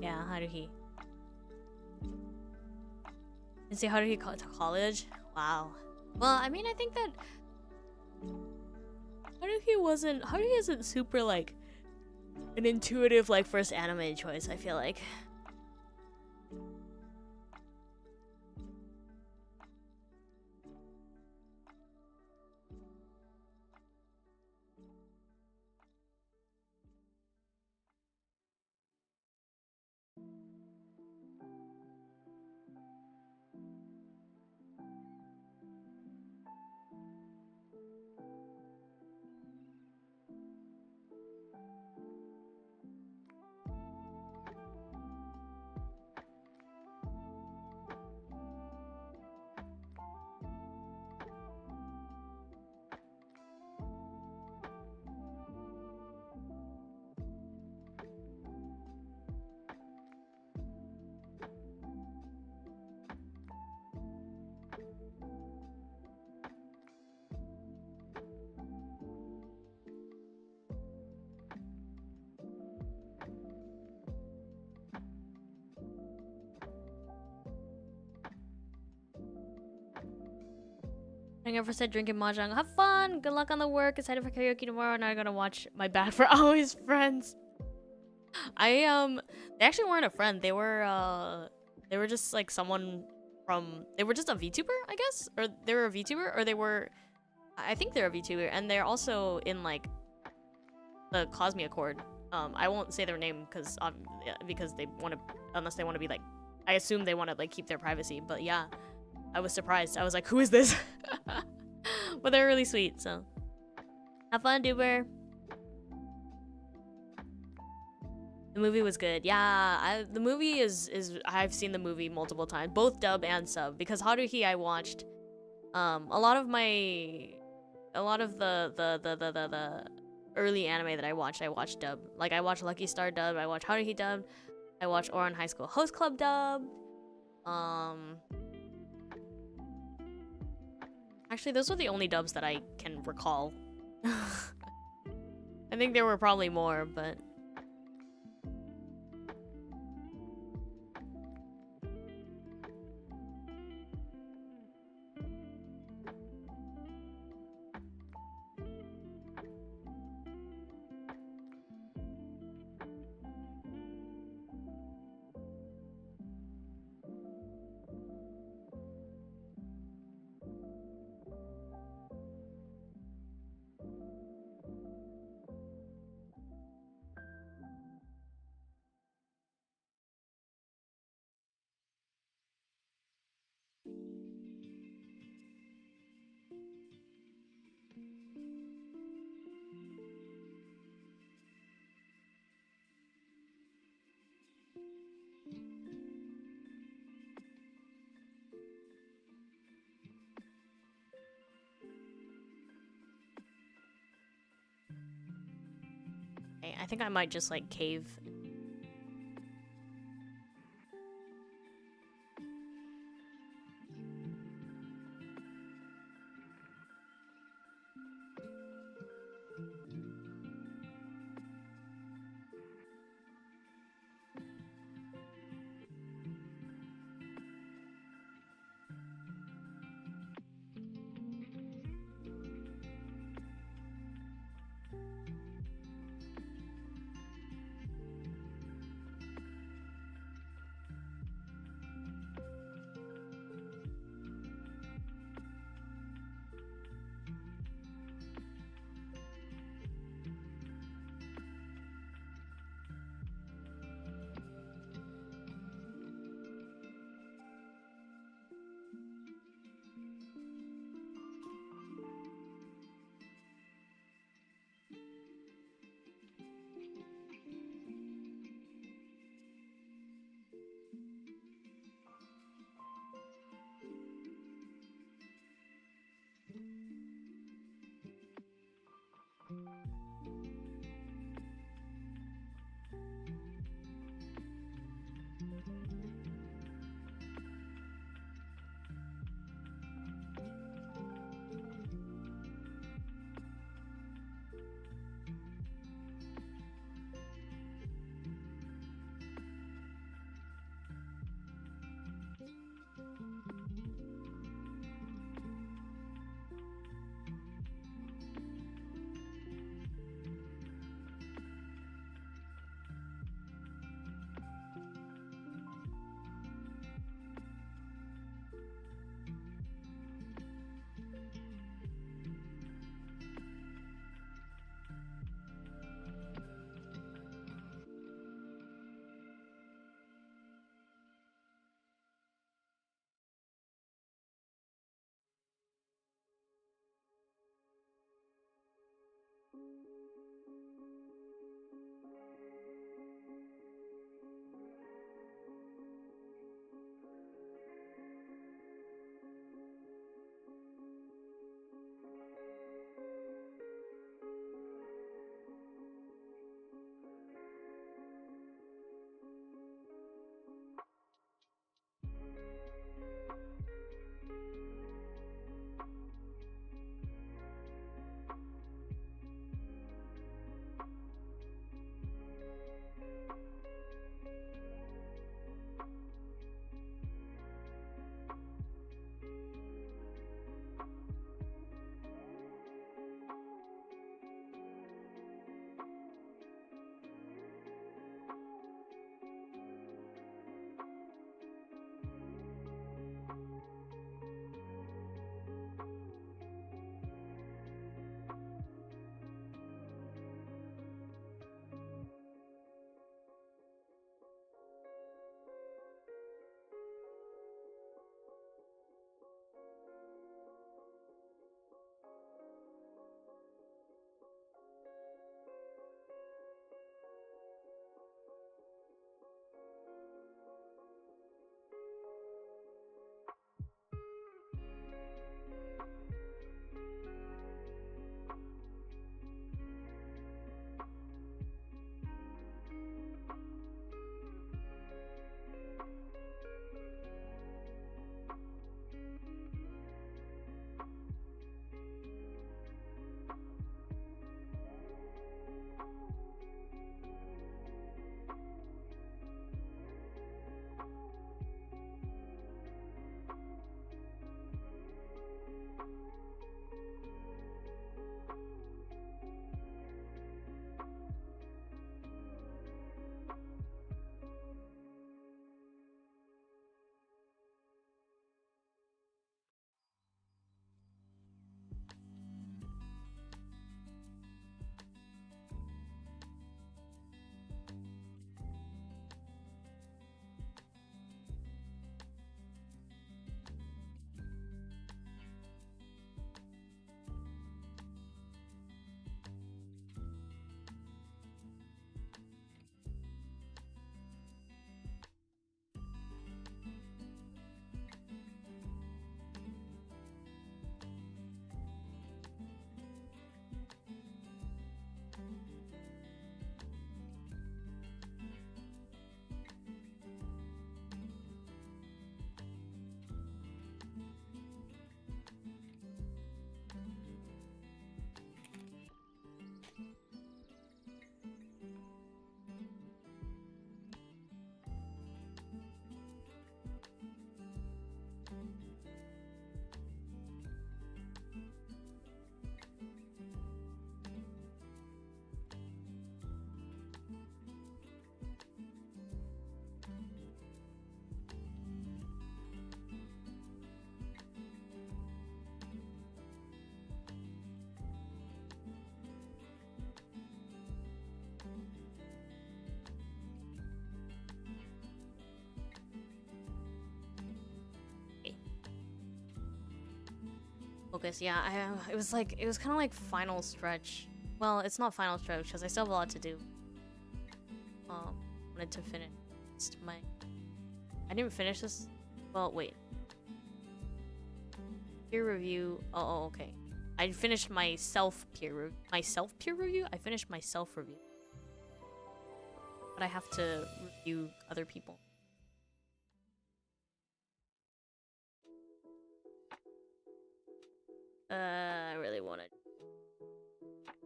Yeah, Haruhi. And see Haruhi to college? Wow. Well, I mean, I think that Haruhi isn't super like an intuitive like first anime choice, I feel like. Hang for said drinking mahjong. Have fun. Good luck on the work. Excited for karaoke tomorrow. Now I'm gonna watch my back for always friends. They actually weren't a friend. They were just like someone from. They were just a VTuber, I guess, or they were a VTuber, or they were. I think they're a VTuber, and they're also in like the Cosmia Accord. I won't say their name because they want to, unless they want to be like, I assume they want to like keep their privacy. But yeah, I was surprised. I was like, who is this? But they're really sweet. So have fun, Duber. The movie was good. Yeah, the movie is I've seen the movie multiple times, both dub and sub, because Haruhi I watched. A lot of the early anime that I watched dub. Like I watched Lucky Star dub, I watched Haruhi dub, I watched Ouran High School Host Club dub. Actually, those were the only dubs that I can recall. I think there were probably more, but I think I might just like cave. focus. Yeah, it was kind of like final stretch. Well, it's not final stretch because I still have a lot to do. Wanted to finish my. I didn't finish this. Well, wait. Peer review. Oh, okay. I finished my self peer review. I finished my self review, but I have to review other people. I really want to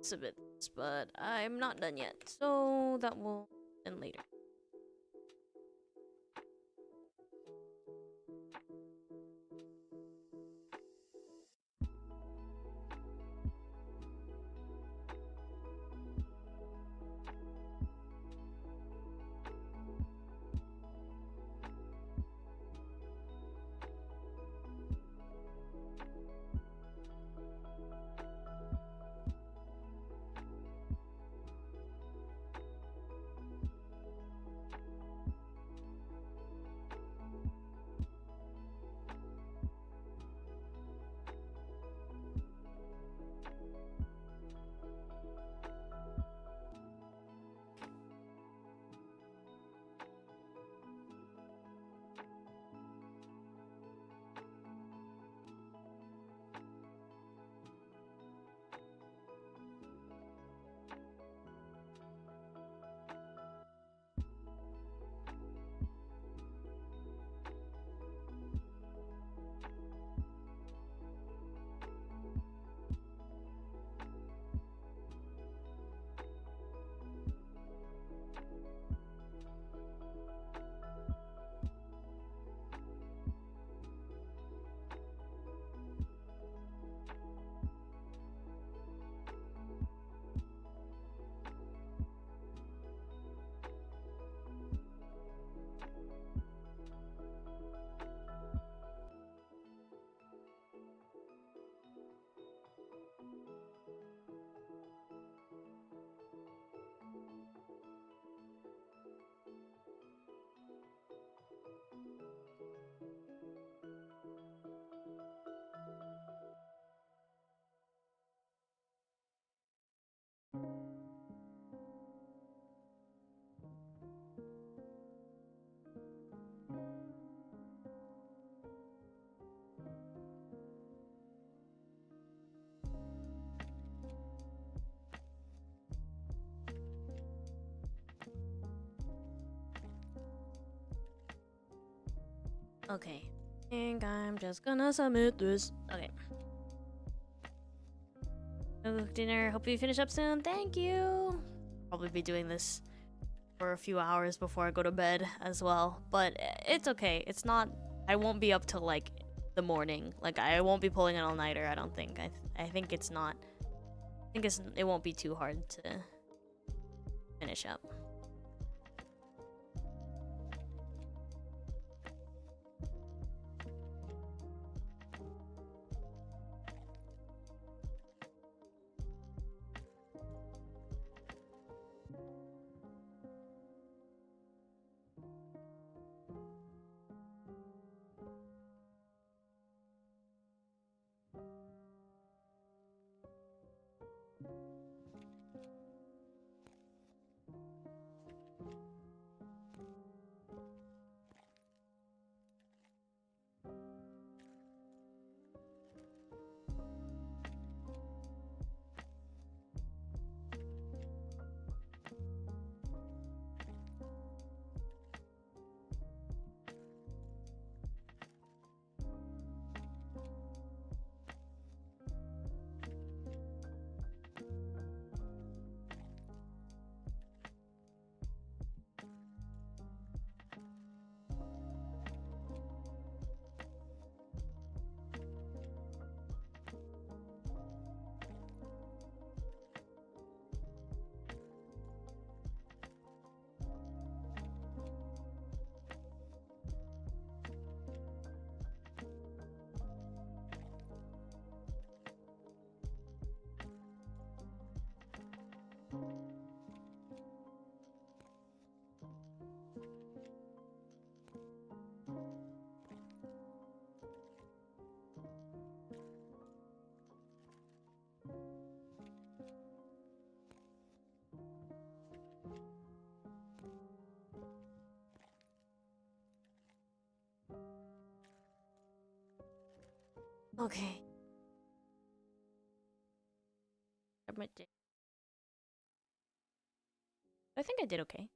submit this, but I'm not done yet, so that will end later. Okay, I think I'm just gonna submit this. Okay. Dinner. Hope you finish up soon. Thank you. Probably be doing this for a few hours before I go to bed as well, but it's okay. It's not. I won't be up till like the morning. Like I won't be pulling an all-nighter. I don't think. I think it's not. I think it won't be too hard to finish up. Okay. I think I did okay.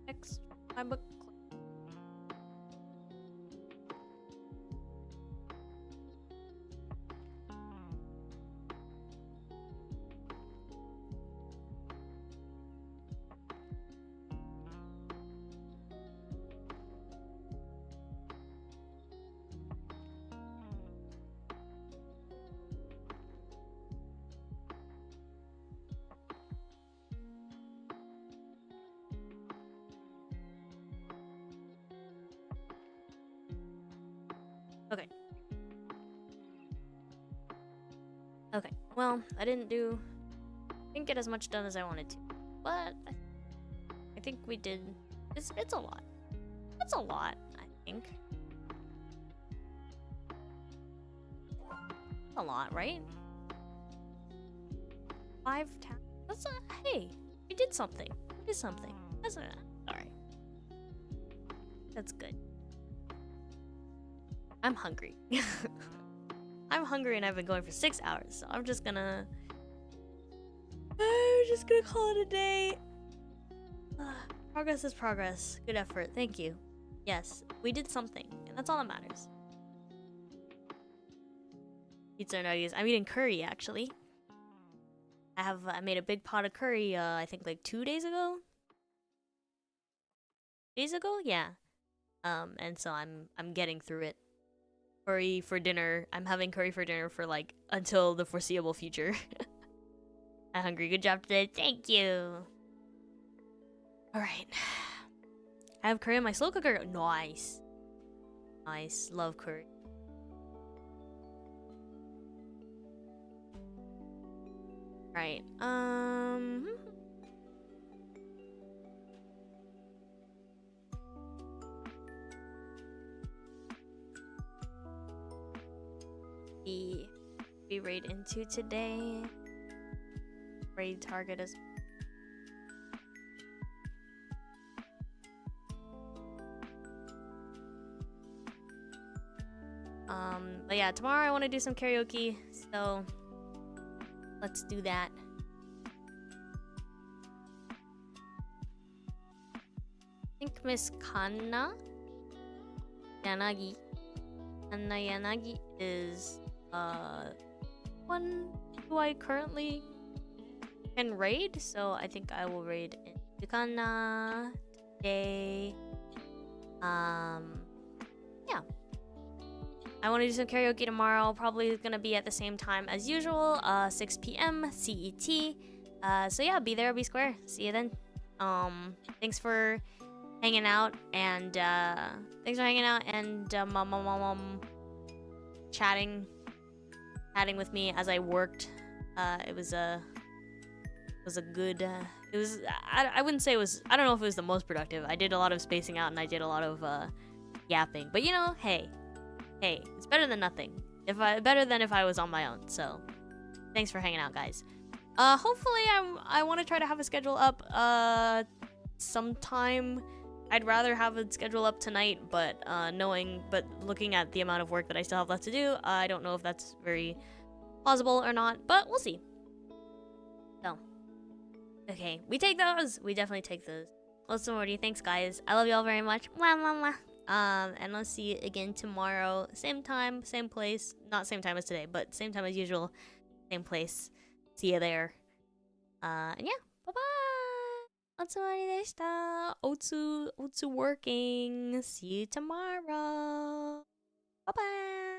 Next, my book. Okay. Okay. Well, I didn't get as much done as I wanted to, but I think we did. It's a lot. It's a lot. I think. A lot, right? 5 tasks. That's hey, we did something. We did something. That's alright. That's good. I'm hungry. I'm hungry and I've been going for 6 hours, so I'm just gonna call it a day. Progress is progress. Good effort. Thank you. Yes, we did something, and that's all that matters. Pizza and nuggets. I'm eating curry, actually. I made a big pot of curry, I think like 2 days ago? Days ago? Yeah. And so I'm getting through it. Curry for dinner. I'm having curry for dinner for like until the foreseeable future. I'm hungry. Good job today. Thank you. Alright. I have curry in my slow cooker. Nice. Nice. Love curry. Right. Be raid into today. Raid target as but yeah, tomorrow I want to do some karaoke, so let's do that. I think Miss Kanna Yanagi is one who I currently can raid, so I think I will raid into Kanna today. Yeah. I want to do some karaoke tomorrow. Probably gonna be at the same time as usual, 6 p.m. CET. So yeah, be there, be square. See you then. Thanks for hanging out and chatting with me as I worked. It was a good. It was. I wouldn't say it was. I don't know if it was the most productive. I did a lot of spacing out and I did a lot of yapping. But you know, hey, it's better than nothing. Better than if I was on my own. So, thanks for hanging out, guys. Hopefully, I want to try to have a schedule up sometime. I'd rather have a schedule up tonight, but looking at the amount of work that I still have left to do, I don't know if that's very plausible or not. But we'll see. So, okay, we take those. We definitely take those. Cosmia, thanks, guys. I love y'all very much. Mwah, mwah, mwah. And I'll see you again tomorrow. Same time, same place. Not same time as today, but same time as usual. Same place. See you there. And yeah, bye-bye. Otsumari deshita. Otsu working. See you tomorrow. Bye-bye.